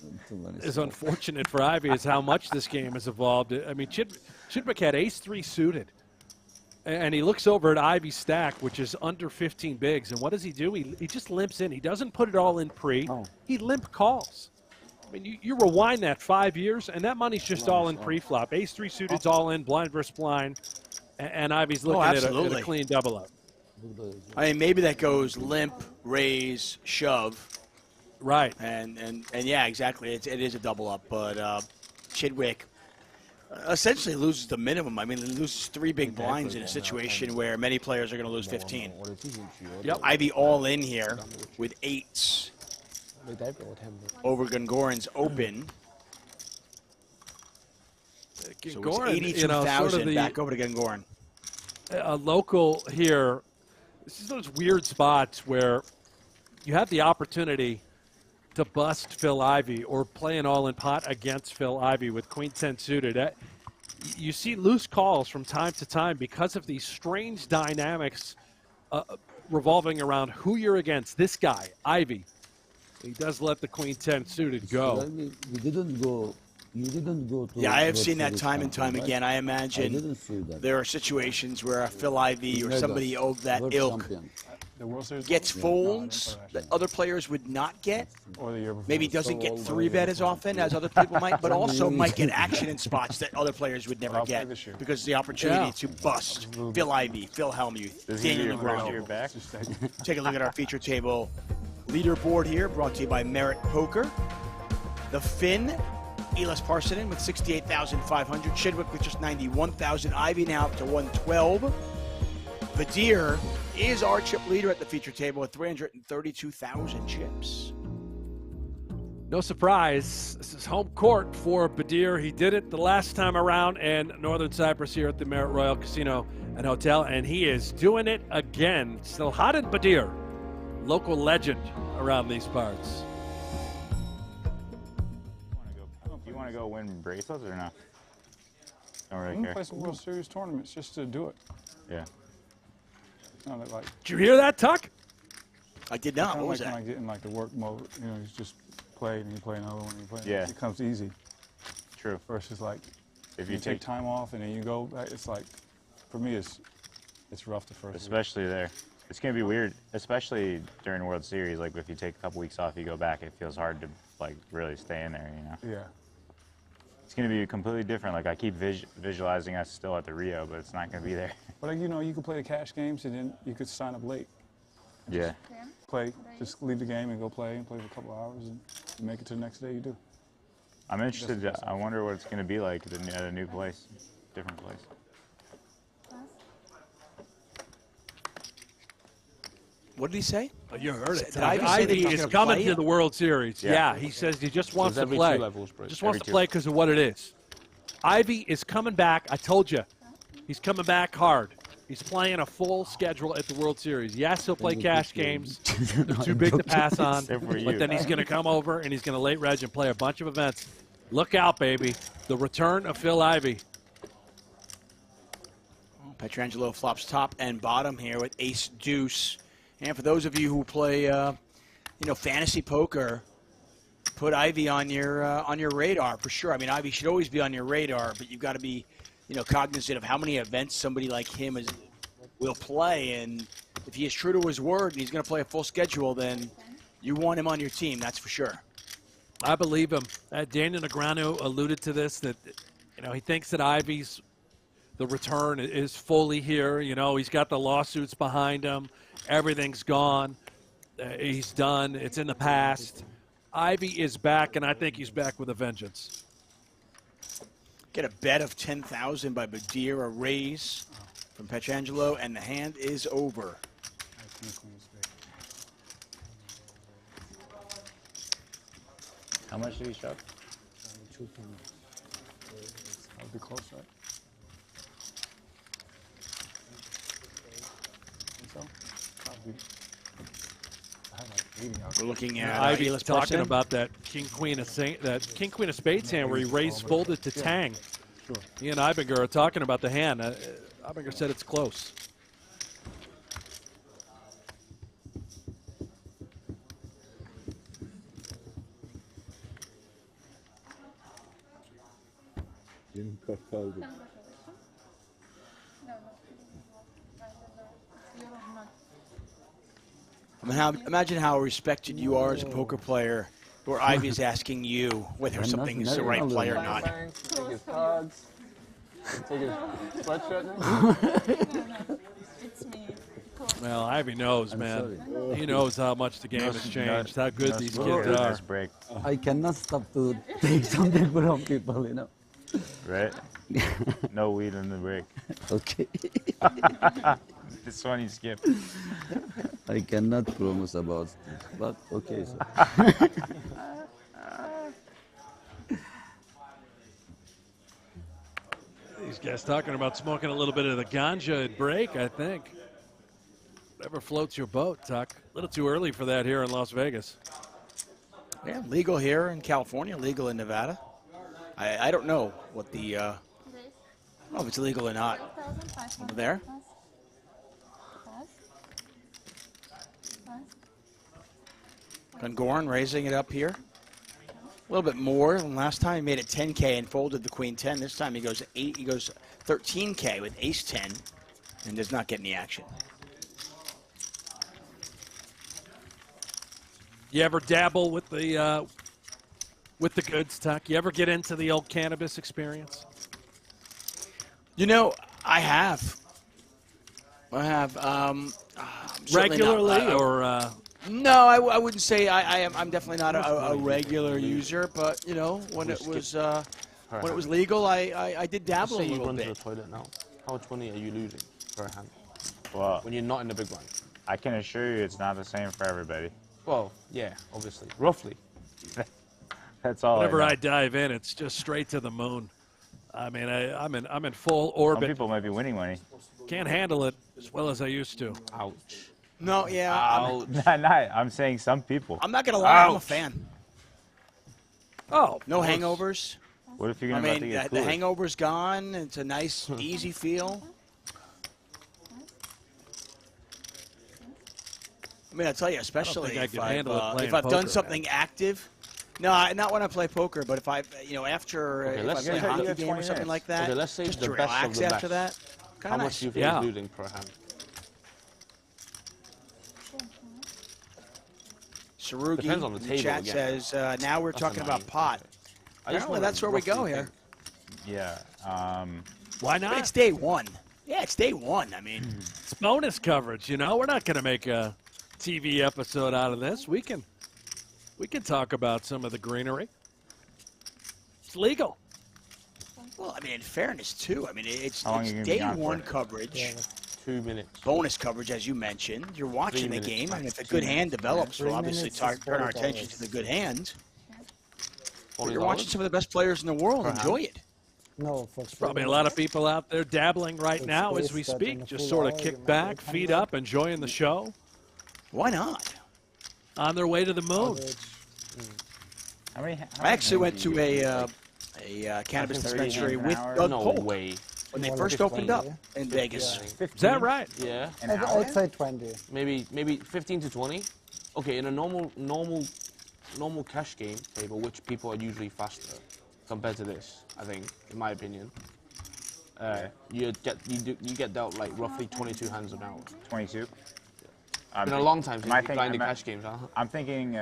is unfortunate for Ivey is how much this game has evolved. I mean, Chidwick had ace-3 suited, and he looks over at Ivey's stack, which is under 15 bigs, and what does he do? He just limps in. He doesn't put it all in pre. He limp calls. I mean, you rewind that 5 years, and that money's just all in pre-flop. Ace-3 suited's all in, blind versus blind, and Ivey's looking at a clean double-up. I mean, maybe that goes limp, raise, shove. Right. And yeah, exactly. It is a double up, but Chidwick essentially loses the minimum. I mean, he loses 3 big blinds in a situation where many players are going to lose 15. Yep. Ivey all in here with 8s over Gungoran's open. So it's 82,000 back over to Gungoran. A local here, this is those weird spots where you have the opportunity to bust Phil Ivey or play an all-in pot against Phil Ivey with Queen 10 suited. You see loose calls from time to time because of these strange dynamics revolving around who you're against. This guy, Ivey, he does let the Queen 10 suited go. We didn't go. You didn't go to. Yeah, I have seen that time and time again. I imagine there are situations where a Phil Ivey or somebody of that ilk gets folds that other players would not get. Maybe doesn't get 3-bet as often as other people might, but also might get action in spots that other players would never get because of the opportunity to bust Phil Ivey, Phil Hellmuth, Daniel Negreanu. Take a look at our feature table leaderboard here, brought to you by Merit Poker. The Finn, Elis Parsonen with 68,500. Chidwick with just 91,000. Ivey now up to 112. Vadir is our chip leader at the feature table with 332,000 chips. No surprise, this is home court for Badir. He did it the last time around in Northern Cyprus here at the Merit Royal Casino and Hotel, and he is doing it again. Silhadan Badir, local legend around these parts. You want to go win bracelets or not? Don't I'm really gonna care. play some World Series tournaments just to do it. Yeah. Not that, like, Did you hear that, Tuck? I did not. What was When that? I get in like the work mode, you know, you just play and you play another one. And you play. Yeah. It comes easy. True. Versus like, if you take time off and then you go. It's like, for me, it's rough the first. Especially there. It's going to be weird, especially during World Series. Like, if you take a couple weeks off, you go back, it feels hard to, like, really stay in there, you know? Yeah. It's going to be completely different. Like, I keep visualizing us still at the Rio, but it's not going to be there. But, like, you know, you could play the cash games and then you could sign up late. Yeah. Play, just leave the game and go play and play for a couple hours and you make it to the next day you do. I'm interested. I wonder what it's going to be like at a new place, different place. What did he say? Oh, you heard it. Did Ivey say that he's is gonna coming play to it? the World Series. Yeah, he says he just wants to every play. 2 levels, Bruce. Just wants Every to 2. play because of what it is. Ivey is coming back. I told you, he's coming back hard. He's playing a full schedule at the World Series. Yes, he'll play cash games. They're too big to pass on. But then he's going to come over and he's going to late reg and play a bunch of events. Look out, baby. The return of Phil Ivey. Pietrangelo flops top and bottom here with ace deuce. And for those of you who play, you know, fantasy poker, put Ivey on your radar for sure. I mean, Ivey should always be on your radar, but you've got to be, you know, cognizant of how many events somebody like him will play. And if he is true to his word and he's going to play a full schedule, then you want him on your team. That's for sure. I believe him. Daniel Negreanu alluded to this, that, you know, he thinks that Ivey's, the return is fully here. You know, he's got the lawsuits behind him. Everything's gone. He's done. It's in the past. Ivey is back, and I think he's back with a vengeance. Get a bet of 10,000 by Badir, a raise from Pietrangelo, and the hand is over. How much did he shove? 2 That would be close, right? Think so? Probably. I have like 80 out. We're looking at Ivey Elis talking Parsonen. about that King Queen of Spades hand where he raised folded to Tang. Sure. He and Ivinger are talking about the hand. Ivinger said it's close. I mean, imagine how respected you are as a poker player, where Ivey is asking you whether something is the right play or not. Take his cards. Take his sweatshirt. It's me. Well, Ivey knows, man. He knows how much the game has changed, how good these kids are. Break. I cannot stop to take something from people, you know. Right? No weed in the break. Okay. This one you skip. I cannot promise about it, but okay. So. These guys talking about smoking a little bit of the ganja at break, I think. Whatever floats your boat, Tuck. A little too early for that here in Las Vegas. Yeah, legal here in California, legal in Nevada. I don't know what the, I don't know if it's legal or not. Over there. Gungorn raising it up here. A little bit more than last time. He made it 10K and folded the Queen 10. This time he goes 13K with Ace 10 and does not get any action. You ever dabble with the goods, Tuck? You ever get into the old cannabis experience? You know, I have. Regularly, not, or? No, I wouldn't say I'm definitely not a regular user, but you know, when it was legal, I did dabble a Say you little run to bit. the toilet now. How much money are you losing per hand? Well, when you're not in the big blind. I can assure you it's not the same for everybody. Well, yeah, obviously, roughly. That's all. Whenever I know. I dive in, it's just straight to the moon. I mean, I'm in full orbit. Some people might be winning money. Can't handle it as well as I used to. Ouch. No, yeah. I'm saying some people. I'm not gonna lie, I'm a fan. Oh, no hangovers. What if you're gonna I about to mean, get the cooled? hangover's gone. It's a nice, easy feel. I mean, I tell you, especially I if could handle it playing I've done poker, something active. No, not when I play poker, but if after Okay, if let's I play a say hockey you game or something like that, Okay, let's say just the to best relax of the after best. that. How Kind of much nice. do you think you're losing per hand? Sarugi Depends on the in table chat again. says, now we're That's talking about annoying. pot. I just Apparently wanna that's where we go roughly here. Yeah. Why But not? it's day one. Yeah, it's day one. I mean, It's bonus coverage, you know. We're not going to make a TV episode out of this. We can talk about some of the greenery. It's legal. well, I mean, in fairness too. I mean, it's How long you gonna be day gone for? one coverage. 2 minutes. Bonus coverage, as you mentioned. You're watching the minutes. game, and if a good hand develops, we'll 3 obviously minutes is turn our $40. attention to the good hand. But you're $40? watching some of the best players in the world. Per hand? Enjoy it. No, for Probably a lot of people out there dabbling right It's now as based we that in speak, the just full sort of hour kick you make back, 800. feet up, enjoying the show, Why not? on their way to the moon. How many? I actually went to a cannabis 30 dispensary an with hour? Doug No Polk way. when they More first like opened up 20. in Vegas. Is that right? Yeah. I'd say 20. Maybe 15 to 20. Okay, in a normal cash game table, which people are usually faster compared to this, I think, in my opinion. You get dealt like roughly 22 hands an hour. 22. Been a long time since Am I you played the I'm- cash games, huh? I'm thinking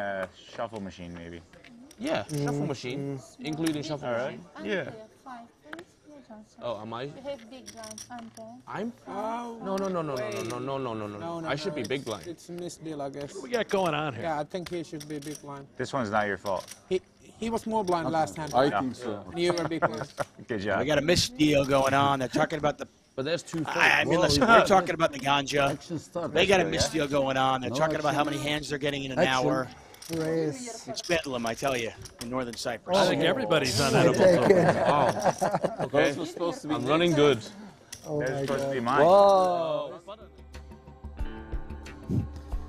shuffle machine maybe. Yeah, shuffle machine, including shuffle Alright. machine. Yeah. Oh, am I? You have big blind unpair. I'm? No. I should be big blind. It's a misdeal, I guess. What we got going on here? Yeah, I think he should be big blind. This one's not your fault. He was more blind last hand. I think so. And you were big blind. Good job. We got a misdeal going on. They're talking about the. But there's two. I mean, listen, we're talking about the ganja. They got a Yeah. misdeal going on. They're No talking about how action. many hands they're getting in an Action. hour. Raise. It's bedlam, I tell you, in northern Cyprus. I think everybody's on that. Take it. Oh, okay. Those were supposed to be I'm running good. Oh They're my supposed to be God. mine. Whoa.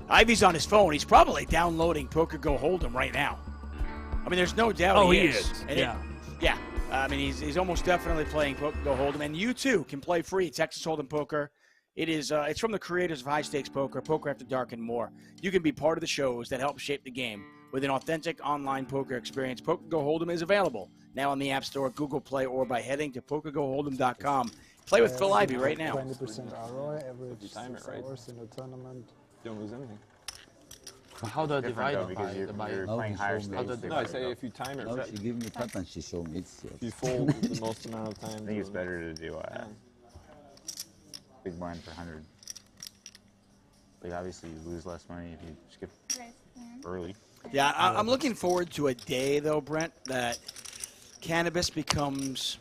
Ivy's on his phone. He's probably downloading PokerGO Hold'em right now. I mean, there's no doubt Oh, he he is. is. And Yeah. yeah. I mean, he's almost definitely playing PokerGO Hold'em, and you too can play free Texas Hold'em Poker. It is. It's from the creators of High Stakes Poker, Poker After Dark, and more. You can be part of the shows that help shape the game with an authentic online poker experience. PokerGO Hold'em is available now on the App Store, Google Play, or by heading to PokerGoHold'em.com. Play with Phil Ivey right now. 20% ROI, average 6 hours in the tournament. Don't lose anything. How do I Different divide though, it because by you're, you're Now playing she higher showed me stakes. it's No, I say if you time it Now right. she give me tap and she showed me it's yours. If you fold the most amount of times. I think it's better to do big blind for 100. Like obviously you lose less money if you skip early. Yeah, I'm looking forward to a day, though, Brent, that cannabis becomes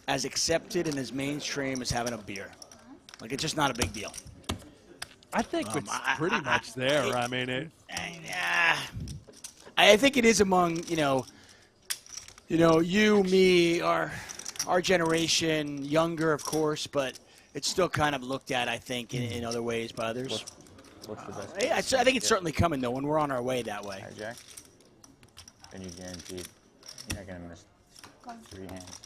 as accepted and as mainstream as having a beer. Like, it's just not a big deal. I think it's pretty much there. I mean, I think it is among, you, me, our generation, younger, of course, but it's still kind of looked at, I think, in other ways by others. What's the best? I think it's certainly coming, though, and we're on our way that way. Hijack. Then you guaranteed you're not going to miss 3 hands.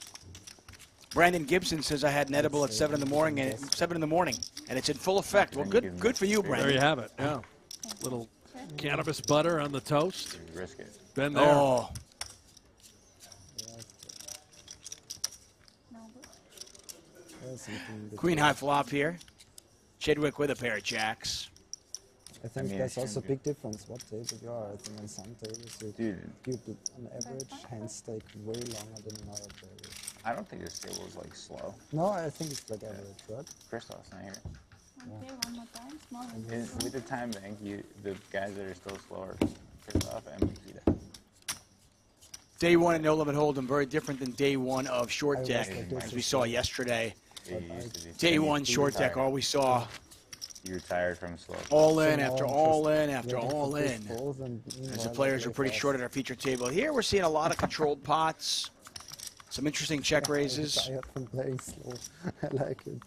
Brandon Gibson says I had an edible at 7 in the morning, and it's in full effect. Well, good for you, Brandon. There you have it. Yeah, little cannabis butter on the toast. Risk it. Been there. Oh. Queen high flop here. Chidwick with a pair of jacks. I think there's also a big difference what table you are. I think on some tables you give on average hand stake way longer than another table. I don't think this table is like slow. No, I think it's like average, right? Christoph's not here. Okay, one more time. Small one. With the time bank, the guys that are still slower, Christoph and Makita. Day one at No Limit Hold'em, very different than day one of short deck, as we saw yesterday. Day one short deck, all we saw. You're tired from slow. All in after all in after all in. As the players were pretty short at our feature table. Here we're seeing a lot of controlled pots. Some interesting check raises. I'm tired from playing slow. I like it.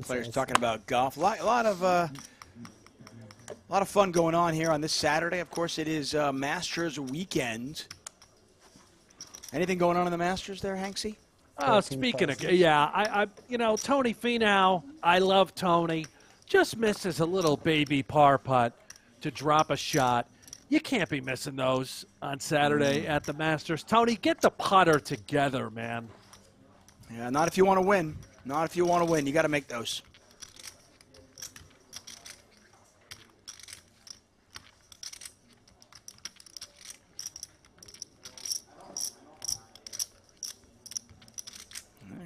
Players talking about golf. A lot of fun going on here on this Saturday. Of course, it is Masters weekend. Anything going on in the Masters there, Hanksy? Speaking of, Tony Finau, I love Tony. Just misses a little baby par putt to drop a shot. You can't be missing those on Saturday at the Masters. Tony, get the putter together, man. Yeah, not if you want to win. Not if you want to win. You got to make those.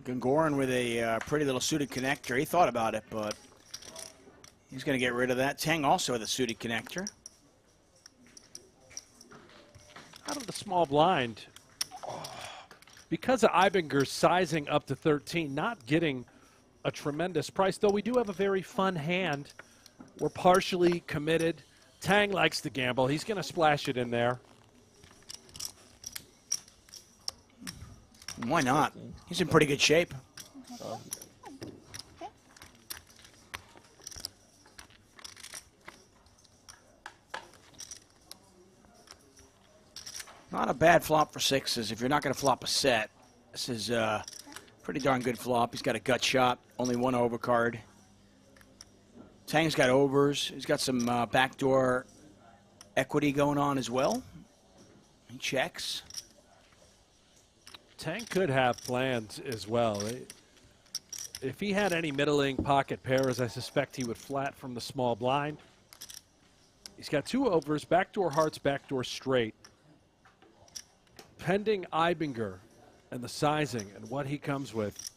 Gungoran with a pretty little suited connector. He thought about it, but he's going to get rid of that. Tang also with a suited connector. Out of the small blind, because of Eibinger's sizing up to 13, not getting a tremendous price, though we do have a very fun hand. We're partially committed. Tang likes to gamble. He's going to splash it in there. Why not? He's in pretty good shape. Not a bad flop for sixes if you're not going to flop a set. This is a pretty darn good flop. He's got a gut shot, only one overcard. Tang's got overs. He's got some backdoor equity going on as well. He checks. Tang could have plans as well. If he had any middling pocket pairs, I suspect he would flat from the small blind. He's got two overs, backdoor hearts, backdoor straight. Pending Eibinger and the sizing and what he comes with,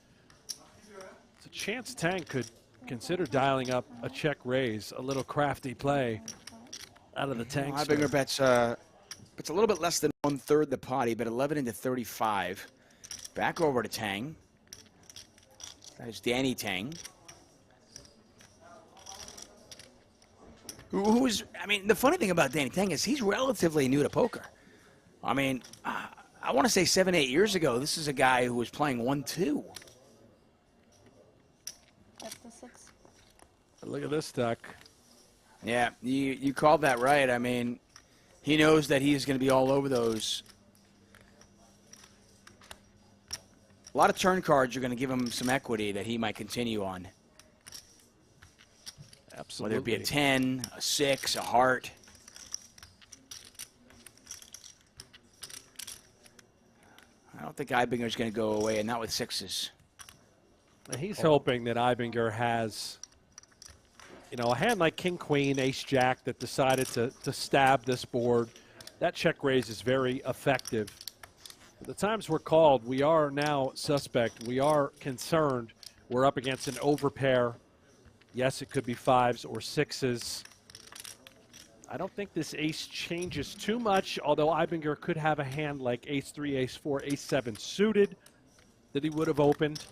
it's a chance Tang could consider dialing up a check raise, a little crafty play out of the Tang. Eibinger bets it's a little bit less than 1/3 the pot. He bet 11 into 35. Back over to Tang. That is Danny Tang. The funny thing about Danny Tang is he's relatively new to poker. I mean, I want to say 7, 8 years ago, this is a guy who was playing 1-2. Look at this deck. Yeah, you called that right. I mean, he knows that he's going to be all over those. A lot of turn cards are going to give him some equity that he might continue on. Absolutely. Whether it be a 10, a 6, a heart. I don't think Eibinger's going to go away, and not with 6s. He's hoping that Eibinger has, a hand like King Queen, Ace Jack that decided to stab this board. That check raise is very effective. The times we're called, we are now suspect. We are concerned. We're up against an overpair. Yes, it could be 5s or 6s. I don't think this ace changes too much, although Eibinger could have a hand like ace 3, ace 4, ace 7 suited that he would have opened.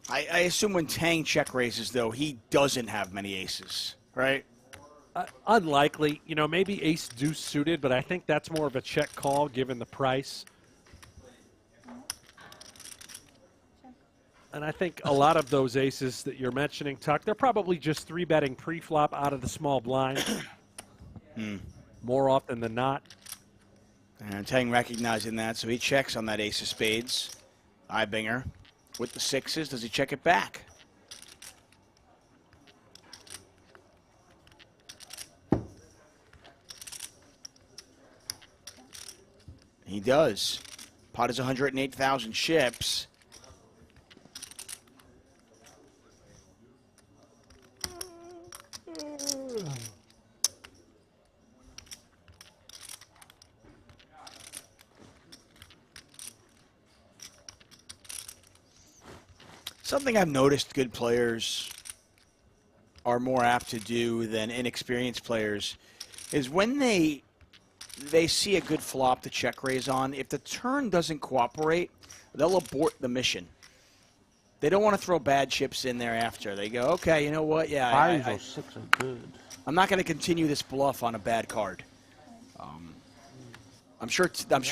I assume when Tang check raises, though, he doesn't have many aces, right? Unlikely. Maybe ace deuce suited, but I think that's more of a check call given the price. And I think a lot of those aces that you're mentioning, Tuck, they're probably just 3-betting pre-flop out of the small blind. More often than not. And Tang recognizing that, so he checks on that ace of spades. Eibinger with the 6s. Does he check it back? He does. Pot is 108,000 chips. Something I've noticed good players are more apt to do than inexperienced players is when they see a good flop to check raise on, if the turn doesn't cooperate, they'll abort the mission. They don't want to throw bad chips in there after. They go, okay, you know what? Yeah, 5s or 6 are good. I'm not going to continue this bluff on a bad card. I'm sure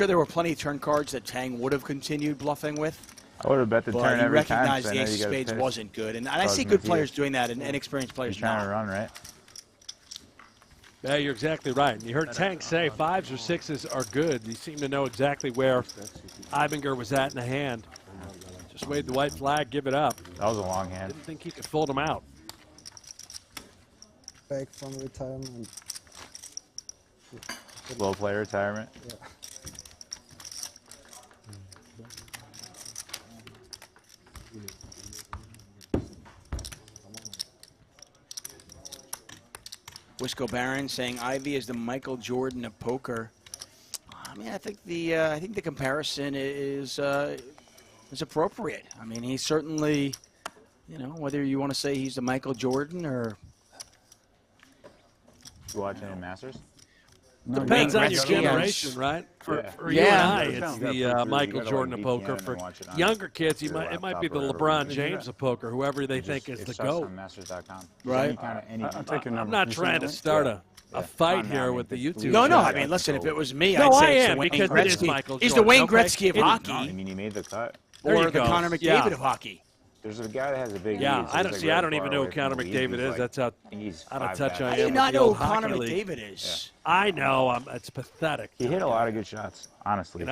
there were plenty of turn cards that Tang would have continued bluffing with. I would have bet the turn every time. Recognized the ace of spades wasn't good, and I see good players doing that, and inexperienced players He's trying to run, right? Yeah, you're exactly right. And you heard Tank say 5s or 6s are good. He seemed to know exactly where Eibinger was at in the hand. Just waved the white flag, give it up. That was a long hand. Didn't think he could fold him out. Back from retirement. Low player retirement. Yeah. Wisco Baron saying Ivey is the Michael Jordan of poker. I mean, I think the comparison is appropriate. I mean, he's certainly, whether you want to say he's the Michael Jordan or. You watching the Masters? Depends on your generation, right? For you and I, it's the Michael Jordan of poker. For younger kids, it might be the LeBron James of poker, whoever they think is the GOAT. Masters.com. Right. I'm not trying to start a fight here with the YouTube. No, I mean, listen, if it was me, no, I'd say I it's am, the Wayne because Gretzky. it is Michael Jordan. He's the Wayne okay? Gretzky of hockey. I mean, he made the cut. Or the Connor McDavid of hockey. There's a guy that has a big Yeah, I don't even know who Connor McDavid is. That's how out of touch I am. How do you not know who Connor McDavid is? I know. It's pathetic. He hit a lot of good shots, honestly. The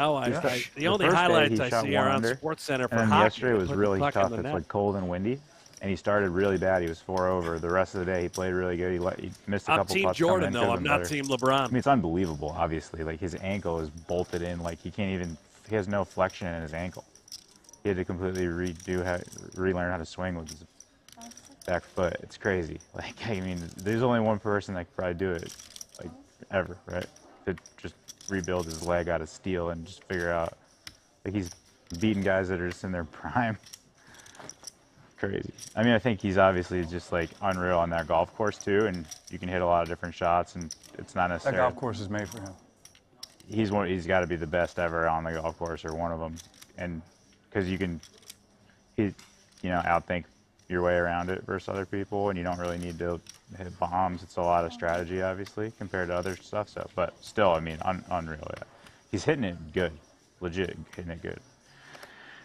only highlights I see are on SportsCenter for and hockey. Yesterday was really tough. It's like cold and windy. And he started really bad. He was 4 over. The rest of the day, he played really good. He missed a couple Team putts. Jordan, though. I'm not Team LeBron. I mean, it's unbelievable, obviously. Like, his ankle is bolted in. Like, he has no flexion in his ankle. He had to completely relearn how to swing with his back foot. It's crazy. Like, I mean, there's only one person that could probably do it, like, ever, right? To just rebuild his leg out of steel and just figure out, like, he's beating guys that are just in their prime. Crazy. I mean, I think he's obviously just, like, unreal on that golf course, too, and you can hit a lot of different shots, and it's not necessarily... That golf course is made for him. He's got to be the best ever on the golf course, or one of them, and because you can, outthink your way around it versus other people, and you don't really need to hit bombs. It's a lot of strategy, obviously, compared to other stuff. So, but still, I mean, unreal. Yeah. He's hitting it good, legit hitting it good.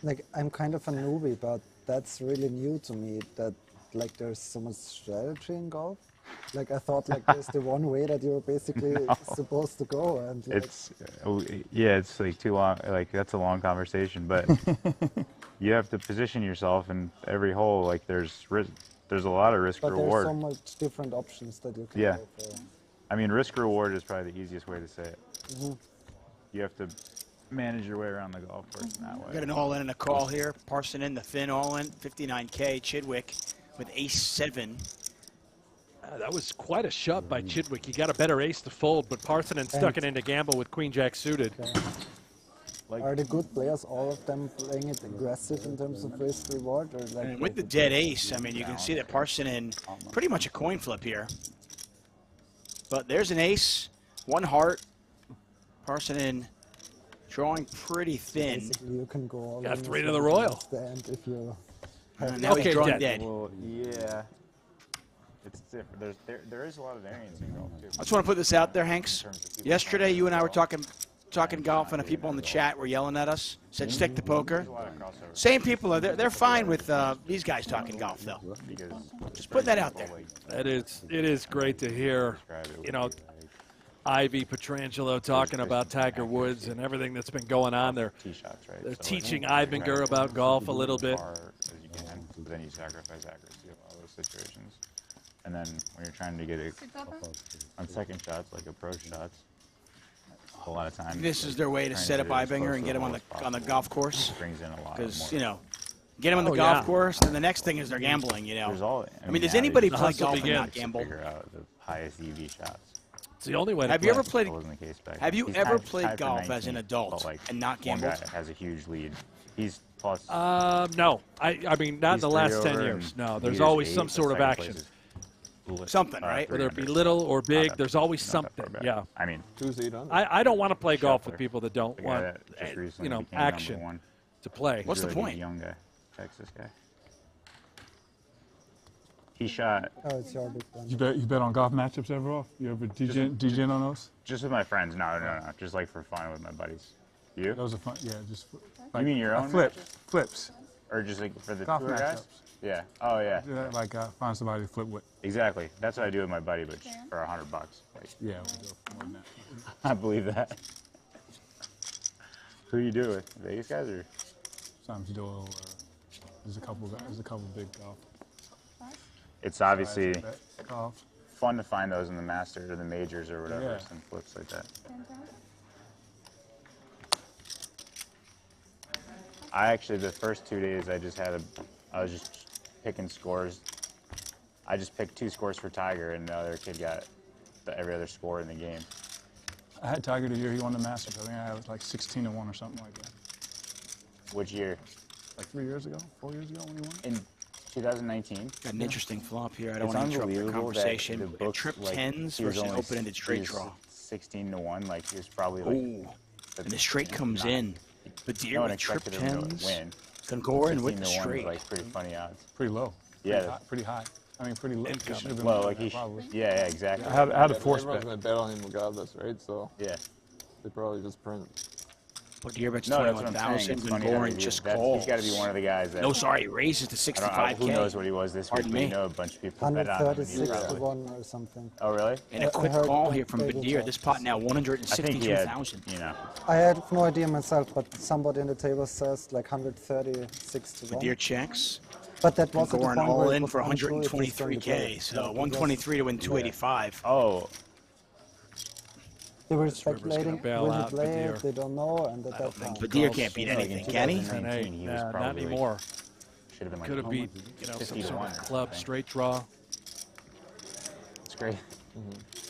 Like, I'm kind of a newbie, but that's really new to me. That like there's so much strategy in golf. Like I thought, like there's the one way that you're basically supposed to go, and like, it's like too long. Like that's a long conversation, but you have to position yourself in every hole. Like there's a lot of risk but reward. there's so much different options that you can Yeah, go for. I mean risk reward is probably the easiest way to say it. Mhm. You have to manage your way around the golf course in that way. Got an all-in and a call here. Parson in the thin all-in, 59K. Chidwick with ace-7. That was quite a shove by Chidwick. He got a better ace to fold, but Parsonen stuck it into gamble with queen jack suited. Are the good players, all of them, playing it aggressive in terms of risk reward, or like? And with the dead ace, I mean, you can see that Parsonen pretty much a coin flip here. But there's an ace, one heart. Parsonen drawing pretty thin. Basically, you can go all Got in 3 with to the the royal. stand if you. Now he's drawing dead. Well, yeah. It's different. There is a lot of variance in golf too. I just want to put this out there, Hanks. Yesterday, you and I were talking golf, and the people in the chat were yelling at us. Said stick to poker. Same people are they're fine with these guys talking golf though. Just put that out there. It is great to hear, you know, Ivey Petrangelo talking about Tiger Woods and everything that's been going on there. They're teaching Ivinger about golf a little bit. But then you sacrifice accuracy of all those situations. And then when you're trying to get it on second shots, like approach shots, a lot of times. This is their way to set up Ivinger and get him on the golf course. Brings in a lot. Because you know, get him on the golf course, and the next thing is they're gambling. You know, I mean, does anybody play golf and not gamble? Figure out the highest EV shots. It's the only way. Have you ever played? That wasn't the case back Have then. you He's ever tied played for golf 19th, as an adult but, like, and not one gambled? guy has a huge lead. He's plus. No, I mean not in the last 10 years. No, there's always some sort of action. Something, right? Whether it be little or big, there's always something. Yeah. I mean, I don't want to play golf with people that don't the guy want, that just recently you know, became number action one. to play. He's What's the really good point? Young guy, Texas guy. He shot. Oh, it's your big one. You bet on golf matchups ever off? You ever DJ on those? Just with my friends. No. Just like for fun with my buddies. You? Those are fun. Yeah, just. You mean your own flips? Or just like for the Golf tour guys? matchups. Yeah. Oh yeah. Like find somebody to flip with. Exactly. That's what I do with my buddy, but just for $100. Like, yeah, we do more than that. I believe that. Who you do it with? Vegas guys or? Sometimes you do. There's a couple big golf. It's obviously golf. fun to find those in the Masters or the majors or whatever, Yeah. some flips like that. I actually, the first 2 days, I was just picking scores. I just picked 2 scores for Tiger, and the other kid got every other score in the game. I had Tiger the year he won the Masters. I think I had like 16-1 or something like that. Which year? Like 3 years ago, 4 years ago when he won. In 2019. Got an interesting flop here. I don't It's want to interrupt your unbelievable that conversation. the book, Trip like, tens he was versus only- open-ended straight he was draw. 16-1, like he was probably like. Ooh, and the straight comes in. But No deer one with trip expected him to tens. win. Congorin with the 16-1 was, straight. like pretty funny odds. Pretty low. Yeah. Pretty high. I mean, pretty low. It should have been Well, lower like than he, that, probably. yeah, exactly. I had a force Everyone's bet. going to bet on him regardless, right? So yeah, they probably just print. But deer bets No, that's what I'm saying. 21,000. It's funny how Congorin he- just that's- calls. He's got to be one of the guys that. No, sorry, he raises to I don't know, 65K. who knows what he was this week? Pardon But you me. know a bunch of people bet on him. and he 136 to probably- 1 or something. Oh, really? And a quick heard call that here from they Badir. did This pot now I think he had, 162,000. you know. I had no idea myself, but somebody in the table says like 136 to 1. Badir checks. But that was Congorin all in for 123K. So 123 to win 285. Oh. They were River's gonna speculating, bail will he out play Badir. it? They don't know, and at that time. Badir can't beat anything, can he? 2019, he was Nah, not probably like- anymore. Should have been like. Could have beat, you know, some 50 to sort 1 of or club something. straight draw. It's great.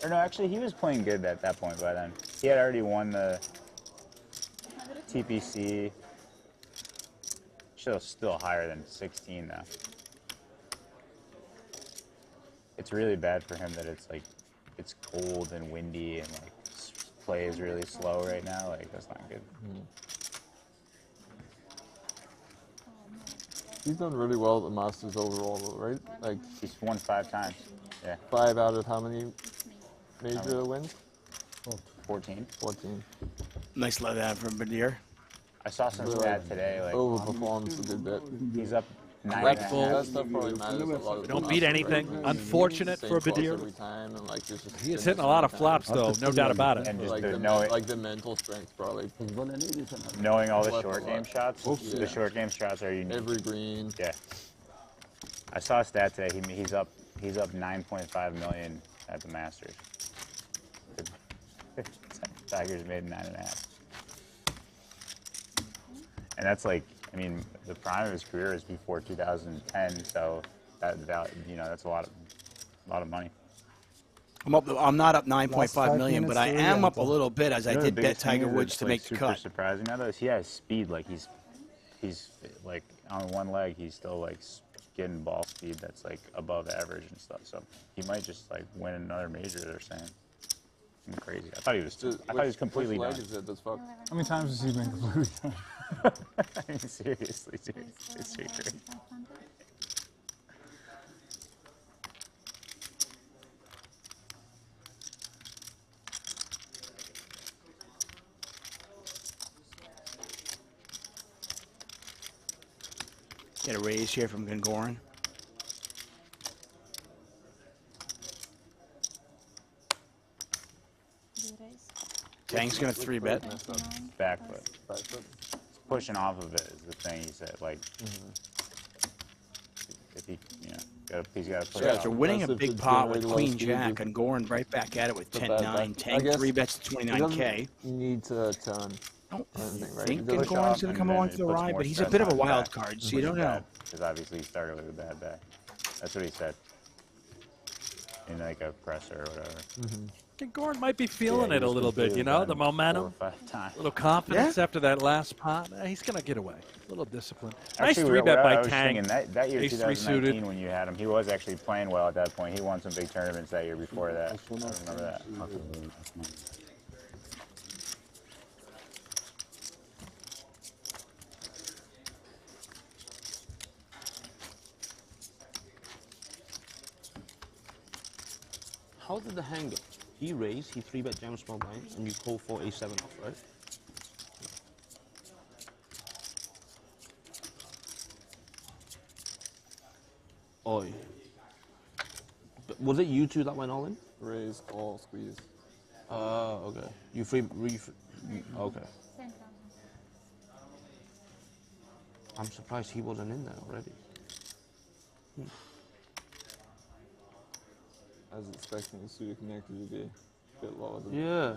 Or no, actually, he was playing good at that point by then. He had already won the TPC. Still higher than 16 though. It's really bad for him that it's like, it's cold and windy and like play is really slow right now. Like that's not good. He's done really well at the Masters overall, though, right? Like he's won 5 times. Yeah. 5 out of how many major wins? 14. 14. Nice let out from Badir. I saw some stat today. Like Overperforms a good bit. he's up That stuff probably matters a lot. We don't beat anything. Right? Unfortunate Same for cross Badir. every time, and like just He is hitting a lot of flops, though, no doubt about it. And just like the mental strength, probably. Knowing all the Left short a game lot. shots, Yeah. the short game shots are unique. Every green. Yeah. I saw a stat today. He's up 9.5 million at the Masters. Tiger's made 9.5. And that's like, I mean, the prime of his career is before 2010, so that's a lot of money. I'm not up 9.5 million, but I am up a little bit as I did bet Tiger Woods to make the cut. Super surprising now though is he has speed. Like he's like on one leg, he's still like getting ball speed that's like above average and stuff. So he might just like win another major. They're saying. I'm crazy. I thought he was completely done. Is it? That's fuck. How many times has he been completely done? I mean, seriously, dude. It's too crazy. Get a raise here from Gongoran. Tang's gonna 3-bet. Back foot. Pushing off of it is the thing he said. Like, if he, he's got to push. So winning a big pot with Queen Jack and Goran right back at it with 10-9. Tang 3-bets to 29K. You need to turn. I don't right? think Goran's gonna come along for the ride, but he's a bit of a wild card, so you don't know. Because obviously he started with a bad day. That's what he said. In like a presser or whatever. I think Goran might be feeling it a little bit, the momentum, a little confidence after that last pot. He's going to get away. A little discipline. Nice Actually, 3-bet by I was Tang. thinking that year, Ace 2019, suited. when you had him, he was actually playing well at that point. He won some big tournaments that year before that. I remember that. How did the hang go? He raised, he 3-bet jam small blind, and you call for A7 off, right? Oh. But was it you two that went all in? Raise, call, squeeze. Okay. You okay. I'm surprised he wasn't in there already. I was expecting the suited connector to be a bit lower than Yeah.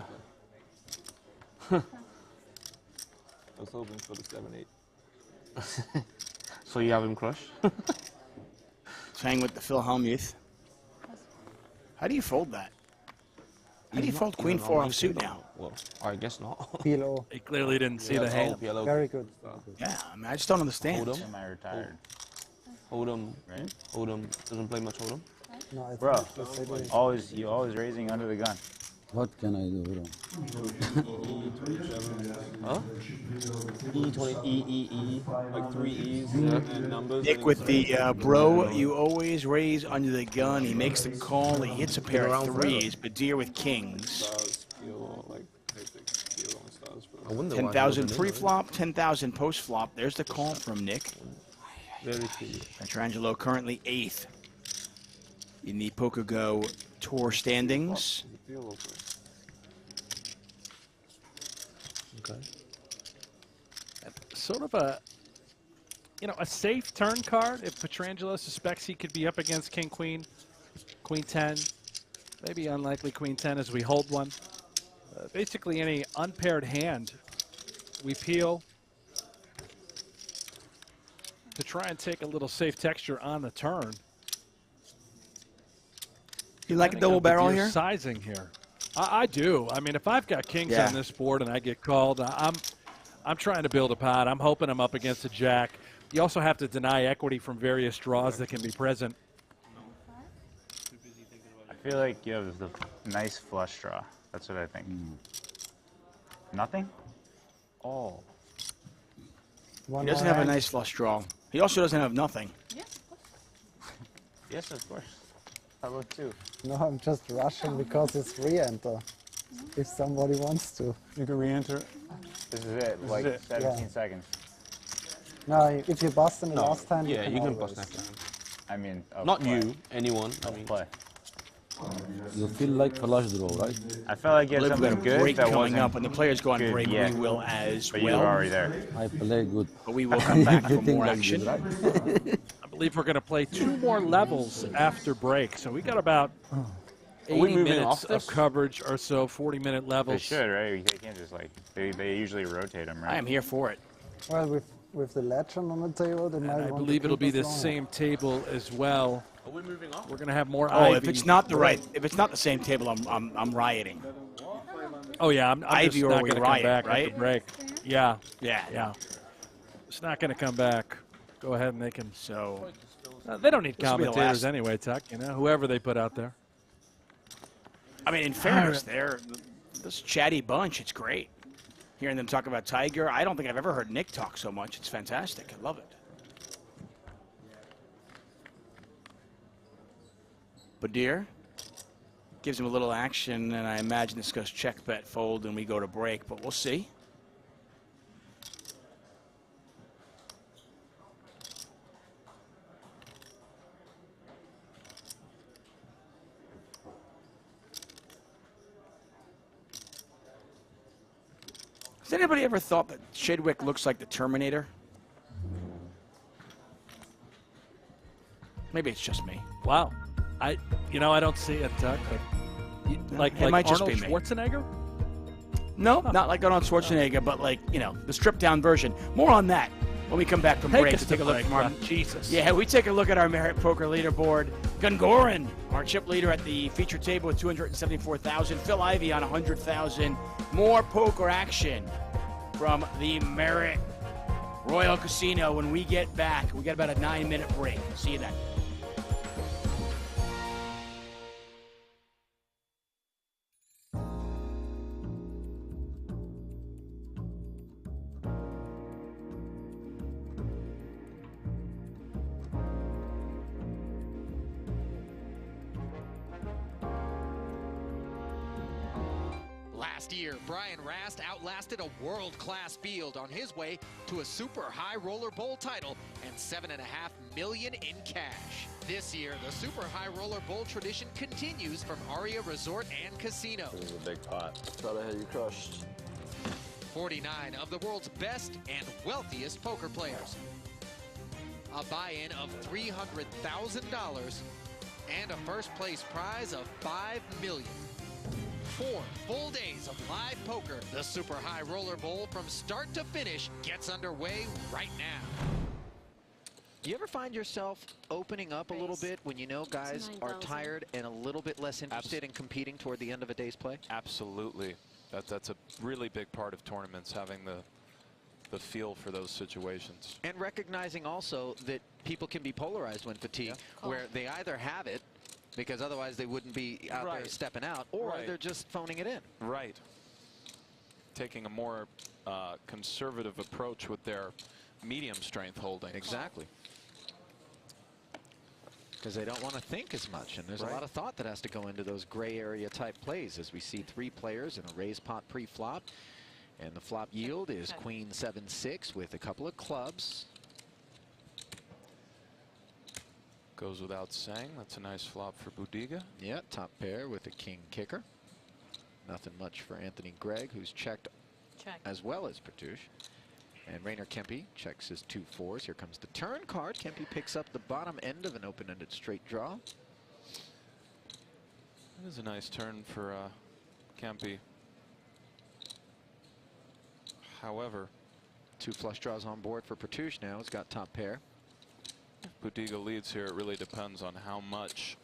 I was hoping for the 7-8. So you have him crush? Tang with the Phil Hellmuth. How do you fold that? How do you fold Queen 4 offsuit now? Well, I guess not. PLO. He clearly didn't see the hand. Very good. Yeah, I mean, I just don't understand. Hold him. Semi-retired. Hold him. Right? Hold him. Doesn't play much hold him. No, I Bro, think always raising under the gun. What can I do, bro? Huh? E, like 3 E's and numbers. Nick with the bro, you always raise under the gun. He makes the call. He hits a pair of threes. Badir with kings. 10,000 pre-flop, 10,000 post-flop. There's the call from Nick. Very cool. Petrangelo currently 8th in the PokerGO Tour standings. Okay. Sort of a safe turn card if Petrangelo suspects he could be up against King Queen, Queen 10, maybe unlikely Queen 10 as we hold one. Basically any unpaired hand we peel to try and take a little safe texture on the turn. You like a double barrel here? Sizing here. I do. I mean, if I've got kings on this board and I get called, I'm trying to build a pot. I'm hoping I'm up against a jack. You also have to deny equity from various draws that can be present. I feel like you have the nice flush draw. That's what I think. Nothing? Oh. He doesn't have a nice flush draw. He also doesn't have nothing. Yes, of course. I would too. No, I'm just rushing because it's re-enter. If somebody wants to. You can re-enter. This is it, like 17 seconds. No, if you bust in the last time, yeah, you can always. bust next time. I mean, Not you, anyone. I mean, play. You feel like flush draw, right? I felt like you I had believe we've got a something good break that coming wasn't up. When the players go on good break, yet. we will as But well. you were already there. I play good. But we will come back for You think more like action. this, right? I believe we're going to play 2 more levels after break. So we got about 80 minutes of coverage or so, 40-minute They levels. should, right? They can't just like, they usually rotate them, right? I am here for it. Well, with the legend on the table, they might And I want believe to it'll keep be us the longer. same table as well. Are we moving on? We're going to have more Oh, Ivey. if it's not the right, if it's not the same table, I'm rioting. Oh yeah, I'm Ivey just or not we going to come riot, back right? after break. Yeah. Yeah. It's not going to come back. Go ahead and they can. So they don't need This will be the commentators last- anyway, Tuck. You know, whoever they put out there. I mean, in fairness, they're this chatty bunch. It's great. Hearing them talk about Tiger, I don't think I've ever heard Nick talk so much. It's fantastic. I love it. Badir gives him a little action, and I imagine this goes check, bet, fold, and we go to break, but we'll see. Has anybody ever thought that Chidwick looks like the Terminator? Maybe it's just me. Wow. I don't see it, Tuck. But like It might just Arnold be me. Schwarzenegger? No, not like Arnold Schwarzenegger, but like, the stripped-down version. More on that when we come back from Take break us to take to a look break, from our... Jesus. Yeah, we take a look at our Merit Poker leaderboard. Gungoran, our chip leader at the feature table with 274,000. Phil Ivey on 100,000. More poker action from the Merit Royal Casino when we get back. We got about a 9-minute break. See you then. Last year, Brian Rast outlasted a world-class field on his way to a super high roller bowl title and $7.5 million in cash. This year, the super high roller bowl tradition continues from Aria Resort and Casino. This is a big pot. Thought I had you crushed. 49 of the world's best and wealthiest poker players. A buy-in of $300,000 and a first place prize of $5 million. 4 full days of live poker. The Super High Roller Bowl from start to finish gets underway right now. Do you ever find yourself opening up a little bit when you know guys are tired and a little bit less interested in competing toward the end of a day's play? Absolutely. That's a really big part of tournaments, having the feel for those situations. And recognizing also that people can be polarized when fatigued, where they either have it, because otherwise they wouldn't be out there stepping out, or they're just phoning it in. Right. Taking a more conservative approach with their medium strength holdings. Exactly. Because they don't want to think as much, and there's a lot of thought that has to go into those gray area type plays, as we see 3 players in a raise pot pre-flop, and the flop yield is Queen 7-6 with a couple of clubs. Goes without saying, that's a nice flop for Budiga. Yeah, top pair with a king kicker. Nothing much for Anthony Gregg, who's checked as well as Petouche. And Rainer Kempe checks his 2 4s. Here comes the turn card. Kempe picks up the bottom end of an open-ended straight draw. That is a nice turn for Kempe. However, 2 flush draws on board for Petouche now. He's got top pair. Budiga leads here. It really depends on how much,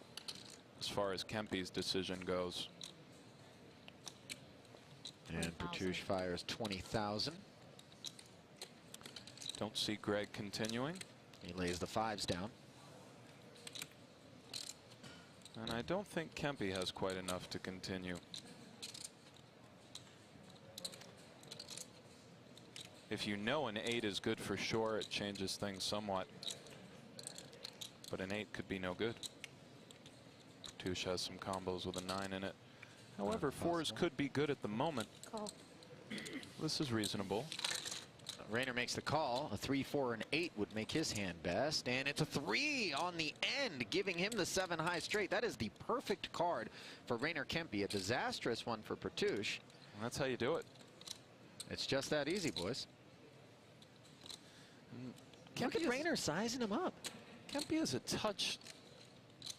as far as Kempe's decision goes. And Petouche fires 20,000. Don't see Gregg continuing. He lays the 5s down. And I don't think Kempe has quite enough to continue. If you know an 8 is good for sure, it changes things somewhat. But an 8 could be no good. Petouche has some combos with a 9 in it. However, 4s could be good at the moment. This is reasonable. Rayner makes the call. A 3, 4, and 8 would make his hand best. And it's a 3 on the end, giving him the 7 high straight. That is the perfect card for Rayner Kempe. A disastrous one for Pertush. That's how you do it. It's just that easy, boys. Look at Rayner sizing him up. Kempe is a touch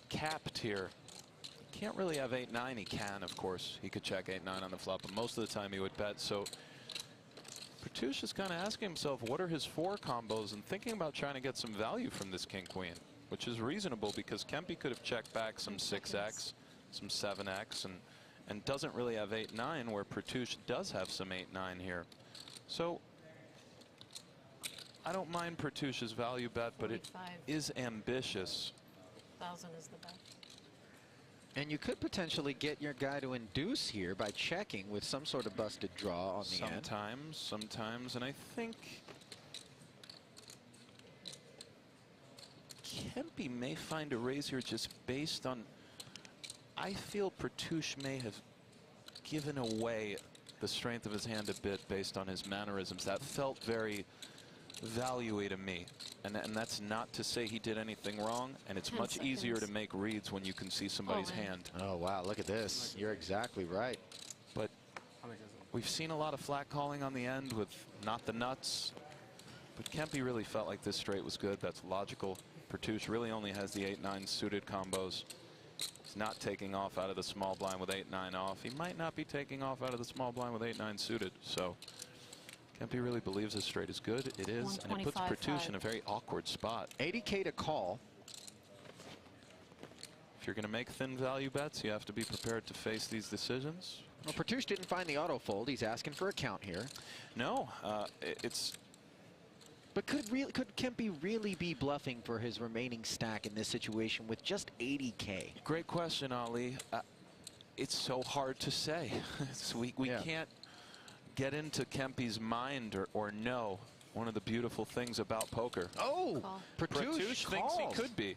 capped here. Can't really have 8-9. He can, of course. He could check 8-9 on the flop, but most of the time he would bet. So Pertush is kind of asking himself, what are his 4 combos, and thinking about trying to get some value from this king-queen, which is reasonable because Kempe could have checked back some 6x, some 7x, and doesn't really have 8-9, where Pertush does have some 8-9 here. So I don't mind Pertush's value bet, but it is ambitious. 1,000 is the bet. And you could potentially get your guy to induce here by checking with some sort of busted draw on the end. Sometimes, and I think Kempe may find a raise here just based on, I feel Pertush may have given away the strength of his hand a bit based on his mannerisms. That felt very value-y to me. And that's not to say he did anything wrong, and it's much easier to make reads when you can see somebody's hand. Oh, wow, look at this. You're exactly right. But we've seen a lot of flat calling on the end with not the nuts. But Kempe really felt like this straight was good. That's logical. Pertush really only has the 8-9 suited combos. He's not taking off out of the small blind with 8-9 off. He might not be taking off out of the small blind with 8-9 suited. So Kempe really believes this straight is good. It is, and it puts Pertush in a very awkward spot. 80K to call. If you're going to make thin value bets, you have to be prepared to face these decisions. Well, Pertush didn't find the auto fold. He's asking for a count here. No, it's. But could Kempe really be bluffing for his remaining stack in this situation with just 80K? Great question, Ali. It's so hard to say. we can't get into Kempe's mind or know one of the beautiful things about poker. Oh, Pertush thinks he could be.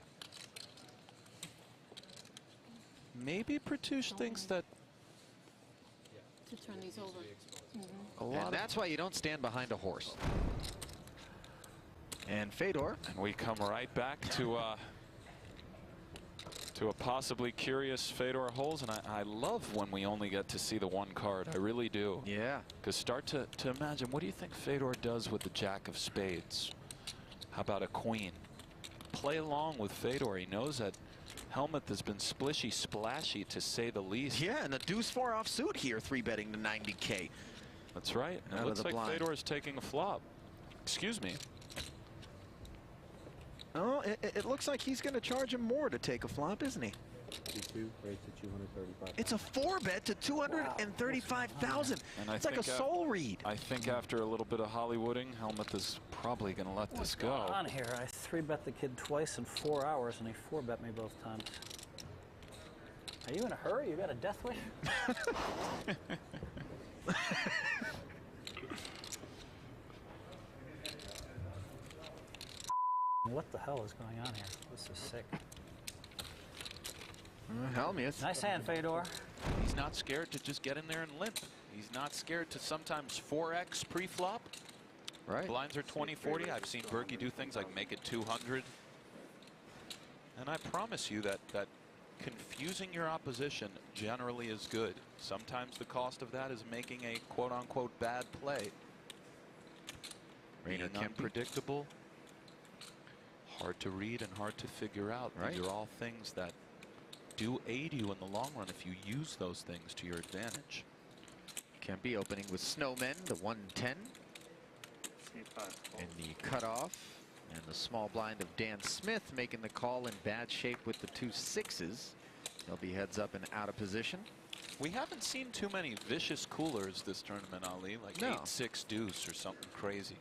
Maybe Pertush thinks that to turn these over. And that's why you don't stand behind a horse. And Fedor. And we come right back to a possibly curious Fedor holes, and I love when we only get to see the one card. I really do. Yeah. Because start to imagine, what do you think Fedor does with the jack of spades? How about a queen? Play along with Fedor. He knows that Helmuth has been splishy splashy, to say the least. Yeah, and the deuce 4 offsuit here, 3-betting to 90K. That's right. It looks like Fedor is taking a flop. Excuse me. Oh, it looks like he's going to charge him more to take a flop, isn't he? 52 raised to 235. It's a 4-bet to 235,000. It's like a soul read. I think after a little bit of Hollywooding, Helmuth is probably going to let this go. What's going on here? I 3-bet the kid twice in 4 hours, and he 4-bet me both times. Are you in a hurry? You got a death wish? What the hell is going on here? This is sick. Helmuth. Nice hand, Fedor. He's not scared to just get in there and limp. He's not scared to sometimes 4x pre-flop. Right. Blinds are 20-40. I've seen Berkey do things like make it 200. And I promise you that confusing your opposition generally is good. Sometimes the cost of that is making a quote-unquote bad play. Being unpredictable, hard to read and hard to figure out. Right. These are all things that do aid you in the long run if you use those things to your advantage. Kempe opening with Snowmen, the 110. In the cutoff. And the small blind of Dan Smith making the call in bad shape with the 2 6s. They'll be heads up and out of position. We haven't seen too many vicious coolers this tournament, Ali, like 8-6 deuce or something crazy.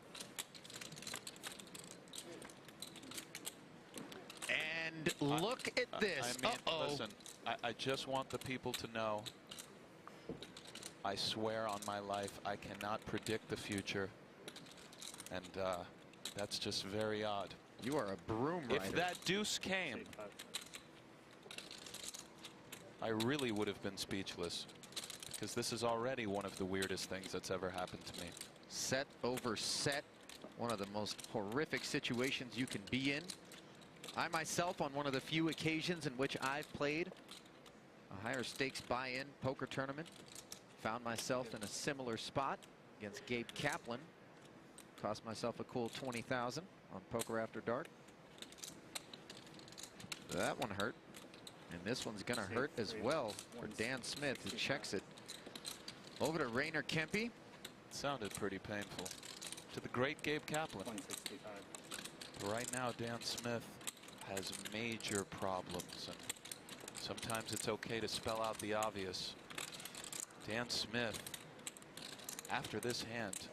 And look at this. I mean, listen, I just want the people to know, I swear on my life, I cannot predict the future. And that's just very odd. You are a broom rider. If that deuce came, I really would have been speechless, because this is already one of the weirdest things that's ever happened to me. Set over set One of the most horrific situations you can be in. I myself, on one of the few occasions in which I've played a higher stakes buy-in poker tournament, found myself in a similar spot against Gabe Kaplan. Cost myself a cool $20,000 on Poker After Dark. That one hurt. And this one's going to hurt as well for Dan Smith, who checks it. Over to Rainer Kempe. Sounded pretty painful. To the great Gabe Kaplan. Right now, Dan Smith has major problems, and sometimes it's okay to spell out the obvious. Dan Smith, after this hand,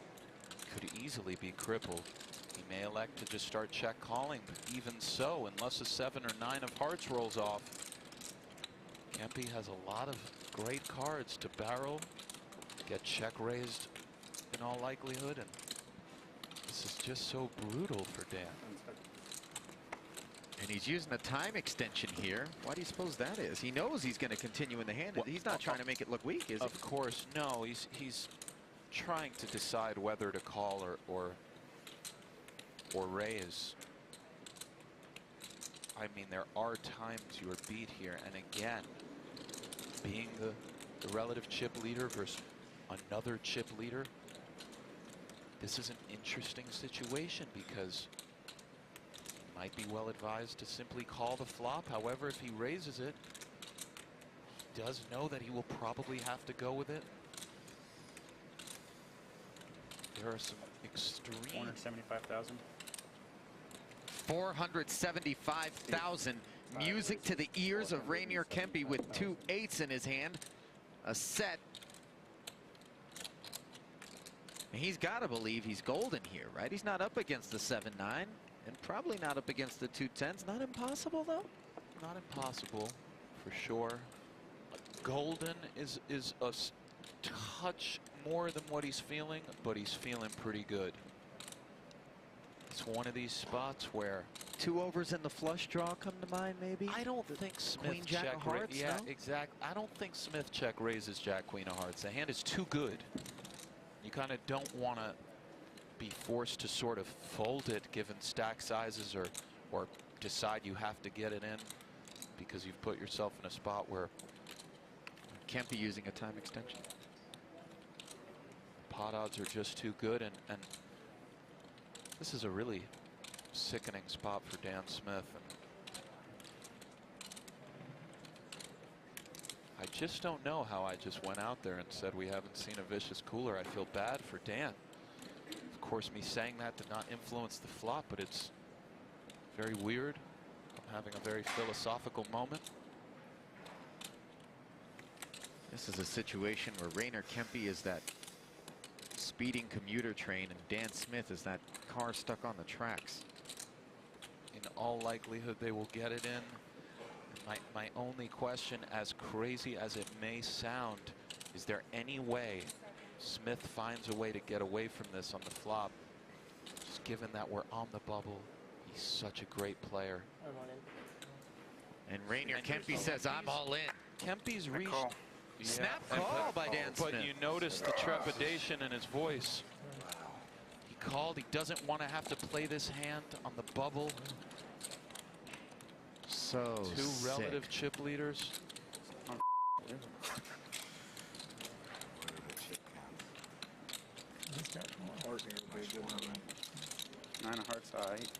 could easily be crippled. He may elect to just start check calling, but even so, unless a 7 or 9 of hearts rolls off, Kempe has a lot of great cards to barrel, get check raised in all likelihood, and this is just so brutal for Dan. And he's using a time extension here. Why do you suppose that is? He knows he's going to continue in the hand. He's not trying to make it look weak, is he? Of course, no. He's trying to decide whether to call or raise. I mean, there are times you are beat here, and again, being the relative chip leader versus another chip leader, this is an interesting situation because he might be well advised to simply call the flop. However, if he raises it, he does know that he will probably have to go with it. There are some extreme. 475,000. 475,000. Music to the ears of Rainier Kempe with 2 8s in his hand. A set. And he's got to believe he's golden here, right? He's not up against the 7-9 and probably not up against the 2 10s. Not impossible, though. Not impossible, for sure. Golden is a touch more than what he's feeling, but he's feeling pretty good. It's one of these spots where 2 overs in the flush draw come to mind, maybe. I don't think Smith Queen Jack of Hearts. Yeah, no? exactly. I don't think Smith check raises Jack Queen of Hearts. The hand is too good. You kind of don't want to be forced to sort of fold it given stack sizes or decide you have to get it in because you've put yourself in a spot where Kempe using a time extension. Pot odds are just too good, and this is a really sickening spot for Dan Smith. And I just don't know how I just went out there and said we haven't seen a vicious cooler. I feel bad for Dan. Of course, me saying that did not influence the flop, but it's very weird. I'm having a very philosophical moment. This is a situation where Rainer Kempe is that speeding commuter train and Dan Smith is that car stuck on the tracks. In all likelihood, they will get it in. My only question, as crazy as it may sound, is there any way Smith finds a way to get away from this on the flop? Just given that we're on the bubble, he's such a great player. And Rainier Kempe says, I'm all in. Kempe's reached. Yeah, Snap call by Dan Smith. But you notice the trepidation in his voice. He called. He doesn't want to have to play this hand on the bubble. So Two relative chip leaders. 9 of hearts, all right.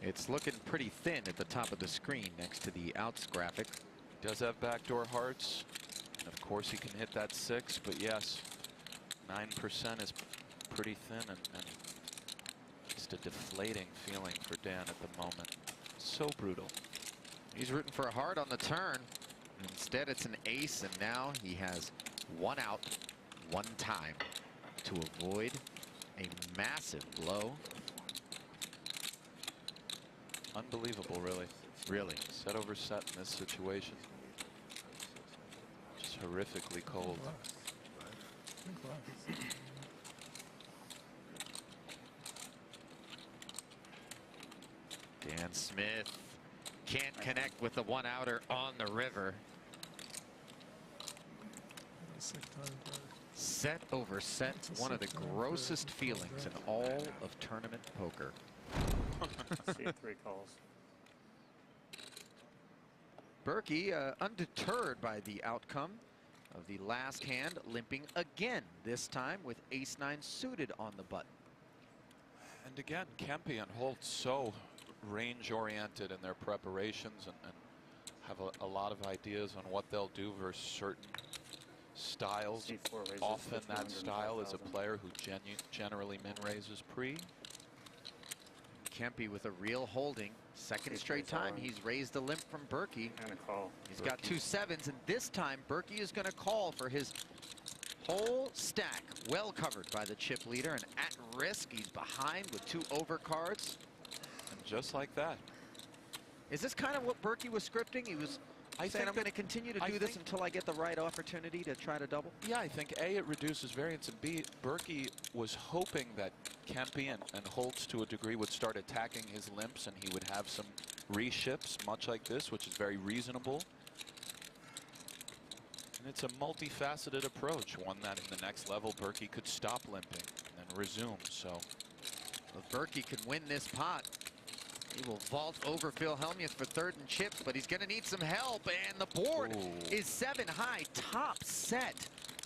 It's looking pretty thin at the top of the screen next to the outs graphic. Does have backdoor hearts. And of course, he can hit that 6, but yes, 9% is pretty thin and just a deflating feeling for Dan at the moment. So brutal. He's rooting for a heart on the turn. Instead, it's an ace, and now he has 1 out, 1 time to avoid a massive blow. Unbelievable, really. Really. Set over set in this situation. Just horrifically cold. Dan Smith Can't connect with the one-outer on the river. Set over set, one of the grossest feelings in all of tournament poker. See 3 calls. Berkey, undeterred by the outcome of the last hand, limping again, this time with ace-9 suited on the button. And again, Kempe and Holt so range-oriented in their preparations and have a lot of ideas on what they'll do versus certain styles. Often that style is a player who generally min-raises pre. Kempe with a real holding. Second straight time he's raised a limp from Berkey. And a call. He's got 2 7s, and this time Berkey is going to call for his whole stack. Well covered by the chip leader, and at risk. He's behind with 2 overcards. And just like that. Is this kind of what Berkey was scripting? He was saying, I'm going to continue to do this until I get the right opportunity to try to double? Yeah, I think A, it reduces variance, and B, Berkey was hoping that Kempe and Holtz to a degree would start attacking his limps and he would have some reships, much like this, which is very reasonable. And it's a multifaceted approach, one that in the next level Berkey could stop limping and then resume. So if Berkey can win this pot, he will vault over Phil Hellmuth for 3rd and chips, but he's going to need some help, and the board is 7 high, top set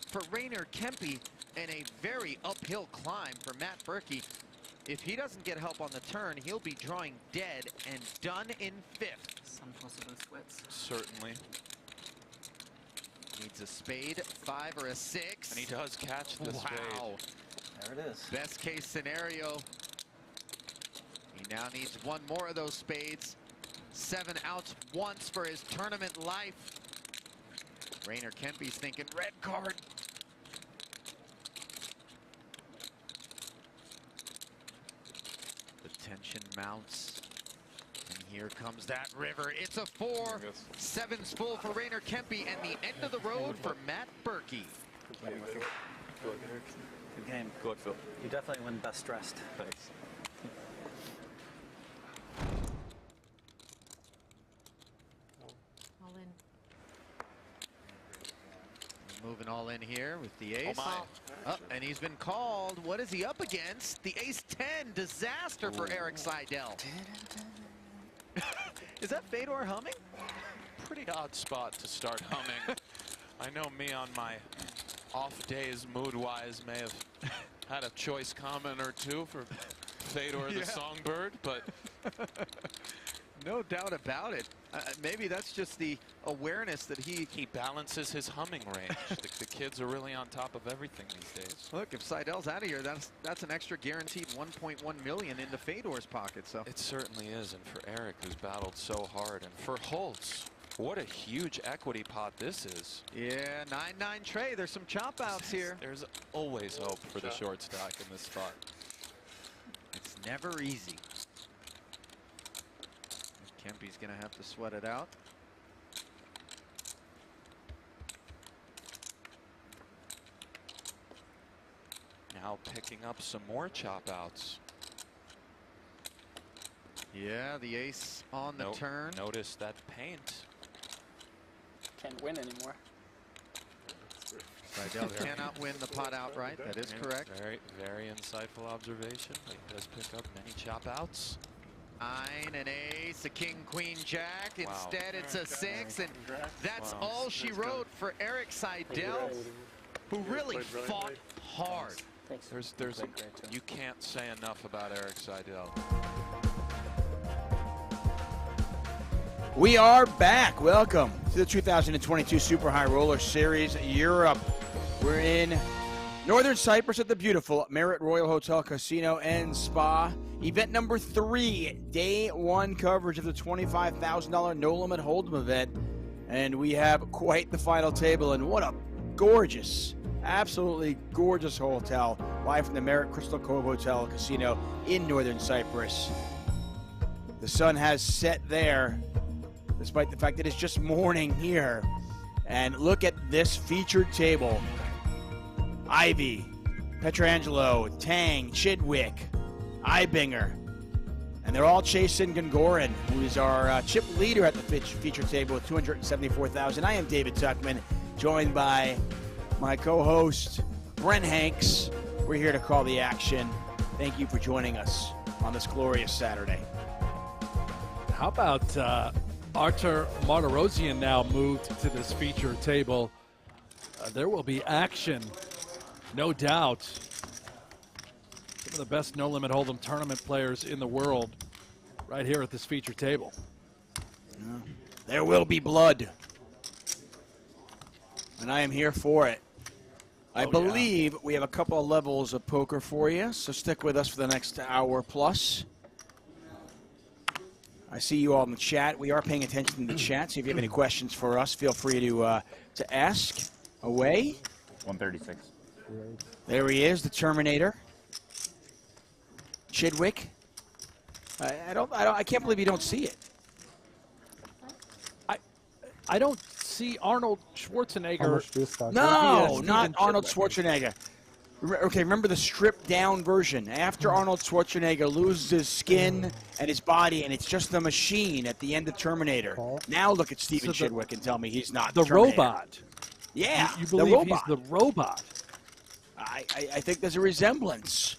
for Rainer Kempe, and a very uphill climb for Matt Berkey. If he doesn't get help on the turn, he'll be drawing dead and done in 5th. Some possible sweats. Certainly. Needs a spade, 5 or a 6. And he does catch the spade. Wow. There it is. Best case scenario. He now needs 1 more of those spades. 7 outs once for his tournament life. Rainer Kempe's thinking red card. The tension mounts. And here comes that river. It's a 4. 7's full for Rainer Kempe, and the end of the road for Matt Berkey. Good game. Good, Phil. You definitely win best dressed. Thanks. All in. Moving all in here with the ace. Oh my. And he's been called. What is he up against? The ace-10. Disaster for Eric Seidel. Is that Fedor humming? Pretty odd spot to start humming. I know me on my off days, mood-wise, may have had a choice comment or two for Fedor the Songbird, but no doubt about it. Maybe that's just the awareness that he balances his humming range. The kids are really on top of everything these days. Look, if Seidel's out of here, that's an extra guaranteed 1.1 million into Fedor's pocket. So it certainly is, and for Eric, who's battled so hard, and for Holtz, what a huge equity pot this is. Yeah, 9-9 Trey. There's some chop outs here. There's always hope for the short stack in this spot. It's never easy. Kempe's going to have to sweat it out. Now picking up some more chop outs. Yeah, the ace on the turn. Notice that paint. Can't win anymore. Seidel cannot win the pot outright. That is correct. Very, very insightful observation. He does pick up many chop outs. 9, an ace, a king, queen, jack. Instead, it's a 6, and that's all she wrote for Eric Seidel, who really fought hard. You can't say enough about Eric Seidel. We are back. Welcome to the 2022 Super High Roller Series Europe. We're in Northern Cyprus at the beautiful Marriott Royal Hotel Casino and Spa. Event number 3, day 1 coverage of the $25,000 No Limit Hold'em event. And we have quite the final table, and what a gorgeous, absolutely gorgeous hotel. Live from the Marriott Crystal Cove Hotel Casino in Northern Cyprus. The sun has set there, despite the fact that it's just morning here. And look at this featured table. Ivey, Petrangelo, Tang, Chidwick, Ibinger, And they're all chasing Gungoran, who is our chip leader at the feature table with 274,000. I am David Tuckman, joined by my co-host, Brent Hanks. We're here to call the action. Thank you for joining us on this glorious Saturday. How about Artur Martirosyan now moved to this feature table? There will be action, no doubt. Some of the best no-limit hold'em tournament players in the world right here at this feature table. There will be blood. And I am here for it. I believe we have a couple of levels of poker for you, so stick with us for the next hour plus. I see you all in the chat. We are paying attention to the chat, so if you have any questions for us, feel free to ask away. 136. There he is, the Terminator. Chidwick. I can't believe you don't see it. I don't see Arnold Schwarzenegger. No, not Arnold Schwarzenegger. Okay, remember the stripped down version. After Arnold Schwarzenegger loses his skin and his body, and it's just the machine at the end of Terminator. Now look at Steven Chidwick and tell me he's not the Terminator. robot. Yeah, you believe he's the robot? I think there's a resemblance.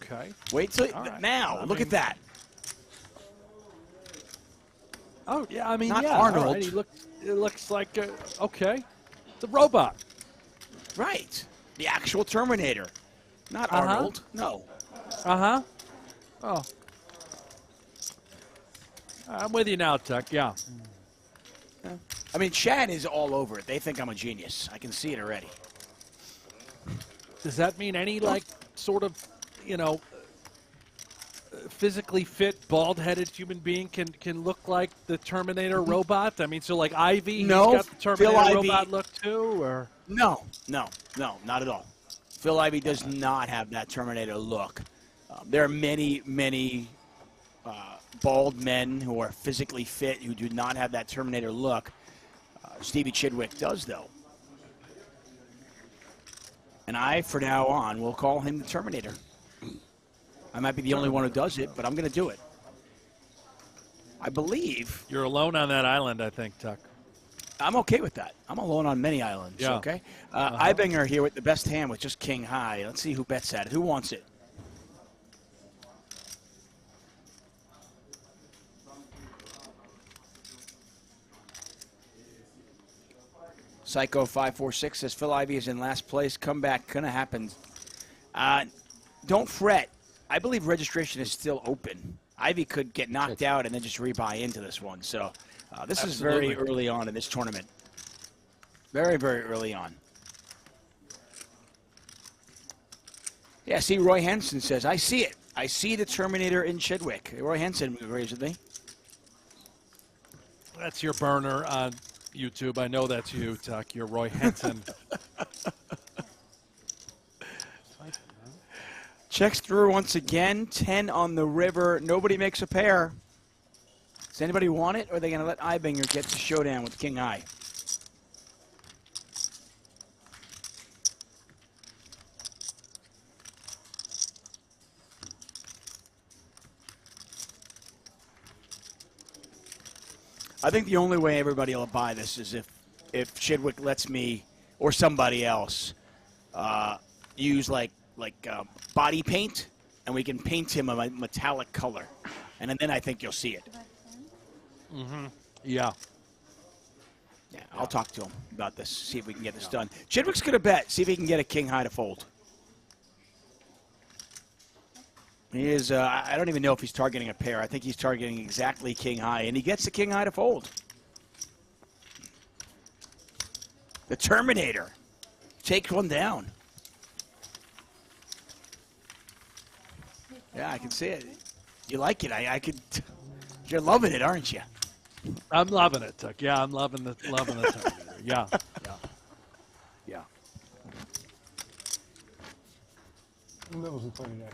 Okay. Wait till right. now. Look at that. Oh yeah, I mean, Not yeah, Arnold. all right. It looks like okay, the robot. Right, the actual Terminator, not Arnold. No. Oh, I'm with you now, Tuck. Yeah. I mean, Chad is all over it. They think I'm a genius. I can see it already. Does that mean any sort of, physically fit, bald-headed human being can look like the Terminator robot? I mean, so like Ivey, No, he's got the Terminator Phil Ivey- robot look too, or No, not at all. Phil Ivey does not have that Terminator look. There are many bald men who are physically fit who do not have that Terminator look. Stevie Chidwick does, though. And I, for now on, will call him the Terminator. I might be the only one who does it, but I'm going to do it. I believe. You're alone on that island, I think, Tuck. I'm okay with that. I'm alone on many islands, Yeah. okay? Ivinger here with the best hand with just king high. Let's see who bets at it. Who wants it? Psycho546 says Phil Ivey is in last place. Comeback gonna happen. Don't fret. I believe registration is still open. Ivey could get knocked out and then just rebuy into this one. So this is very early on in this tournament. Very, very early on. Yeah, see, Roy Henson says, I see it. I see the Terminator in Chidwick. Roy Henson agrees with me. That's your burner on YouTube. I know that's you, Tuck. You're Roy Henson. Checks through once again. 10 on the river. Nobody makes a pair. Does anybody want it, or are they going to let Ivinger get the showdown with King High? I think the only way everybody will buy this is if Chidwick lets me or somebody else use like body paint, and we can paint him a metallic color, and then I think you'll see it. Yeah. Yeah, I'll talk to him about this, see if we can get this done. Chidwick's going to bet, see if he can get a king high to fold. He is, I don't even know if he's targeting a pair. I think he's targeting exactly king high, and he gets the king high to fold. The Terminator takes one down. Yeah, I can see it. You like it. I could. You're loving it, aren't you? I'm loving it, Tuck. Yeah, I'm loving the Terminator. Yeah. That was a funny night.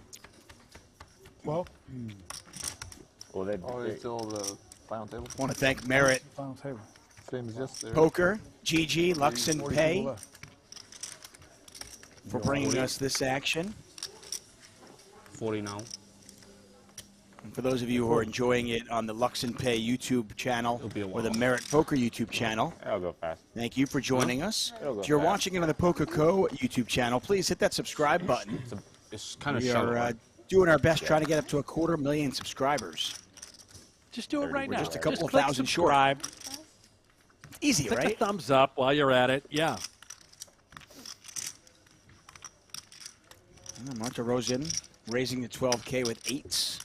Well, they still the final table. Want to thank Merritt, Final table. Same as yesterday. Poker, GG, luxonpay for bringing us this action. 40 now. And for those of you who are enjoying it on the luxonpay YouTube channel or the Merit Poker YouTube channel, I'll go fast. thank you for joining us. It'll go If you're fast. watching it on the PokerGO YouTube channel, please hit that subscribe button. It's kind of We shallow. are doing our best trying to get up to 250,000 subscribers. Just do it right We're now. just a couple of click thousand short. subscribe. Easy, Click right? the thumbs up while you're at it. Yeah. Monterosian raising the 12K with 8s.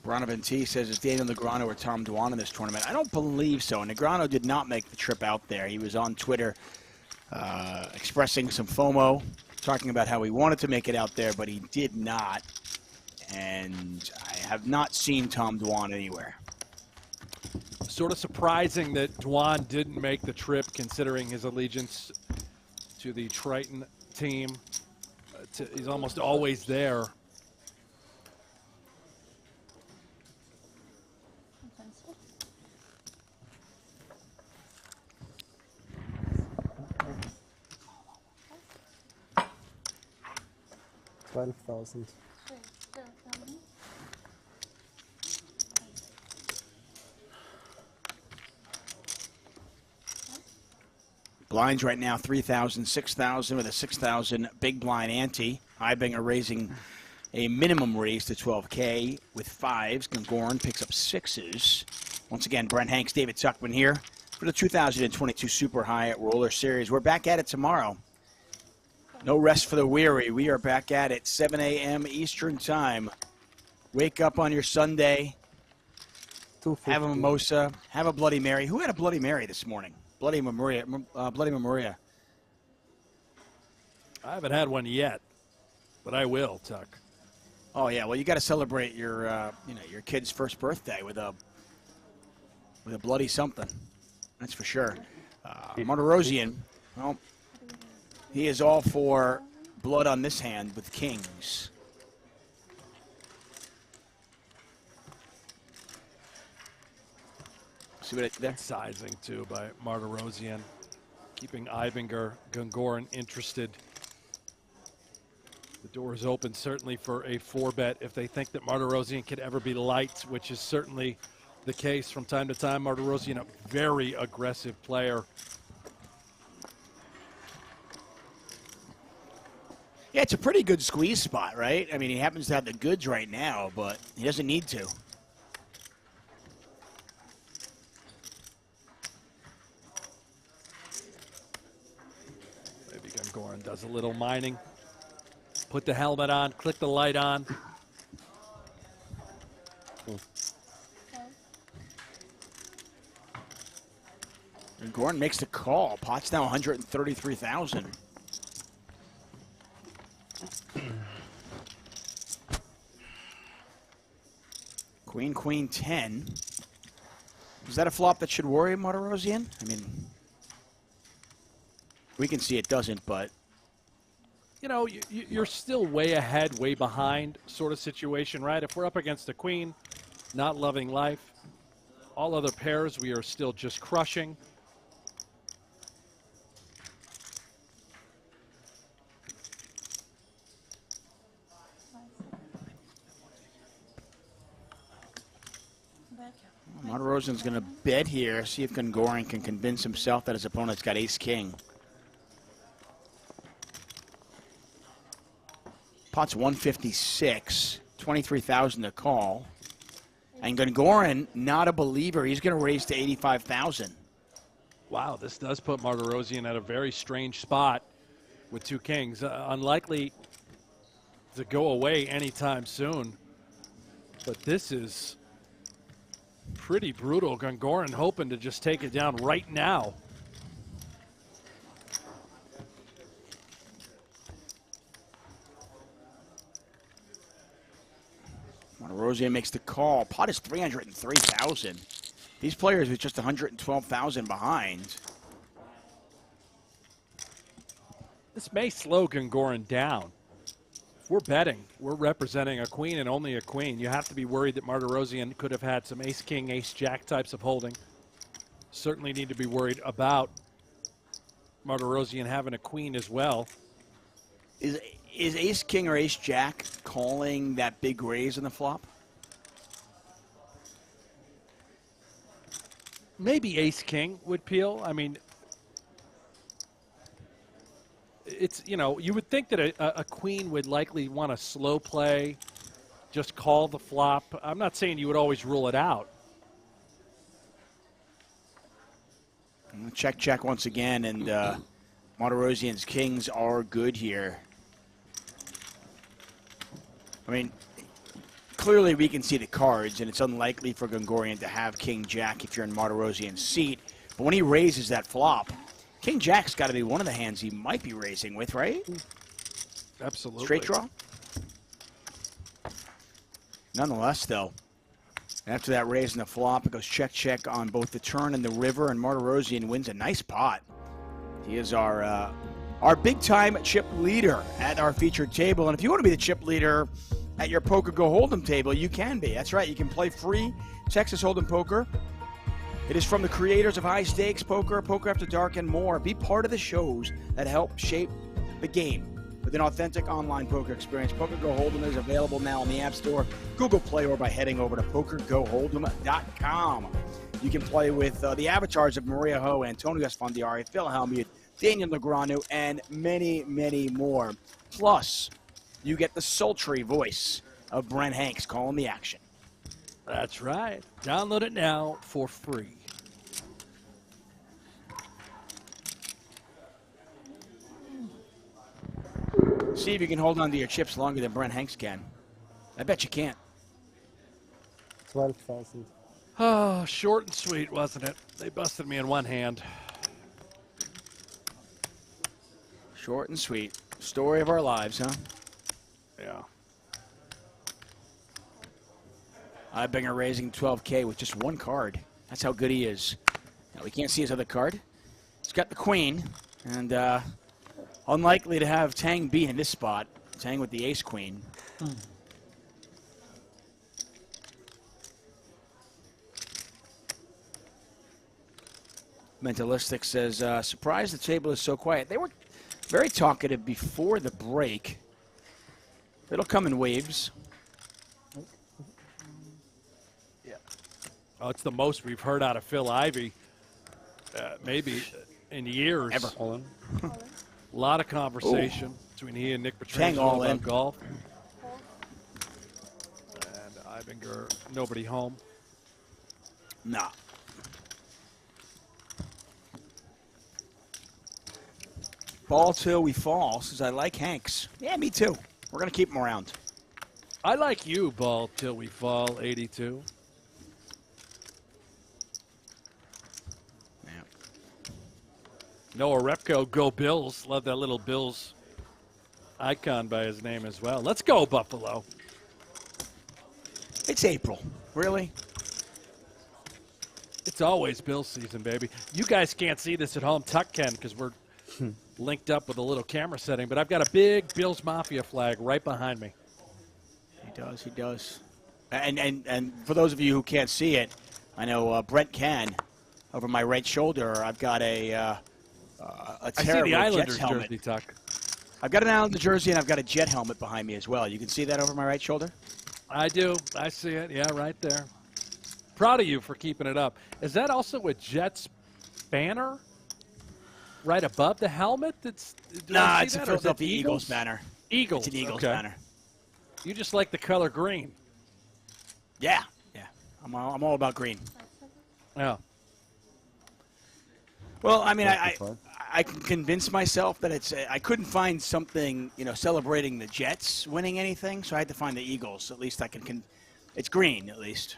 Bonaventure says, is Daniel Negreanu or Tom Dwan in this tournament? I don't believe so. Negreanu did not make the trip out there. He was on Twitter expressing some FOMO, talking about how he wanted to make it out there, but he did not. And I have not seen Tom Dwan anywhere. Sort of surprising that Dwan didn't make the trip, considering his allegiance to the Triton team. He's almost always there. $12,000. Blinds right now 3,000, 6,000 with a 6,000 big blind ante. Eibinger raising a minimum raise to 12K with 5s. Gangorn picks up 6s. Once again, Brent Hanks, David Tuckman here for the 2022 Super High Roller Series. We're back at it tomorrow. No rest for the weary. We are back at it, 7 a.m. Eastern Time. Wake up on your Sunday, have a mimosa, have a Bloody Mary. Who had a Bloody Mary this morning? Bloody Memoria. Bloody Memoria. I haven't had one yet, but I will, Tuck. Oh yeah, well you got to celebrate your your kid's first birthday with a bloody something. That's for sure. Monterosian, well, he is all for blood on this hand with kings. See what I did there? Sizing too by Martirosian, keeping Eibinger, Gangorn interested. The door is open certainly for a 4-bet if they think that Martirosian could ever be light, which is certainly the case from time to time. Martirosian, a very aggressive player. Yeah, it's a pretty good squeeze spot, right? I mean, he happens to have the goods right now, but he doesn't need to. Maybe Gangorn does a little mining. Put the helmet on, click the light on. And Gordon makes the call. Pot's now 133,000. Queen, Queen 10. Is that a flop that should worry Martirosian? I mean, we can see it doesn't, but You know, you're still way ahead, way behind sort of situation, right? If we're up against a queen, not loving life, all other pairs we are still just crushing. Monterosian's going to bet here, see if Gangorn can convince himself that his opponent's got ace-king. Pot's 156, 23,000 to call. And Gangorn, not a believer, he's going to raise to 85,000. Wow, this does put Martirosian at a very strange spot with two kings. Unlikely to go away anytime soon. But this is pretty brutal. Gangorn hoping to just take it down right now. Monterosian makes the call. Pot is 303,000. These players are just 112,000 behind. This may slow Gangorn down. If we're betting, we're representing a queen and only a queen. You have to be worried that Martirosian could have had some ace-king, ace-jack types of holding. Certainly need to be worried about Martirosian having a queen as well. Is ace-king or ace-jack calling that big raise in the flop? Maybe ace-king would peel. I mean, it's, you know, you would think that a queen would likely want to slow play, just call the flop. I'm not saying you would always rule it out. Check, check once again, and Martirosian's kings are good here. I mean, clearly we can see the cards, and it's unlikely for Gongorian to have king-jack if you're in Martirosian's seat. But when he raises that flop, king-jack's got to be one of the hands he might be raising with, right? Absolutely. Straight draw? Nonetheless, though, after that raise in the flop, it goes check-check on both the turn and the river, and Martirosian wins a nice pot. He is our big-time chip leader at our featured table. And if you want to be the chip leader at your PokerGO Hold'em table, you can be. That's right. You can play free Texas Hold'em poker. It is from the creators of High Stakes Poker, Poker After Dark, and more. Be part of the shows that help shape the game with an authentic online poker experience. PokerGO Hold'em is available now on the App Store, Google Play, or by heading over to PokerGoHold'em.com. You can play with the avatars of Maria Ho, Antonio Esfandiari, Phil Hellmuth, Daniel Negreanu, and many, many more. Plus, you get the sultry voice of Brent Hanks calling the action. That's right. Download it now for free. See if you can hold on to your chips longer than Brent Hanks can. I bet you can't. 12,000. Oh, short and sweet, wasn't it? They busted me in one hand. Short and sweet. Story of our lives, huh? Yeah. Ibinger raising 12K with just one card. That's how good he is. Now, we can't see his other card. He's got the queen, and unlikely to have Tang beat in this spot. Tang with the ace-queen. Mentalistic says, surprised the table is so quiet. They were very talkative before the break. It'll come in waves. Oh, it's the most we've heard out of Phil Ivey, maybe in years. Ever. All in. A lot of conversation between he and Nick Tang all Petrangelo in. about golf. And Ibinger, nobody home. Nah. Ball till we fall, says I like Hanks. Yeah, me too. We're going to keep him around. I like you, ball till we fall, 82. Yeah. Noah Repko, go Bills. Love that little Bills icon by his name as well. Let's go, Buffalo. It's April. Really? It's always Bills season, baby. You guys can't see this at home, Tuck can, because we're linked up with a little camera setting, but I've got a big Bills Mafia flag right behind me. He does, he does. And for those of you who can't see it, I know Brent can. Over my right shoulder, I've got a I see terrible the Jets Islanders helmet. jersey, Tuck. I've got an Islander jersey, and I've got a Jet helmet behind me as well. You can see that over my right shoulder? I do. I see it. Yeah, right there. Proud of you for keeping it up. Is that also a Jets banner right above the helmet? Nah, it's a Philadelphia Eagles banner. Eagles. It's an Eagles okay. banner. You just like the color green. Yeah, yeah. I'm all about green. Yeah. Well, I mean, I can convince myself that it's. I couldn't find something, celebrating the Jets winning anything, so I had to find the Eagles. At least I can. It's green, at least.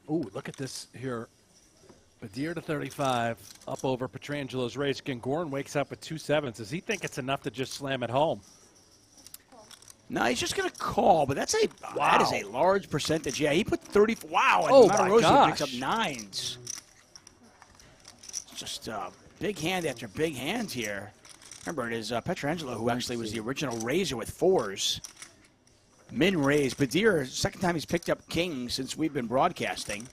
Ooh, look at this here. Badir to 35, up over Petrangelo's race. Gongorian wakes up with 2 7s. Does he think it's enough to just slam it home? No, he's just going to call, but that is a large percentage. Yeah, he put 30. Wow, and Oh, my Martirosian picks up gosh. 9s. It's just big hand after big hand here. Remember, it is Petrangelo who actually was the original raiser with 4s. Min raise. Badir, second time he's picked up king since we've been broadcasting.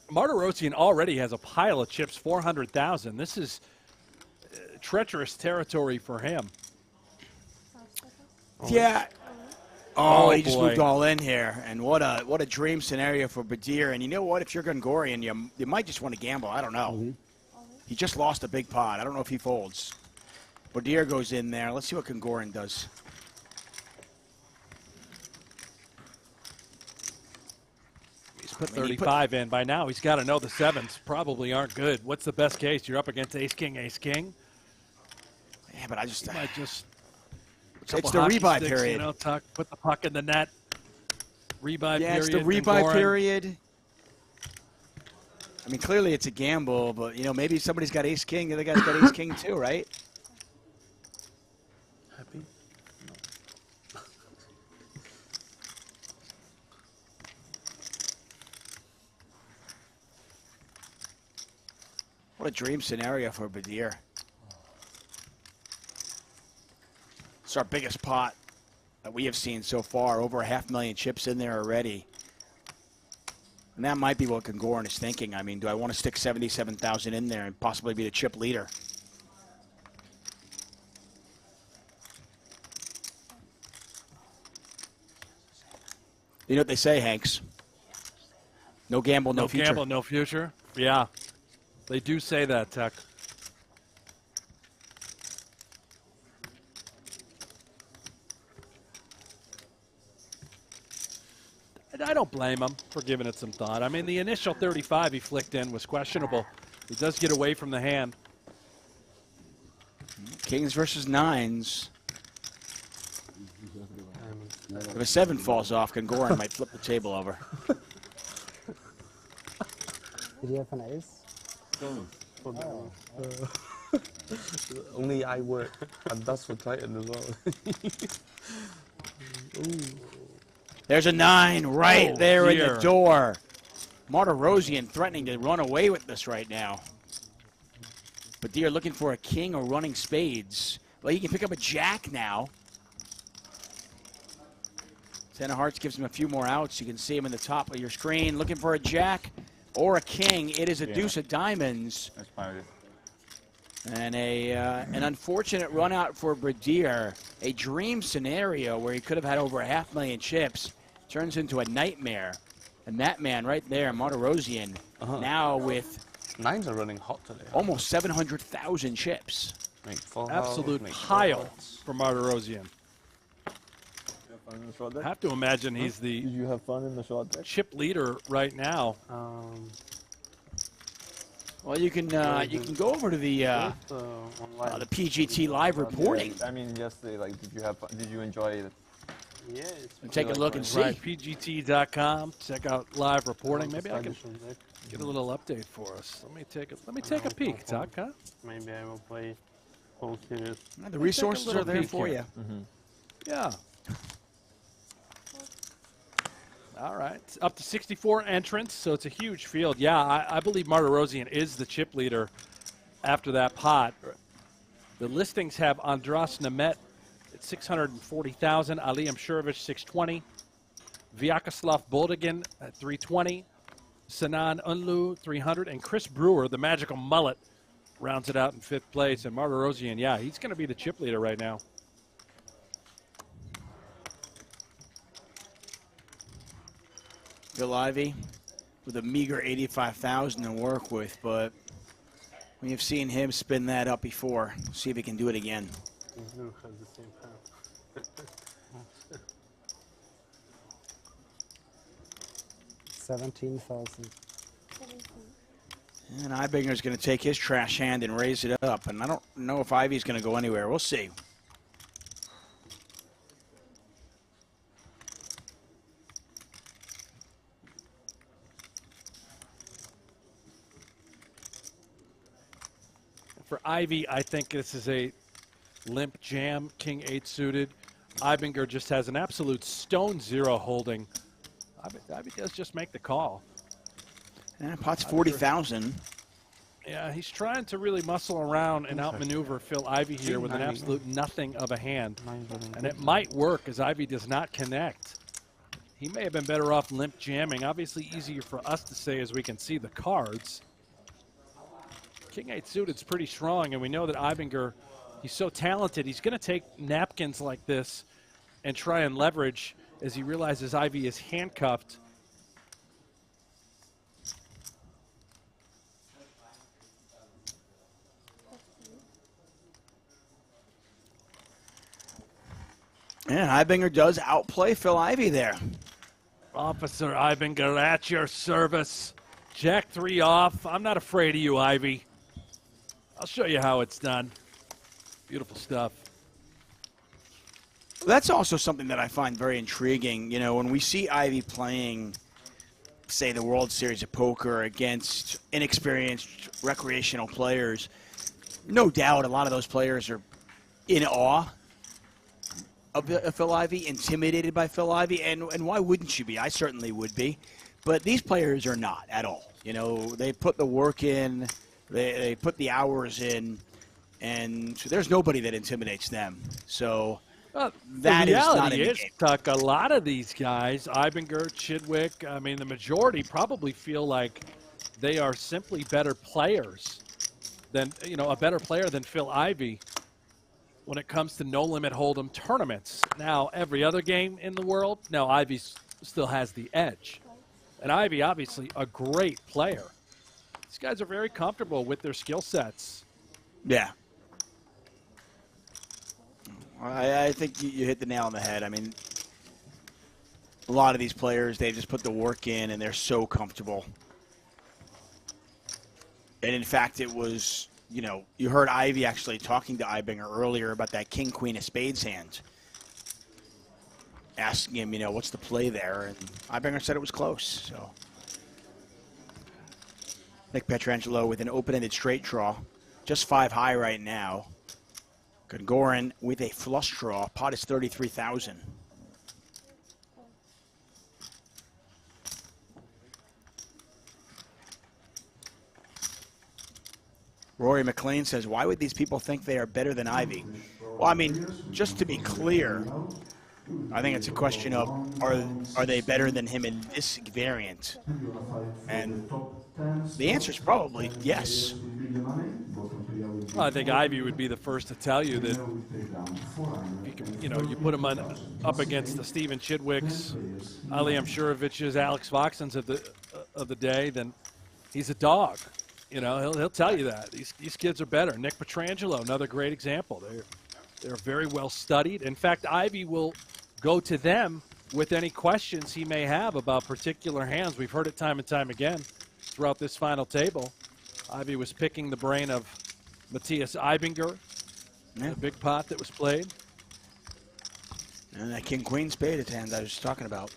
Martirosyan already has a pile of chips, 400,000. This is treacherous territory for him. Yeah. Oh, he just boy. moved all in here, and what a dream scenario for Badir. And you know what? If you're Gongorian, you might just want to gamble. I don't know. He just lost a big pot. I don't know if he folds. Badir goes in there. Let's see what Gongorian does. He's put 35 in. By now, he's got to know the sevens probably aren't good. What's the best case? You're up against ace, king, ace, king. Yeah, but I just... You might just... It's the rebuy period. You know, put the puck in the net. Rebuy period. Yeah, it's the rebuy period. I mean, clearly it's a gamble, but, you know, maybe somebody's got ace-king. The other guy's got ace-king too, right? Happy? No. What a dream scenario for Badir. It's our biggest pot that we have seen so far. Over 500,000 chips in there already. And that might be what Gongorian is thinking. I mean, do I want to stick 77,000 in there and possibly be the chip leader? You know what they say, Hanks? No gamble, no future. No gamble, no future. Yeah, they do say that, Tech. I don't blame him for giving it some thought. I mean, the initial 35 he flicked in was questionable. He does get away from the hand. Kings versus nines. If a 7 falls off, Gongorian might flip the table over. Did you have an ace? Oh. Only I work, and that's for Titan as well. Ooh. There's a 9 right there in dear. the door. Martirosyan threatening to run away with this right now. Badir looking for a king or running spades. Well, he can pick up a jack now. 10 of hearts gives him a few more outs. You can see him in the top of your screen. Looking for a jack or a king. It is a deuce of diamonds. That's fine. And an unfortunate run out for Badir. A dream scenario where he could have had over 500,000 chips turns into a nightmare. And that man right there, Martirosyan, now with nines are running hot today. Almost 700,000 chips. Absolute pile for Martirosyan. I have to imagine he's the Did you have fun in the short deck? chip leader right now. Well, you can go over to the PGT live reporting. I mean, yesterday, like, did you enjoy it? Yeah. Take a look and see. Right, PGT.com. Check out live reporting. Maybe I can get a little update for us. Let me take a peek, Tuck. Huh? Maybe I will play whole series. The resources are there for you. Yeah. All right, up to 64 entrants, so it's a huge field. Yeah, I believe Martirosyan is the chip leader after that pot. The listings have Andras Nemet at 640,000, Ali Mshurovich 620, Vyacheslav Boldigan at 320, Sinan Unlu 300, and Chris Brewer, the magical mullet, rounds it out in 5th place. And Martirosyan, yeah, he's going to be the chip leader right now. Bill Ivey with a meager 85,000 to work with, but we have seen him spin that up before. See if he can do it again. Blue has the same hand. 17,000. And Eibinger's going to take his trash hand and raise it up, and I don't know if Ivey's going to go anywhere. We'll see. For Ivey, I think this is a limp jam, King 8 suited. Eibinger just has an absolute stone zero holding. Ivey does just make the call. Yeah, pot's 40,000. Yeah, he's trying to really muscle around and outmaneuver Phil Ivey here with an absolute nothing of a hand. And it might work as Ivey does not connect. He may have been better off limp jamming. Obviously easier for us to say as we can see the cards. King 8 suited's pretty strong, and we know that Eibinger, he's so talented. He's going to take napkins like this and try and leverage as he realizes Ivey is handcuffed. And Eibinger does outplay Phil Ivey there. Officer Eibinger at your service. Jack 3 off. I'm not afraid of you, Ivey. I'll show you how it's done. Beautiful stuff. That's also something that I find very intriguing. You know, when we see Ivey playing, say, the World Series of Poker against inexperienced recreational players, no doubt a lot of those players are in awe of Phil Ivey, intimidated by Phil Ivey, and why wouldn't you be? I certainly would be. But these players are not at all. You know, they put the work in, they put the hours in, and so there's nobody that intimidates them. So that is not in the game. Tuck, a lot of these guys, Eibinger, Chidwick, I mean, the majority probably feel like they are simply better players than, you know, a better player than Phil Ivey when it comes to no-limit hold'em tournaments. Now, every other game in the world, now Ivey still has the edge. And Ivey, obviously, a great player. These guys are very comfortable with their skill sets. Yeah. I think you hit the nail on the head. I mean, a lot of these players, they just put the work in, and they're so comfortable. And, in fact, it was, you know, you heard Ivey actually talking to Eibinger earlier about that king-queen of spades hand. Asking him, you know, what's the play there? And Eibinger said it was close, so. Nick Petrangelo with an open-ended straight draw. Just 5 high right now. Goran with a flush draw. Pot is 33,000. Rory McLean says, why would these people think they are better than Ivey? Well, I mean, just to be clear, I think it's a question of are they better than him in this variant? And the answer is probably yes. Well, I think Ivey would be the first to tell you that you put him up against the Steven Chidwicks, Ali Amshurovich's, Alex Voxens of the day, then he's a dog. You know, he'll tell you that. These kids are better. Nick Petrangelo, another great example. They're very well studied. In fact, Ivey will go to them with any questions he may have about particular hands. We've heard it time and time again throughout this final table. Ivey was picking the brain of Matthias Eibinger, the big pot that was played. And that king-queen spade hand I was talking about.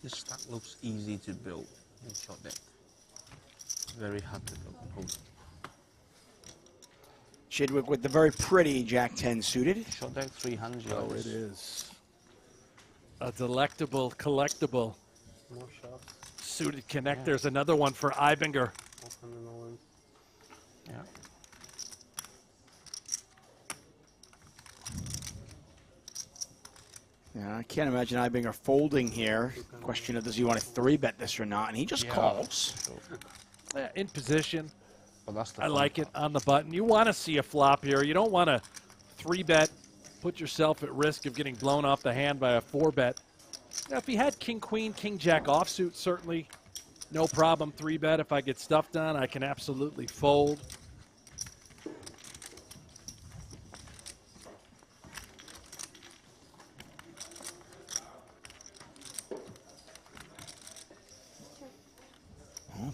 This stack looks easy to build in short deck. Very hard to build. Chidwick with the very pretty Jack 10 suited. Short deck 3 hands. Oh, it is. A delectable, collectible. More shots. Suited connectors. Yeah. Another one for Eibinger. Yeah. Yeah, I can't imagine Eibinger folding here. Question of does he want to 3-bet this or not, and he just calls. Yeah, in position. Well, I like it on the button. You want to see a flop here. You don't want to 3-bet, put yourself at risk of getting blown off the hand by a 4-bet. Now, if he had king-queen, king-jack offsuit, certainly no problem 3-bet. If I get stuffed on, I can absolutely fold.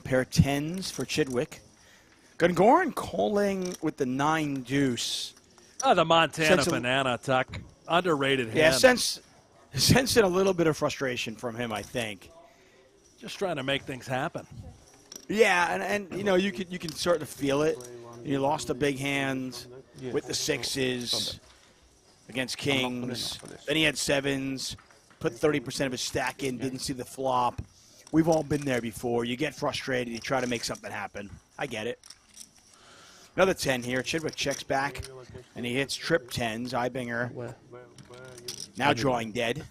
Pair of 10s for Chidwick. Goran calling with the 9 deuce. Oh, the Montana Sense of- banana, Tuck. Underrated hand. Yeah, sensing a little bit of frustration from him, I think. Just trying to make things happen. Yeah, and you know, you can start to feel it. You lost a big hand with the sixes against kings. Then he had sevens, put 30% of his stack in, didn't see the flop. We've all been there before. You get frustrated, you try to make something happen. I get it. Another 10 here. Chidwick checks back, and he hits trip 10s. Eibinger now drawing dead.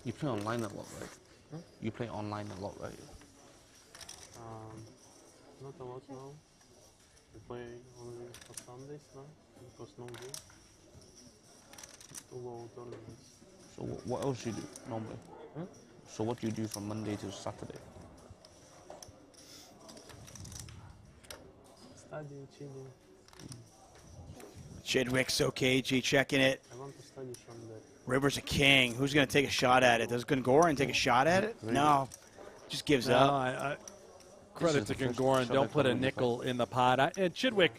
You play online a lot, right? Huh? You play online a lot, right? Not a lot now. We play only for Sundays now because no game. To go tournaments. So what else you do normally? Huh? So what do you do from Monday to Saturday? Study, chilling. Chidwick's so cagey, checking it. I want to study someday. River's a king. Who's going to take a shot at it? Does Gungoran take a shot at it? No. Just gives up. Credit to Gungoran. Don't put a nickel in the pot. And Chidwick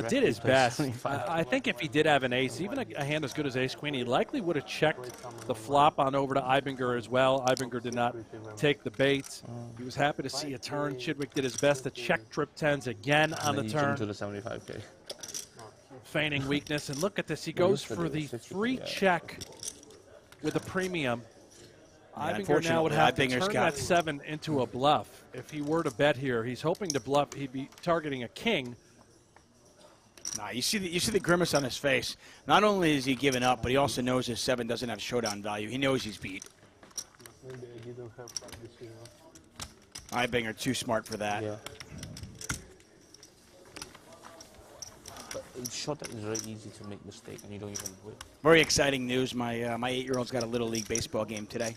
did his best. I think if he did have an ace, even a hand as good as ace-queen, he likely would have checked the flop on over to Eibinger as well. Eibinger did not take the bait. He was happy to see a turn. Chidwick did his best to check trip 10s again on the turn. To the 75K. Feigning weakness, and look at this. He goes for the 3-check with a premium. Eibinger now would have to turn that 7 into a bluff. If he were to bet here, he's hoping to bluff. He'd be targeting a king. Nah, you see the grimace on his face. Not only is he giving up, but he also knows his 7 doesn't have showdown value. He knows he's beat. Maybe I didn't have practice, you know. Eibinger too smart for that. Yeah. Shot that is very easy to make mistake, and you don't even do it. Very exciting news. My 8-year-old's got a Little League baseball game today.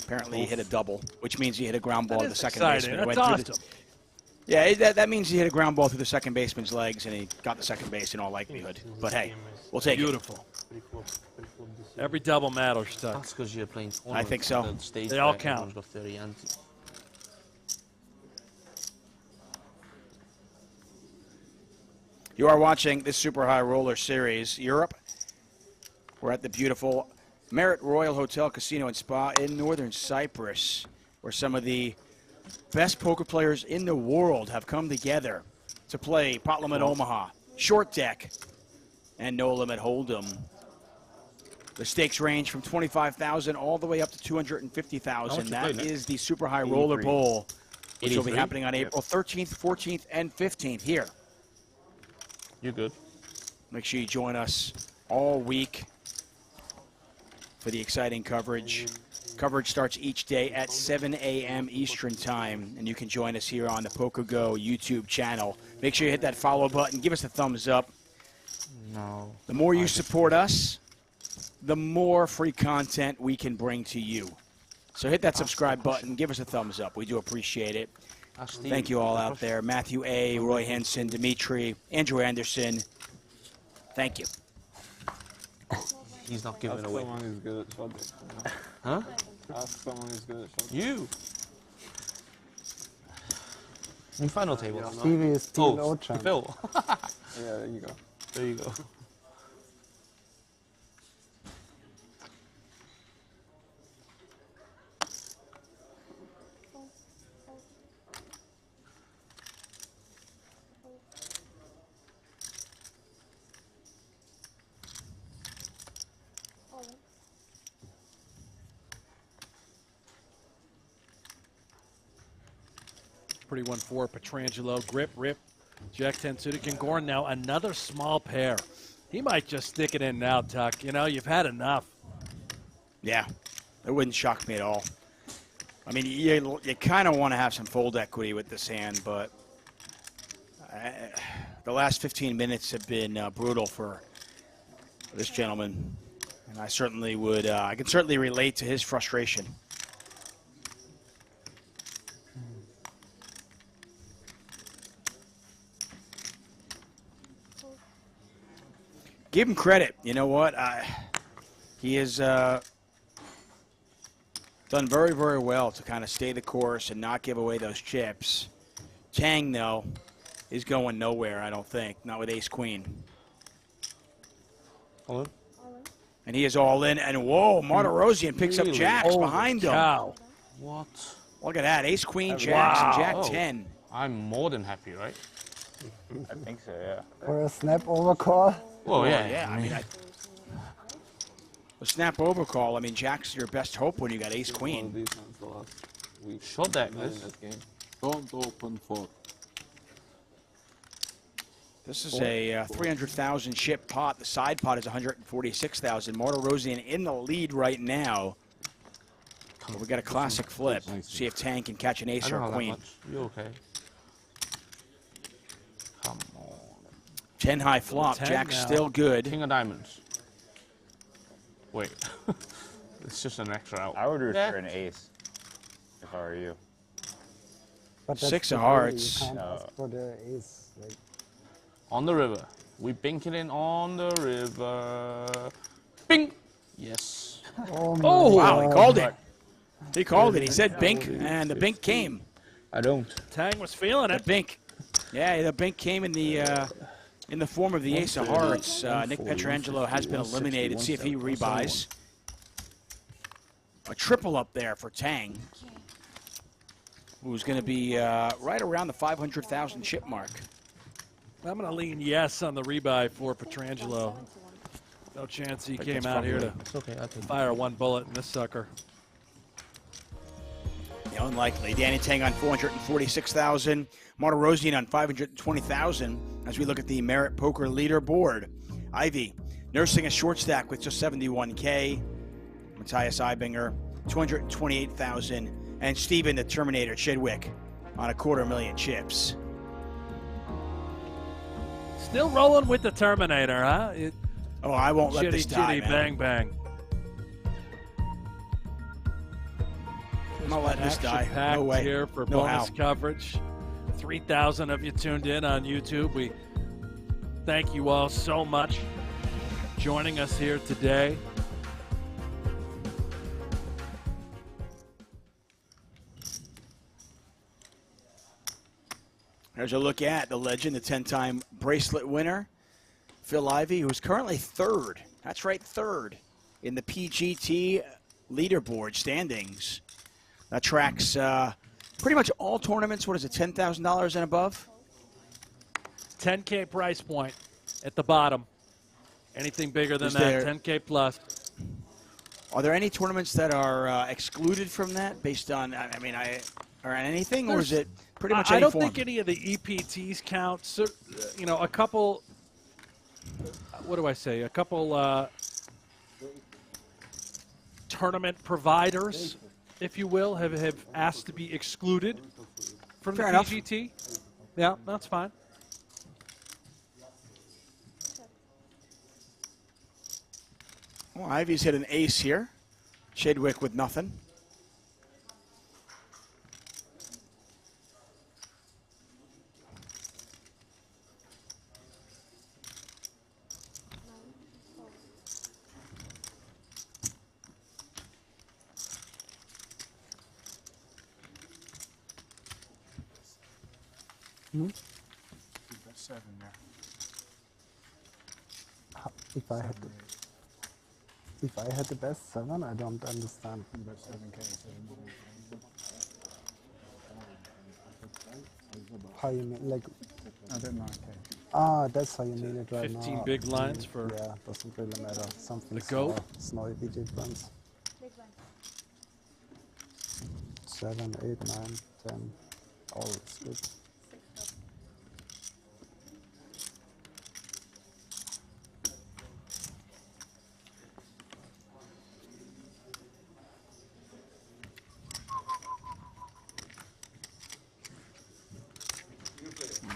Apparently he hit a double, which means he hit a ground ball to the second baseman. That's awesome. Yeah, that means he hit a ground ball through the second baseman's legs, and he got the second base in all likelihood. But hey, we'll take it. Beautiful. Every double matters, Tuck. That's because you're playing. I think so. They all count. Got 30 anti. You are watching this Super High Roller Series Europe. We're at the beautiful Merit Royal Hotel Casino and Spa in northern Cyprus, where some of the best poker players in the world have come together to play Pot Limit Omaha, Short Deck, and No Limit Hold'em. The stakes range from $25,000 all the way up to $250,000. That is the Super High Roller Bowl, which will be happening on April 13th, 14th, and 15th here. You're good. Make sure you join us all week for the exciting coverage. Coverage starts each day at 7 a.m. Eastern Time, and you can join us here on the PokerGO YouTube channel. Make sure you hit that follow button. Give us a thumbs up. No. The more you support us, the more free content we can bring to you. So hit that subscribe button. Give us a thumbs up. We do appreciate it. Thank you all out there. Matthew A., Roy Henson, Dimitri, Andrew Anderson. Thank you. He's not giving Ask away. someone who's good at shot deck. Huh? Ask someone who's good at shot deck. You. New final table. Stevie is still low chance. Phil. Yeah, there you go. There you go. Pretty 1-4, Petrangelo, grip, rip, Jack 10 suited. Gungoran now another small pair. He might just stick it in now, Tuck. You know, you've had enough. Yeah, it wouldn't shock me at all. I mean, you kind of want to have some fold equity with this hand, but the last 15 minutes have been brutal for this gentleman. And I certainly would, I can certainly relate to his frustration. Give him credit. You know what? He has done very, very well to kind of stay the course and not give away those chips. Tang, though, is going nowhere, I don't think. Not with ace-queen. All in? And he is all in. And, whoa, Martirosian picks up jacks behind him. Cow. What? Look at that. Ace-queen, jacks, and jack 10. I'm more than happy, right? I think so, yeah. For a snap overcall? Well, yeah. Yeah, I mean, a snap overcall, I mean, jack's your best hope when you got ace-queen. Short deck, this. Don't open for. This is a 300,000 chip pot. The side pot is 146,000. Martirosian in the lead right now. But we got a classic flip. See if Tang can catch an ace or a queen. You okay? Come on. 10 high flop. Jack's still good. King of diamonds. Wait. It's just an extra out. I would root for an ace if I were you. But that's 6 the of way hearts. You can't ask for the ace. Like. On the river. We bink it in on the river. Bing! Yes. Oh, wow, he called it. He called it. He said bink, and the bink came. I don't. Tang was feeling it. The bink. Yeah, the bink came in the form of the ace of hearts. Nick Petrangelo has been eliminated. See if he rebuys. A triple up there for Tang, who's going to be right around the 500,000 chip mark. I'm going to lean yes on the rebuy for Petrangelo. No chance he came out here to fire one bullet in this sucker. Yeah, unlikely. Danny Tang on 446,000. Martirosian on 520,000. As we look at the Merit Poker leaderboard, Ivey nursing a short stack with just 71K. Matthias Eibinger, 228,000. And Steven the Terminator Chidwick on 250,000 chips. Still rolling with the Terminator, huh? Oh, I won't let this die, chitty, bang, bang. I'm not letting this die. No way. Here for no bonus how. coverage. 3,000 of you tuned in on YouTube. We thank you all so much for joining us here today. There's a look at the legend, the 10-time bracelet winner, Phil Ivey, who's currently third. That's right, third in the PGT leaderboard standings. That tracks pretty much all tournaments. What is it, $10,000 and above? 10K price point at the bottom. Anything bigger than that, 10K plus. Are there any tournaments that are excluded from that based on, or anything, or is it pretty much any I don't form? think any of the EPTs count. So, you know, a couple, what do I say, a couple tournament providers, if you will, have asked to be excluded from Fair the enough. PGT. Yeah, that's fine. Well, Ivey's hit an ace here. Chidwick with nothing. Seven there. If I had the best 7, I don't understand. How you mean, like? Ah, that's how you mean it right 15 now. big lines for yeah, doesn't really matter. Something the go. small difference. 7, 8, 9, 10, all is good.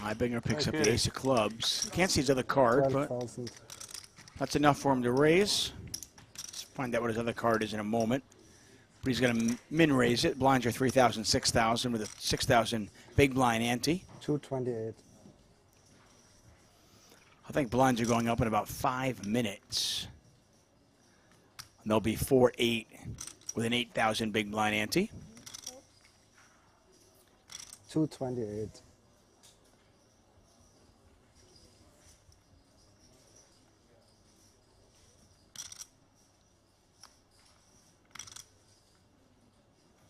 Eibinger picks up the ace of clubs. Can't see his other card, but that's enough for him to raise. Find out what his other card is in a moment. But he's going to min raise it. Blinds are 3,000, 6,000 with a 6,000 big blind ante. 228. I think blinds are going up in about 5 minutes. And they'll be 4-8 with an 8,000 big blind ante. 228.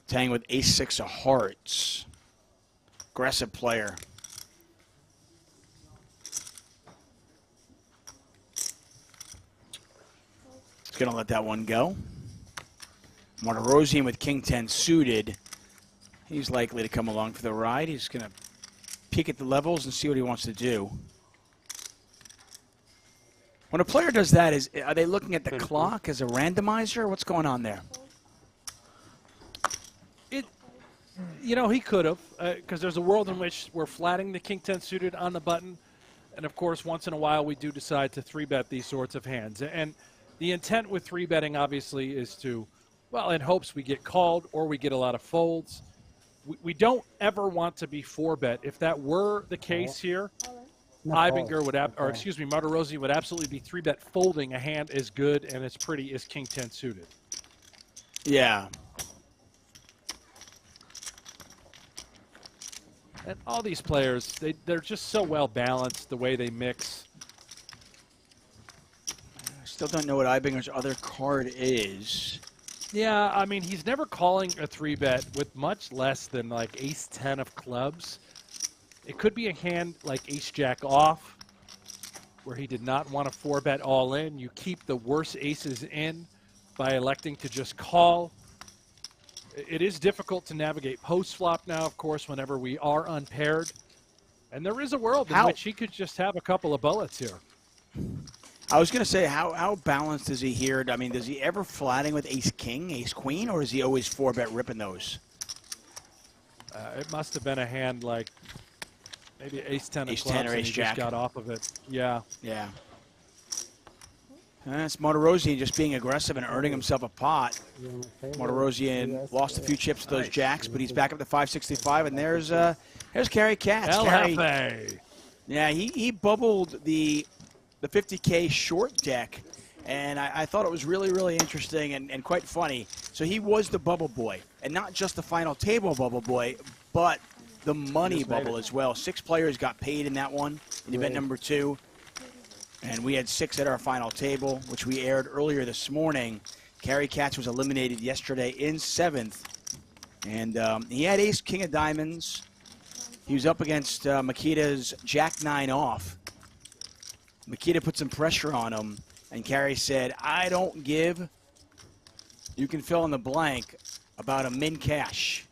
Tang with ace-6 of hearts. Aggressive player. He's going to let that one go. Martirosian with king-10 suited. He's likely to come along for the ride. He's going to peek at the levels and see what he wants to do. When a player does that, are they looking at the clock as a randomizer? What's going on there? You know, he could have, because there's a world in which we're flatting the king-10 suited on the button. And, of course, once in a while we do decide to 3-bet these sorts of hands. And the intent with 3-betting, obviously, is to, well, in hopes we get called or we get a lot of folds. We don't ever want to be 4-bet. If that were the case here, Ivinger would, Martirosian would absolutely be 3-bet folding a hand as good and as pretty as king-10 suited. Yeah. And all these players, they're just so well balanced the way they mix. Still don't know what Ibinger's other card is. Yeah, I mean, he's never calling a 3-bet with much less than like ace-10 of clubs. It could be a hand like ace-jack off, where he did not want to 4-bet all in. You keep the worst aces in by electing to just call. It is difficult to navigate post-flop now, of course, whenever we are unpaired. And there is a world in which he could just have a couple of bullets here. I was going to say, how balanced is he here? I mean, does he ever flatting with ace-king, ace-queen, or is he always 4-bet ripping those? It must have been a hand like maybe ace-10 of clubs, or and he ace-jack. just got off of it. Yeah. Yeah. That's Martirosian just being aggressive and earning himself a pot. Martirosian lost a few chips to those jacks, but he's back up to 565, and there's Kerry Katz. Kerry. Yeah, he bubbled the 50K short deck, and I thought it was really, really interesting and quite funny. So he was the bubble boy, and not just the final table bubble boy, but the money bubble as well. 6 players got paid in that one, in event number 2. And we had 6 at our final table, which we aired earlier this morning. Kerry Katz was eliminated yesterday in 7th. And he had ace-king of diamonds. He was up against Makita's jack-9 off. Makita put some pressure on him, and Kerry said, I don't give. You can fill in the blank about a min cash.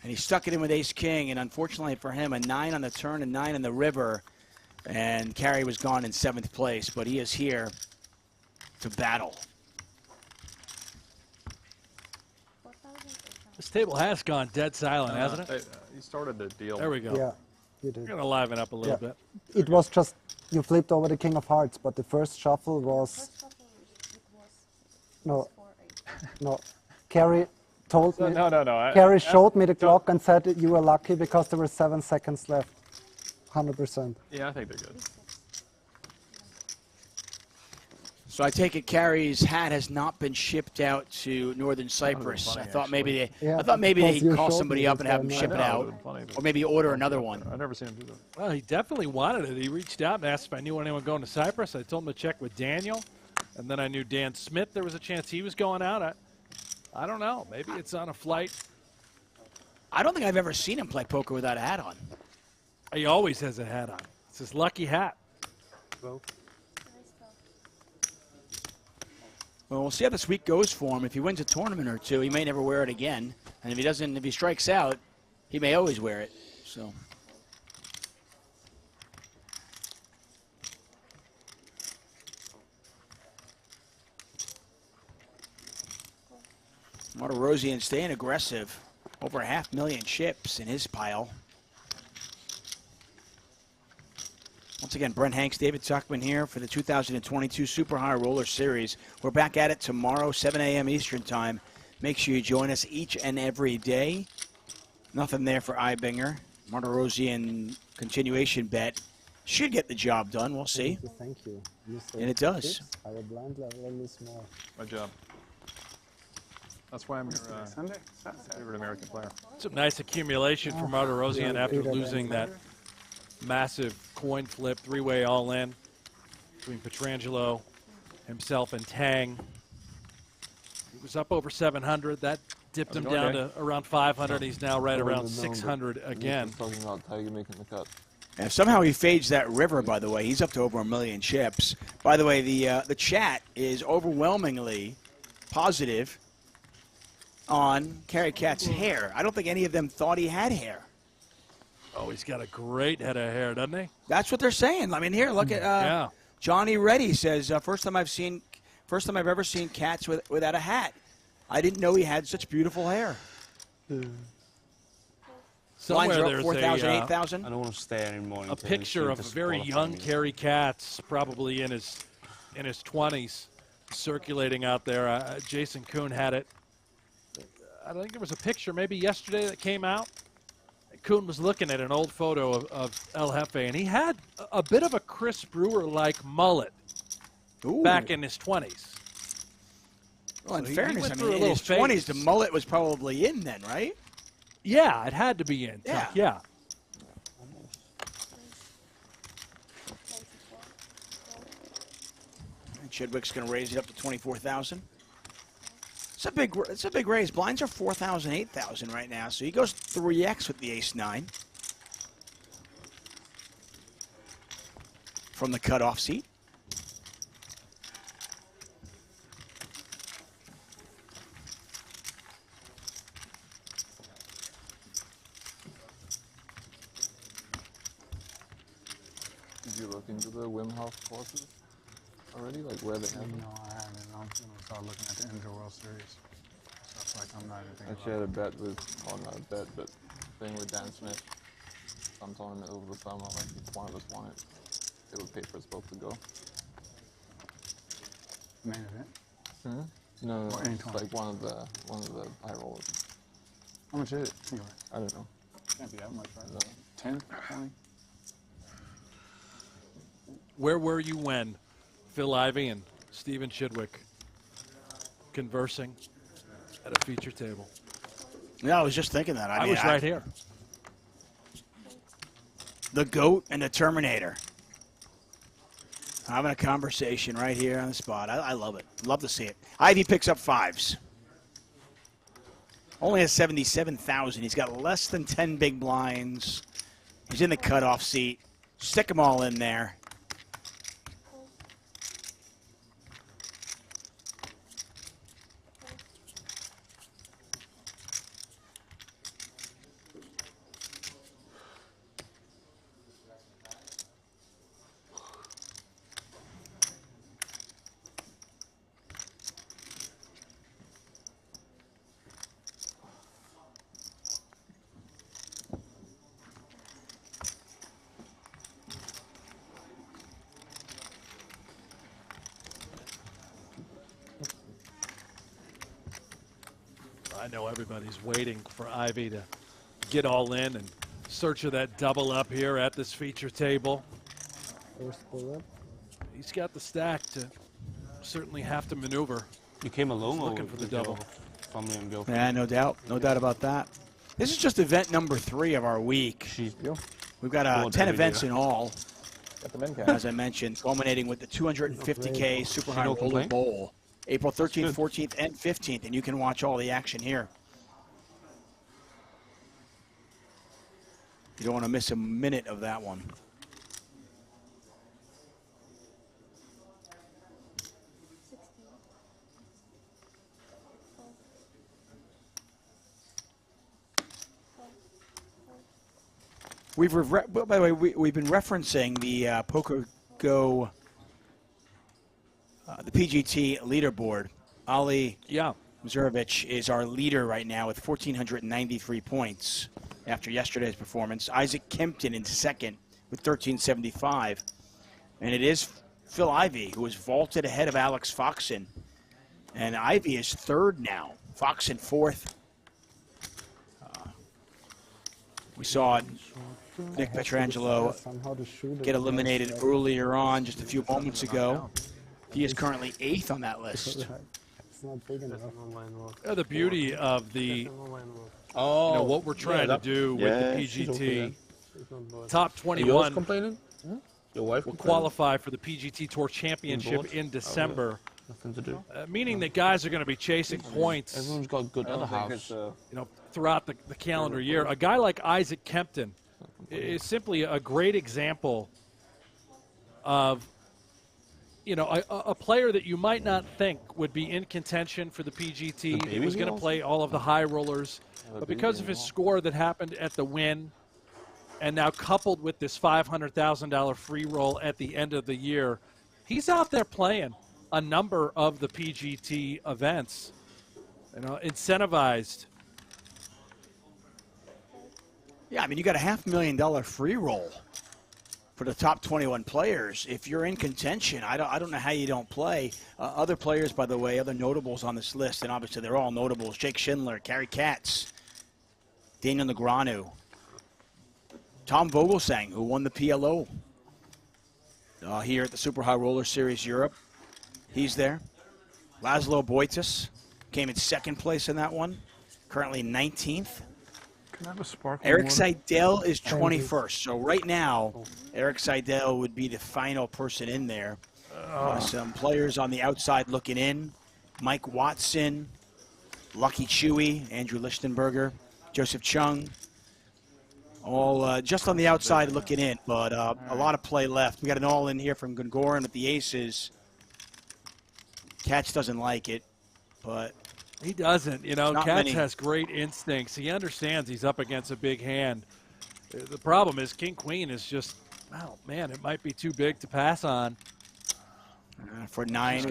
And he stuck it in with ace-king, and unfortunately for him, a 9 on the turn and 9 on the river. And Kerry was gone in 7th place, but he is here to battle. This table has gone dead silent, hasn't it? He started the deal. There we go. Yeah, you did. We're going to liven up a little bit. It was just, you flipped over the king of hearts, but the first shuffle was... No. Kerry told me... No. Kerry showed me the clock and said you were lucky because there were 7 seconds left. 100%. Yeah, I think they're good. So I take it Kerry's hat has not been shipped out to Northern Cyprus. Funny, I thought maybe because they'd you call showed somebody me up and this have them time, ship yeah. it out, or maybe order another one. I've never seen him do that. Well, he definitely wanted it. He reached out and asked if I knew anyone going to Cyprus. I told him to check with Daniel, and then I knew Dan Smith. There was a chance he was going out. I don't know. Maybe it's on a flight. I don't think I've ever seen him play poker without a hat on. He always has a hat on. It's his lucky hat. Well, we'll see how this week goes for him. If he wins a tournament or two, he may never wear it again. And if he strikes out, he may always wear it. So. Martirosian staying aggressive. Over 500,000 chips in his pile. Once Once again, Brent Hanks, David Tuckman here for the 2022 Super High Roller Series. We're back at it tomorrow, 7 a.m. Eastern Time. Make sure you join us each and every day. Nothing there for Ibinger. Martirosian continuation bet should get the job done. We'll see. Thank you. And it does. Our blind level is more. My job. That's why I'm your favorite American player. Some nice accumulation for Martirosian after losing that massive coin flip, three-way all-in between Petrangelo, himself, and Tang. He was up over 700. That dipped him down to around 500. He's now right around 600 again. Talking about Tiger making the cut. And somehow he fades that river, by the way. He's up to over 1 million chips. By the way, the chat is overwhelmingly positive on Carrie Cat's hair. I don't think any of them thought he had hair. Oh, he's got a great head of hair, doesn't he? That's what they're saying. I mean, here, look at Johnny Reddy says, first time I've ever seen Cats without a hat. I didn't know he had such beautiful hair. Somewhere Blinds are there's up 4,000, 8,000. I don't want to stay anymore. A picture of a very young Kerry Katz, probably in his 20s, circulating out there. Jason Kuhn had it. I think there was a picture maybe yesterday that came out. Kuhn was looking at an old photo of El Jefe, and he had a bit of a Chris Brewer-like mullet back in his 20s. Well, in So he fairness, went I through mean, a in little his 20s, phase. the mullet was probably in then, right? Yeah, it had to be in. Yeah. Yeah. And Chidwick's going to raise it up to 24,000. It's a big raise. Blinds are 4,000, 8,000 right now, so he goes 3x with the ace-9 from the cutoff seat. Did you look into the Wim Hof courses already? Like where they have them? No, I haven't. I'm going to start looking at the end of the World Series. Stuff like I'm not even thinking Actually, I had a bet with, well, not a bet, but thing with Dan Smith. Some tournament over the summer, like if one of us won it, they would pay for us both to go. main event. Hmm? No, Or any it's tournament. like one of the high rollers. How much is it? Anyway. I don't know. Can't be that much, right? No. 10, 20? Where were you when Phil Ivey and Stephen Chidwick conversing at a feature table? Yeah, I was just thinking that. I was right here. The GOAT and the Terminator. Having a conversation right here on the spot. I love it. Love to see it. Ivey picks up fives. Only has 77,000. He's got less than 10 big blinds. He's in the cutoff seat. Stick them all in there. I know everybody's waiting for Ivey to get all in and search of that double up here at this feature table. First pull up. He's got the stack to certainly have to maneuver. You came alone looking for the double. Yeah, no doubt. No doubt about that. This is just event number 3 of our week. We've got 10 events in all, as I mentioned, culminating with the 250K Super High Roller Bowl, April 13th, 14th, and 15th, and you can watch all the action here. You don't want to miss a minute of that one. By the way, we've been referencing the PokerGo, the PGT leaderboard. Ali Mazurovic is our leader right now with 1,493 points after yesterday's performance. Isaac Kempton in second with 1,375. And it is Phil Ivey, who is vaulted ahead of Alex Foxen. And Ivey is third now. Foxen fourth. We saw Nick Petrangelo get eliminated earlier on, just a few moments ago. He is currently 8th on that list. It's not big enough. The beauty of the, what we're trying to do with the PGT, top 21 complaining? Your wife will qualify for the PGT Tour Championship in December. Nothing to do. Meaning that guys are going to be chasing points. Everyone's got good other house. Throughout the calendar year. A guy like Isaac Kempton is simply a great example of, a player that you might not think would be in contention for the PGT. He was going to play all of the high rollers, but because of his score that happened at the Win, and now coupled with this $500,000 free roll at the end of the year, he's out there playing a number of the PGT events, incentivized. Yeah, I mean, you got a $500,000 free roll for the top 21 players. If you're in contention, I don't know how you don't play. Other players, by the way, other notables on this list, and obviously they're all notables. Jake Schindler, Carrie Katz, Daniel Negreanu, Tom Vogelsang, who won the PLO here at the Super High Roller Series Europe. He's there. Laszlo Boitis came in second place in that one, currently 19th. Can I have a sparkling Eric water? Seidel is 21st. So right now, Eric Seidel would be the final person in there. Some players on the outside looking in. Mike Watson, Lucky Chewy, Andrew Lichtenberger, Joseph Chung. All just on the outside looking in, but a lot of play left. We got an all in here from Gungoran with the aces. Katz doesn't like it, but he doesn't. Katz many. has great instincts. He understands he's up against a big hand. The problem is King Queen is just, oh man, it might be too big to pass on. For nine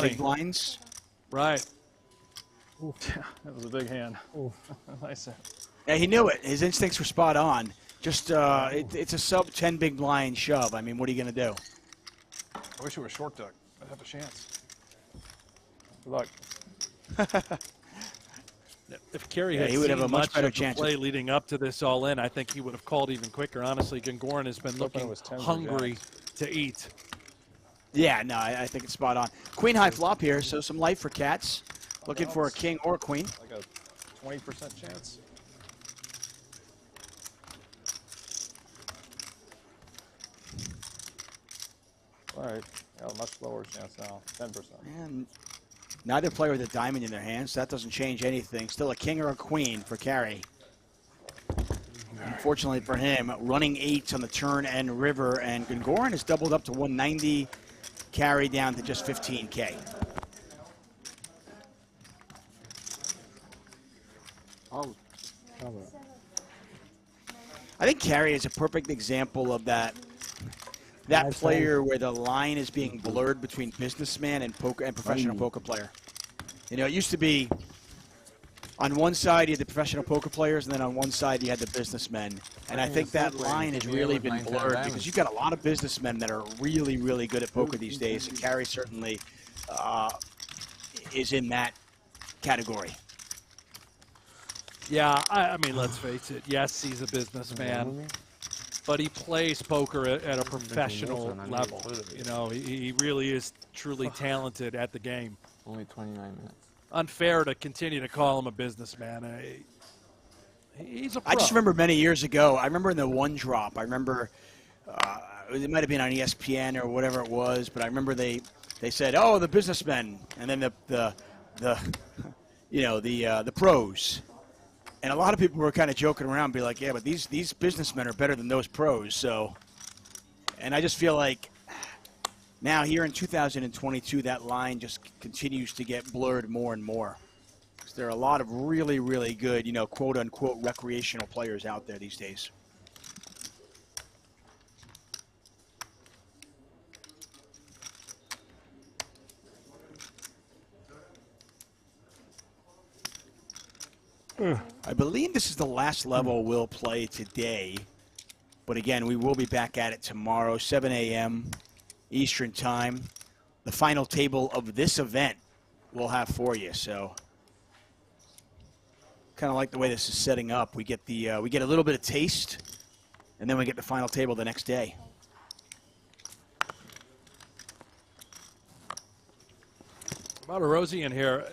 big blinds? Right. That was a big hand. Nice. Yeah, he knew it. His instincts were spot on. Just it's a sub 10 big blind shove. I mean, what are you going to do? I wish it was short duck. I'd have a chance. Good luck. If Kerry he would have a much better chance. Play leading up to this all in, I think he would have called even quicker. Honestly, Gungoran has been looking hungry to eat. Yeah, no, I think it's spot on. Queen high flop here, so some light for Katz. Looking for a king or a queen. Like a 20% chance. All right, got a much lower chance now, 10%. And neither player with a diamond in their hands, so that doesn't change anything. Still a king or a queen for Carey. Unfortunately for him, running eights on the turn and river, and Gungoran has doubled up to 190, Carey down to just 15K. I think Carey is a perfect example of that player where the line is being blurred between businessman and poker and professional poker player. It used to be on one side you had the professional poker players, and then on one side you had the businessmen. And I think that line has really been blurred because you've got a lot of businessmen that are really, really good at poker these days, and Carey certainly is in that category. Yeah, I mean, let's face it. Yes, he's a businessman, but he plays poker at a professional level. He really is truly talented at the game. Only 29 minutes. Unfair to continue to call him a businessman. He's a pro. I just remember many years ago, I remember in the one drop, I remember it might have been on ESPN or whatever it was, but I remember they said, "Oh, the businessmen," and then the pros. And a lot of people were kind of joking around, be like, "Yeah, but these businessmen are better than those pros." So, and I just feel like now here in 2022, that line just continues to get blurred more and more. Because there are a lot of really, really good, quote unquote recreational players out there these days. I believe this is the last level we'll play today. But again, we will be back at it tomorrow, 7 a.m. Eastern Time. The final table of this event we'll have for you. So kind of like the way this is setting up. We get the we get a little bit of taste, and then we get the final table the next day. Martirosian here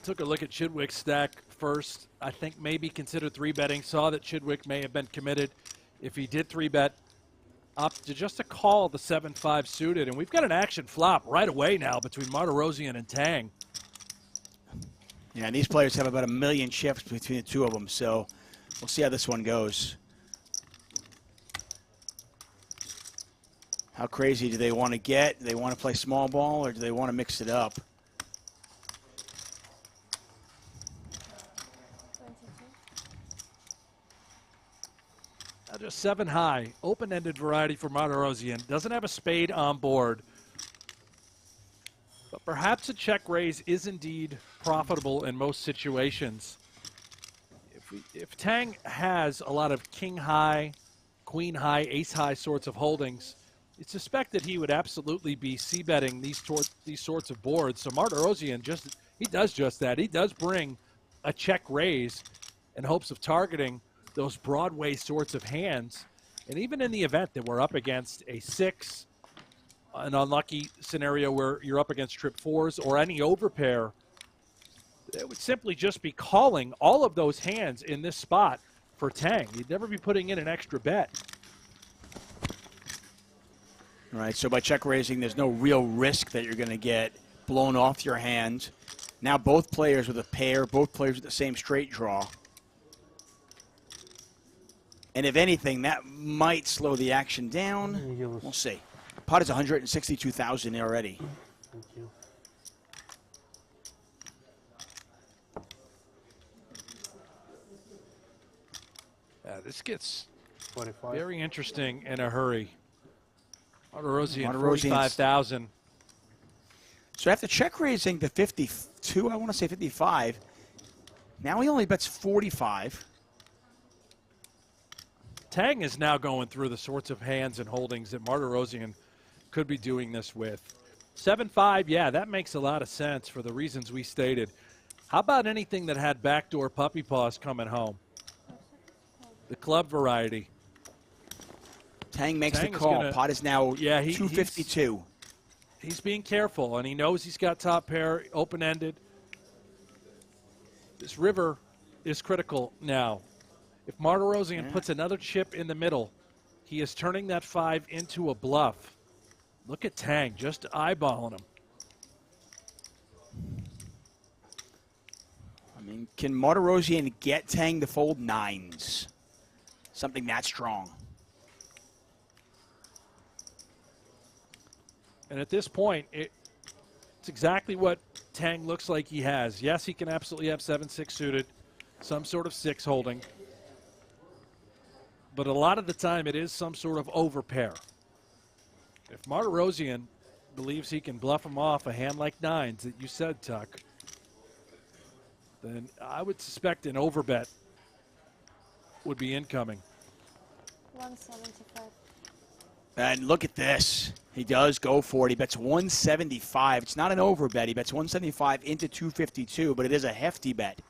took a look at Chidwick's stack first. I think maybe considered 3-betting, saw that Chidwick may have been committed. If he did 3-bet, opted just to call the 7-5 suited. And we've got an action flop right away now between Martirosian and Tang. Yeah, and these players have about 1 million chips between the two of them, so we'll see how this one goes. How crazy do they want to get? Do they want to play small ball, or do they want to mix it up? Just 7 high, open-ended variety for Martirosian. Doesn't have a spade on board. But perhaps a check raise is indeed profitable in most situations. If Tang has a lot of king high, queen high, ace high sorts of holdings, it's suspected he would absolutely be c-betting these sorts of boards. So Martirosian he does just that. He does bring a check raise in hopes of targeting those Broadway sorts of hands. And even in the event that we're up against a 6, an unlucky scenario where you're up against trip 4s or any overpair, it would simply just be calling all of those hands in this spot for Tang. You'd never be putting in an extra bet. All right, so by check raising, there's no real risk that you're going to get blown off your hand. Now both players with a pair, both players with the same straight draw. And if anything, that might slow the action down. We'll see. Pot is 162,000 already. Thank you. This gets 45. very interesting in a hurry. Martirosian, 45,000. 45,000. So after check raising the 52, I want to say 55, now he only bets 45. Tang is now going through the sorts of hands and holdings that Martirosian could be doing this with. 7-5, yeah, that makes a lot of sense for the reasons we stated. How about anything that had backdoor puppy paws coming home? The club variety. Tang makes the call. Pot is now 252. He's being careful, and he knows he's got top pair, open-ended. This river is critical now. If Martirosian puts another chip in the middle, he is turning that 5 into a bluff. Look at Tang, just eyeballing him. I mean, can Martirosian get Tang to fold 9s? Something that strong. And at this point, it's exactly what Tang looks like he has. Yes, he can absolutely have 7-6 suited, some sort of 6 holding. But a lot of the time, it is some sort of overpair. If Martirosian believes he can bluff him off a hand like 9s that you said, Tuck, then I would suspect an overbet would be incoming. 175. And look at this. He does go for it. He bets 175. It's not an overbet. He bets 175 into 252, but it is a hefty bet.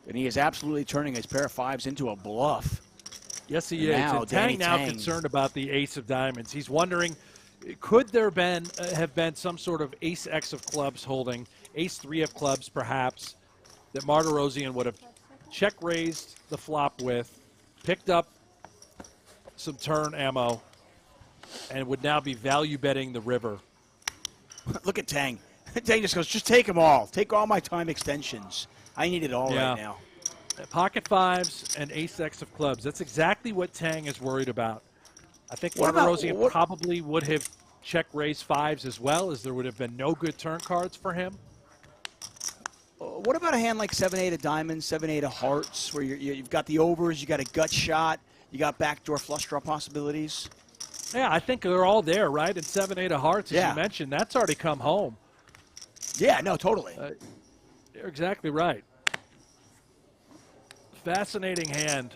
And he is absolutely turning his pair of 5s into a bluff. Yes, he is. And Tang now concerned about the ace of diamonds. He's wondering, could there have been some sort of ace X of clubs holding, ace 3 of clubs perhaps, that Martirosian would have check raised the flop with, picked up some turn ammo, and would now be value betting the river. Look at Tang. Tang just goes, just take them all. Take all my time extensions. I need it all right now. Pocket 5s and ace X of clubs. That's exactly what Tang is worried about. I think Martirosian probably would have check raised 5s as well, as there would have been no good turn cards for him. What about a hand like 7-8 of diamonds, 7-8 of hearts, where you've got the overs, you got a gut shot, you got backdoor flush draw possibilities? Yeah, I think they're all there, right? And 7-8 of hearts, as you mentioned, that's already come home. Yeah, no, totally. You're exactly right. Fascinating hand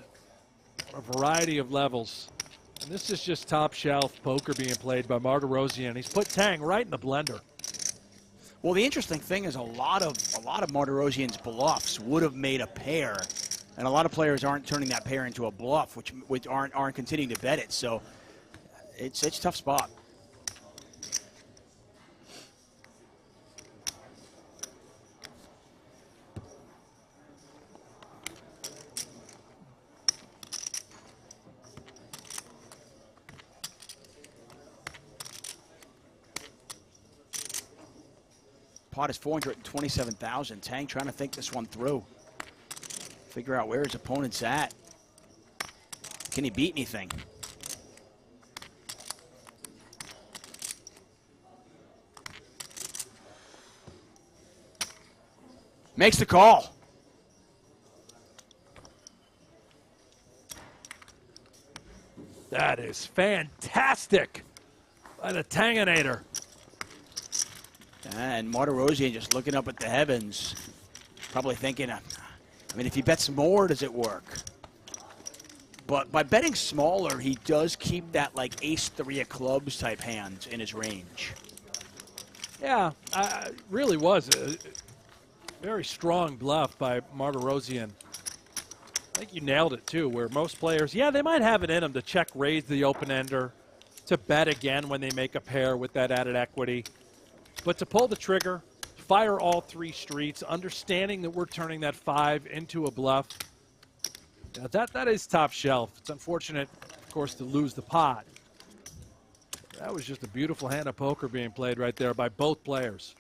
a variety of levels. And this is just top shelf poker being played by Martirosian. He's put Tang right in the blender. Well, the interesting thing is a lot of Martirosian's bluffs would have made a pair, and a lot of players aren't turning that pair into a bluff, which aren't continuing to bet it. So it's a tough spot. Pot is 427,000. Tang trying to think this one through. Figure out where his opponent's at. Can he beat anything? Makes the call. That is fantastic by the Tanginator. And Martirosian just looking up at the heavens, probably thinking, I mean, if he bets more, does it work? But by betting smaller, he does keep that like ace-3 of clubs type hand in his range. Yeah, really was a very strong bluff by Martirosian. I think you nailed it too, where most players, yeah, they might have it in them to check raise the open-ender, to bet again when they make a pair with that added equity. But to pull the trigger, fire all 3 streets, understanding that we're turning that 5 into a bluff, that is top shelf. It's unfortunate, of course, to lose the pot. That was just a beautiful hand of poker being played right there by both players.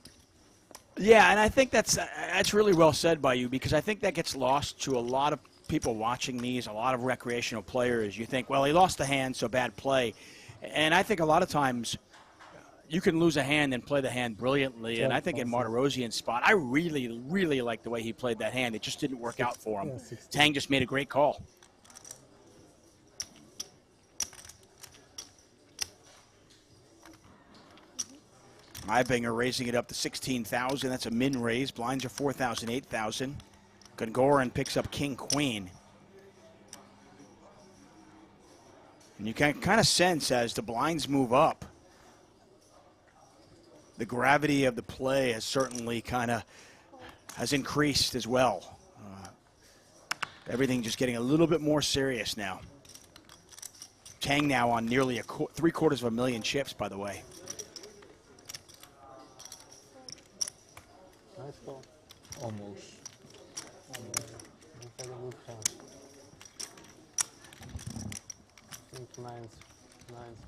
Yeah, and I think that's really well said by you, because I think that gets lost to a lot of people watching these, a lot of recreational players. You think, well, he lost the hand, so bad play. And I think a lot of times you can lose a hand and play the hand brilliantly. And I think in Martirosian's spot, I really, really like the way he played that hand. It just didn't work out for him. Tang just made a great call. Ivinger raising it up to 16,000. That's a min raise. Blinds are 4,000, 8,000. Gungoran picks up king, queen. And you can kind of sense as the blinds move up, the gravity of the play has certainly has increased as well. Everything just getting a little bit more serious now. Tang now on nearly 750,000 chips, by the way. Nice call. Almost. Had a good hand. I think nines,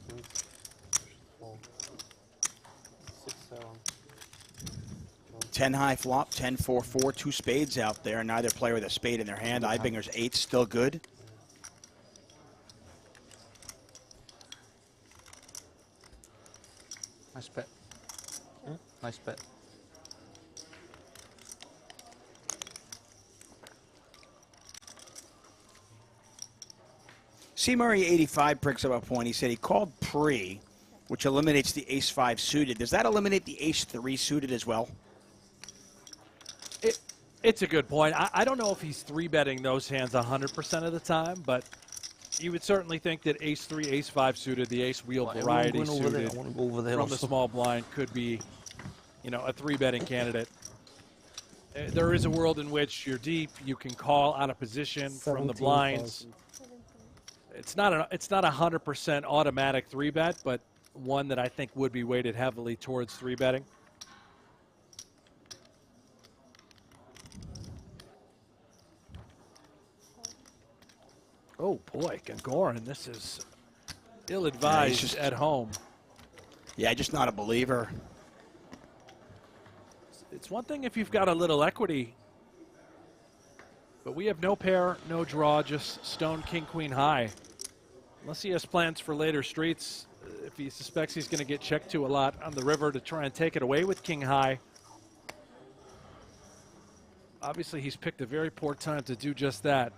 kings should fall. 6, 7. 10 high flop, 10, 4, 4, 2 spades out there. Neither player with a spade in their hand. Ivinger's 8 still good. Nice bet. Nice bet. C. Murray 85 picks up a point. He said he called pre, which eliminates the ace-5 suited. Does that eliminate the ace-3 suited as well? It's a good point. I don't know if he's 3-betting those hands 100% of the time, but you would certainly think that ace-3, ace-5 suited, the ace-wheel variety suited from the small blind could be, a 3-betting candidate. There is a world in which you're deep, you can call out of position from the blinds. It's not a 100% automatic 3-bet, but one that I think would be weighted heavily towards 3-betting. Oh boy, Gungoran, this is ill-advised at home. Yeah, just not a believer. It's one thing if you've got a little equity, but we have no pair, no draw, just stone, king, queen high. Unless he has plans for later streets, if he suspects he's going to get checked to a lot on the river to try and take it away with king high. Obviously, he's picked a very poor time to do just that.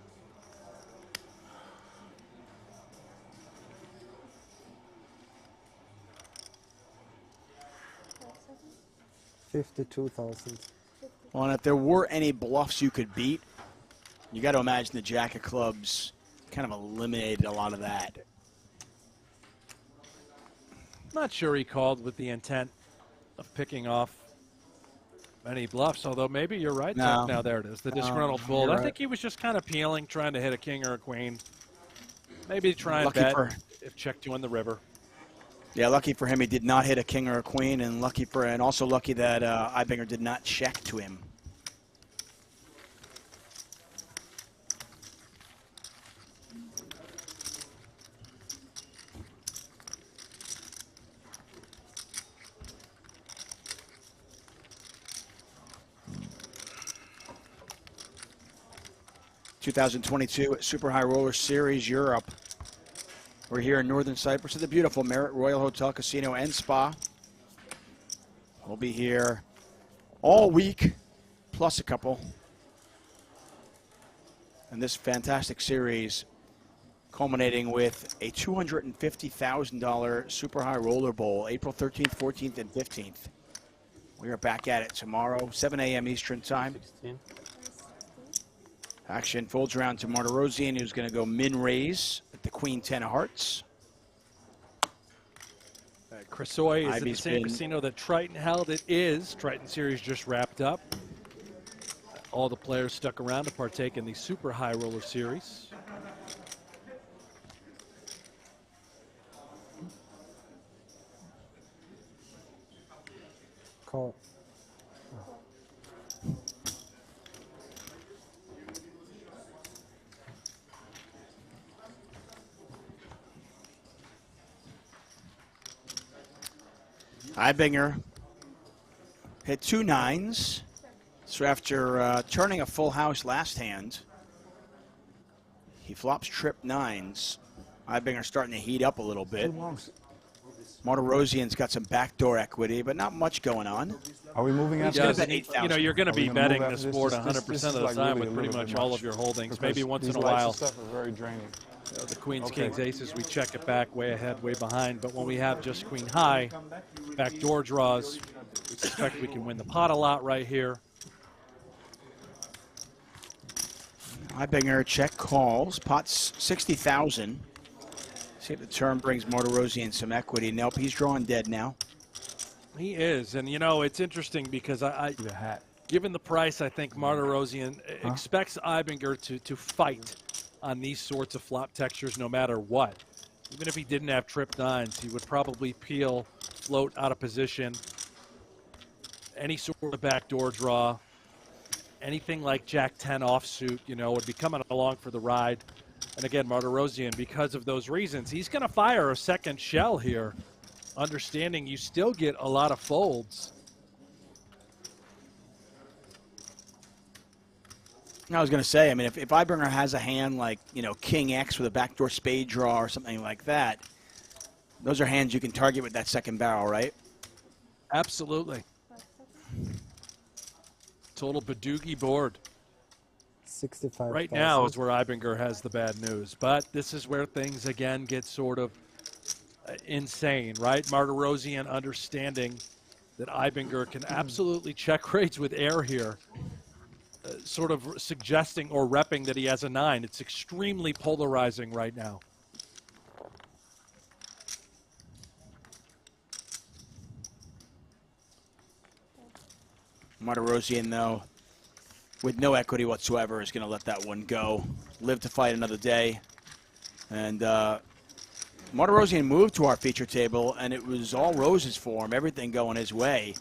$52,000. Well, and if there were any bluffs you could beat, you got to imagine the jack of clubs kind of eliminated a lot of that. Not sure he called with the intent of picking off any bluffs, although maybe you're right. No. Now there it is, the disgruntled fold. You're I think he was just kind of peeling, trying to hit a king or a queen. Maybe try and Lucky bet for- if check two on the river. Yeah, lucky for him, he did not hit a king or a queen, and also lucky that Ibinger did not check to him. (2022) Super High Roller Series Europe. We're here in northern Cyprus at the beautiful Merit Royal Hotel, Casino, and Spa. We'll be here all week, plus a couple. And this fantastic series culminating with a $250,000 Super High Roller Bowl, April 13th, 14th, and 15th. We are back at it tomorrow, 7 a.m. Eastern Time. 16. Action folds around to Martirosian, who's going to go min-raise at the Queen 10 of Hearts. Chrysoy is Ivey's at the same been- casino that Triton held. It is. Triton Series just wrapped up. All the players stuck around to partake in the Super High Roller Series. Call. Ibinger hit 2 9s. So after turning a full house last hand, he flops trip 9s. Ibinger starting to heat up a little bit. Martirosian's got some backdoor equity, but not much going on. Are we moving He's after gonna this? bet 8,000. You know, you're going to Are we be gonna betting move this after board this? 100% This of is the like time really with pretty a little much bit all of your holdings. Because Maybe once in these a lights and while. stuff are very draining. The Queens, Okay. Kings, Aces, we check it back way ahead, way behind. But when we have just Queen High, backdoor draws, we suspect we can win the pot a lot right here. Ibinger check calls. Pot's 60,000. See if the turn brings Martirosian some equity. Nope, he's drawing dead now. He is, and you know, it's interesting because given the price, I think Martirosian expects Ibinger to fight on these sorts of flop textures no matter what. Even if he didn't have trip 9s, he would probably peel, float out of position, any sort of backdoor draw, anything like Jack 10 offsuit, you know, would be coming along for the ride. And again, Martirosian, because of those reasons, he's going to fire a second shell here, understanding you still get a lot of folds. I was going to say, I mean, if Ibinger has a hand like, you know, King X with a backdoor spade draw or something like that, those are hands you can target with that second barrel, right? Absolutely. Total Badoogie board. 65. Right now is where Ibinger has the bad news, but this is where things again get sort of insane, right? Martirosian understanding that Ibinger can absolutely check raise with air here, sort of suggesting or repping that he has a 9. It's extremely polarizing right now. Martirosian, though, with no equity whatsoever, is going to let that one go. Live to fight another day. And Martirosian moved to our feature table, and it was all roses for him, everything going his way.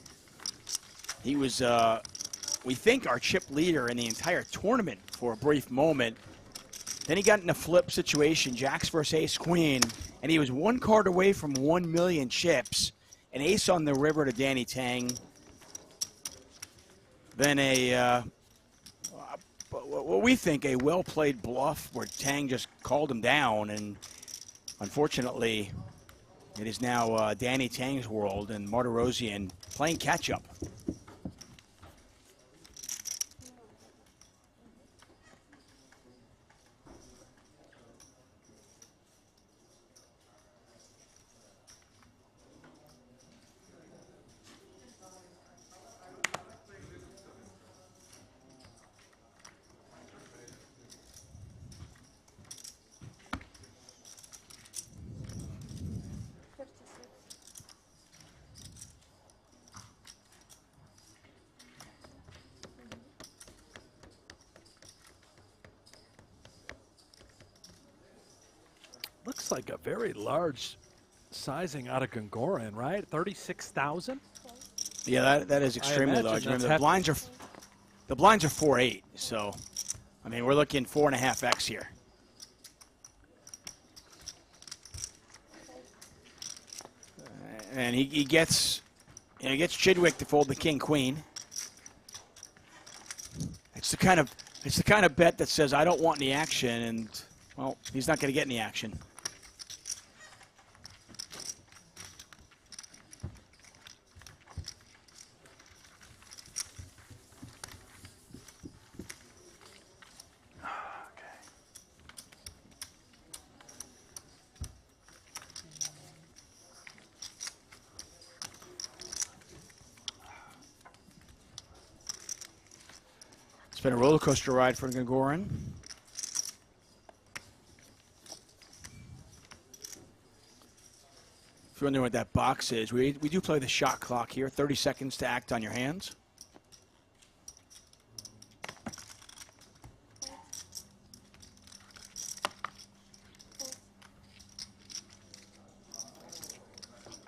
He was, we think, our chip leader in the entire tournament for a brief moment. Then he got in a flip situation, Jacks versus Ace Queen, and he was one card away from 1 million chips. An ace on the river to Danny Tang. Then what we think a well-played bluff where Tang just called him down, and unfortunately it is now Danny Tang's world and Martirosian playing catch-up. looks like a very large sizing out of Gungoran, right? 36,000. Yeah, that is extremely large. Remember, the blinds are 4.8, so I mean we're looking 4.5x here. And he gets Chidwick to fold the king queen. It's the kind of bet that says I don't want any action, and well, he's not going to get any action. It's been a roller coaster ride for Gungoran. If you're wondering what that box is, we do play the shot clock here. 30 seconds to act on your hands.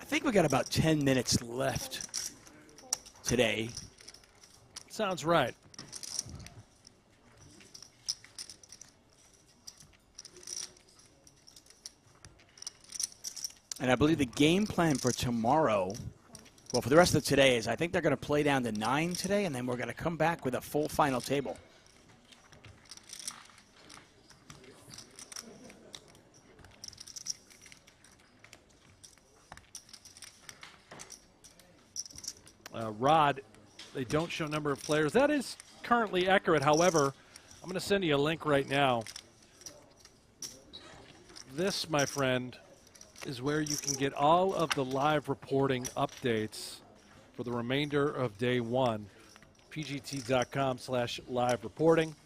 I think we got about 10 minutes left today. Sounds right. And I believe the game plan for tomorrow, well, for the rest of today, is I think they're going to play down to 9 today, and then we're going to come back with a full final table. Rod, they don't show number of players. That is currently accurate. However, I'm going to send you a link right now. This, my friend, is where you can get all of the live reporting updates for the remainder of day one. pgt.com/live reporting.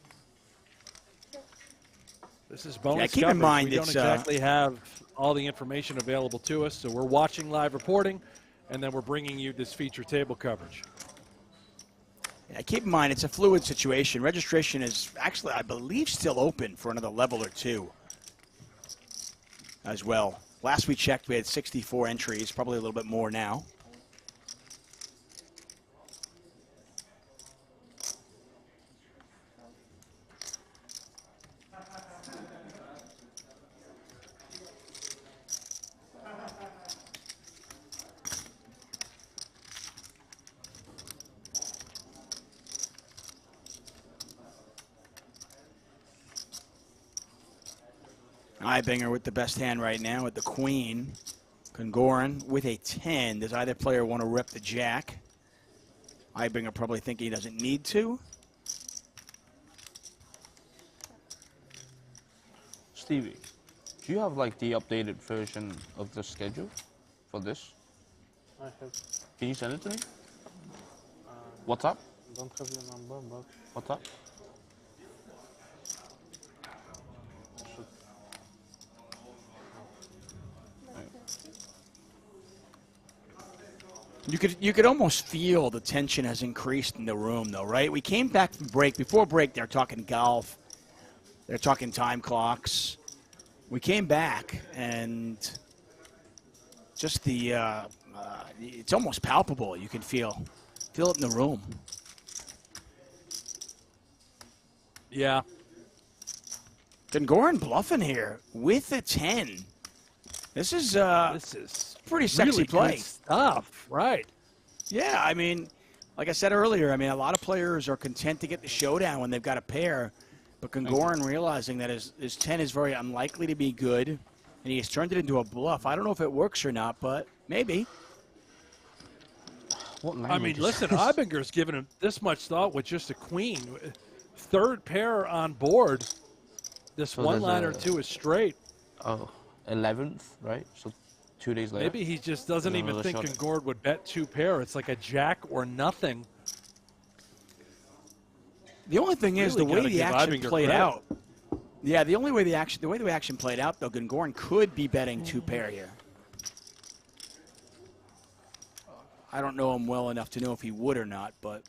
This is bonus keep coverage. in mind we don't exactly have all the information available to us, so we're watching live reporting, and then we're bringing you this feature table coverage. Yeah, keep in mind, it's a fluid situation. Registration is actually, I believe, still open for another level or two as well. Last we checked, we had 64 entries, probably a little bit more now. Ibinger with the best hand right now with the queen. Gungoran with a 10. Does either player want to rip the jack? Ibinger probably thinking he doesn't need to. Stevie, do you have like the updated version of the schedule for this? I have. Can you send it to me? What's up? Don't have your number, but What's up? You could almost feel the tension has increased in the room, though, right? We came back from break. Before break, they're talking golf. They're talking time clocks. We came back, and just the it's almost palpable. You can feel it in the room. Yeah. Gungoran bluffing here with a 10. This is pretty sexy really play. Good stuff, right? Yeah, I mean, like I said earlier, I mean, a lot of players are content to get the showdown when they've got a pair, but Gungoran realizing that his 10 is very unlikely to be good, and he has turned it into a bluff. I don't know if it works or not, but maybe. I mean, listen, Ibinger's given him this much thought with just a queen. Third pair on board. This So one there's line or a- two is straight. Oh, 11th, right? So 2 days later. Maybe he just doesn't There's even another think shot. Gungoran would bet two pair. It's like a jack or nothing. The only thing is the Really way gotta the give action Ibinger played credit. out. Yeah, the way the action played out, though, Gungoran could be betting two pair here. I don't know him well enough to know if he would or not, but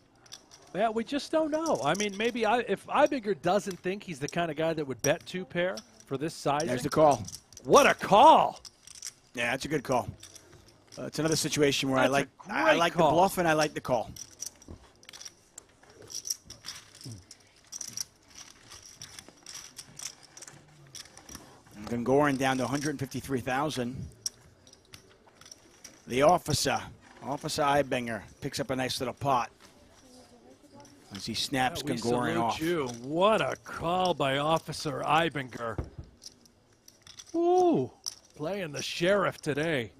Yeah, we just don't know. I mean, maybe if Ibinger doesn't think he's the kind of guy that would bet two pair for this size. there's the call. What a call! Yeah, that's a good call. It's another situation where I That's like the call. bluff and I like the call. Gungoran down to 153,000. The Officer Eibinger, picks up a nice little pot as he snaps We Gungoran salute off. you. What a call by Officer Eibinger. Ooh, playing the sheriff today.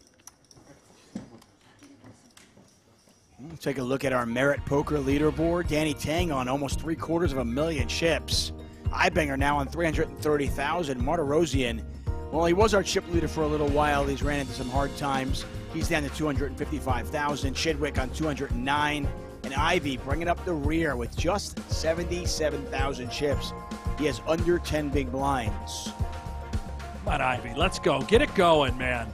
We'll take a look at our Merit Poker leaderboard. Danny Tang on almost 750,000 chips. Eibinger now on 330,000. Martirosian, well, he was our chip leader for a little while. He's ran into some hard times. He's down to 255,000. Chidwick on 209. And Ivey bringing up the rear with just 77,000 chips. He has under 10 big blinds. Come on, Ivey, let's go. Get it going, man.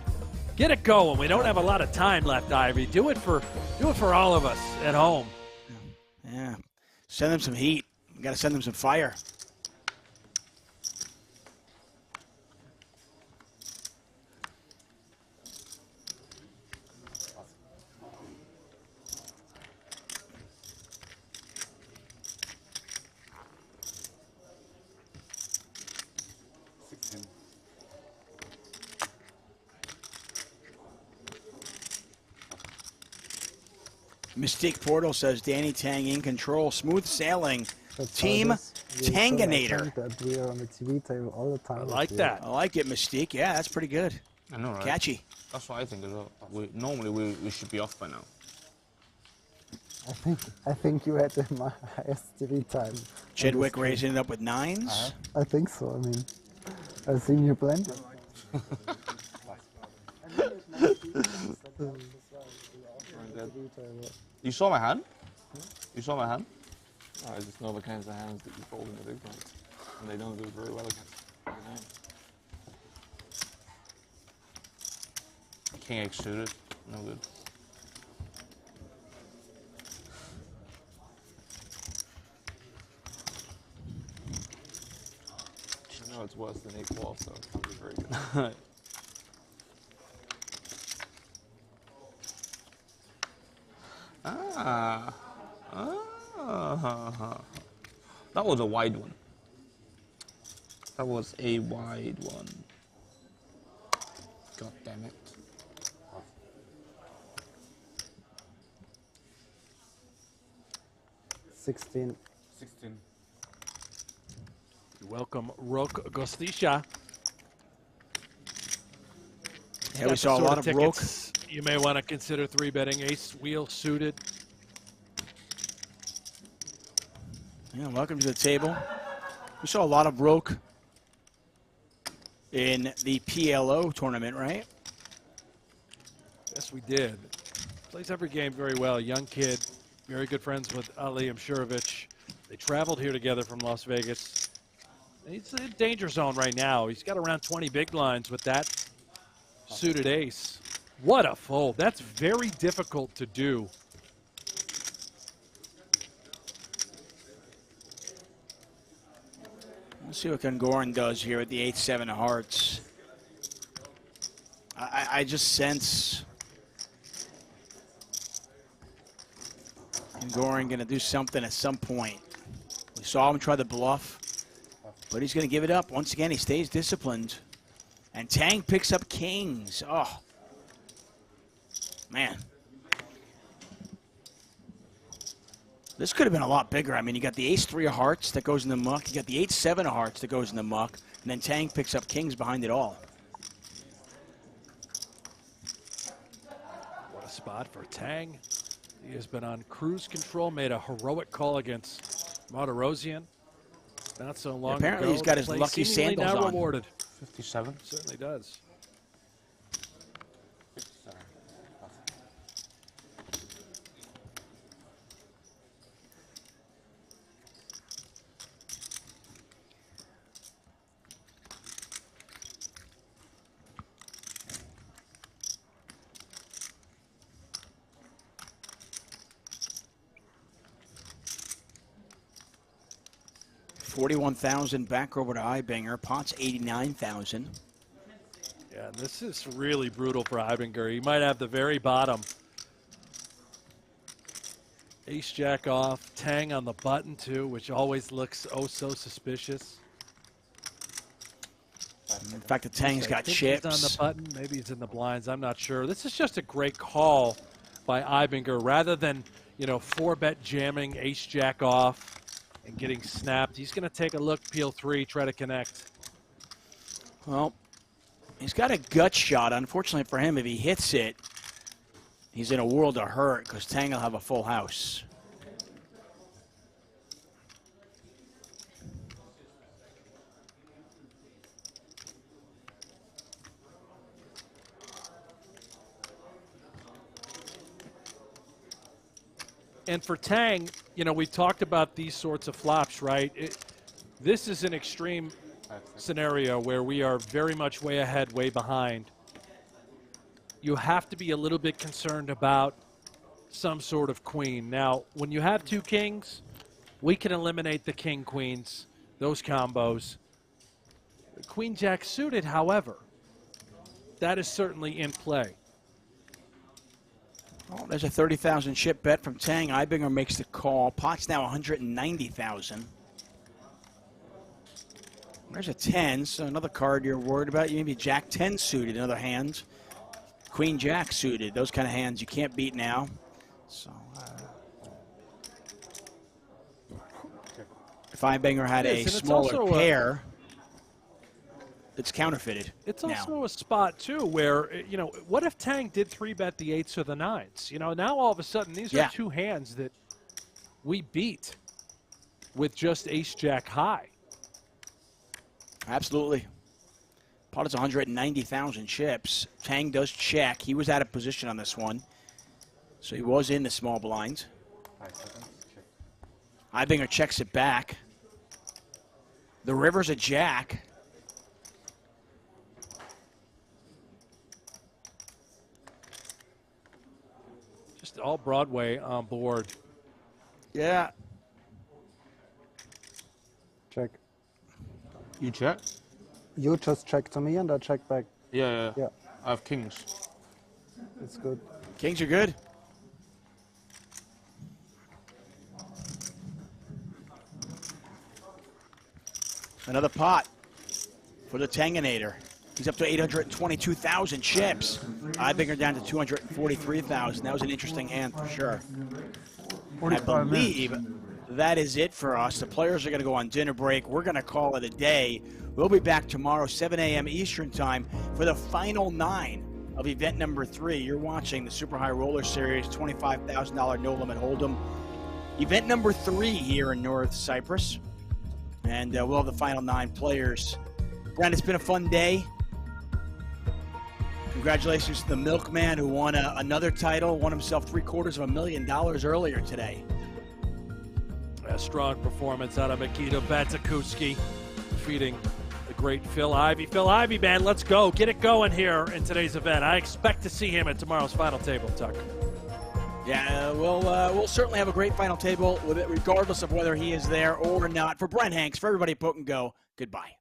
Get it going. We don't have a lot of time left, Ivey. Do it for all of us at home. Yeah. Send them some heat. We got to send them some fire. Mystique Portal says Danny Tang in control. Smooth sailing. Team Tanganator. That we are on the TV table all the time. I like that. I like it, Mystique. Yeah, that's pretty good. I know, right? Catchy. That's what I think as well. Normally we should be off by now. I think you had the highest TV time. Chidwick raising it up with nines. I think so. I mean, I've seen you blend it. You saw my hand? You saw my hand? I just know the kinds of hands that you fold in the big ones. And they don't do very well against big hands. King X suited. No good. I know it's worse than 8-ball, so it's not very good. That was a wide one. That was a wide one. God damn it. $16. Welcome, Rook Gostisha. Yeah, we saw a lot of Rook. You may want to consider 3-betting ace wheel suited. Yeah, welcome to the table. We saw a lot of Rook in the PLO tournament, right? Yes, we did. Plays every game very well. Young kid, very good friends with Ali Mshurovich. They traveled here together from Las Vegas. He's in danger zone right now. He's got around 20 big blinds with that suited ace. What a fold. That's very difficult to do. Let's see what Gungoran does here at the 8-7 of hearts. I just sense Gungoran going to do something at some point. We saw him try the bluff, but he's going to give it up. Once again, he stays disciplined. And Tang picks up kings. Oh, man. This could have been a lot bigger. I mean, you got the ace-3 of hearts that goes in the muck. You got the 8-7 of hearts that goes in the muck. And then Tang picks up kings behind it all. What a spot for Tang. He has been on cruise control, made a heroic call against Martirosian not so long ago. Apparently he's got his lucky sandals now on. Rewarded. 57. Certainly does. $41,000 back over to Eibinger. Pot's $89,000. Yeah, this is really brutal for Eibinger. He might have the very bottom. Ace jack off, Tang on the button too, which always looks oh so suspicious. In fact, the Tang's got chips. He's on the button, maybe he's in the blinds. I'm not sure. This is just a great call by Eibinger, rather than 4-bet jamming ace jack off and getting snapped. He's going to take a look, peel 3, try to connect. Well, he's got a gut shot. Unfortunately for him, if he hits it, he's in a world of hurt because Tang will have a full house. And for Tang, we've talked about these sorts of flops, right? This is an extreme scenario where we are very much way ahead, way behind. You have to be a little bit concerned about some sort of queen. Now, when you have 2 kings, we can eliminate the king-queens, those combos. The queen-jack suited, however, that is certainly in play. Oh, there's a 30,000 chip bet from Tang. Eibinger makes the call. Pot's now 190,000. There's a 10, so another card you're worried about. Maybe Jack 10 suited, another hand. Queen Jack suited. Those kind of hands you can't beat now. So, if Eibinger had a smaller pair, it's counterfeited. It's also a spot, too, where, what if Tang did 3-bet the 8s or the 9s? Now all of a sudden, these are 2 hands that we beat with just ace-jack high. Absolutely. Pot is 190,000 chips. Tang does check. He was out of position on this one, so he was in the small blind. Eibinger checks it back. The river's a jack. Just all Broadway on board. Yeah. Check. You check? You just check to me and I check back. Yeah. I have kings. It's good. Kings are good. Another pot for the Tanginator. He's up to 822,000 chips. Eibinger down to 243,000. That was an interesting hand for sure. I believe that is it for us. The players are going to go on dinner break. We're going to call it a day. We'll be back tomorrow, 7 a.m. Eastern time, for the final 9 of event number 3. You're watching the Super High Roller Series, $25,000 No Limit Hold'em. Event number 3 here in North Cyprus. And we'll have the final 9 players. Brent, it's been a fun day. Congratulations to the Milkman who won another title, won himself $750,000 earlier today. A strong performance out of Mikita Bodziakowski, defeating the great Phil Ivey. Phil Ivey, man, let's go. Get it going here in today's event. I expect to see him at tomorrow's final table, Tuck. Yeah, we'll certainly have a great final table with it, regardless of whether he is there or not. For Brent Hanks, for everybody at PokerGO, goodbye.